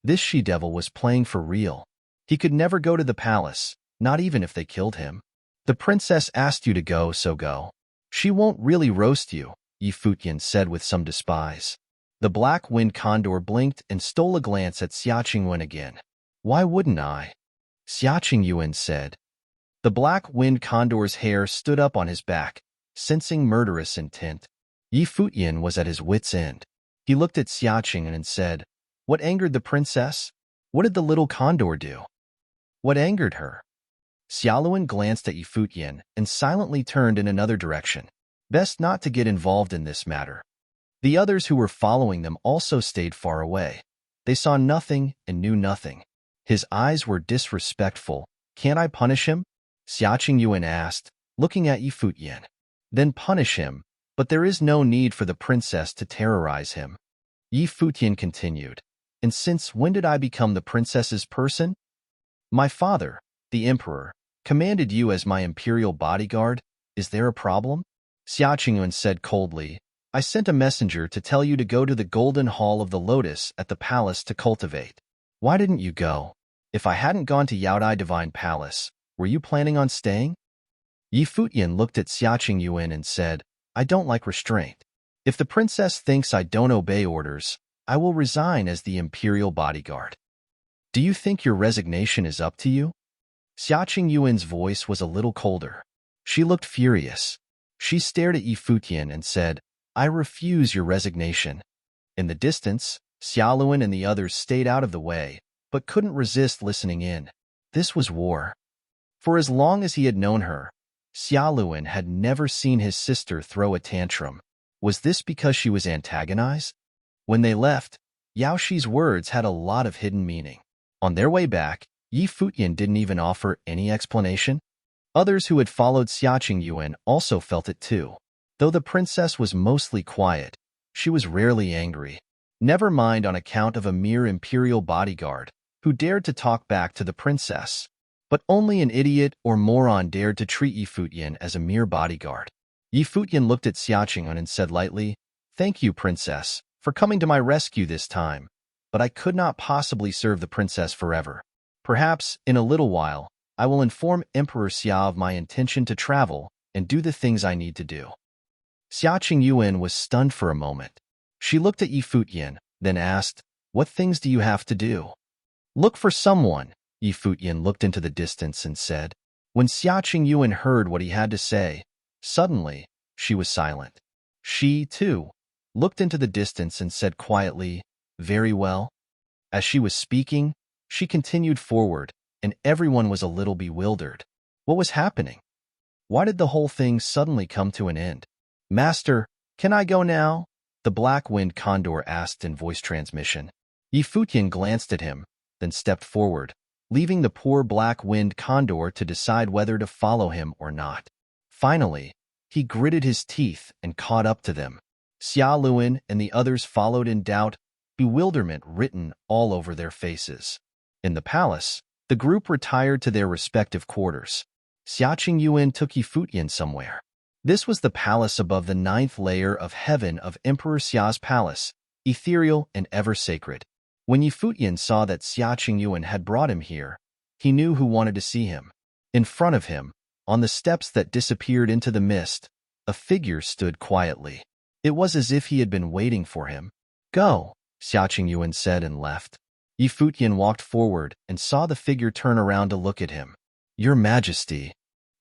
[SPEAKER 1] This she-devil was playing for real. He could never go to the palace, not even if they killed him. The princess asked you to go, so go. She won't really roast you, Yi Futian said with some despise. The black-winged condor blinked and stole a glance at Xiaqing Yuan again. Why wouldn't I? Xiaqing Yuan said. The black-winged condor's hair stood up on his back, sensing murderous intent. Yi Futian was at his wit's end. He looked at Xiaqing Yuan and said, What angered the princess? What did the little condor do? What angered her? Xiaoluan glanced at Yi Futian and silently turned in another direction. Best not to get involved in this matter. The others who were following them also stayed far away. They saw nothing and knew nothing. His eyes were disrespectful. Can't I punish him? Xiaqing Yuan asked, looking at Yi Futian. Then punish him, but there is no need for the princess to terrorize him. Yi Futian continued. And since when did I become the princess's person? My father, the emperor, commanded you as my imperial bodyguard. Is there a problem? Xiaqing Yuan said coldly, I sent a messenger to tell you to go to the golden hall of the lotus at the palace to cultivate. Why didn't you go? If I hadn't gone to Yaodai Divine Palace, were you planning on staying? Yi Futian looked at Xiaqing Yuan and said, I don't like restraint. If the princess thinks I don't obey orders, I will resign as the imperial bodyguard. Do you think your resignation is up to you? Xiaqing Yuan's voice was a little colder. She looked furious. She stared at Yi Futian and said, I refuse your resignation. In the distance, Xiaoluan and the others stayed out of the way, but couldn't resist listening in. This was war. For as long as he had known her, Xiaoluan had never seen his sister throw a tantrum. Was this because she was antagonized? When they left, Yaoxi's words had a lot of hidden meaning. On their way back, Yi Futian didn't even offer any explanation. Others who had followed Xiaqing Yuan also felt it too. Though the princess was mostly quiet, she was rarely angry. Never mind on account of a mere imperial bodyguard who dared to talk back to the princess. But only an idiot or moron dared to treat Yi Futian as a mere bodyguard. Yi Futian looked at Xiaqing Yuan and said lightly, Thank you, princess, for coming to my rescue this time, but I could not possibly serve the princess forever. Perhaps, in a little while, I will inform Emperor Xia of my intention to travel and do the things I need to do. Xiaqing Yuan was stunned for a moment. She looked at Yi Futian, then asked, What things do you have to do? Look for someone. Yi Futian looked into the distance and said. When Xiaqing Yuan heard what he had to say, suddenly, she was silent. She, too, looked into the distance and said quietly, Very well. As she was speaking, she continued forward, and everyone was a little bewildered. What was happening? Why did the whole thing suddenly come to an end? Master, can I go now? the black-winged condor asked in voice transmission. Yi Futian glanced at him, then stepped forward, leaving the poor black-winged condor to decide whether to follow him or not. Finally, he gritted his teeth and caught up to them. Xia Luan and the others followed in doubt, bewilderment written all over their faces. In the palace, the group retired to their respective quarters. Xia Qingyuan took Yi Futian somewhere. This was the palace above the 9th layer of heaven of Emperor Xia's palace, ethereal and ever sacred. When Yi Futian saw that Xia Qingyuan had brought him here, he knew who wanted to see him. In front of him, on the steps that disappeared into the mist, a figure stood quietly. It was as if he had been waiting for him. "Go," Xia Qingyuan said and left. Yi Futian walked forward and saw the figure turn around to look at him. "Your Majesty."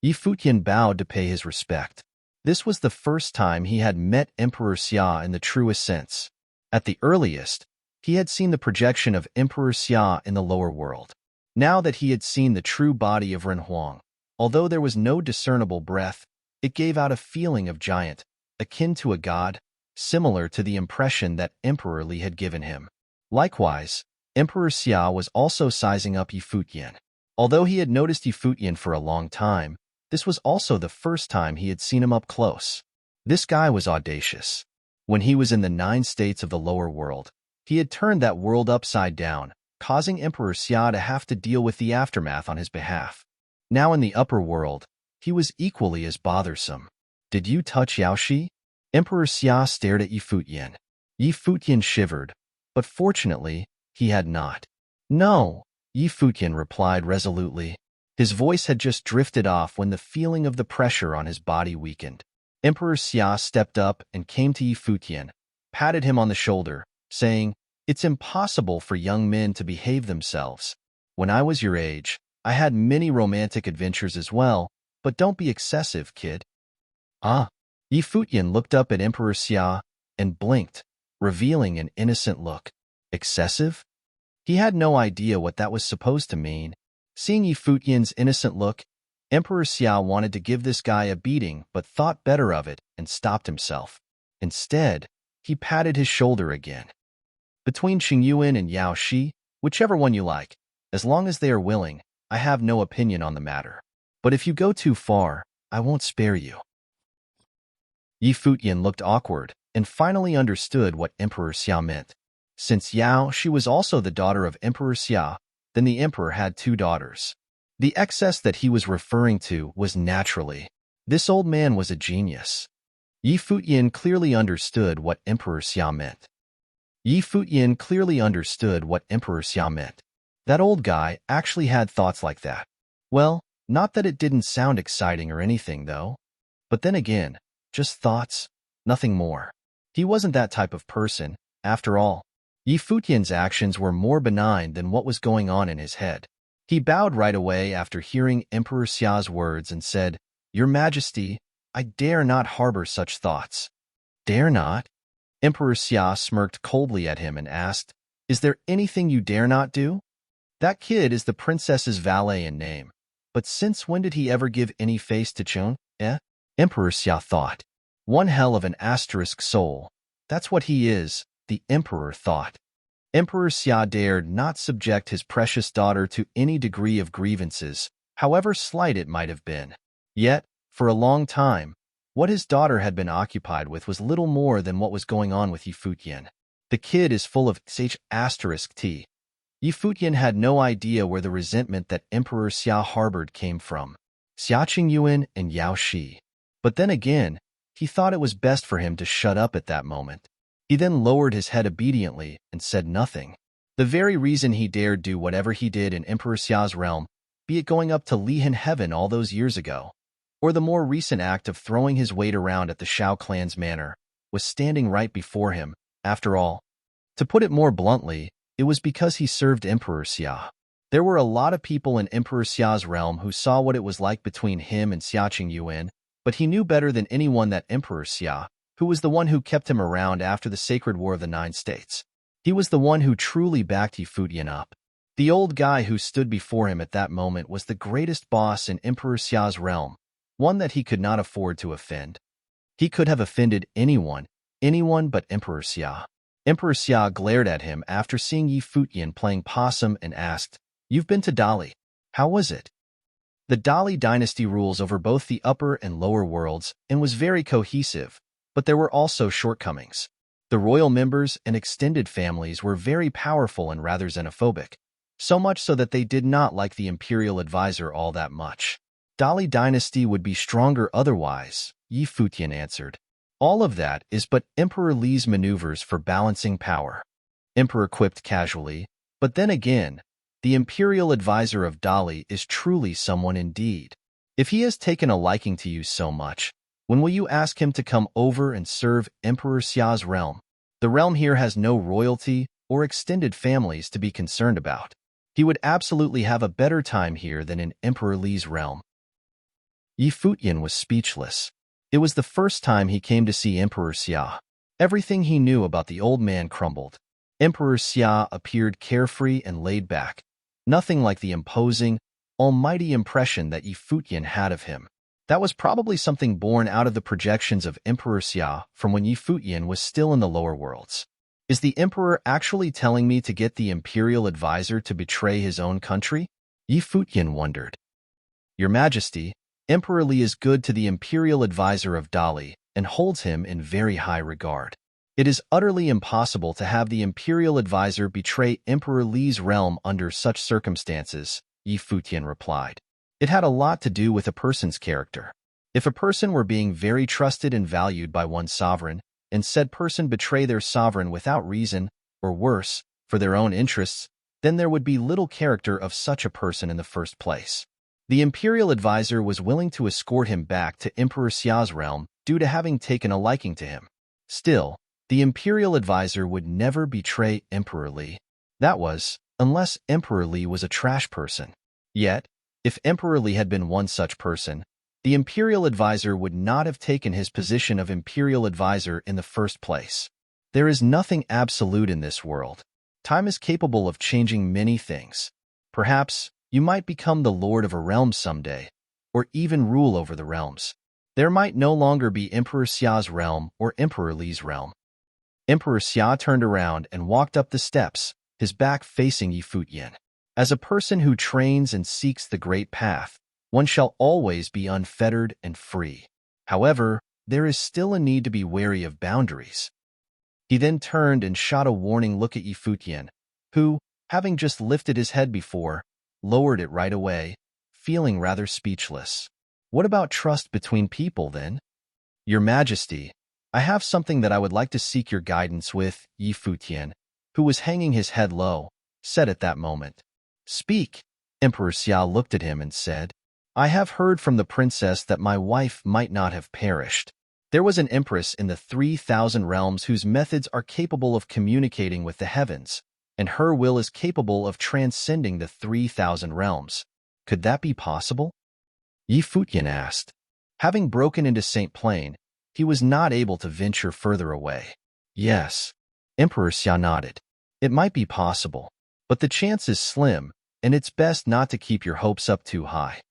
[SPEAKER 1] Yi Futian bowed to pay his respect. This was the first time he had met Emperor Xia in the truest sense. At the earliest, he had seen the projection of Emperor Xia in the lower world. Now that he had seen the true body of Renhuang, although there was no discernible breath, it gave out a feeling of giant, akin to a god, similar to the impression that Emperor Li had given him. Likewise, Emperor Xia was also sizing up Yi Futian. Although he had noticed Yi Futian for a long time, this was also the first time he had seen him up close. This guy was audacious. When he was in the 9 states of the lower world, he had turned that world upside down, causing Emperor Xia to have to deal with the aftermath on his behalf. Now in the upper world, he was equally as bothersome. "Did you touch Yaoshi?" Emperor Xia stared at Yi Futian. Yi Futian shivered, but fortunately, he had not. "No," Yi Futian replied resolutely. His voice had just drifted off when the feeling of the pressure on his body weakened. Emperor Xia stepped up and came to Yi Futian, patted him on the shoulder, saying, "It's impossible for young men to behave themselves. When I was your age, I had many romantic adventures as well, but don't be excessive, kid." "Ah." Yi Futian looked up at Emperor Xia and blinked, revealing an innocent look. Excessive? He had no idea what that was supposed to mean. Seeing Yi Futian's innocent look, Emperor Xia wanted to give this guy a beating but thought better of it and stopped himself. Instead, he patted his shoulder again. "Between Qingyuan and Yao Shi, whichever one you like, as long as they are willing, I have no opinion on the matter. But if you go too far, I won't spare you." Yi Futian looked awkward and finally understood what Emperor Xia meant. Since Yao Shi was also the daughter of Emperor Xia, then the emperor had 2 daughters. The excess that he was referring to was naturally. This old man was a genius. Yi Futian clearly understood what Emperor Xia meant. Yi Futian clearly understood what Emperor Xia meant. That old guy actually had thoughts like that. Well, not that it didn't sound exciting or anything, though. But then again, just thoughts, nothing more. He wasn't that type of person, after all. Yi Futian's actions were more benign than what was going on in his head. He bowed right away after hearing Emperor Xia's words and said, "Your Majesty, I dare not harbor such thoughts." "Dare not?" Emperor Xia smirked coldly at him and asked, "Is there anything you dare not do? That kid is the princess's valet in name. But since when did he ever give any face to Chun, eh?" Emperor Xia thought. One hell of an asterisk soul. That's what he is, the emperor thought. Emperor Xia dared not subject his precious daughter to any degree of grievances, however slight it might have been. Yet, for a long time, what his daughter had been occupied with was little more than what was going on with Yi Futian. The kid is full of **t. Yi Futian had no idea where the resentment that Emperor Xia harbored came from. Xia Qingyuan and Yao Shi. But then again, he thought it was best for him to shut up at that moment. He then lowered his head obediently and said nothing. The very reason he dared do whatever he did in Emperor Xia's realm, be it going up to Lihan Heaven all those years ago, or the more recent act of throwing his weight around at the Shao clan's manor, was standing right before him, after all. To put it more bluntly, it was because he served Emperor Xia. There were a lot of people in Emperor Xia's realm who saw what it was like between him and Xia Qingyuan, but he knew better than anyone that Emperor Xia, who was the one who kept him around after the Sacred War of the 9 States. He was the one who truly backed Yi Futian up. The old guy who stood before him at that moment was the greatest boss in Emperor Xia's realm, one that he could not afford to offend. He could have offended anyone, Anyone but Emperor Xia. Emperor Xia glared at him after seeing Yi Futian playing possum and asked, "You've been to Dali. How was it?" The Dali dynasty rules over both the upper and lower worlds and was very cohesive, but there were also shortcomings. The royal members and extended families were very powerful and rather xenophobic, so much so that they did not like the imperial advisor all that much. Dali dynasty would be stronger otherwise, Yi Futian answered. All of that is but Emperor Li's maneuvers for balancing power. Emperor quipped casually, but then again, the imperial advisor of Dali is truly someone indeed. If he has taken a liking to you so much, when will you ask him to come over and serve Emperor Xia's realm? The realm here has no royalty or extended families to be concerned about. He would absolutely have a better time here than in Emperor Li's realm. Yi Futian was speechless. It was the first time he came to see Emperor Xia. Everything he knew about the old man crumbled. Emperor Xia appeared carefree and laid back, nothing like the imposing, almighty impression that Yi Futian had of him. That was probably something born out of the projections of Emperor Xia from when Yi Futian was still in the lower worlds. Is the emperor actually telling me to get the imperial advisor to betray his own country? Yi Futian wondered. Your Majesty, Emperor Li is good to the imperial advisor of Dali and holds him in very high regard. It is utterly impossible to have the imperial advisor betray Emperor Li's realm under such circumstances, Yi Futian replied. It had a lot to do with a person's character. If a person were being very trusted and valued by one sovereign, and said person betray their sovereign without reason, or worse, for their own interests, then there would be little character of such a person in the first place. The imperial advisor was willing to escort him back to Emperor Xia's realm due to having taken a liking to him. Still, the imperial advisor would never betray Emperor Li. That was, unless Emperor Li was a trash person. Yet, if Emperor Li had been one such person, the imperial advisor would not have taken his position of imperial advisor in the first place. There is nothing absolute in this world. Time is capable of changing many things. Perhaps you might become the lord of a realm someday, or even rule over the realms. There might no longer be Emperor Xia's realm or Emperor Li's realm. Emperor Xia turned around and walked up the steps, his back facing Yi Futian. As a person who trains and seeks the great path, one shall always be unfettered and free. However, there is still a need to be wary of boundaries. He then turned and shot a warning look at Yi Futian, who, having just lifted his head before, lowered it right away, feeling rather speechless. What about trust between people, then? Your Majesty, I have something that I would like to seek your guidance with, Yi Futian, who was hanging his head low, said at that moment. Speak. Emperor Xia looked at him and said, I have heard from the princess that my wife might not have perished. There was an empress in the 3,000 realms whose methods are capable of communicating with the heavens, and her will is capable of transcending the 3,000 realms. Could that be possible? Yi Futian asked. Having broken into St. Plain, he was not able to venture further away. Yes. Emperor Xia nodded. It might be possible, but the chance is slim, and it's best not to keep your hopes up too high.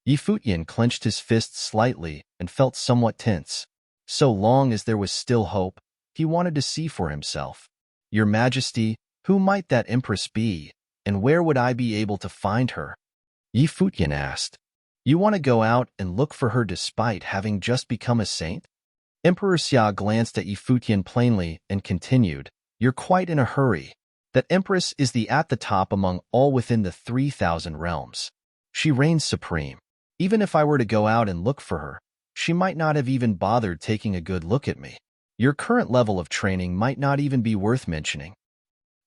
[SPEAKER 1] Yi Futian clenched his fists slightly and felt somewhat tense. So long as there was still hope, he wanted to see for himself. Your Majesty, who might that empress be, and where would I be able to find her? Yi Futian asked. You want to go out and look for her despite having just become a saint? Emperor Xia glanced at Yi Futian plainly and continued, You're quite in a hurry. That empress is at the top among all within the 3,000 realms. She reigns supreme. Even if I were to go out and look for her, she might not have even bothered taking a good look at me. Your current level of training might not even be worth mentioning.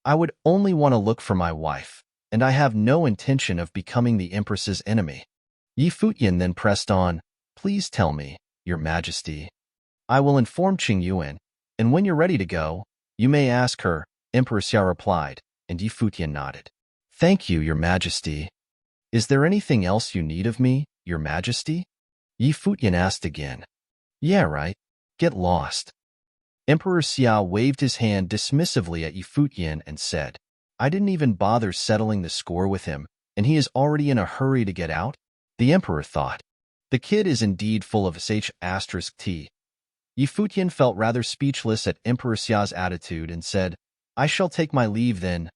[SPEAKER 1] I would only want to look for my wife, and I have no intention of becoming the empress's enemy. Yi Futian then pressed on, Please tell me, Your Majesty. I will inform Qing Yuan, and when you're ready to go, you may ask her, Emperor Xia replied, and Yi Futian nodded. Thank you, Your Majesty. Is there anything else you need of me, Your Majesty? Yi Futian asked again. Yeah, right. Get lost. Emperor Xia waved his hand dismissively at Yi Futian and said, I didn't even bother settling the score with him, and he is already in a hurry to get out? The emperor thought. The kid is indeed full of sh*t. Futian felt rather speechless at Emperor Xia's attitude and said, "I shall take my leave then."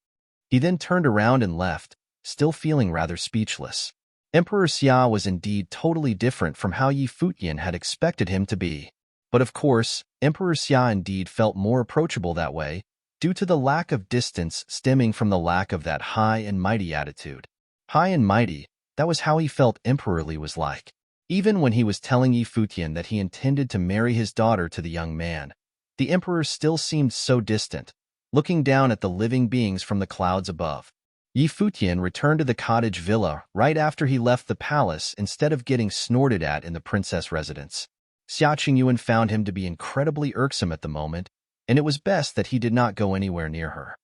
[SPEAKER 1] He then turned around and left, still feeling rather speechless. Emperor Xia was indeed totally different from how Futian had expected him to be. But of course, Emperor Xia indeed felt more approachable that way, due to the lack of distance stemming from the lack of that high and mighty attitude. High and mighty, that was how he felt Emperor Li was like. Even when he was telling Futian that he intended to marry his daughter to the young man, the emperor still seemed so distant, looking down at the living beings from the clouds above. Futian returned to the cottage villa right after he left the palace instead of getting snorted at in the princess residence. Xia Qingyuan found him to be incredibly irksome at the moment, and it was best that he did not go anywhere near her.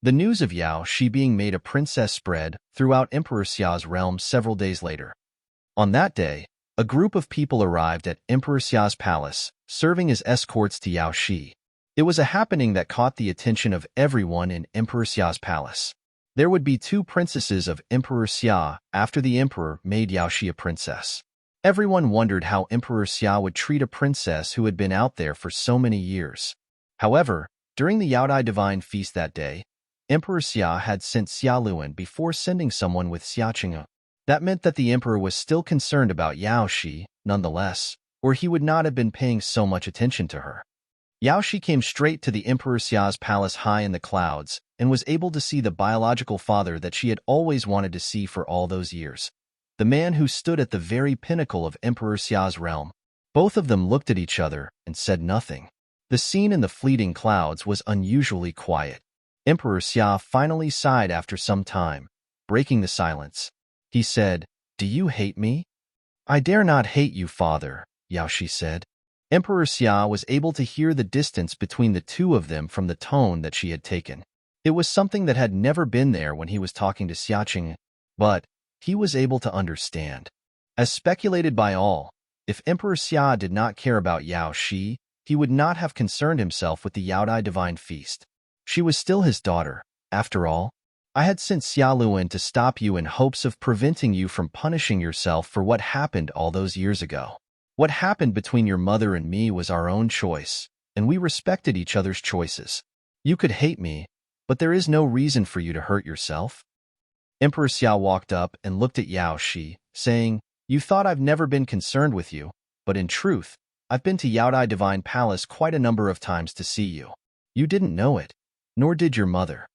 [SPEAKER 1] The news of Yao Shi being made a princess spread throughout Emperor Xia's realm several days later. On that day, a group of people arrived at Emperor Xia's palace, serving as escorts to Yao Shi. It was a happening that caught the attention of everyone in Emperor Xia's palace. There would be 2 princesses of Emperor Xia after the emperor made Yao Shi a princess. Everyone wondered how Emperor Xia would treat a princess who had been out there for so many years. However, during the Yaodai Divine Feast that day, Emperor Xia had sent Xia Luan before sending someone with Xia Qingyu. That meant that the emperor was still concerned about Yao Shi, nonetheless, or he would not have been paying so much attention to her. Yao Shi came straight to the Emperor Xia's palace high in the clouds and was able to see the biological father that she had always wanted to see for all those years. The man who stood at the very pinnacle of Emperor Xia's realm. Both of them looked at each other and said nothing. The scene in the fleeting clouds was unusually quiet. Emperor Xia finally sighed after some time, breaking the silence. He said, "Do you hate me?" "I dare not hate you, father," Yao Shi said. Emperor Xia was able to hear the distance between the two of them from the tone that she had taken. It was something that had never been there when he was talking to Xia Qing, but he was able to understand. As speculated by all, if Emperor Xia did not care about Yao Shi, he would not have concerned himself with the Yaodai Divine Feast. She was still his daughter, after all. "I had sent Xia Luan to stop you in hopes of preventing you from punishing yourself for what happened all those years ago. What happened between your mother and me was our own choice, and we respected each other's choices. You could hate me, but there is no reason for you to hurt yourself." Emperor Xia walked up and looked at Yao Shi, saying, "You thought I've never been concerned with you, but in truth, I've been to Yaodai Divine Palace quite a number of times to see you. You didn't know it, nor did your mother."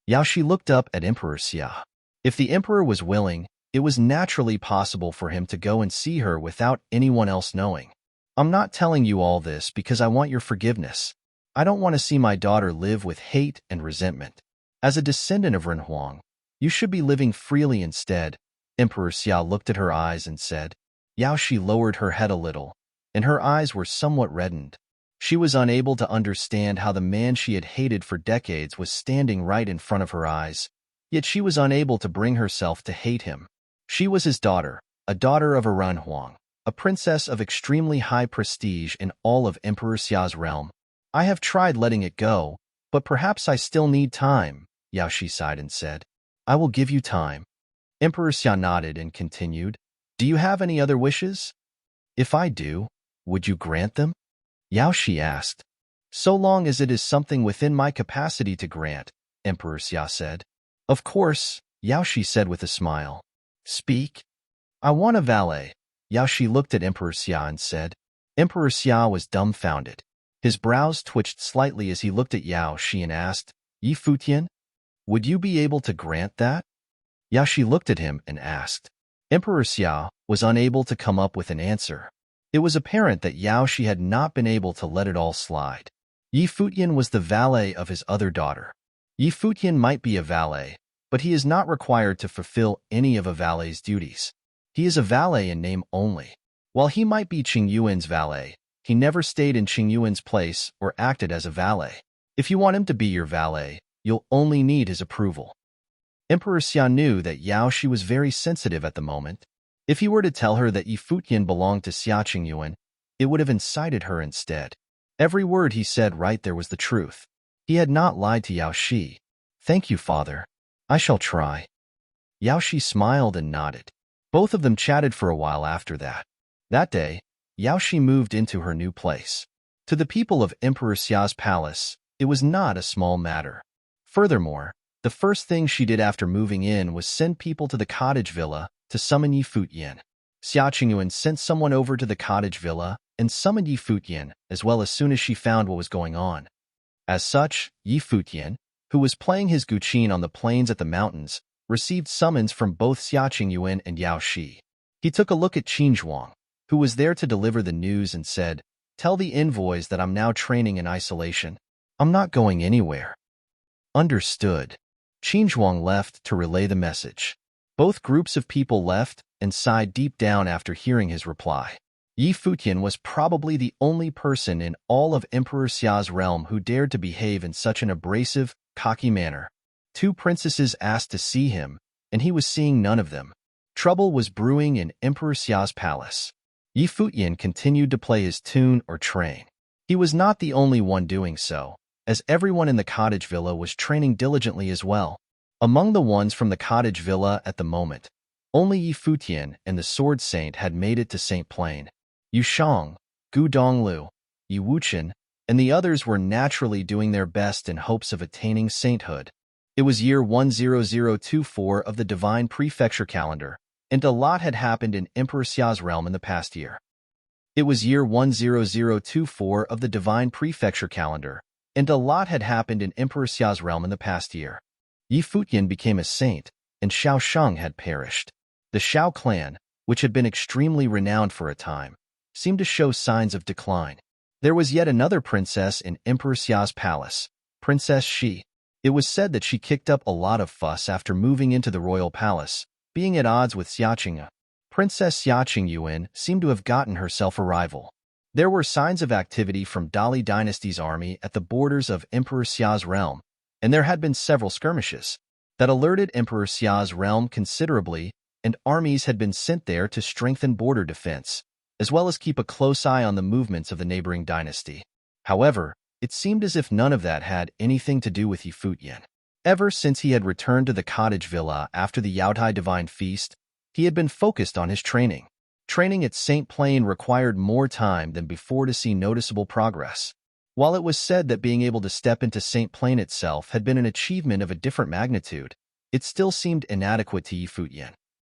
[SPEAKER 1] Yao Shi looked up at Emperor Xia. If the emperor was willing, it was naturally possible for him to go and see her without anyone else knowing. "I'm not telling you all this because I want your forgiveness. I don't want to see my daughter live with hate and resentment. As a descendant of Ren Huang, you should be living freely instead." Emperor Xia looked at her eyes and said. Yao Shi lowered her head a little, and her eyes were somewhat reddened. She was unable to understand how the man she had hated for decades was standing right in front of her eyes, yet she was unable to bring herself to hate him. She was his daughter, a daughter of a Ren Huang, a princess of extremely high prestige in all of Emperor Xia's realm. "I have tried letting it go, but perhaps I still need time," Yao Shi sighed and said. "I will give you time." Emperor Xia nodded and continued, "Do you have any other wishes?" "If I do, would you grant them?" Yao Shi asked. "So long as it is something within my capacity to grant," Emperor Xia said. "Of course," Yao Shi said with a smile. "Speak." "I want a valet." Yao Shi looked at Emperor Xia and said. Emperor Xia was dumbfounded. His brows twitched slightly as he looked at Yao Shi and asked, Futian, would you be able to grant that?" Yao Shi looked at him and asked. Emperor Xia was unable to come up with an answer. It was apparent that Yao Shi had not been able to let it all slide. Futian was the valet of his other daughter. Futian might be a valet, but he is not required to fulfill any of a valet's duties. He is a valet in name only. While he might be Qingyuan's valet, he never stayed in Qingyuan's place or acted as a valet. If you want him to be your valet, you'll only need his approval. Emperor Xia knew that Yao Shi was very sensitive at the moment. If he were to tell her that Futian belonged to Xia Qingyuan, it would have incited her instead. Every word he said right there was the truth. He had not lied to Yao Shi. "Thank you, father. I shall try." Yao Shi smiled and nodded. Both of them chatted for a while after that. That day, Yaoshi moved into her new place. To the people of Emperor Xia's palace, it was not a small matter. Furthermore, the first thing she did after moving in was send people to the cottage villa to summon Yi Futian. Xia Qingyuan sent someone over to the cottage villa and summoned Yi Futian as soon as she found what was going on. As such, Yi Futian, who was playing his guqin on the plains at the mountains, received summons from both Xia Qingyuan and Yao Shi. He took a look at Qin Zhuang, who was there to deliver the news, and said, "Tell the envoys that I'm now training in isolation. I'm not going anywhere." Understood. Qin Zhuang left to relay the message. Both groups of people left and sighed deep down after hearing his reply. Yi Futian was probably the only person in all of Emperor Xia's realm who dared to behave in such an abrasive, cocky manner. Two princesses asked to see him, and he was seeing none of them. Trouble was brewing in Emperor Xia's palace. Yi Futian continued to play his tune or train. He was not the only one doing so, as everyone in the cottage villa was training diligently as well. Among the ones from the cottage villa at the moment, only Yi Futian and the Sword Saint had made it to Saint Plain. Yu Shang, Gu Donglu, Yi Wuchen, and the others were naturally doing their best in hopes of attaining sainthood. It was year 10024 of the Divine Prefecture calendar, and a lot had happened in Emperor Xia's realm in the past year. It was year 10024 of the Divine Prefecture calendar, and a lot had happened in Emperor Xia's realm in the past year. Yi Futian became a saint, and Xiao Sheng had perished. The Xiao clan, which had been extremely renowned for a time, seemed to show signs of decline. There was yet another princess in Emperor Xia's palace, Princess Shi. It was said that she kicked up a lot of fuss after moving into the royal palace, being at odds with Xia Qingyuan. Princess Xia Qingyuan seemed to have gotten herself a rival. There were signs of activity from Dali dynasty's army at the borders of Emperor Xia's realm, and there had been several skirmishes that alerted Emperor Xia's realm considerably, and armies had been sent there to strengthen border defense, as well as keep a close eye on the movements of the neighboring dynasty. However, it seemed as if none of that had anything to do with Yi Futian. Ever since he had returned to the cottage villa after the Yaotai Divine Feast, he had been focused on his training. Training at Saint Plain required more time than before to see noticeable progress. While it was said that being able to step into Saint Plain itself had been an achievement of a different magnitude, it still seemed inadequate to Yi Futian.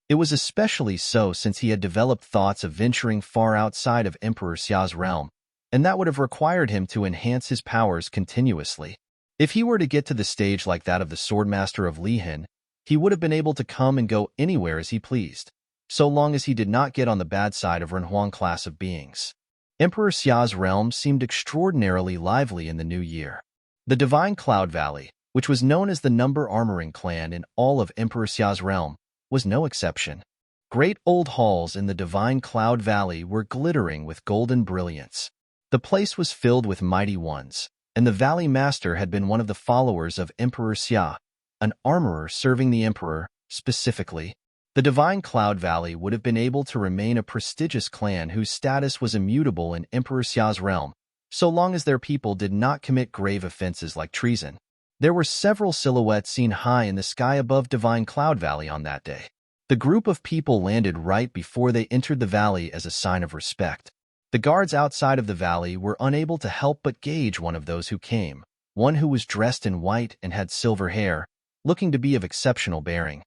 [SPEAKER 1] It was especially so since he had developed thoughts of venturing far outside of Emperor Xia's realm, and that would have required him to enhance his powers continuously. If he were to get to the stage like that of the Swordmaster of Lihan, he would have been able to come and go anywhere as he pleased, so long as he did not get on the bad side of Renhuang class of beings. Emperor Xia's realm seemed extraordinarily lively in the new year. The Divine Cloud Valley, which was known as the number armoring clan in all of Emperor Xia's realm, was no exception. Great old halls in the Divine Cloud Valley were glittering with golden brilliance. The place was filled with mighty ones, and the Valley Master had been one of the followers of Emperor Xia, an armorer serving the Emperor, specifically. The Divine Cloud Valley would have been able to remain a prestigious clan whose status was immutable in Emperor Xia's realm, so long as their people did not commit grave offenses like treason. There were several silhouettes seen high in the sky above Divine Cloud Valley on that day. The group of people landed right before they entered the valley as a sign of respect. The guards outside of the valley were unable to help but gauge one of those who came, one who was dressed in white and had silver hair, looking to be of exceptional bearing.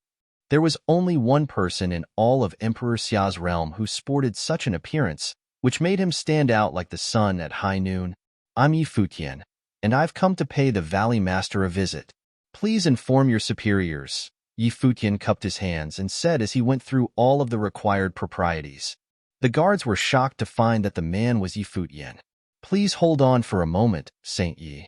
[SPEAKER 1] There was only one person in all of Emperor Xia's realm who sported such an appearance, which made him stand out like the sun at high noon. "I'm Yi Futian, and I've come to pay the Valley Master a visit. Please inform your superiors." Yi Futian cupped his hands and said as he went through all of the required proprieties. The guards were shocked to find that the man was Yi Futian. "Please hold on for a moment, Saint Yi."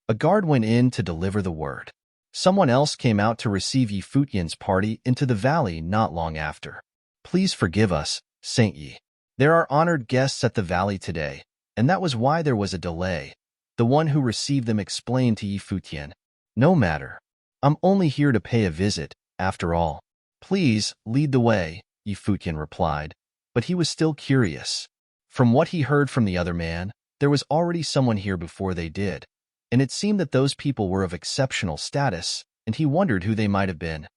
[SPEAKER 1] A guard went in to deliver the word. Someone else came out to receive Yi Futian's party into the valley not long after. "Please forgive us, Saint Yi. There are honored guests at the valley today, and that was why there was a delay." The one who received them explained to Yi Futian. "No matter. I'm only here to pay a visit, after all." "Please, lead the way," Yi Futian replied, but he was still curious. From what he heard from the other man, there was already someone here before they did, and it seemed that those people were of exceptional status, and he wondered who they might have been.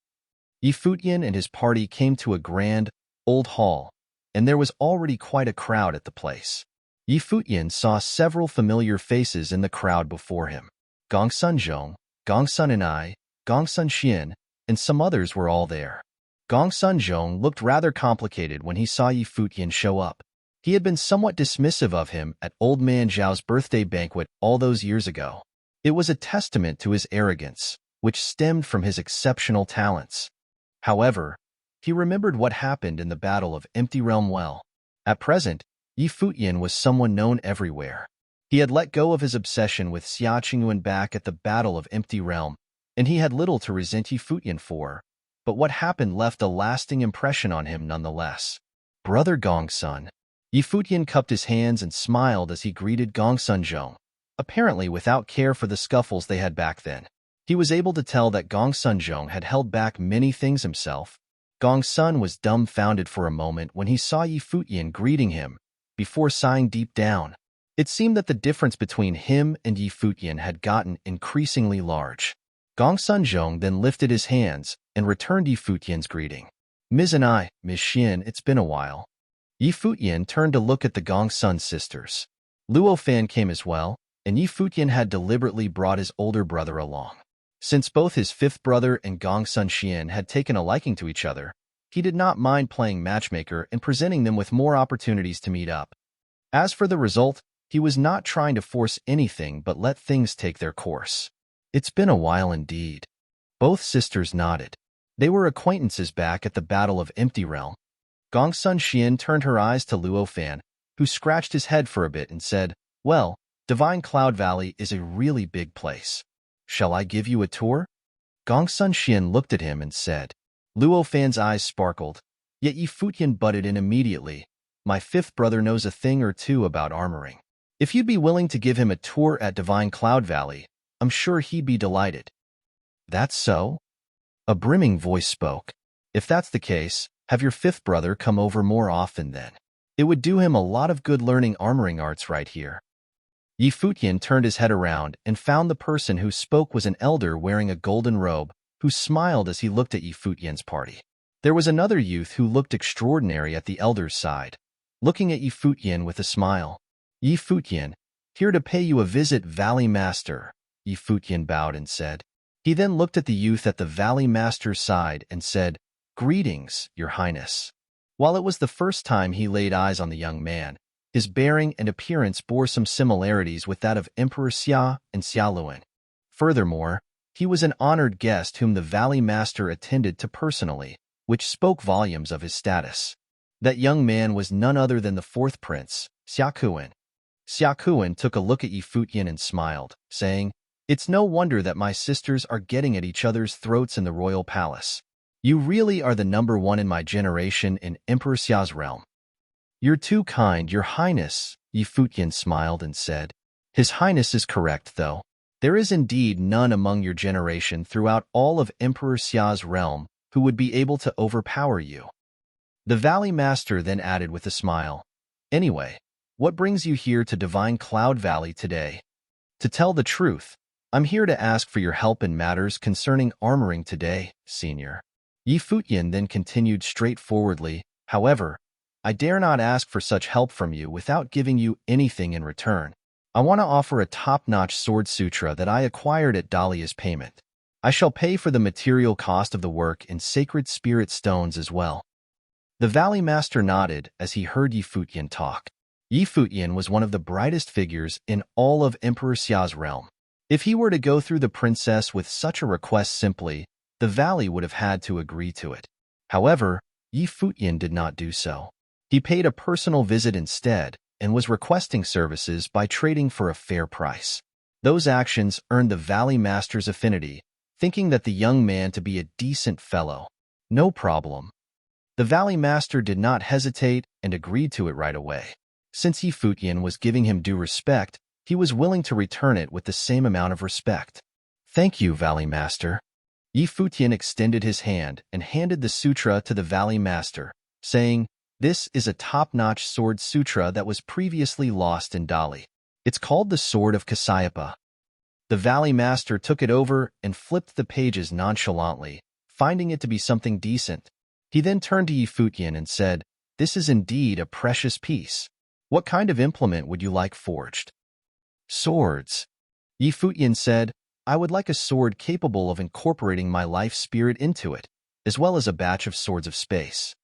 [SPEAKER 1] Yi Futian and his party came to a grand, old hall, and there was already quite a crowd at the place. Yi Futian saw several familiar faces in the crowd before him. Gong Sunzhong, Gong Sun and I, Gong Sun Xian, and some others were all there. Gong Sunzhong looked rather complicated when he saw Yi Futian show up. He had been somewhat dismissive of him at Old Man Zhao's birthday banquet all those years ago. It was a testament to his arrogance, which stemmed from his exceptional talents. However, he remembered what happened in the Battle of Empty Realm well. At present, Yi Futian was someone known everywhere. He had let go of his obsession with Xia Qingyuan back at the Battle of Empty Realm, and he had little to resent Yi Futian for, but what happened left a lasting impression on him nonetheless. Brother Gongsun. Yi Futian cupped his hands and smiled as he greeted Gong Sunzhong, apparently without care for the scuffles they had back then. He was able to tell that Gong Sunzhong had held back many things himself. Gong Sun was dumbfounded for a moment when he saw Yi Futian greeting him, before sighing deep down. It seemed that the difference between him and Yi Futian had gotten increasingly large. Gong Sunzhong then lifted his hands and returned Yi Futian's greeting. Ms. and I, Ms. Xian, it's been a while. Yi Futian turned to look at the Gong Sun sisters. Luo Fan came as well, and Yi Futian had deliberately brought his older brother along. Since both his fifth brother and Gong Sun Xian had taken a liking to each other, he did not mind playing matchmaker and presenting them with more opportunities to meet up. As for the result, he was not trying to force anything but let things take their course. It's been a while indeed. Both sisters nodded. They were acquaintances back at the Battle of Empty Realm. Gong Sun Xian turned her eyes to Luo Fan, who scratched his head for a bit and said, "Well, Divine Cloud Valley is a really big place. Shall I give you a tour?" Gong Sun Xian looked at him and said. Luo Fan's eyes sparkled, yet Yi Futian butted in immediately. "My fifth brother knows a thing or two about armoring. If you'd be willing to give him a tour at Divine Cloud Valley, I'm sure he'd be delighted." "That's so?" A brimming voice spoke. "If that's the case, have your fifth brother come over more often then. It would do him a lot of good learning armoring arts right here." Yi Futian turned his head around and found the person who spoke was an elder wearing a golden robe, who smiled as he looked at Yi Futian's party. There was another youth who looked extraordinary at the elder's side, looking at Yi Futian with a smile. "Yi Futian, here to pay you a visit, Valley Master," Yi Futian bowed and said. He then looked at the youth at the Valley Master's side and said, "Greetings, Your Highness." While it was the first time he laid eyes on the young man, his bearing and appearance bore some similarities with that of Emperor Xia and Xiaoluan. Furthermore, he was an honored guest whom the Valley Master attended to personally, which spoke volumes of his status. That young man was none other than the fourth prince, Xiakuan. Xiakuan took a look at Yi Futian and smiled, saying, "It's no wonder that my sisters are getting at each other's throats in the royal palace. You really are the number one in my generation in Emperor Xia's realm." "You're too kind, Your Highness," Yi Futian smiled and said. "His Highness is correct, though. There is indeed none among your generation throughout all of Emperor Xia's realm who would be able to overpower you." The Valley Master then added with a smile, "Anyway, what brings you here to Divine Cloud Valley today?" "To tell the truth, I'm here to ask for your help in matters concerning armoring today, Senior." Yi Futian then continued straightforwardly, "However, I dare not ask for such help from you without giving you anything in return. I want to offer a top-notch sword sutra that I acquired at Dahlia's payment. I shall pay for the material cost of the work in sacred spirit stones as well." The Valley Master nodded as he heard Yi Futian talk. Yi Futian was one of the brightest figures in all of Emperor Xia's realm. If he were to go through the princess with such a request simply, the Valley would have had to agree to it. However, Yi Futian did not do so. He paid a personal visit instead and was requesting services by trading for a fair price. Those actions earned the Valley Master's affinity, thinking that the young man to be a decent fellow. "No problem." The Valley Master did not hesitate and agreed to it right away. Since Yi Futian was giving him due respect, he was willing to return it with the same amount of respect. "Thank you, Valley Master." Yi Futian extended his hand and handed the sutra to the Valley Master, saying, "This is a top-notch sword sutra that was previously lost in Dali. It's called the Sword of Kasayapa." The Valley Master took it over and flipped the pages nonchalantly, finding it to be something decent. He then turned to Yi Futian and said, this is indeed a precious piece. What kind of implement would you like forged? Swords. Futian said, I would like a sword capable of incorporating my life spirit into it, as well as a batch of swords of space.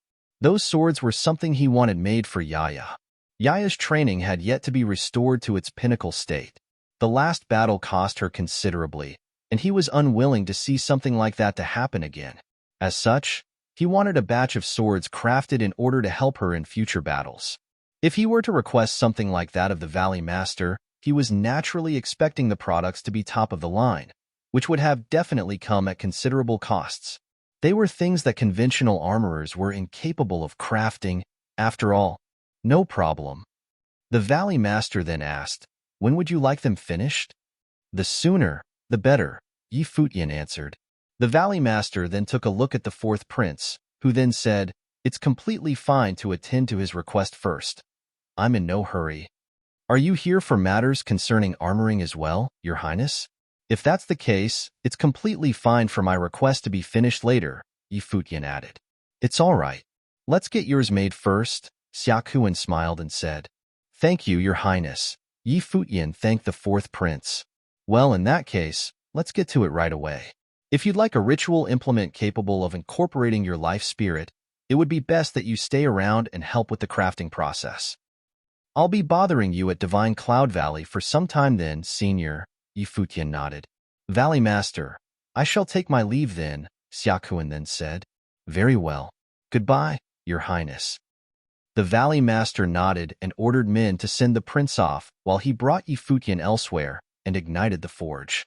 [SPEAKER 1] Those swords were something he wanted made for Yaya. Yaya's training had yet to be restored to its pinnacle state. The last battle cost her considerably, and he was unwilling to see something like that to happen again. As such, he wanted a batch of swords crafted in order to help her in future battles. If he were to request something like that of the Valley Master, he was naturally expecting the products to be top of the line, which would have definitely come at considerable costs. They were things that conventional armorers were incapable of crafting. After all, no problem. The Valley Master then asked, when would you like them finished? The sooner, the better, Futian answered. The Valley Master then took a look at the fourth prince, who then said, it's completely fine to attend to his request first. I'm in no hurry. Are you here for matters concerning armoring as well, Your Highness? If that's the case, it's completely fine for my request to be finished later, Futian added. It's all right. Let's get yours made first, Xiaokuan smiled and said. Thank you, Your Highness. Futian thanked the fourth prince. Well, in that case, let's get to it right away. If you'd like a ritual implement capable of incorporating your life spirit, it would be best that you stay around and help with the crafting process. I'll be bothering you at Divine Cloud Valley for some time then, Senior, Futian nodded. Valley Master, I shall take my leave then, Xiaokuan then said. Very well. Goodbye, Your Highness. The Valley Master nodded and ordered men to send the prince off while he brought Futian elsewhere and ignited the forge.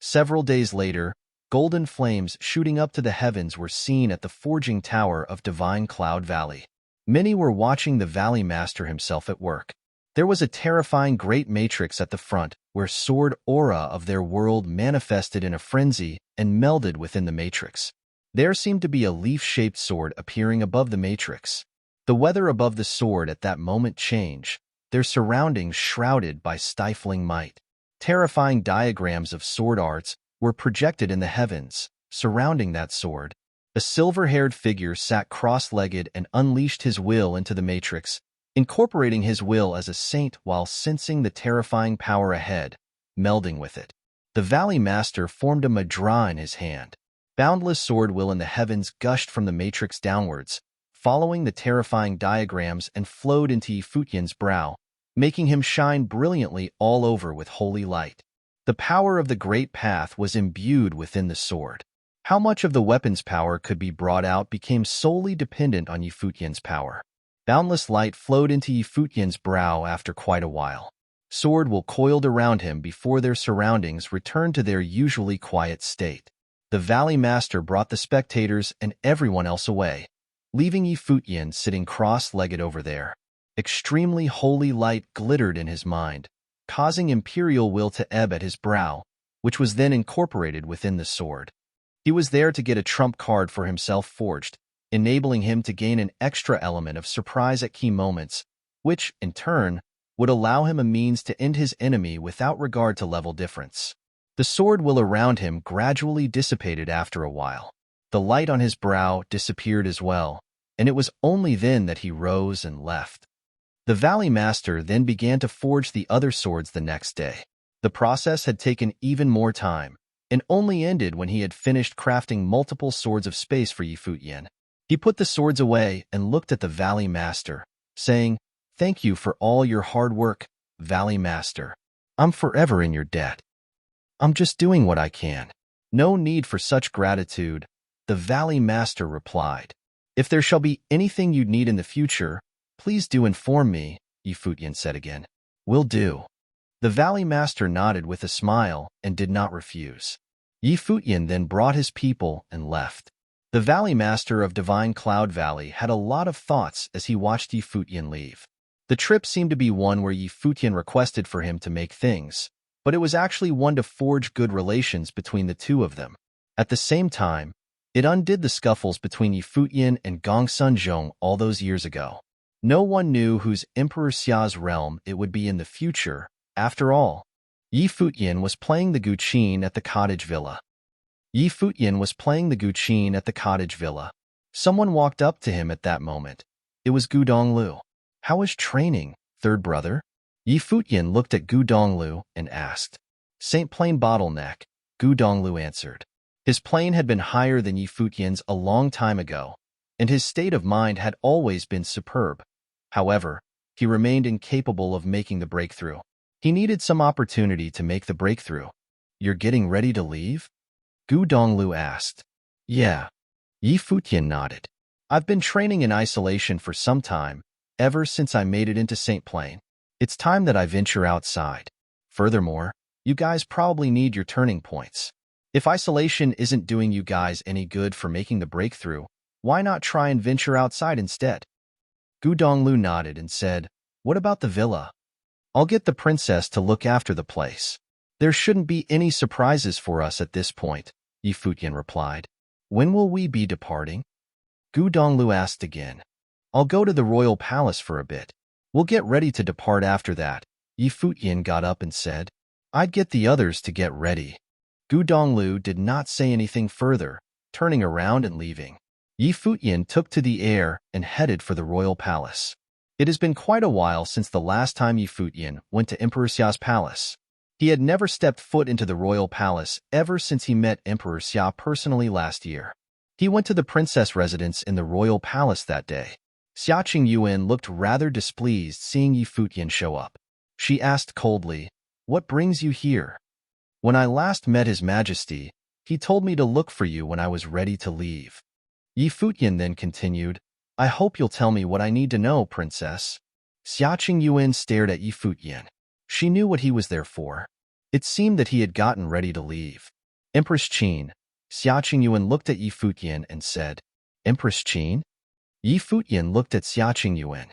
[SPEAKER 1] Several days later, golden flames shooting up to the heavens were seen at the forging tower of Divine Cloud Valley. Many were watching the Valley Master himself at work. There was a terrifying great matrix at the front where sword aura of their world manifested in a frenzy and melded within the matrix. There seemed to be a leaf-shaped sword appearing above the matrix. The weather above the sword at that moment changed, their surroundings shrouded by stifling might. Terrifying diagrams of sword arts were projected in the heavens, surrounding that sword. A silver-haired figure sat cross-legged and unleashed his will into the matrix, incorporating his will as a saint while sensing the terrifying power ahead, melding with it. The Valley Master formed a mudra in his hand. Boundless sword will in the heavens gushed from the matrix downwards, following the terrifying diagrams and flowed into Futian's brow, making him shine brilliantly all over with holy light. The power of the great path was imbued within the sword. How much of the weapon's power could be brought out became solely dependent on Futian's power. Boundless light flowed into Futian's brow after quite a while. Sword will coiled around him before their surroundings returned to their usually quiet state. The Valley Master brought the spectators and everyone else away, leaving Futian sitting cross-legged over there. Extremely holy light glittered in his mind, causing imperial will to ebb at his brow, which was then incorporated within the sword. He was there to get a trump card for himself forged, enabling him to gain an extra element of surprise at key moments, which, in turn, would allow him a means to end his enemy without regard to level difference. The sword will around him gradually dissipated after a while. The light on his brow disappeared as well, and it was only then that he rose and left. The Valley Master then began to forge the other swords the next day. The process had taken even more time, and only ended when he had finished crafting multiple swords of space for Futian. He put the swords away and looked at the Valley Master, saying, Thank you for all your hard work, Valley Master. I'm forever in your debt. I'm just doing what I can. No need for such gratitude, the Valley Master replied. If there shall be anything you'd need in the future, please do inform me, Futian said again. Will do. The Valley Master nodded with a smile and did not refuse. Futian then brought his people and left. The Valley Master of Divine Cloud Valley had a lot of thoughts as he watched Futian leave. The trip seemed to be one where Futian requested for him to make things, but it was actually one to forge good relations between the two of them. At the same time, it undid the scuffles between Futian and Gongsun all those years ago. No one knew whose Emperor Xia's realm it would be in the future. After all, Futian was playing the Guqin at the cottage villa. Futian was playing the Guqin at the cottage villa. Someone walked up to him at that moment, It was Gu Donglu. How is training, third brother? Yi Futian looked at Gu Donglu and asked. Saint Plane bottleneck, Gu Donglu answered. His plane had been higher than Yi Futian's a long time ago, and his state of mind had always been superb. However, he remained incapable of making the breakthrough. He needed some opportunity to make the breakthrough. You're getting ready to leave? Gu Donglu asked. Yeah. Yi Futian nodded. I've been training in isolation for some time, ever since I made it into Saint Plane. It's time that I venture outside. Furthermore, you guys probably need your turning points. If isolation isn't doing you guys any good for making the breakthrough, why not try and venture outside instead? Gu Donglu nodded and said, What about the villa? I'll get the princess to look after the place. There shouldn't be any surprises for us at this point, Yi Futian replied. When will we be departing? Gu Donglu asked again. I'll go to the royal palace for a bit. We'll get ready to depart after that. Yi Futian got up and said, I'd get the others to get ready. Gu Donglu did not say anything further, turning around and leaving. Yi Futian took to the air and headed for the royal palace. It has been quite a while since the last time Yi Futian went to Emperor Xia's palace. He had never stepped foot into the royal palace ever since he met Emperor Xia personally last year. He went to the princess residence in the royal palace that day. Xia Qingyuan looked rather displeased seeing Yi Futian show up. She asked coldly, What brings you here? When I last met His Majesty, he told me to look for you when I was ready to leave. Yi Futian then continued, I hope you'll tell me what I need to know, princess. Xia Qingyuan stared at Yi Futian. She knew what he was there for. It seemed that he had gotten ready to leave. Empress Qin. Xia Qingyuan looked at Yi Futian and said, Empress Qin? Yi Futian looked at Xia Qingyuan.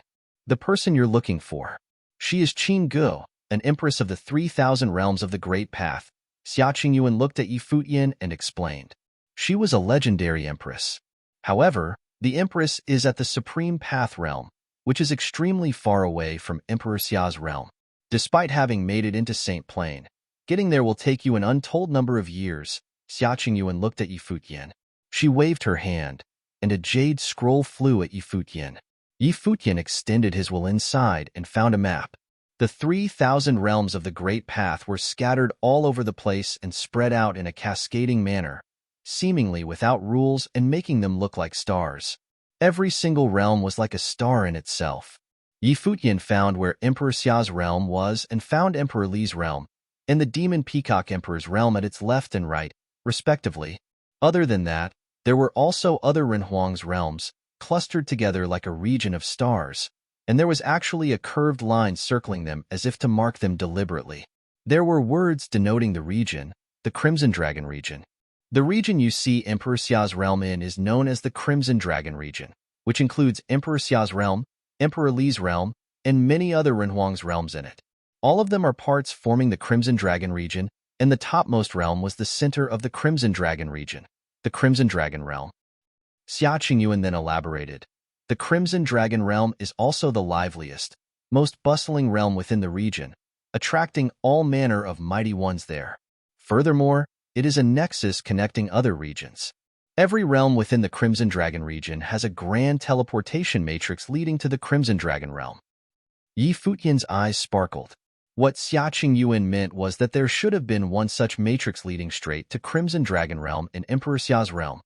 [SPEAKER 1] The person you're looking for. She is Qin Gu, an empress of the 3,000 realms of the Great Path. Xia Qingyuan looked at Yi Futian and explained. She was a legendary empress. However, the empress is at the Supreme Path realm, which is extremely far away from Emperor Xia's realm. Despite having made it into Saint Plane, getting there will take you an untold number of years. Xia Qingyuan looked at Yi Futian. She waved her hand, and a jade scroll flew at Yi Futian. Yi Futian extended his will inside and found a map. The 3,000 realms of the Great Path were scattered all over the place and spread out in a cascading manner, seemingly without rules and making them look like stars. Every single realm was like a star in itself. Yi Futian found where Emperor Xia's realm was and found Emperor Li's realm, and the Demon Peacock Emperor's realm at its left and right, respectively. Other than that, there were also other Renhuang's realms, clustered together like a region of stars, and there was actually a curved line circling them as if to mark them deliberately. There were words denoting the region, the Crimson Dragon region. The region you see Emperor Xia's realm in is known as the Crimson Dragon region, which includes Emperor Xia's realm, Emperor Li's realm, and many other Renhuang's realms in it. All of them are parts forming the Crimson Dragon region, and the topmost realm was the center of the Crimson Dragon region, the Crimson Dragon realm. Xia Qingyuan then elaborated. The Crimson Dragon realm is also the liveliest, most bustling realm within the region, attracting all manner of mighty ones there. Furthermore, it is a nexus connecting other regions. Every realm within the Crimson Dragon region has a grand teleportation matrix leading to the Crimson Dragon realm. Yi Futian's eyes sparkled. What Xia Qingyuan meant was that there should have been one such matrix leading straight to Crimson Dragon realm in Emperor Xia's realm.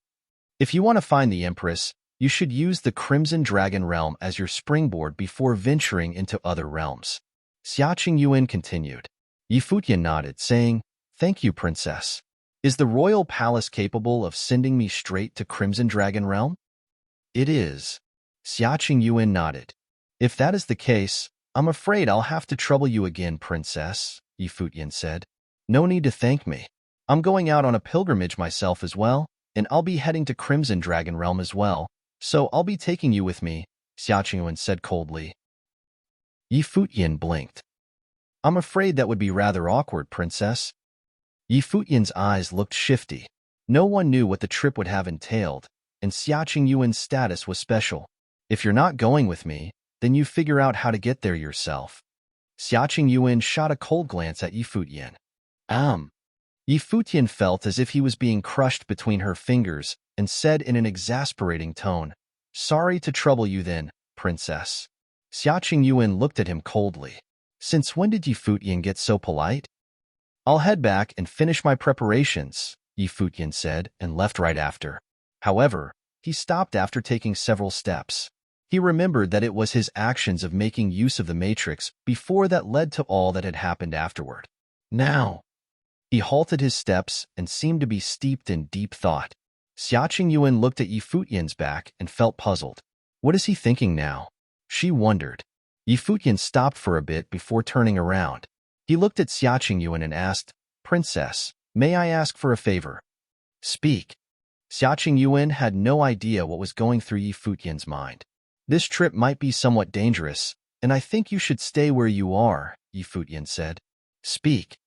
[SPEAKER 1] If you want to find the Empress, you should use the Crimson Dragon realm as your springboard before venturing into other realms. Xia Qingyuan continued. Yi Futian nodded, saying, Thank you, princess. Is the royal palace capable of sending me straight to Crimson Dragon realm? It is. Xia Qingyuan nodded. If that is the case, I'm afraid I'll have to trouble you again, princess, Yi Futian said. No need to thank me. I'm going out on a pilgrimage myself as well, and I'll be heading to Crimson Dragon realm as well, so I'll be taking you with me, Xia Qingyuan said coldly. Yi Futian blinked. I'm afraid that would be rather awkward, princess. Yi Futian's eyes looked shifty. No one knew what the trip would have entailed, and Xia Qingyuan's status was special. If you're not going with me, then you figure out how to get there yourself. Xia Qingyuan shot a cold glance at Yi Futian. Yi Futian felt as if he was being crushed between her fingers and said in an exasperating tone, Sorry to trouble you then, princess. Xia Qingyuan looked at him coldly. Since when did Yi Futian get so polite? I'll head back and finish my preparations, Yi Futian said, and left right after. However, he stopped after taking several steps. He remembered that it was his actions of making use of the matrix before that led to all that had happened afterward. Now, he halted his steps and seemed to be steeped in deep thought. Xia Qingyuan looked at Yi Futian's back and felt puzzled. What is he thinking now? She wondered. Yi Futian stopped for a bit before turning around. He looked at Xia Qingyuan and asked, Princess, may I ask for a favor? Speak. Xia Qingyuan had no idea what was going through Yi Futian's mind. This trip might be somewhat dangerous, and I think you should stay where you are, Yi Futian said. Speak.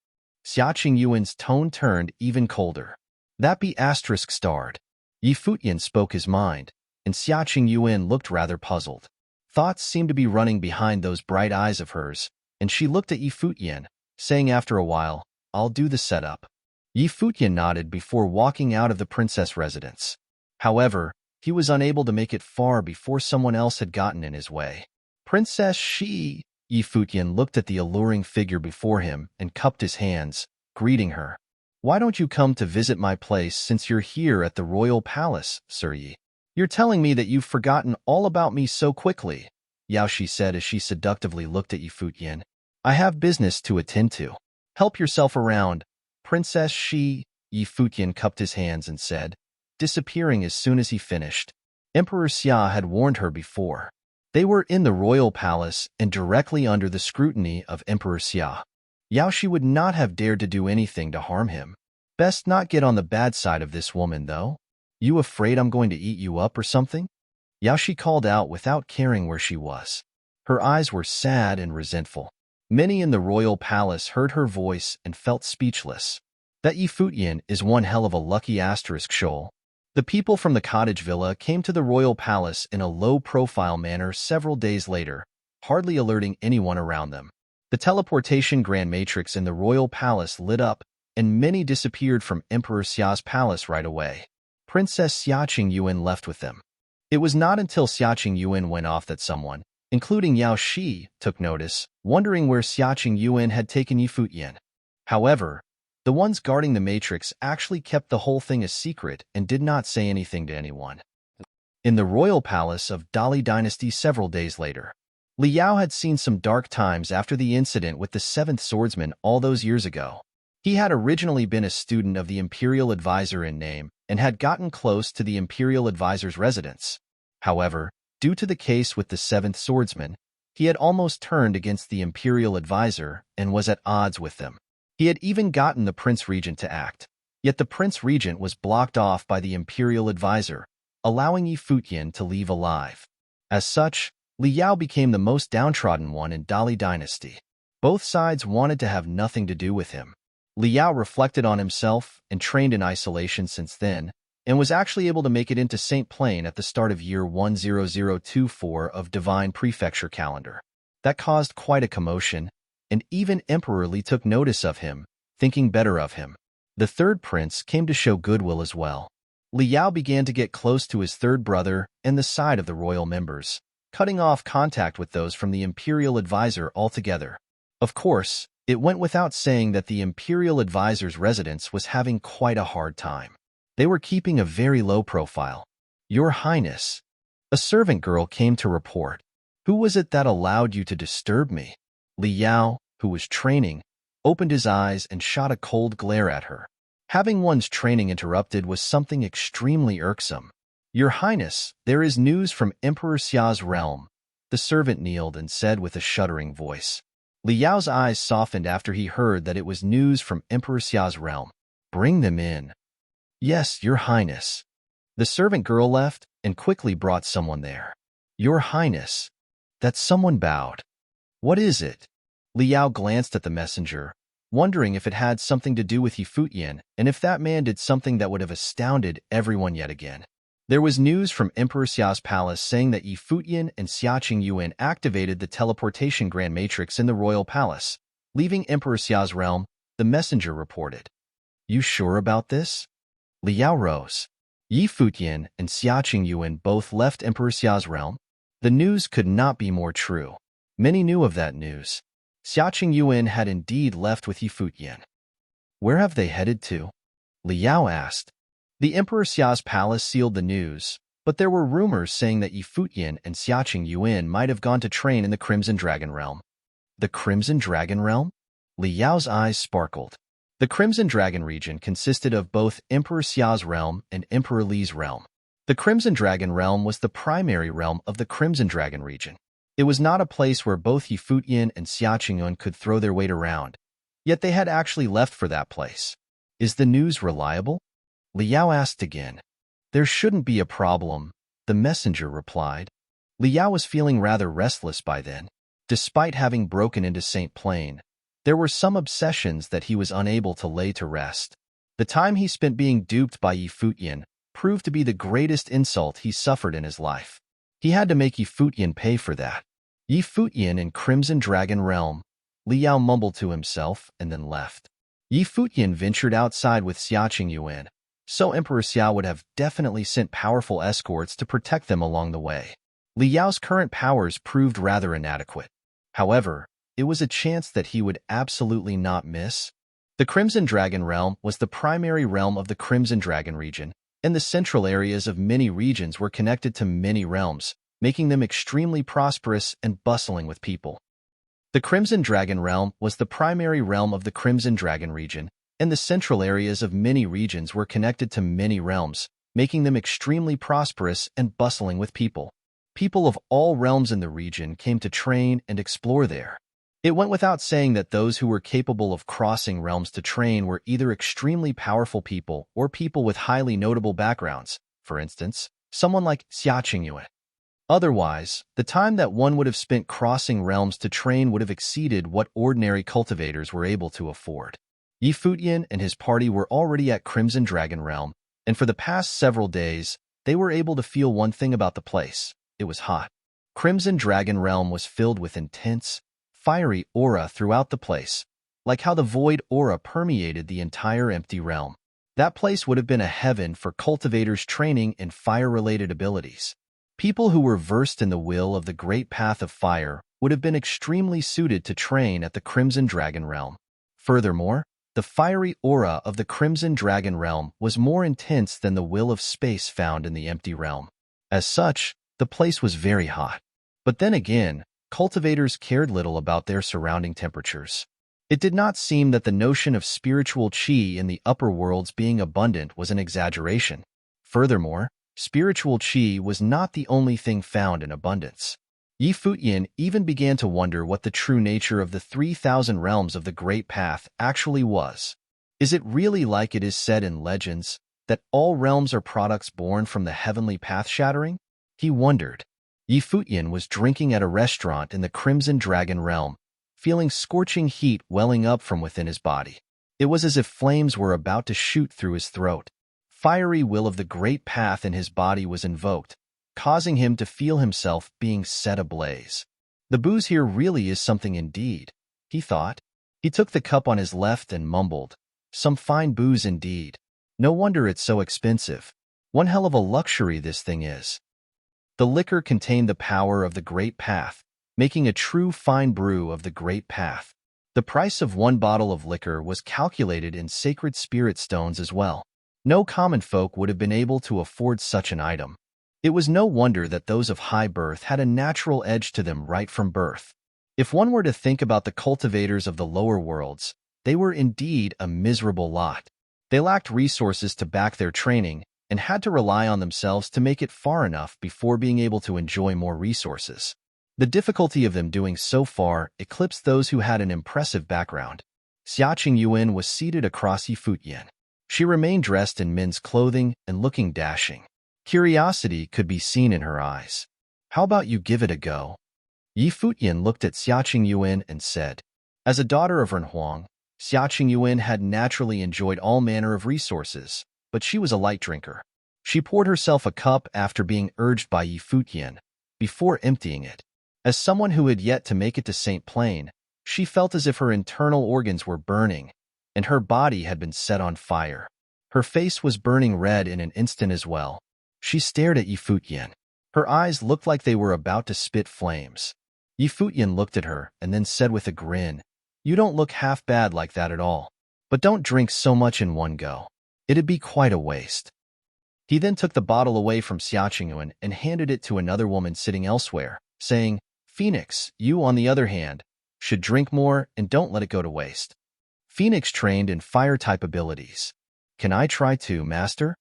[SPEAKER 1] Xia Qingyuan's tone turned even colder. That be asterisk starred. Yi Futian spoke his mind, and Xia Qingyuan looked rather puzzled. Thoughts seemed to be running behind those bright eyes of hers, and she looked at Yi Futian, saying after a while, I'll do the setup. Yi Futian nodded before walking out of the princess residence. However, he was unable to make it far before someone else had gotten in his way. Princess Shi! Yi Futian looked at the alluring figure before him and cupped his hands, greeting her. Why don't you come to visit my place since you're here at the royal palace, Sir Yi? You're telling me that you've forgotten all about me so quickly, Yao Shi said as she seductively looked at Yi Futian. I have business to attend to. Help yourself around, Princess Shi. Yi Futian cupped his hands and said, disappearing as soon as he finished. Emperor Xia had warned her before. They were in the royal palace and directly under the scrutiny of Emperor Xia. Yao Shi would not have dared to do anything to harm him. Best not get on the bad side of this woman, though. You afraid I'm going to eat you up or something? Yao Shi called out without caring where she was. Her eyes were sad and resentful. Many in the royal palace heard her voice and felt speechless. That Yi Futian is one hell of a lucky asterisk shoal. The people from the cottage villa came to the royal palace in a low-profile manner several days later, hardly alerting anyone around them. The teleportation grand matrix in the royal palace lit up, and many disappeared from Emperor Xia's palace right away. Princess Xia Qingyuan left with them. It was not until Xia Qingyuan went off that someone, including Yao Shi, took notice, wondering where Xia Qingyuan had taken Yi Futian. However, the ones guarding the matrix actually kept the whole thing a secret and did not say anything to anyone. In the royal palace of Dali Dynasty several days later, Li Yao had seen some dark times after the incident with the seventh swordsman all those years ago. He had originally been a student of the Imperial Advisor in name and had gotten close to the Imperial Advisor's residence. However, due to the case with the seventh swordsman, he had almost turned against the Imperial Advisor and was at odds with them. He had even gotten the Prince Regent to act. Yet the Prince Regent was blocked off by the Imperial Advisor, allowing Yi Futian to leave alive. As such, Li Yao became the most downtrodden one in Dali Dynasty. Both sides wanted to have nothing to do with him. Li Yao reflected on himself and trained in isolation since then, and was actually able to make it into Saint Plain at the start of year 10024 of Divine Prefecture calendar. That caused quite a commotion, and even Emperor Li took notice of him, thinking better of him. The third prince came to show goodwill as well. Li Yao began to get close to his third brother and the side of the royal members, cutting off contact with those from the Imperial Advisor altogether. Of course, it went without saying that the Imperial Advisor's residence was having quite a hard time. They were keeping a very low profile. Your Highness, a servant girl came to report. Who was it that allowed you to disturb me? Li Yao, who was training, opened his eyes and shot a cold glare at her. Having one's training interrupted was something extremely irksome. Your Highness, there is news from Emperor Xia's realm. The servant kneeled and said with a shuddering voice. Li Yao's eyes softened after he heard that it was news from Emperor Xia's realm. Bring them in. Yes, Your Highness. The servant girl left and quickly brought someone there. Your Highness. That someone bowed. What is it? Li Yao glanced at the messenger, wondering if it had something to do with Yi Futian and if that man did something that would have astounded everyone yet again. There was news from Emperor Xia's palace saying that Yi Futian and Xia Qingyuan activated the teleportation grand matrix in the royal palace, leaving Emperor Xia's realm, the messenger reported. You sure about this? Li Yao rose. Yi Futian and Xia Qingyuan both left Emperor Xia's realm. The news could not be more true. Many knew of that news. Xiaqing Yuan had indeed left with Futian. Where have they headed to? Liao asked. The Emperor Xia's palace sealed the news, but there were rumors saying that Futian and Xiaqing Yuan might have gone to train in the Crimson Dragon Realm. The Crimson Dragon Realm? Liao's eyes sparkled. The Crimson Dragon region consisted of both Emperor Xia's realm and Emperor Li's realm. The Crimson Dragon Realm was the primary realm of the Crimson Dragon region. It was not a place where both Futian and Xiaqing Yuan could throw their weight around, yet they had actually left for that place. Is the news reliable? Liao asked again. There shouldn't be a problem, the messenger replied. Liao was feeling rather restless by then. Despite having broken into St. Plain, there were some obsessions that he was unable to lay to rest. The time he spent being duped by Futian proved to be the greatest insult he suffered in his life. He had to make Futian pay for that. Futian in Crimson Dragon Realm, Liao mumbled to himself and then left. Futian ventured outside with Xiaqing Yuan, so Emperor Xiao would have definitely sent powerful escorts to protect them along the way. Liao's current powers proved rather inadequate. However, it was a chance that he would absolutely not miss. The Crimson Dragon Realm was the primary realm of the Crimson Dragon region, and the central areas of many regions were connected to many realms, making them extremely prosperous and bustling with people. The Crimson Dragon Realm was the primary realm of the Crimson Dragon region, and the central areas of many regions were connected to many realms, making them extremely prosperous and bustling with people. People of all realms in the region came to train and explore there. It went without saying that those who were capable of crossing realms to train were either extremely powerful people or people with highly notable backgrounds, for instance, someone like Xiaqing Yuan. Otherwise, the time that one would have spent crossing realms to train would have exceeded what ordinary cultivators were able to afford. Futian and his party were already at Crimson Dragon Realm, and for the past several days, they were able to feel one thing about the place. It was hot. Crimson Dragon Realm was filled with intense, fiery aura throughout the place, like how the void aura permeated the entire empty realm. That place would have been a heaven for cultivators training in fire-related abilities. People who were versed in the will of the great path of fire would have been extremely suited to train at the Crimson Dragon Realm. Furthermore, the fiery aura of the Crimson Dragon Realm was more intense than the will of space found in the empty realm. As such, the place was very hot. But then again, cultivators cared little about their surrounding temperatures. It did not seem that the notion of spiritual qi in the upper worlds being abundant was an exaggeration. Furthermore, spiritual qi was not the only thing found in abundance. Futian even began to wonder what the true nature of the 3,000 realms of the Great Path actually was. Is it really like it is said in legends, that all realms are products born from the heavenly path shattering? He wondered. Futian was drinking at a restaurant in the Crimson Dragon Realm, feeling scorching heat welling up from within his body. It was as if flames were about to shoot through his throat. Fiery will of the great path in his body was invoked, causing him to feel himself being set ablaze. The booze here really is something indeed, he thought. He took the cup on his left and mumbled, "Some fine booze indeed. No wonder it's so expensive. One hell of a luxury this thing is." The liquor contained the power of the great path, making a true fine brew of the great path. The price of one bottle of liquor was calculated in sacred spirit stones as well. No common folk would have been able to afford such an item. It was no wonder that those of high birth had a natural edge to them right from birth. If one were to think about the cultivators of the lower worlds, they were indeed a miserable lot. They lacked resources to back their training and had to rely on themselves to make it far enough before being able to enjoy more resources. The difficulty of them doing so far eclipsed those who had an impressive background. Xiaqing Yuan was seated across Futian. She remained dressed in men's clothing and looking dashing. Curiosity could be seen in her eyes. "How about you give it a go?" Futian looked at Xiaqing Yuan and said. As a daughter of Renhuang, Xiaqing Yuan had naturally enjoyed all manner of resources, but she was a light drinker. She poured herself a cup after being urged by Futian, before emptying it. As someone who had yet to make it to St. Plain, she felt as if her internal organs were burning, and her body had been set on fire. Her face was burning red in an instant as well. She stared at Futian. Her eyes looked like they were about to spit flames. Futian looked at her and then said with a grin, "You don't look half bad like that at all. But don't drink so much in one go. It'd be quite a waste." He then took the bottle away from Xiaqingyuan and handed it to another woman sitting elsewhere, saying, "Phoenix, you, on the other hand, should drink more and don't let it go to waste." Phoenix trained in fire-type abilities. "Can I try too, master?"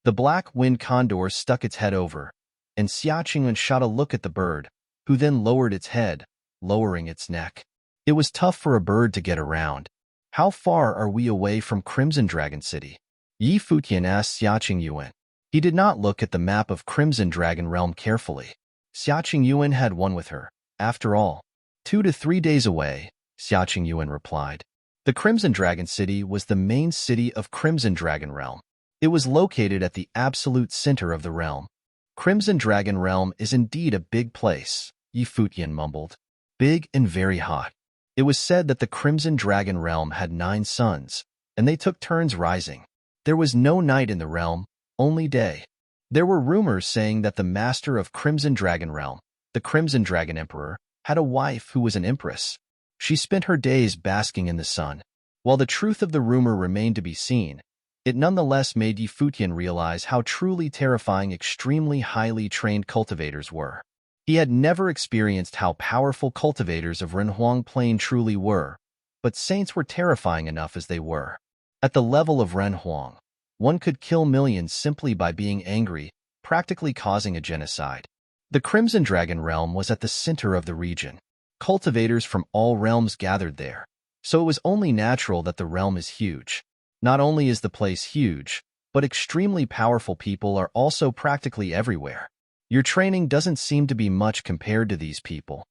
[SPEAKER 1] The black wind condor stuck its head over, and Xiaqingyuan shot a look at the bird, who then lowered its head, lowering its neck. It was tough for a bird to get around. "How far are we away from Crimson Dragon City?" Futian asked Xiaqingyuan. He did not look at the map of Crimson Dragon Realm carefully. Xiaqingyuan had one with her. After all, 2 to 3 days away, Xiaqingyuan replied. The Crimson Dragon City was the main city of Crimson Dragon Realm. It was located at the absolute center of the realm. Crimson Dragon Realm is indeed a big place, Futian mumbled. Big and very hot. It was said that the Crimson Dragon Realm had 9 suns, and they took turns rising. There was no night in the realm, only day. There were rumors saying that the master of Crimson Dragon Realm, the Crimson Dragon Emperor, had a wife who was an empress. She spent her days basking in the sun. While the truth of the rumor remained to be seen, it nonetheless made Futian realize how truly terrifying extremely highly trained cultivators were. He had never experienced how powerful cultivators of Renhuang Plain truly were, but saints were terrifying enough as they were. At the level of Renhuang, one could kill millions simply by being angry, practically causing a genocide. The Crimson Dragon Realm was at the center of the region. Cultivators from all realms gathered there, so it was only natural that the realm is huge. Not only is the place huge, but extremely powerful people are also practically everywhere. Your training doesn't seem to be much compared to these people.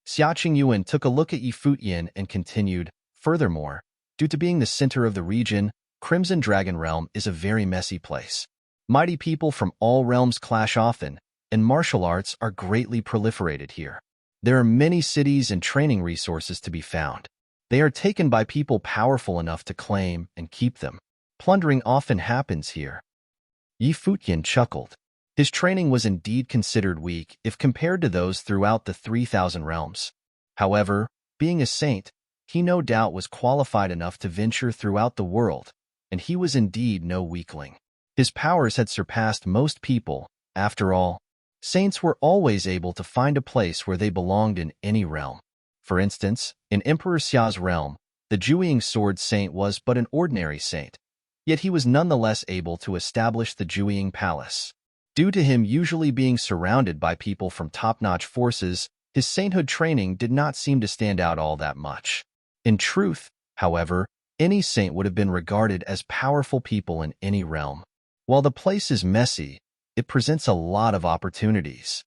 [SPEAKER 1] Xiaqingyuan took a look at Futian and continued, "Furthermore, due to being the center of the region, Crimson Dragon Realm is a very messy place. Mighty people from all realms clash often, and martial arts are greatly proliferated here. There are many cities and training resources to be found. They are taken by people powerful enough to claim and keep them. Plundering often happens here." Futian chuckled. His training was indeed considered weak if compared to those throughout the 3,000 realms. However, being a saint, he no doubt was qualified enough to venture throughout the world, and he was indeed no weakling. His powers had surpassed most people. After all, saints were always able to find a place where they belonged in any realm. For instance, in Emperor Xia's realm, the Jueying Sword Saint was but an ordinary saint, yet he was nonetheless able to establish the Jueying Palace. Due to him usually being surrounded by people from top-notch forces, his sainthood training did not seem to stand out all that much. In truth, however, any saint would have been regarded as powerful people in any realm. While the place is messy, it presents a lot of opportunities.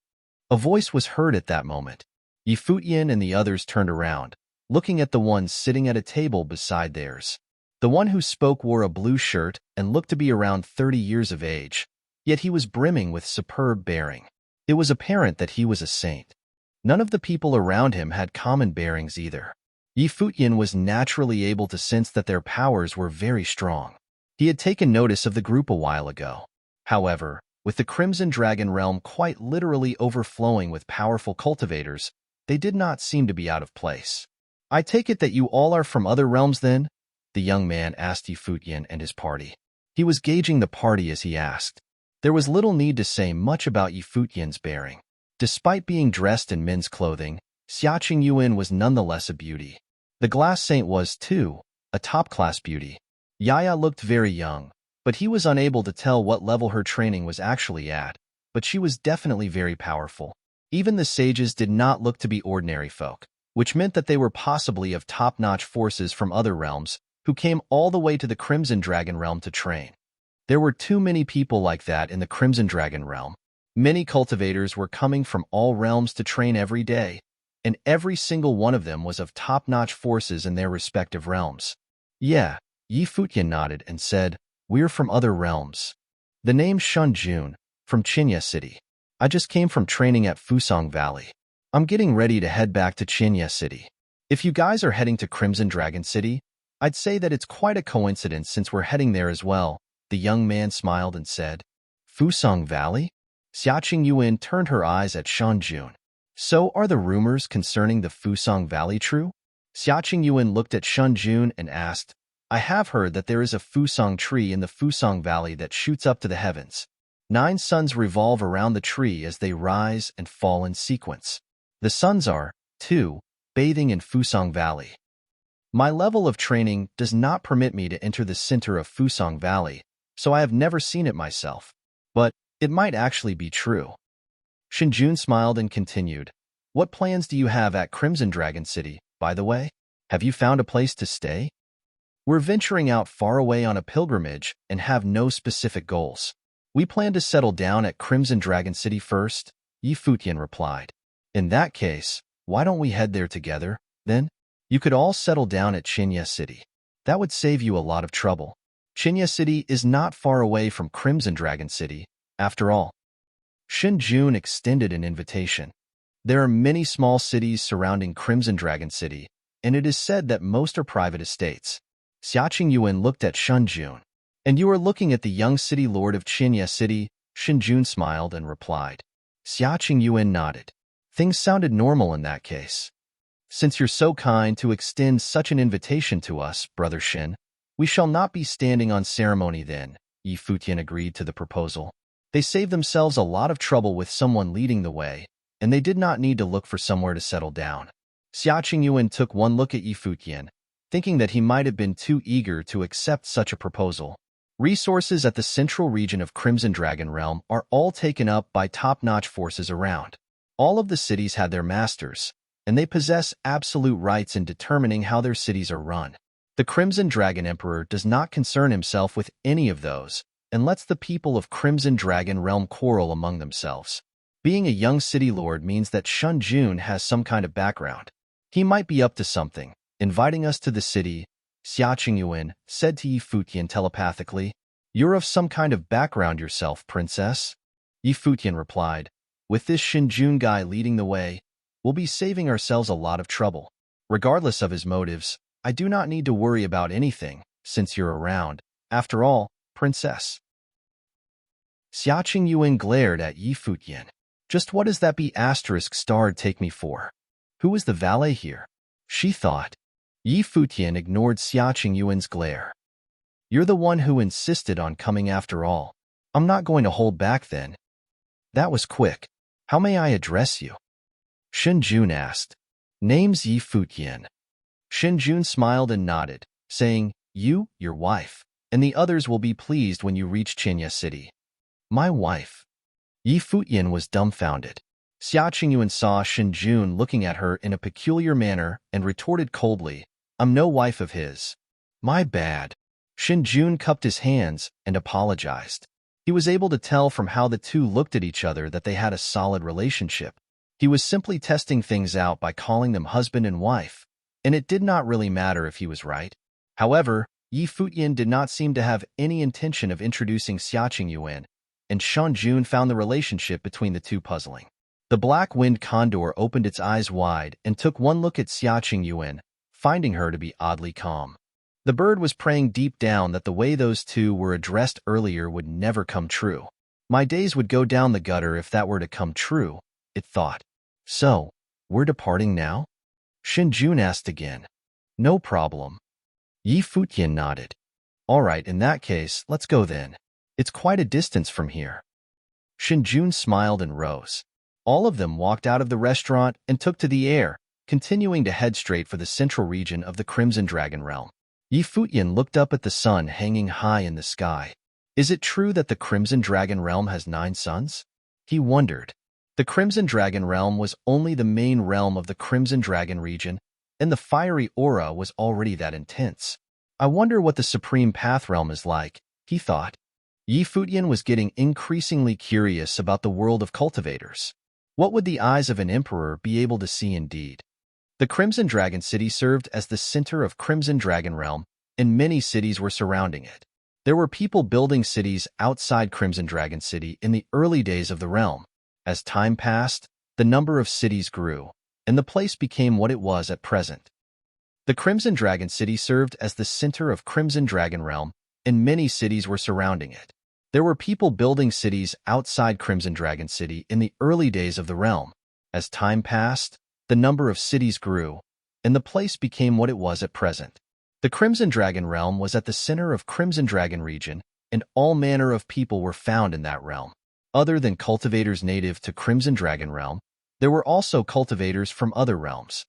[SPEAKER 1] A voice was heard at that moment. Futian and the others turned around, looking at the one sitting at a table beside theirs. The one who spoke wore a blue shirt and looked to be around 30 years of age, yet he was brimming with superb bearing. It was apparent that he was a saint. None of the people around him had common bearings either. Futian was naturally able to sense that their powers were very strong. He had taken notice of the group a while ago. However, with the Crimson Dragon Realm quite literally overflowing with powerful cultivators, they did not seem to be out of place. "I take it that you all are from other realms then?" the young man asked Futian and his party. He was gauging the party as he asked. There was little need to say much about Futian's bearing. Despite being dressed in men's clothing, Xiaqingyuan was nonetheless a beauty. The Glass Saint was, too, a top-class beauty. Yaya looked very young, but he was unable to tell what level her training was actually at, but she was definitely very powerful. Even the sages did not look to be ordinary folk, which meant that they were possibly of top-notch forces from other realms who came all the way to the Crimson Dragon Realm to train. There were too many people like that in the Crimson Dragon Realm. Many cultivators were coming from all realms to train every day, and every single one of them was of top-notch forces in their respective realms. "Yeah," Futian nodded and said, "We're from other realms. The name's Shun Jun, from Qinya City. I just came from training at Fusang Valley. I'm getting ready to head back to Qinya City. If you guys are heading to Crimson Dragon City, I'd say that it's quite a coincidence since we're heading there as well." The young man smiled and said, "Fusang Valley? Xiaqing Yuan turned her eyes at Shanjun. So are the rumors concerning the Fusang Valley true? Xiaqing Yuan looked at Shanjun and asked, I have heard that there is a Fusang tree in the Fusang Valley that shoots up to the heavens. 9 suns revolve around the tree as they rise and fall in sequence. The suns are, too, bathing in Fusang Valley. My level of training does not permit me to enter the center of Fusang Valley, so I have never seen it myself. But it might actually be true. Shinjun smiled and continued, What plans do you have at Crimson Dragon City, by the way? Have you found a place to stay? We're venturing out far away on a pilgrimage and have no specific goals. We plan to settle down at Crimson Dragon City first, Yi Futian replied. In that case, why don't we head there together, then? You could all settle down at Qinya City. That would save you a lot of trouble. Qinya City is not far away from Crimson Dragon City, after all. Shinjun extended an invitation. There are many small cities surrounding Crimson Dragon City, and it is said that most are private estates. Xiaqing Yuan looked at Shinjun. And you are looking at the young city lord of Qinya City, Shinjun smiled and replied. Xiaqing Yuan nodded. Things sounded normal in that case. Since you're so kind to extend such an invitation to us, Brother Shin, we shall not be standing on ceremony then, Yi Futian agreed to the proposal. They saved themselves a lot of trouble with someone leading the way, and they did not need to look for somewhere to settle down. Xiaqing Yuan took one look at Yi Futian, thinking that he might have been too eager to accept such a proposal. Resources at the central region of Crimson Dragon Realm are all taken up by top-notch forces around. All of the cities had their masters, and they possess absolute rights in determining how their cities are run. The Crimson Dragon Emperor does not concern himself with any of those, and lets the people of Crimson Dragon Realm quarrel among themselves. Being a young city lord means that Shunjun has some kind of background. He might be up to something, inviting us to the city, Xiaqing Yuan said to Yi Futian telepathically. You're of some kind of background yourself, princess. Yi Futian replied. With this Shinjun guy leading the way, we'll be saving ourselves a lot of trouble. Regardless of his motives, I do not need to worry about anything, since you're around. After all, princess. Xiaqing Yuan glared at Yi Futian. Just what does that be asterisk starred take me for? Who is the valet here? She thought. Yi Futian ignored Xiaqing Yuan's glare. You're the one who insisted on coming after all. I'm not going to hold back then. That was quick. How may I address you? Shinjun asked. Name's Yi Futian. Shinjun smiled and nodded, saying, You, your wife, and the others will be pleased when you reach Qinya City. My wife. Yi Futian was dumbfounded. Xiaqing Yuan saw Shinjun looking at her in a peculiar manner and retorted coldly, I'm no wife of his. My bad. Shinjun cupped his hands and apologized. He was able to tell from how the two looked at each other that they had a solid relationship. He was simply testing things out by calling them husband and wife, and it did not really matter if he was right. However, Yi Futian did not seem to have any intention of introducing Xiaqing Yuan, and Shanjun found the relationship between the two puzzling. The black-winged condor opened its eyes wide and took one look at Xiaqing Yuan, finding her to be oddly calm. The bird was praying deep down that the way those two were addressed earlier would never come true. My days would go down the gutter if that were to come true, it thought. So, we're departing now? Shinjun asked again. No problem. Yi Futian nodded. All right, in that case, let's go then. It's quite a distance from here. Shinjun smiled and rose. All of them walked out of the restaurant and took to the air, continuing to head straight for the central region of the Crimson Dragon Realm. Yi Futian looked up at the sun hanging high in the sky. Is it true that the Crimson Dragon Realm has 9 suns? He wondered. The Crimson Dragon Realm was only the main realm of the Crimson Dragon region, and the fiery aura was already that intense. I wonder what the Supreme Path Realm is like, he thought. Yi Futian was getting increasingly curious about the world of cultivators. What would the eyes of an emperor be able to see indeed? The Crimson Dragon City served as the center of Crimson Dragon Realm, and many cities were surrounding it. There were people building cities outside Crimson Dragon City in the early days of the realm. As time passed, the number of cities grew, and the place became what it was at present. The Crimson Dragon City served as the center of Crimson Dragon Realm, and many cities were surrounding it. There were people building cities outside Crimson Dragon City in the early days of the realm. As time passed, the number of cities grew, and the place became what it was at present. The Crimson Dragon realm was at the center of Crimson Dragon region, and all manner of people were found in that realm. Other than cultivators native to Crimson Dragon realm, there were also cultivators from other realms.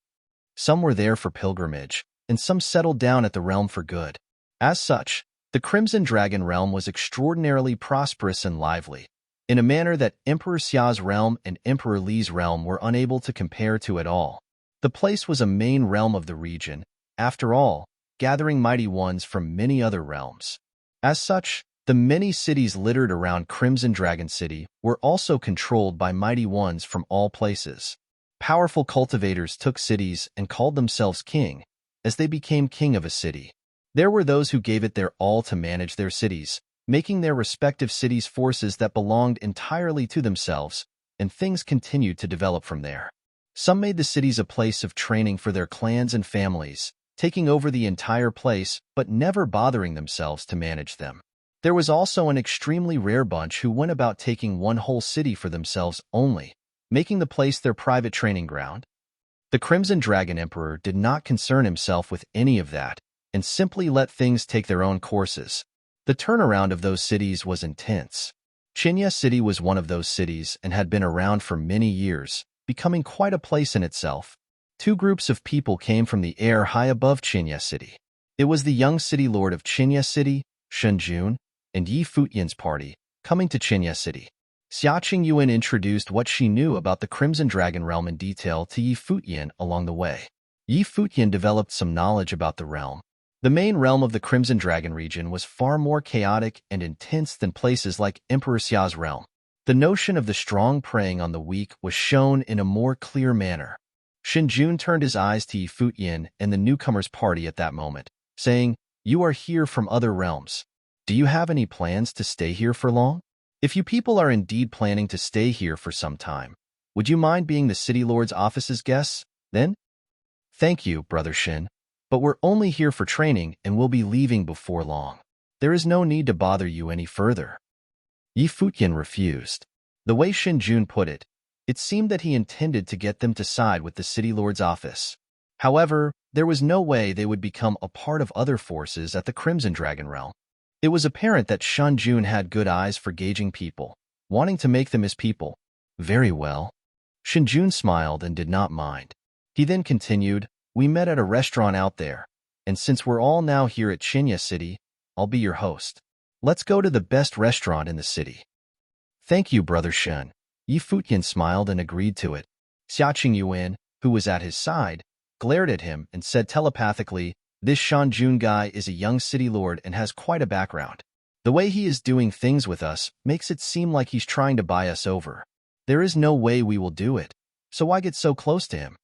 [SPEAKER 1] Some were there for pilgrimage, and some settled down at the realm for good. As such, the Crimson Dragon realm was extraordinarily prosperous and lively, in a manner that Emperor Xia's realm and Emperor Li's realm were unable to compare to at all. The place was a main realm of the region, after all, gathering mighty ones from many other realms. As such, the many cities littered around Crimson Dragon City were also controlled by mighty ones from all places. Powerful cultivators took cities and called themselves king, as they became king of a city. There were those who gave it their all to manage their cities, making their respective cities forces that belonged entirely to themselves, and things continued to develop from there. Some made the cities a place of training for their clans and families, taking over the entire place but never bothering themselves to manage them. There was also an extremely rare bunch who went about taking one whole city for themselves only, making the place their private training ground. The Crimson Dragon Emperor did not concern himself with any of that, and simply let things take their own courses. The turnaround of those cities was intense. Qinya City was one of those cities and had been around for many years, becoming quite a place in itself. Two groups of people came from the air high above Qinya City. It was the young city lord of Qinya City, Shunjun, and Yi Futian's party, coming to Qinya City. Xia Qingyuan introduced what she knew about the Crimson Dragon realm in detail to Yi Futian along the way. Yi Futian developed some knowledge about the realm. The main realm of the Crimson Dragon region was far more chaotic and intense than places like Emperor Xia's realm. The notion of the strong preying on the weak was shown in a more clear manner. Shunjun turned his eyes to Yi Futian and the newcomer's party at that moment, saying, "You are here from other realms. Do you have any plans to stay here for long? If you people are indeed planning to stay here for some time, would you mind being the City Lord's office's guests, then?" "Thank you, Brother Shin, but we're only here for training and we'll be leaving before long. There is no need to bother you any further." Yi Futian refused. The way Shunjun put it, it seemed that he intended to get them to side with the City Lord's office. However, there was no way they would become a part of other forces at the Crimson Dragon realm. It was apparent that Shunjun had good eyes for gauging people, wanting to make them his people. Very well. Shunjun smiled and did not mind. He then continued, "We met at a restaurant out there, and since we're all now here at Qinya City, I'll be your host. Let's go to the best restaurant in the city." "Thank you, Brother Shen." Yi Futian smiled and agreed to it. Xia Qingyuan, who was at his side, glared at him and said telepathically, "This Shunjun guy is a young city lord and has quite a background. The way he is doing things with us makes it seem like he's trying to buy us over. There is no way we will do it, so why get so close to him?"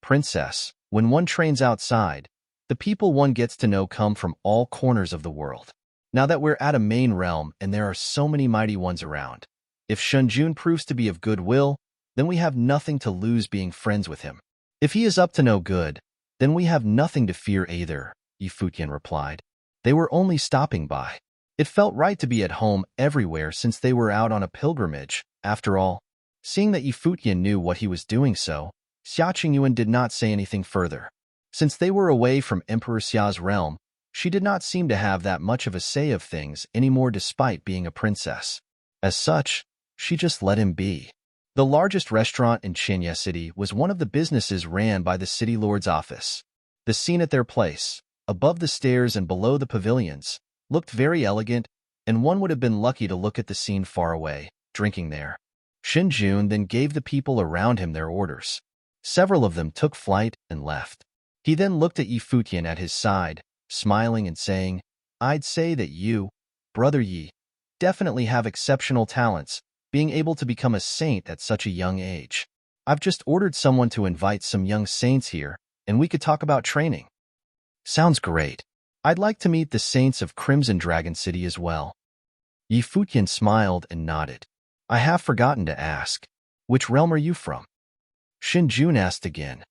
[SPEAKER 1] "Princess, when one trains outside, the people one gets to know come from all corners of the world. Now that we're at a main realm and there are so many mighty ones around, if Shunjun proves to be of good will, then we have nothing to lose being friends with him. If he is up to no good, then we have nothing to fear either," Yi Futian replied. They were only stopping by. It felt right to be at home everywhere since they were out on a pilgrimage, after all. Seeing that Yi Futian knew what he was doing so, Xia Qingyuan did not say anything further. Since they were away from Emperor Xia's realm, she did not seem to have that much of a say of things anymore despite being a princess. As such, she just let him be. The largest restaurant in Qinya City was one of the businesses ran by the City Lord's office. The scene at their place, above the stairs and below the pavilions, looked very elegant, and one would have been lucky to look at the scene far away, drinking there. Shunjun then gave the people around him their orders. Several of them took flight and left. He then looked at Yi Futian at his side, smiling and saying, "I'd say that you, Brother Yi, definitely have exceptional talents, being able to become a saint at such a young age. I've just ordered someone to invite some young saints here, and we could talk about training." "Sounds great. I'd like to meet the saints of Crimson Dragon City as well." Yi Futian smiled and nodded. "I have forgotten to ask, which realm are you from?" Shunjun asked again.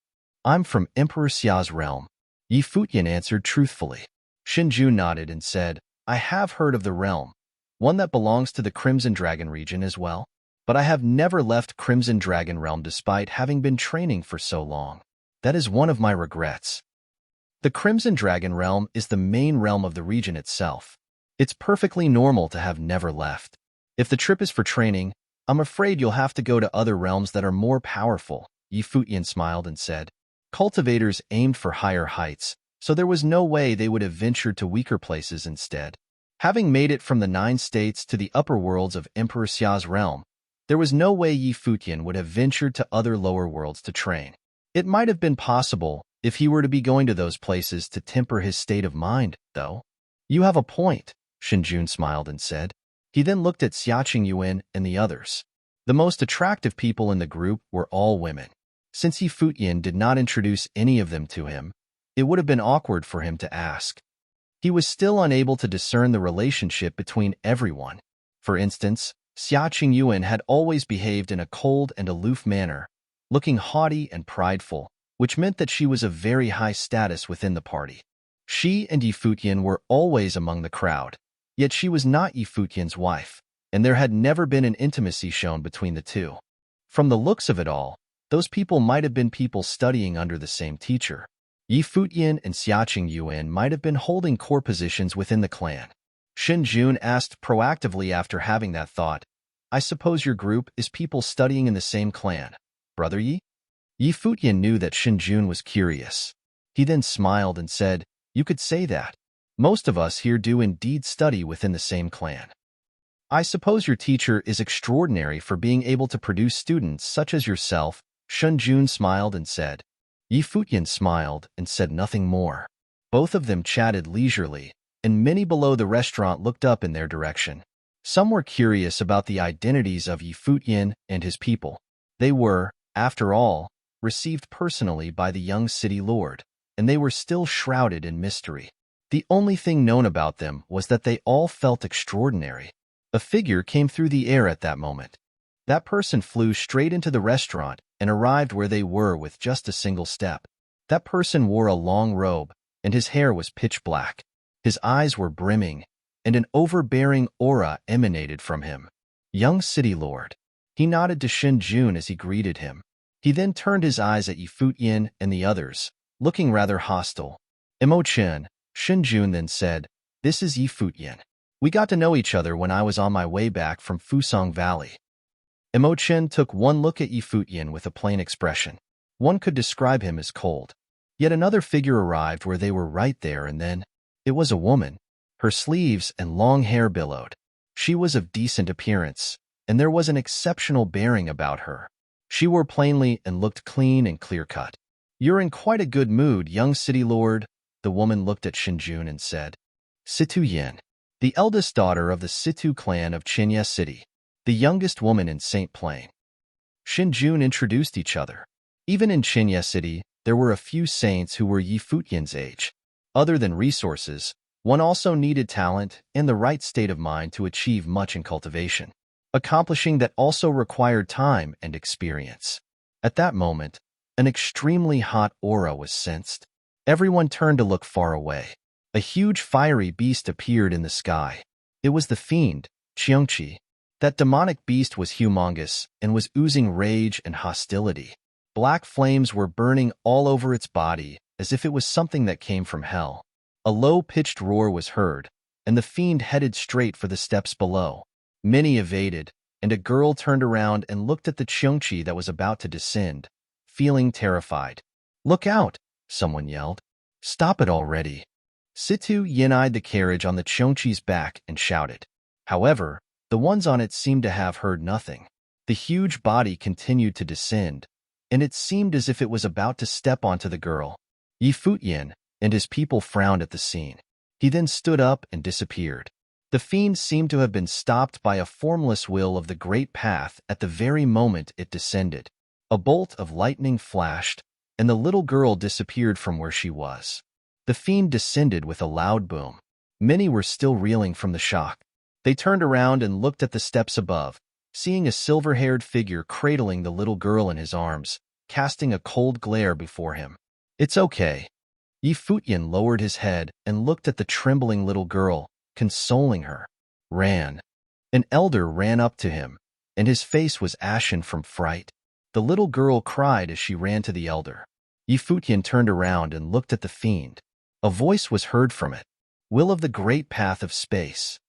[SPEAKER 1] "I'm from Emperor Xia's realm," Yi Futian answered truthfully. Shunjun nodded and said, "I have heard of the realm. one that belongs to the Crimson Dragon region as well. But I have never left Crimson Dragon Realm despite having been training for so long. That is one of my regrets. The Crimson Dragon Realm is the main realm of the region itself. It's perfectly normal to have never left. If the trip is for training, I'm afraid you'll have to go to other realms that are more powerful, Futian smiled and said. Cultivators aimed for higher heights, so there was no way they would have ventured to weaker places instead. Having made it from the 9 states to the upper worlds of Emperor Xia's realm, there was no way Futian would have ventured to other lower worlds to train. It might have been possible if he were to be going to those places to temper his state of mind, though. You have a point, Shinjun smiled and said. He then looked at Xiaqing Yuan and the others. The most attractive people in the group were all women. Since Futian did not introduce any of them to him, it would have been awkward for him to ask. He was still unable to discern the relationship between everyone. For instance, Xiaqing Yuan had always behaved in a cold and aloof manner, looking haughty and prideful, which meant that she was of very high status within the party. She and Futian were always among the crowd, yet she was not Futian's wife, and there had never been an intimacy shown between the two. From the looks of it all, those people might have been people studying under the same teacher. Futian and Xiaqing Yuan might have been holding core positions within the clan. Shinjun asked proactively after having that thought, I suppose your group is people studying in the same clan, brother Yi? Futian knew that Shinjun was curious. He then smiled and said, You could say that. Most of us here do indeed study within the same clan. I suppose your teacher is extraordinary for being able to produce students such as yourself, Shinjun smiled and said. Futian smiled and said nothing more. Both of them chatted leisurely, and many below the restaurant looked up in their direction. Some were curious about the identities of Futian and his people. They were, after all, received personally by the young city lord, and they were still shrouded in mystery. The only thing known about them was that they all felt extraordinary. A figure came through the air at that moment. That person flew straight into the restaurant and arrived where they were with just a single step. That person wore a long robe, and his hair was pitch black. His eyes were brimming, and an overbearing aura emanated from him. Young city lord. He nodded to Shinjun as he greeted him. He then turned his eyes at Futian and the others, looking rather hostile. Imo-chan, Shinjun then said, This is Futian. We got to know each other when I was on my way back from Fusong Valley. Imo-chan took one look at Futian with a plain expression. One could describe him as cold. Yet another figure arrived where they were right there and then. It was a woman. Her sleeves and long hair billowed. She was of decent appearance, and there was an exceptional bearing about her. She wore plainly and looked clean and clear-cut. You're in quite a good mood, young city lord, the woman looked at Shinjun and said. Situ Yin, the eldest daughter of the Situ clan of Chinya City, the youngest woman in St. Plain. Shinjun introduced each other. Even in Chinya City, there were a few saints who were Futian's age. Other than resources, one also needed talent and the right state of mind to achieve much in cultivation, accomplishing that also required time and experience. At that moment, an extremely hot aura was sensed. Everyone turned to look far away. A huge fiery beast appeared in the sky. It was the fiend, Qiongqi. That demonic beast was humongous and was oozing rage and hostility. Black flames were burning all over its body as if it was something that came from hell. A low-pitched roar was heard, and the fiend headed straight for the steps below. Many evaded, and a girl turned around and looked at the Qiongqi that was about to descend, feeling terrified. Look out, someone yelled. Stop it already. Situ Yin eyed the carriage on the Qiongqi's back and shouted. However, the ones on it seemed to have heard nothing. The huge body continued to descend, and it seemed as if it was about to step onto the girl. Futian and his people frowned at the scene. He then stood up and disappeared. The fiend seemed to have been stopped by a formless will of the great path at the very moment it descended. A bolt of lightning flashed, and the little girl disappeared from where she was. The fiend descended with a loud boom. Many were still reeling from the shock. They turned around and looked at the steps above, seeing a silver-haired figure cradling the little girl in his arms, casting a cold glare before him. It's okay. Futian lowered his head and looked at the trembling little girl, consoling her. Ran. An elder ran up to him, and his face was ashen from fright. The little girl cried as she ran to the elder. Futian turned around and looked at the fiend. A voice was heard from it. Will of the great path of space.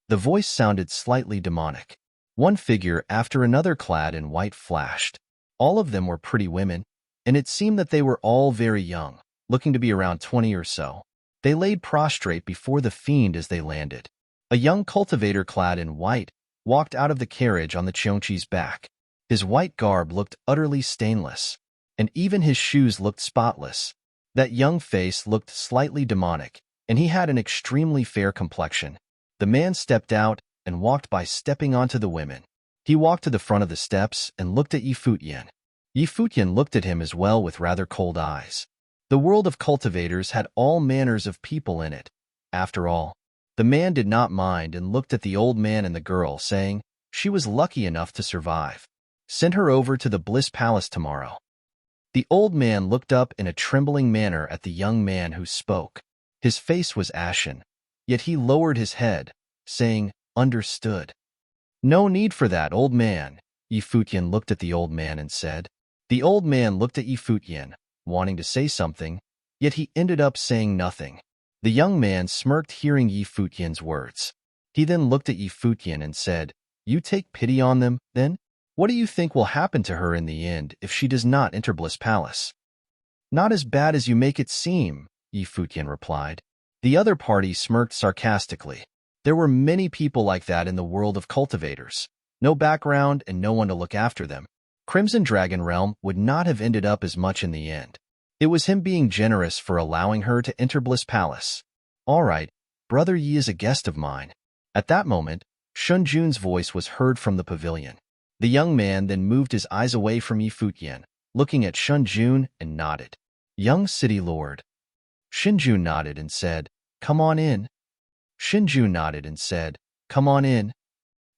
[SPEAKER 1] The voice sounded slightly demonic. One figure after another clad in white flashed. All of them were pretty women, and it seemed that they were all very young, looking to be around 20 or so. They laid prostrate before the fiend as they landed. A young cultivator clad in white walked out of the carriage on the Cheonchi's back. His white garb looked utterly stainless, and even his shoes looked spotless. That young face looked slightly demonic, and he had an extremely fair complexion. The man stepped out and walked by stepping onto the women. He walked to the front of the steps and looked at Futian. Futian looked at him as well with rather cold eyes. The world of cultivators had all manners of people in it. After all, the man did not mind and looked at the old man and the girl, saying she was lucky enough to survive. Send her over to the Bliss Palace tomorrow. The old man looked up in a trembling manner at the young man who spoke. His face was ashen, yet he lowered his head, saying, "Understood." "No need for that, old man." Futian looked at the old man and said. The old man looked at Futian, wanting to say something, yet he ended up saying nothing. The young man smirked hearing Futian's words. He then looked at Futian and said, "You take pity on them, then? What do you think will happen to her in the end if she does not enter Bliss Palace?" "Not as bad as you make it seem," Futian replied. The other party smirked sarcastically. There were many people like that in the world of cultivators. No background and no one to look after them. Crimson Dragon Realm would not have ended up as much in the end. It was him being generous for allowing her to enter Bliss Palace. "All right, Brother Yi is a guest of mine." At that moment, Shunjun's voice was heard from the pavilion. The young man then moved his eyes away from Futian, looking at Shunjun and nodded. "Young city lord." Shunjun nodded and said, "Come on in." Shunjun nodded and said, "Come on in."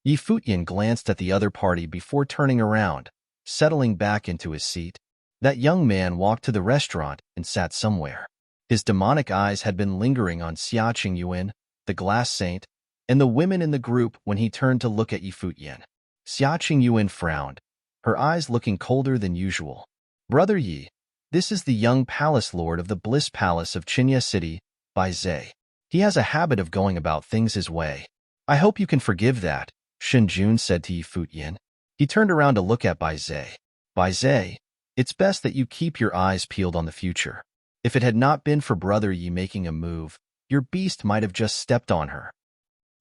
[SPEAKER 1] Futian glanced at the other party before turning around, settling back into his seat. That young man walked to the restaurant and sat somewhere. His demonic eyes had been lingering on Xia Qingyuan, the glass saint, and the women in the group when he turned to look at Futian. Xia Qingyuan frowned, her eyes looking colder than usual. "Brother Yi, this is the young palace lord of the Bliss Palace of Qinya City, Bai Zhe. He has a habit of going about things his way. I hope you can forgive that," Shunjun said to Futian. He turned around to look at Bai Zhe. "Bai Zhe, it's best that you keep your eyes peeled on the future. If it had not been for Brother Yi making a move, your beast might have just stepped on her.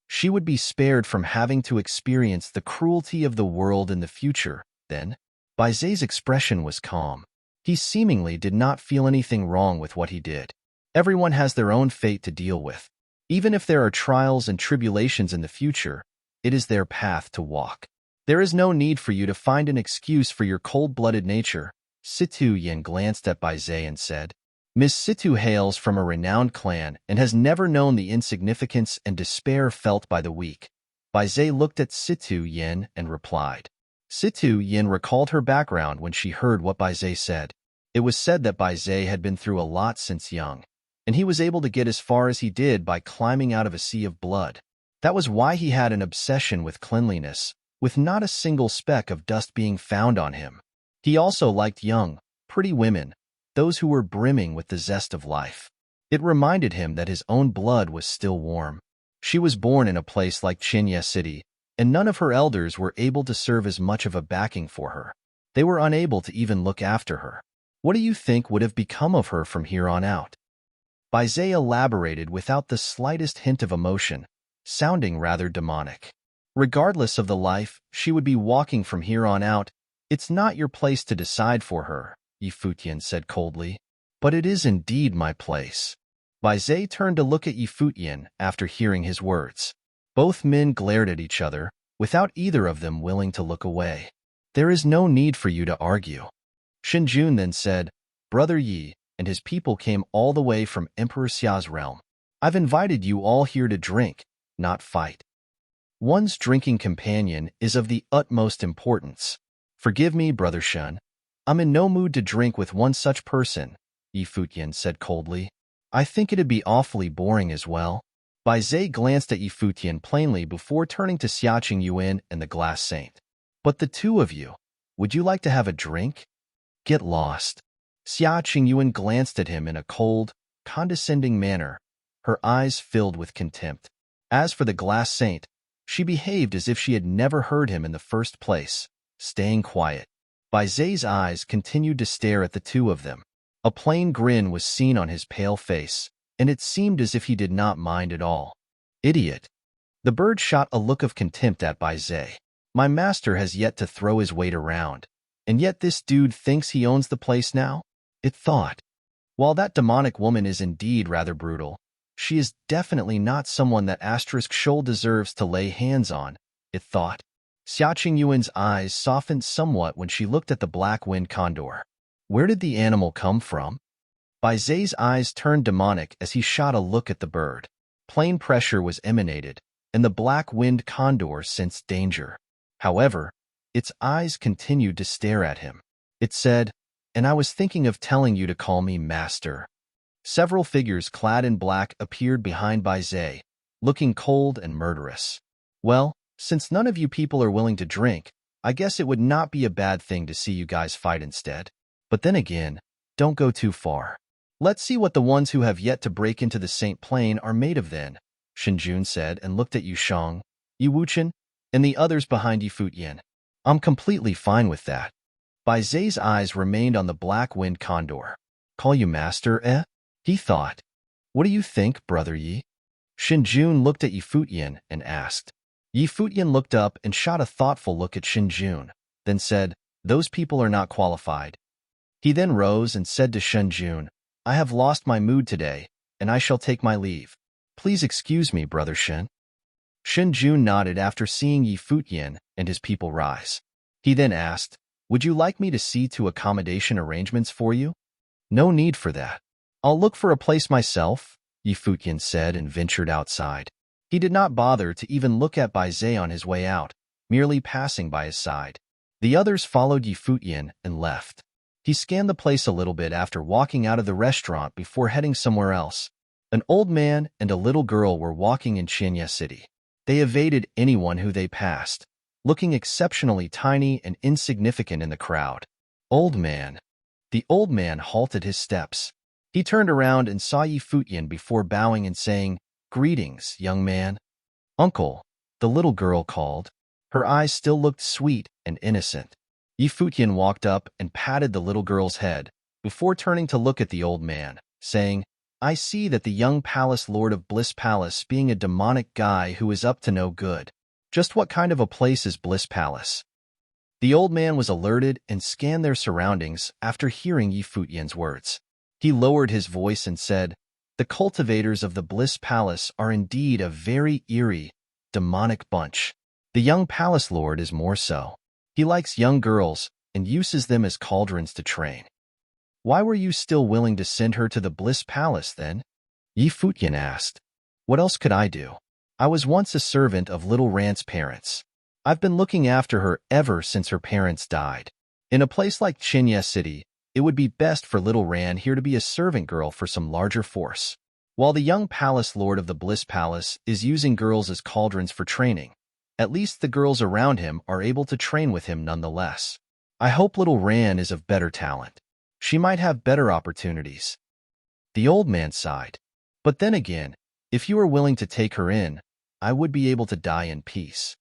[SPEAKER 1] She would be spared from having to experience the cruelty of the world in the future." Then, Bai Zhe's expression was calm. He seemingly did not feel anything wrong with what he did. Everyone has their own fate to deal with. Even if there are trials and tribulations in the future, it is their path to walk. There is no need for you to find an excuse for your cold-blooded nature. Situ Yin glanced at Bai Zhe and said, "Miss Situ hails from a renowned clan and has never known the insignificance and despair felt by the weak." Bai Zhe looked at Situ Yin and replied. Situ Yin recalled her background when she heard what Bai Zhe said. It was said that Bai Zhe had been through a lot since young, and he was able to get as far as he did by climbing out of a sea of blood. That was why he had an obsession with cleanliness, with not a single speck of dust being found on him. He also liked young, pretty women, those who were brimming with the zest of life. It reminded him that his own blood was still warm. She was born in a place like Qinya City, and none of her elders were able to serve as much of a backing for her. They were unable to even look after her. What do you think would have become of her from here on out? Bai Zhe elaborated without the slightest hint of emotion, sounding rather demonic. Regardless of the life she would be walking from here on out, it's not your place to decide for her, Futian said coldly. But it is indeed my place. Bai Zhe turned to look at Futian after hearing his words. Both men glared at each other, without either of them willing to look away. "There is no need for you to argue." Shunjun then said, "Brother Yi and his people came all the way from Emperor Xia's realm. I've invited you all here to drink, not fight. One's drinking companion is of the utmost importance. Forgive me, Brother Shun. I'm in no mood to drink with one such person," Futian said coldly. "I think it'd be awfully boring as well." Bai Zhe glanced at Yi Futian plainly before turning to Xiaqing Yuan and the glass saint. But the two of you, would you like to have a drink? Get lost. Xiaqing Yuan glanced at him in a cold, condescending manner, her eyes filled with contempt. As for the glass saint, she behaved as if she had never heard him in the first place, staying quiet. Bai Zhe's eyes continued to stare at the two of them. A plain grin was seen on his pale face, and it seemed as if he did not mind at all. Idiot. The bird shot a look of contempt at Bai Zhe. My master has yet to throw his weight around, and yet this dude thinks he owns the place now? It thought. While that demonic woman is indeed rather brutal, she is definitely not someone that Shoal deserves to lay hands on, it thought. Xiaqing Yuan's eyes softened somewhat when she looked at the black-winged condor. Where did the animal come from? Bai Zhe's eyes turned demonic as he shot a look at the bird. Plain pressure was emanated, and the black-winged condor sensed danger. However, its eyes continued to stare at him. It said, "And I was thinking of telling you to call me master." Several figures clad in black appeared behind Bai Zhe, looking cold and murderous. Well, since none of you people are willing to drink, I guess it would not be a bad thing to see you guys fight instead. But then again, don't go too far. Let's see what the ones who have yet to break into the Saint Plane are made of then, Shinjun said and looked at Yu Shang, Yu Wuchen, and the others behind Yi Futian. I'm completely fine with that. Bai Zhe's eyes remained on the black-winged condor. Call you master, eh? He thought. What do you think, brother Yi? Shinjun looked at Yi Futian and asked. Yi Futian looked up and shot a thoughtful look at Shinjun, then said, "Those people are not qualified." He then rose and said to Shinjun, "I have lost my mood today, and I shall take my leave. Please excuse me, brother Shin." Shinjun nodded after seeing Yi Futian and his people rise. He then asked, "Would you like me to see to accommodation arrangements for you?" "No need for that. I'll look for a place myself," Yi Futian said and ventured outside. He did not bother to even look at Bai Zhe on his way out, merely passing by his side. The others followed Yi Futian and left. He scanned the place a little bit after walking out of the restaurant before heading somewhere else. An old man and a little girl were walking in Qianye City. They evaded anyone who they passed, looking exceptionally tiny and insignificant in the crowd. Old man. The old man halted his steps. He turned around and saw Yi Futian before bowing and saying, "Greetings, young man." "Uncle," the little girl called. Her eyes still looked sweet and innocent. Yi Futian walked up and patted the little girl's head, before turning to look at the old man, saying, "I see that the young palace lord of Bliss Palace being a demonic guy who is up to no good. Just what kind of a place is Bliss Palace?" The old man was alerted and scanned their surroundings after hearing Yi Futian's words. He lowered his voice and said, "The cultivators of the Bliss Palace are indeed a very eerie, demonic bunch. The young palace lord is more so. He likes young girls and uses them as cauldrons to train." "Why were you still willing to send her to the Bliss Palace, then?" Yi Futian asked. "What else could I do? I was once a servant of little Ran's parents. I've been looking after her ever since her parents died. In a place like Qianye City, it would be best for little Ran here to be a servant girl for some larger force. While the young palace lord of the Bliss Palace is using girls as cauldrons for training, at least the girls around him are able to train with him nonetheless. I hope little Ran is of better talent. She might have better opportunities." The old man sighed. "But then again, if you are willing to take her in, I would be able to die in peace."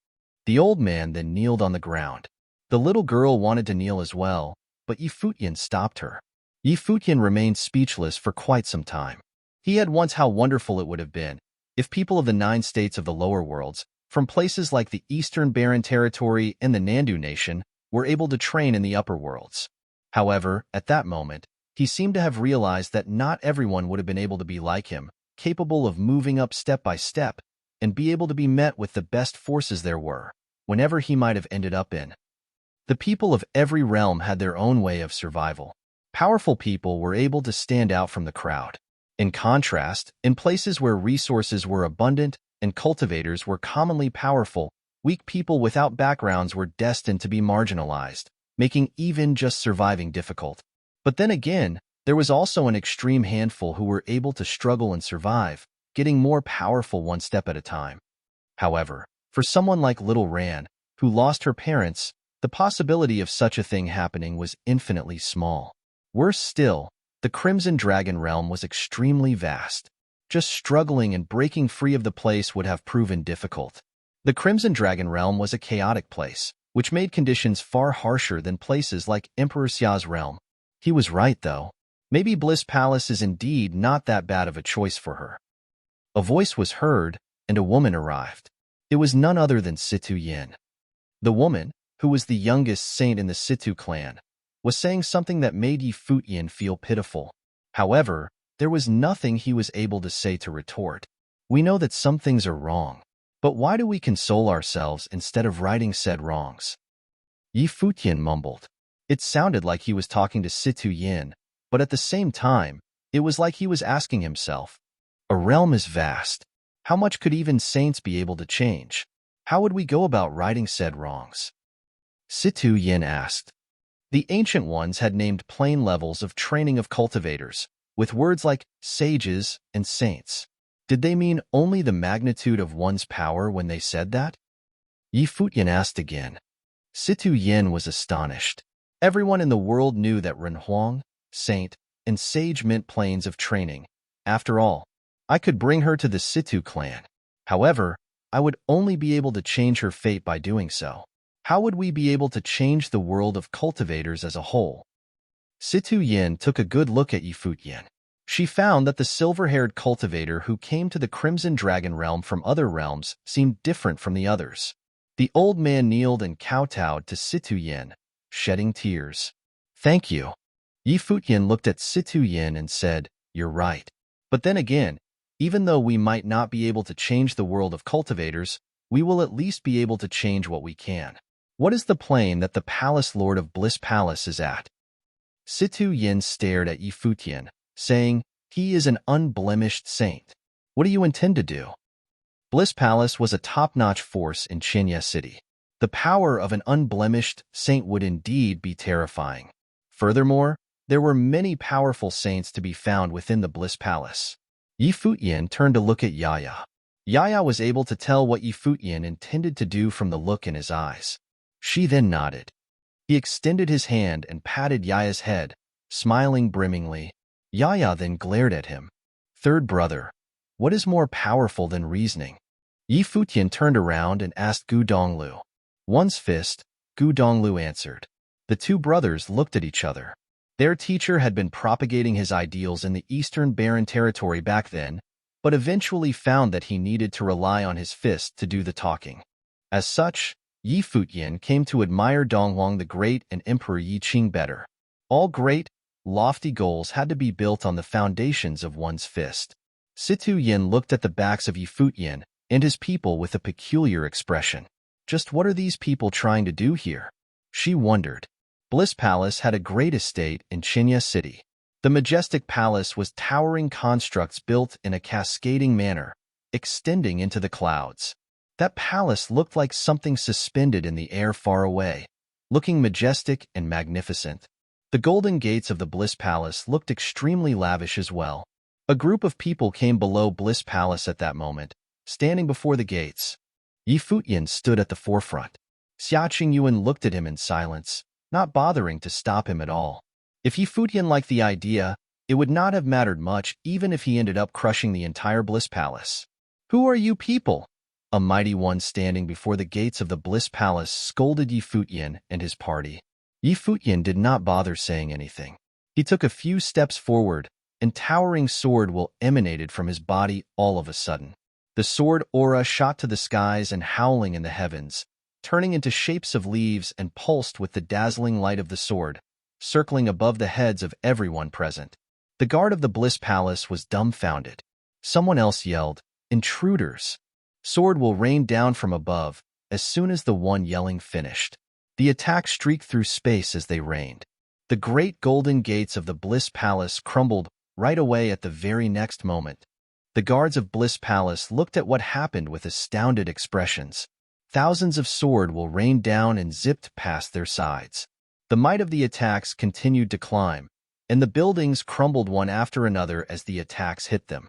[SPEAKER 1] The old man then kneeled on the ground. The little girl wanted to kneel as well, but Yi Futian stopped her. Yi Futian remained speechless for quite some time. He had once how wonderful it would have been if people of the 9 states of the lower worlds, from places like the Eastern Barren Territory and the Nandu Nation, were able to train in the upper worlds. However, at that moment, he seemed to have realized that not everyone would have been able to be like him, capable of moving up step by step, and be able to be met with the best forces there were, whenever he might have ended up in. The people of every realm had their own way of survival. Powerful people were able to stand out from the crowd. In contrast, in places where resources were abundant and cultivators were commonly powerful, weak people without backgrounds were destined to be marginalized, making even just surviving difficult. But then again, there was also an extreme handful who were able to struggle and survive, getting more powerful one step at a time. However, for someone like little Ran, who lost her parents, the possibility of such a thing happening was infinitely small. Worse still, the Crimson Dragon realm was extremely vast. Just struggling and breaking free of the place would have proven difficult. The Crimson Dragon realm was a chaotic place, which made conditions far harsher than places like Emperor Xia's realm. He was right, though. Maybe Bliss Palace is indeed not that bad of a choice for her. A voice was heard, and a woman arrived. It was none other than Situ Yin. The woman, who was the youngest saint in the Situ clan, was saying something that made Yi Futian feel pitiful. However, there was nothing he was able to say to retort. We know that some things are wrong, but why do we console ourselves instead of righting said wrongs? Yi Futian mumbled. It sounded like he was talking to Situ Yin, but at the same time, it was like he was asking himself, a realm is vast. How much could even saints be able to change? How would we go about righting said wrongs? Situ Yin asked. The Ancient Ones had named plain levels of training of cultivators, with words like sages and saints. Did they mean only the magnitude of one's power when they said that? Yi Futian asked again. Situ Yin was astonished. Everyone in the world knew that Renhuang, saint, and sage meant planes of training. After all, I could bring her to the Situ clan. However, I would only be able to change her fate by doing so. How would we be able to change the world of cultivators as a whole? Situ Yin took a good look at Yi Futian. She found that the silver-haired cultivator who came to the Crimson Dragon realm from other realms seemed different from the others. The old man kneeled and kowtowed to Situ Yin, shedding tears. Thank you. Yi Futian looked at Situ Yin and said, You're right. But then again, even though we might not be able to change the world of cultivators, we will at least be able to change what we can. What is the plane that the Palace Lord of Bliss Palace is at? Situ Yin stared at Yi Futian, saying, He is an unblemished saint. What do you intend to do? Bliss Palace was a top-notch force in Qinya City. The power of an unblemished saint would indeed be terrifying. Furthermore, there were many powerful saints to be found within the Bliss Palace. Yi Futian turned to look at Yaya. Yaya was able to tell what Yi Futian intended to do from the look in his eyes. She then nodded. He extended his hand and patted Yaya's head, smiling brimmingly. Yaya then glared at him. Third brother, what is more powerful than reasoning? Yi Futian turned around and asked Gu Donglu. One's fist, Gu Donglu answered. The two brothers looked at each other. Their teacher had been propagating his ideals in the Eastern Barren Territory back then, but eventually found that he needed to rely on his fist to do the talking. As such, Yi Futian came to admire Donghuang the Great and Emperor Yi Qing better. All great, lofty goals had to be built on the foundations of one's fist. Situ Yin looked at the backs of Yi Futian and his people with a peculiar expression. Just what are these people trying to do here? She wondered. Bliss Palace had a great estate in Qinya City. The majestic palace was towering constructs built in a cascading manner, extending into the clouds. That palace looked like something suspended in the air far away, looking majestic and magnificent. The golden gates of the Bliss Palace looked extremely lavish as well. A group of people came below Bliss Palace at that moment, standing before the gates. Yi Futian stood at the forefront. Xia Qingyuan looked at him in silence, not bothering to stop him at all. If Yi Futian liked the idea, it would not have mattered much even if he ended up crushing the entire Bliss Palace. Who are you people? A mighty one standing before the gates of the Bliss Palace scolded Yi Futian and his party. Yi Futian did not bother saying anything. He took a few steps forward, and towering sword will emanated from his body all of a sudden. The sword aura shot to the skies and howling in the heavens, turning into shapes of leaves and pulsed with the dazzling light of the sword, circling above the heads of everyone present. The guard of the Bliss Palace was dumbfounded. Someone else yelled, Intruders! Sword will rain down from above as soon as the one yelling finished. The attack streaked through space as they rained. The great golden gates of the Bliss Palace crumbled right away at the very next moment. The guards of Bliss Palace looked at what happened with astounded expressions. Thousands of sword will rained down and zipped past their sides. The might of the attacks continued to climb, and the buildings crumbled one after another as the attacks hit them.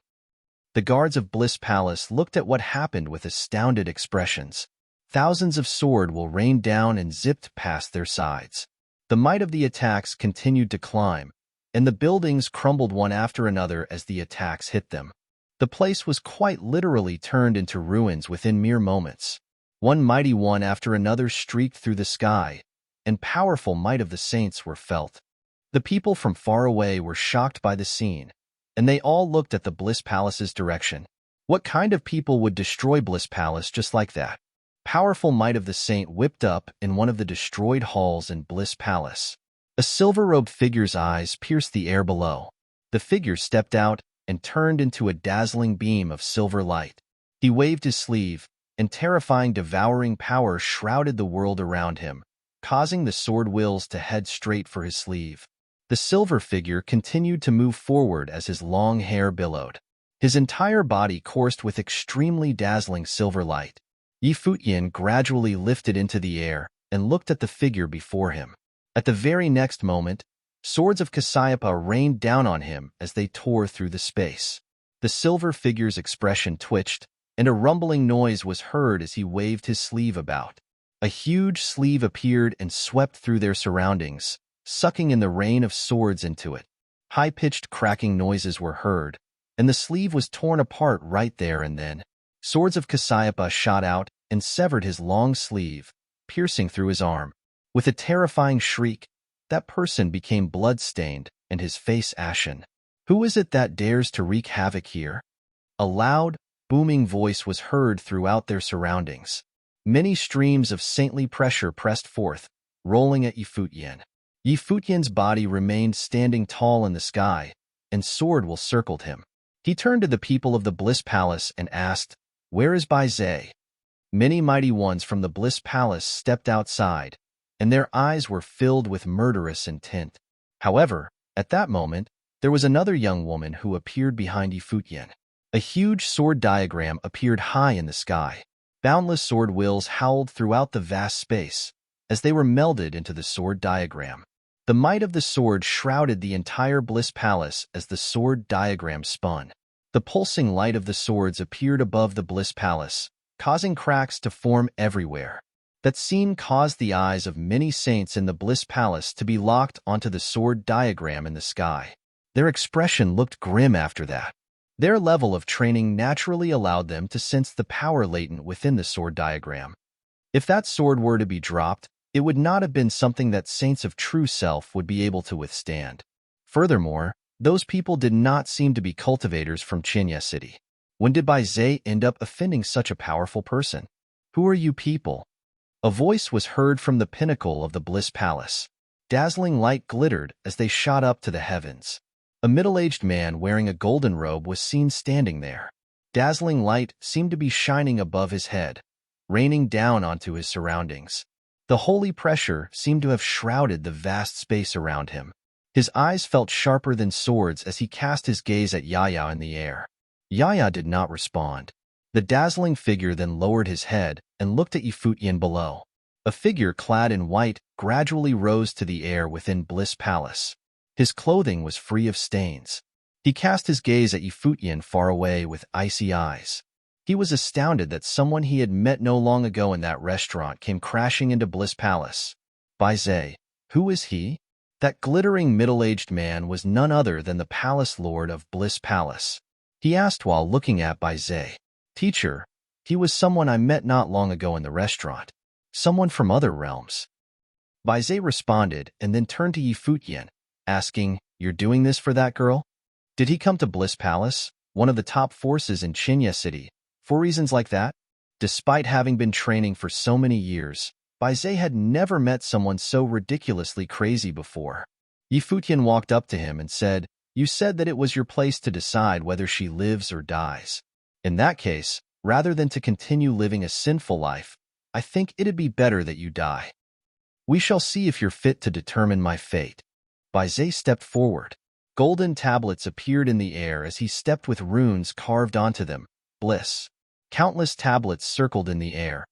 [SPEAKER 1] The guards of Bliss Palace looked at what happened with astounded expressions. Thousands of sword will rained down and zipped past their sides. The might of the attacks continued to climb, and the buildings crumbled one after another as the attacks hit them. The place was quite literally turned into ruins within mere moments. One mighty one after another streaked through the sky, and powerful might of the saints were felt. The people from far away were shocked by the scene, and they all looked at the Bliss Palace's direction. What kind of people would destroy Bliss Palace just like that? Powerful might of the saint whipped up in one of the destroyed halls in Bliss Palace. A silver-robed figure's eyes pierced the air below. The figure stepped out and turned into a dazzling beam of silver light. He waved his sleeve, and terrifying devouring power shrouded the world around him, causing the sword wills to head straight for his sleeve. The silver figure continued to move forward as his long hair billowed. His entire body coursed with extremely dazzling silver light. Futian gradually lifted into the air and looked at the figure before him. At the very next moment, swords of Cassiopeia rained down on him as they tore through the space. The silver figure's expression twitched, and a rumbling noise was heard as he waved his sleeve about. A huge sleeve appeared and swept through their surroundings, sucking in the rain of swords into it. High-pitched cracking noises were heard, and the sleeve was torn apart right there and then. Swords of Cassiopeia shot out and severed his long sleeve, piercing through his arm. With a terrifying shriek, that person became blood-stained and his face ashen. Who is it that dares to wreak havoc here? A loud, booming voice was heard throughout their surroundings. Many streams of saintly pressure pressed forth, rolling at Futian. Futian's body remained standing tall in the sky, and sword will circled him. He turned to the people of the Bliss Palace and asked, "Where is Bai Zhe?" Many mighty ones from the Bliss Palace stepped outside, and their eyes were filled with murderous intent. However, at that moment, there was another young woman who appeared behind Futian. A huge sword diagram appeared high in the sky. Boundless sword wills howled throughout the vast space as they were melded into the sword diagram. The might of the sword shrouded the entire Bliss Palace as the sword diagram spun. The pulsing light of the swords appeared above the Bliss Palace, causing cracks to form everywhere. That scene caused the eyes of many saints in the Bliss Palace to be locked onto the sword diagram in the sky. Their expression looked grim after that. Their level of training naturally allowed them to sense the power latent within the sword diagram. If that sword were to be dropped, it would not have been something that saints of true self would be able to withstand. Furthermore, those people did not seem to be cultivators from Chinya City. When did Bai Zhe end up offending such a powerful person? Who are you people? A voice was heard from the pinnacle of the Bliss Palace. Dazzling light glittered as they shot up to the heavens. A middle-aged man wearing a golden robe was seen standing there. Dazzling light seemed to be shining above his head, raining down onto his surroundings. The holy pressure seemed to have shrouded the vast space around him. His eyes felt sharper than swords as he cast his gaze at Yaya in the air. Yaya did not respond. The dazzling figure then lowered his head and looked at Futian below. A figure clad in white gradually rose to the air within Bliss Palace. His clothing was free of stains. He cast his gaze at Futian far away with icy eyes. He was astounded that someone he had met no long ago in that restaurant came crashing into Bliss Palace. Bai Zhe, who is he? That glittering middle-aged man was none other than the Palace Lord of Bliss Palace. He asked while looking at Bai Zhe. "Teacher, he was someone I met not long ago in the restaurant. Someone from other realms." Bai Zhe responded and then turned to Futian, asking, "You're doing this for that girl? Did he come to Bliss Palace, one of the top forces in Chinya City, for reasons like that?" Despite having been training for so many years, Bai Zhe had never met someone so ridiculously crazy before. Futian walked up to him and said, "You said that it was your place to decide whether she lives or dies. In that case, rather than to continue living a sinful life, I think it'd be better that you die. We shall see if you're fit to determine my fate." Bai Zhe stepped forward. Golden tablets appeared in the air as he stepped with runes carved onto them. Bliss. Countless tablets circled in the air,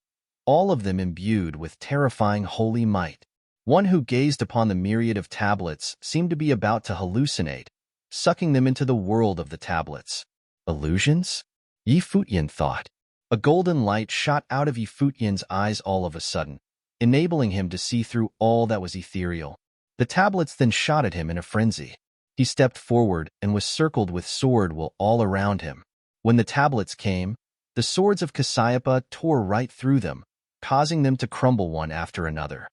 [SPEAKER 1] all of them imbued with terrifying holy might. One who gazed upon the myriad of tablets seemed to be about to hallucinate, sucking them into the world of the tablets. Illusions? Yi Futian thought. A golden light shot out of Yi Futian's eyes all of a sudden, enabling him to see through all that was ethereal. The tablets then shot at him in a frenzy. He stepped forward and was circled with sword will all around him. When the tablets came, the swords of Cassiopeia tore right through them, causing them to crumble one after another.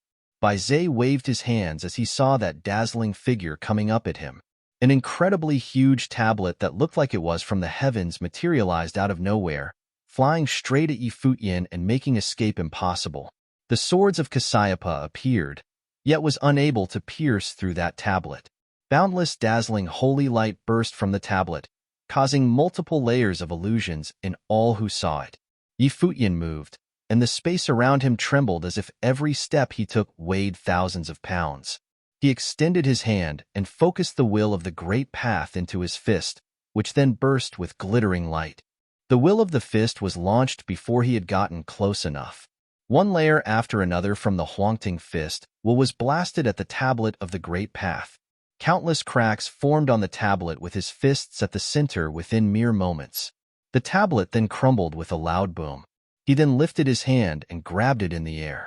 [SPEAKER 1] Zai waved his hands as he saw that dazzling figure coming up at him. An incredibly huge tablet that looked like it was from the heavens materialized out of nowhere, flying straight at Yi Futian and making escape impossible. The swords of Cassiopeia appeared, yet was unable to pierce through that tablet. Boundless dazzling holy light burst from the tablet, causing multiple layers of illusions in all who saw it. Yi Futian moved, and the space around him trembled as if every step he took weighed thousands of pounds. He extended his hand and focused the will of the great path into his fist, which then burst with glittering light. The will of the fist was launched before he had gotten close enough. One layer after another from the haunting fist was blasted at the tablet of the great path. Countless cracks formed on the tablet with his fists at the center within mere moments. The tablet then crumbled with a loud boom. He then lifted his hand and grabbed it in the air.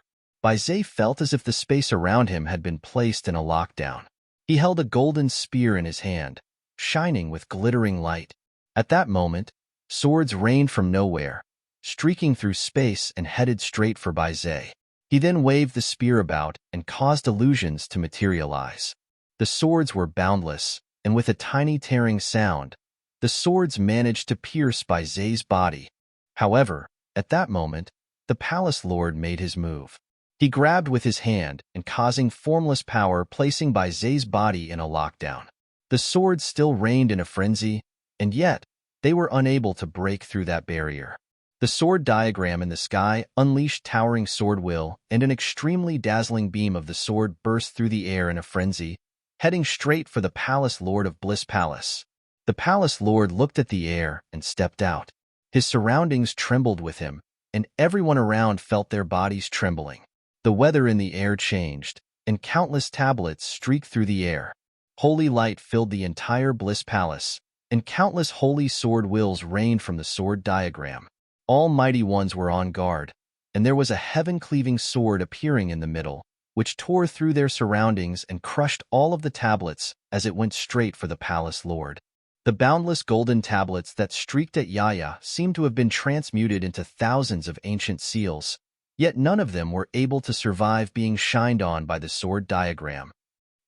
[SPEAKER 1] Zai felt as if the space around him had been placed in a lockdown. He held a golden spear in his hand, shining with glittering light. At that moment, swords rained from nowhere, streaking through space and headed straight for Zai. He then waved the spear about and caused illusions to materialize. The swords were boundless, and with a tiny tearing sound, the swords managed to pierce Zai's body. However, at that moment, the palace lord made his move. He grabbed with his hand and causing formless power placing Zai's body in a lockdown. The swords still rained in a frenzy, and yet, they were unable to break through that barrier. The sword diagram in the sky unleashed towering sword will, and an extremely dazzling beam of the sword burst through the air in a frenzy, heading straight for the palace lord of Bliss Palace. The palace lord looked at the air and stepped out. His surroundings trembled with him, and everyone around felt their bodies trembling. The weather in the air changed, and countless tablets streaked through the air. Holy light filled the entire Bliss Palace, and countless holy sword wills rained from the sword diagram. All mighty ones were on guard, and there was a heaven-cleaving sword appearing in the middle, which tore through their surroundings and crushed all of the tablets as it went straight for the palace lord. The boundless golden tablets that streaked at Yaya seemed to have been transmuted into thousands of ancient seals, yet none of them were able to survive being shined on by the sword diagram.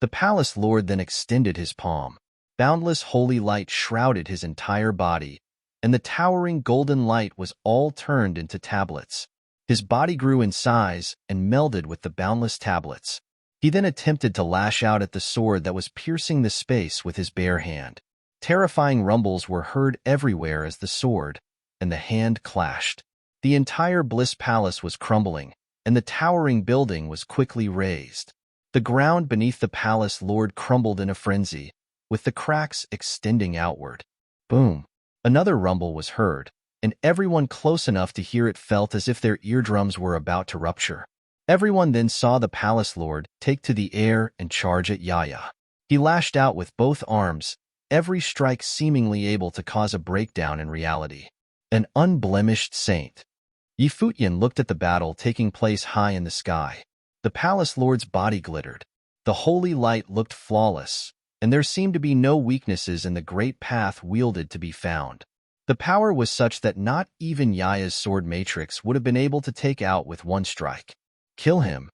[SPEAKER 1] The palace lord then extended his palm. Boundless holy light shrouded his entire body, and the towering golden light was all turned into tablets. His body grew in size and melded with the boundless tablets. He then attempted to lash out at the sword that was piercing the space with his bare hand. Terrifying rumbles were heard everywhere as the sword and the hand clashed. The entire Bliss Palace was crumbling, and the towering building was quickly razed. The ground beneath the palace lord crumbled in a frenzy, with the cracks extending outward. Boom! Another rumble was heard, and everyone close enough to hear it felt as if their eardrums were about to rupture. Everyone then saw the palace lord take to the air and charge at Yaya. He lashed out with both arms, every strike seemingly able to cause a breakdown in reality. An unblemished saint. Yi Futian looked at the battle taking place high in the sky. The palace lord's body glittered. The holy light looked flawless, and there seemed to be no weaknesses in the great path wielded to be found. The power was such that not even Yaya's sword matrix would have been able to take out with one strike. Kill him.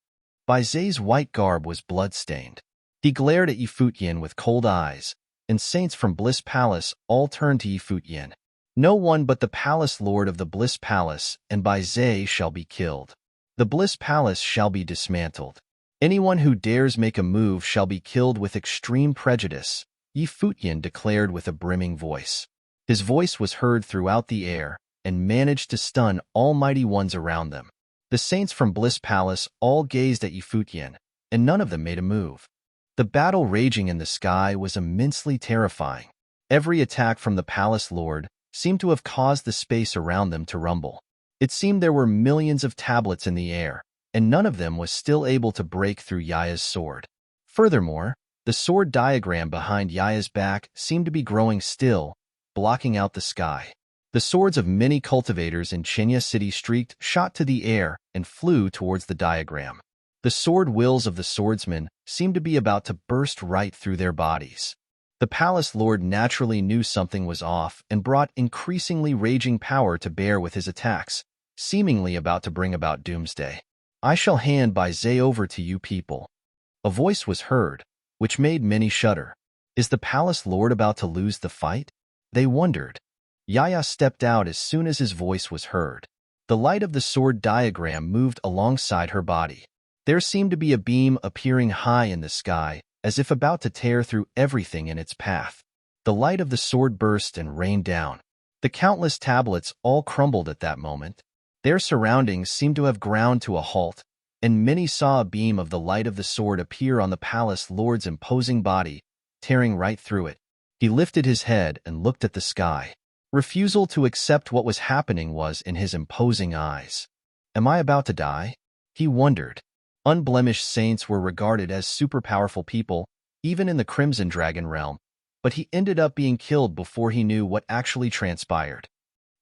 [SPEAKER 1] Zai's white garb was blood-stained. He glared at Yi Futian with cold eyes, and saints from Bliss Palace all turned to Yi Futian. No one but the palace lord of the Bliss Palace and Zai shall be killed. The Bliss Palace shall be dismantled. Anyone who dares make a move shall be killed with extreme prejudice, Yi Futian declared with a brimming voice. His voice was heard throughout the air and managed to stun all mighty ones around them. The saints from Bliss Palace all gazed at Yi Futian, and none of them made a move. The battle raging in the sky was immensely terrifying. Every attack from the palace lord seemed to have caused the space around them to rumble. It seemed there were millions of tablets in the air, and none of them was still able to break through Yaya's sword. Furthermore, the sword diagram behind Yaya's back seemed to be growing still, blocking out the sky. The swords of many cultivators in Chenya City streaked, shot to the air, and flew towards the diagram. The sword wills of the swordsmen seemed to be about to burst right through their bodies. The palace lord naturally knew something was off and brought increasingly raging power to bear with his attacks, seemingly about to bring about doomsday. "I shall hand Zay over to you people." A voice was heard, which made many shudder. Is the palace lord about to lose the fight? They wondered. Yaya stepped out as soon as his voice was heard. The light of the sword diagram moved alongside her body. There seemed to be a beam appearing high in the sky, as if about to tear through everything in its path. The light of the sword burst and rained down. The countless tablets all crumbled at that moment. Their surroundings seemed to have ground to a halt, and many saw a beam of the light of the sword appear on the palace lord's imposing body, tearing right through it. He lifted his head and looked at the sky. Refusal to accept what was happening was in his imposing eyes. Am I about to die? He wondered. Unblemished saints were regarded as super-powerful people, even in the Crimson Dragon realm, but he ended up being killed before he knew what actually transpired.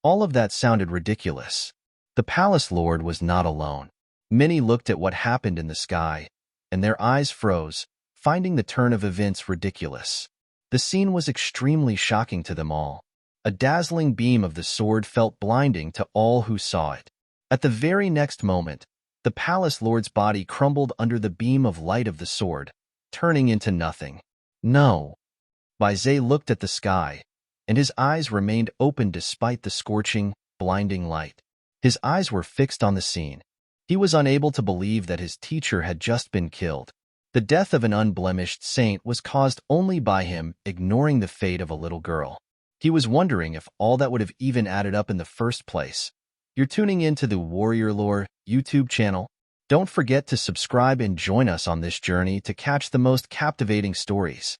[SPEAKER 1] All of that sounded ridiculous. The palace lord was not alone. Many looked at what happened in the sky, and their eyes froze, finding the turn of events ridiculous. The scene was extremely shocking to them all. A dazzling beam of the sword felt blinding to all who saw it. At the very next moment, the palace lord's body crumbled under the beam of light of the sword, turning into nothing. No. Zay looked at the sky, and his eyes remained open despite the scorching, blinding light. His eyes were fixed on the scene. He was unable to believe that his teacher had just been killed. The death of an unblemished saint was caused only by him ignoring the fate of a little girl. He was wondering if all that would have even added up in the first place. You're tuning into the Warrior Lore YouTube channel. Don't forget to subscribe and join us on this journey to catch the most captivating stories.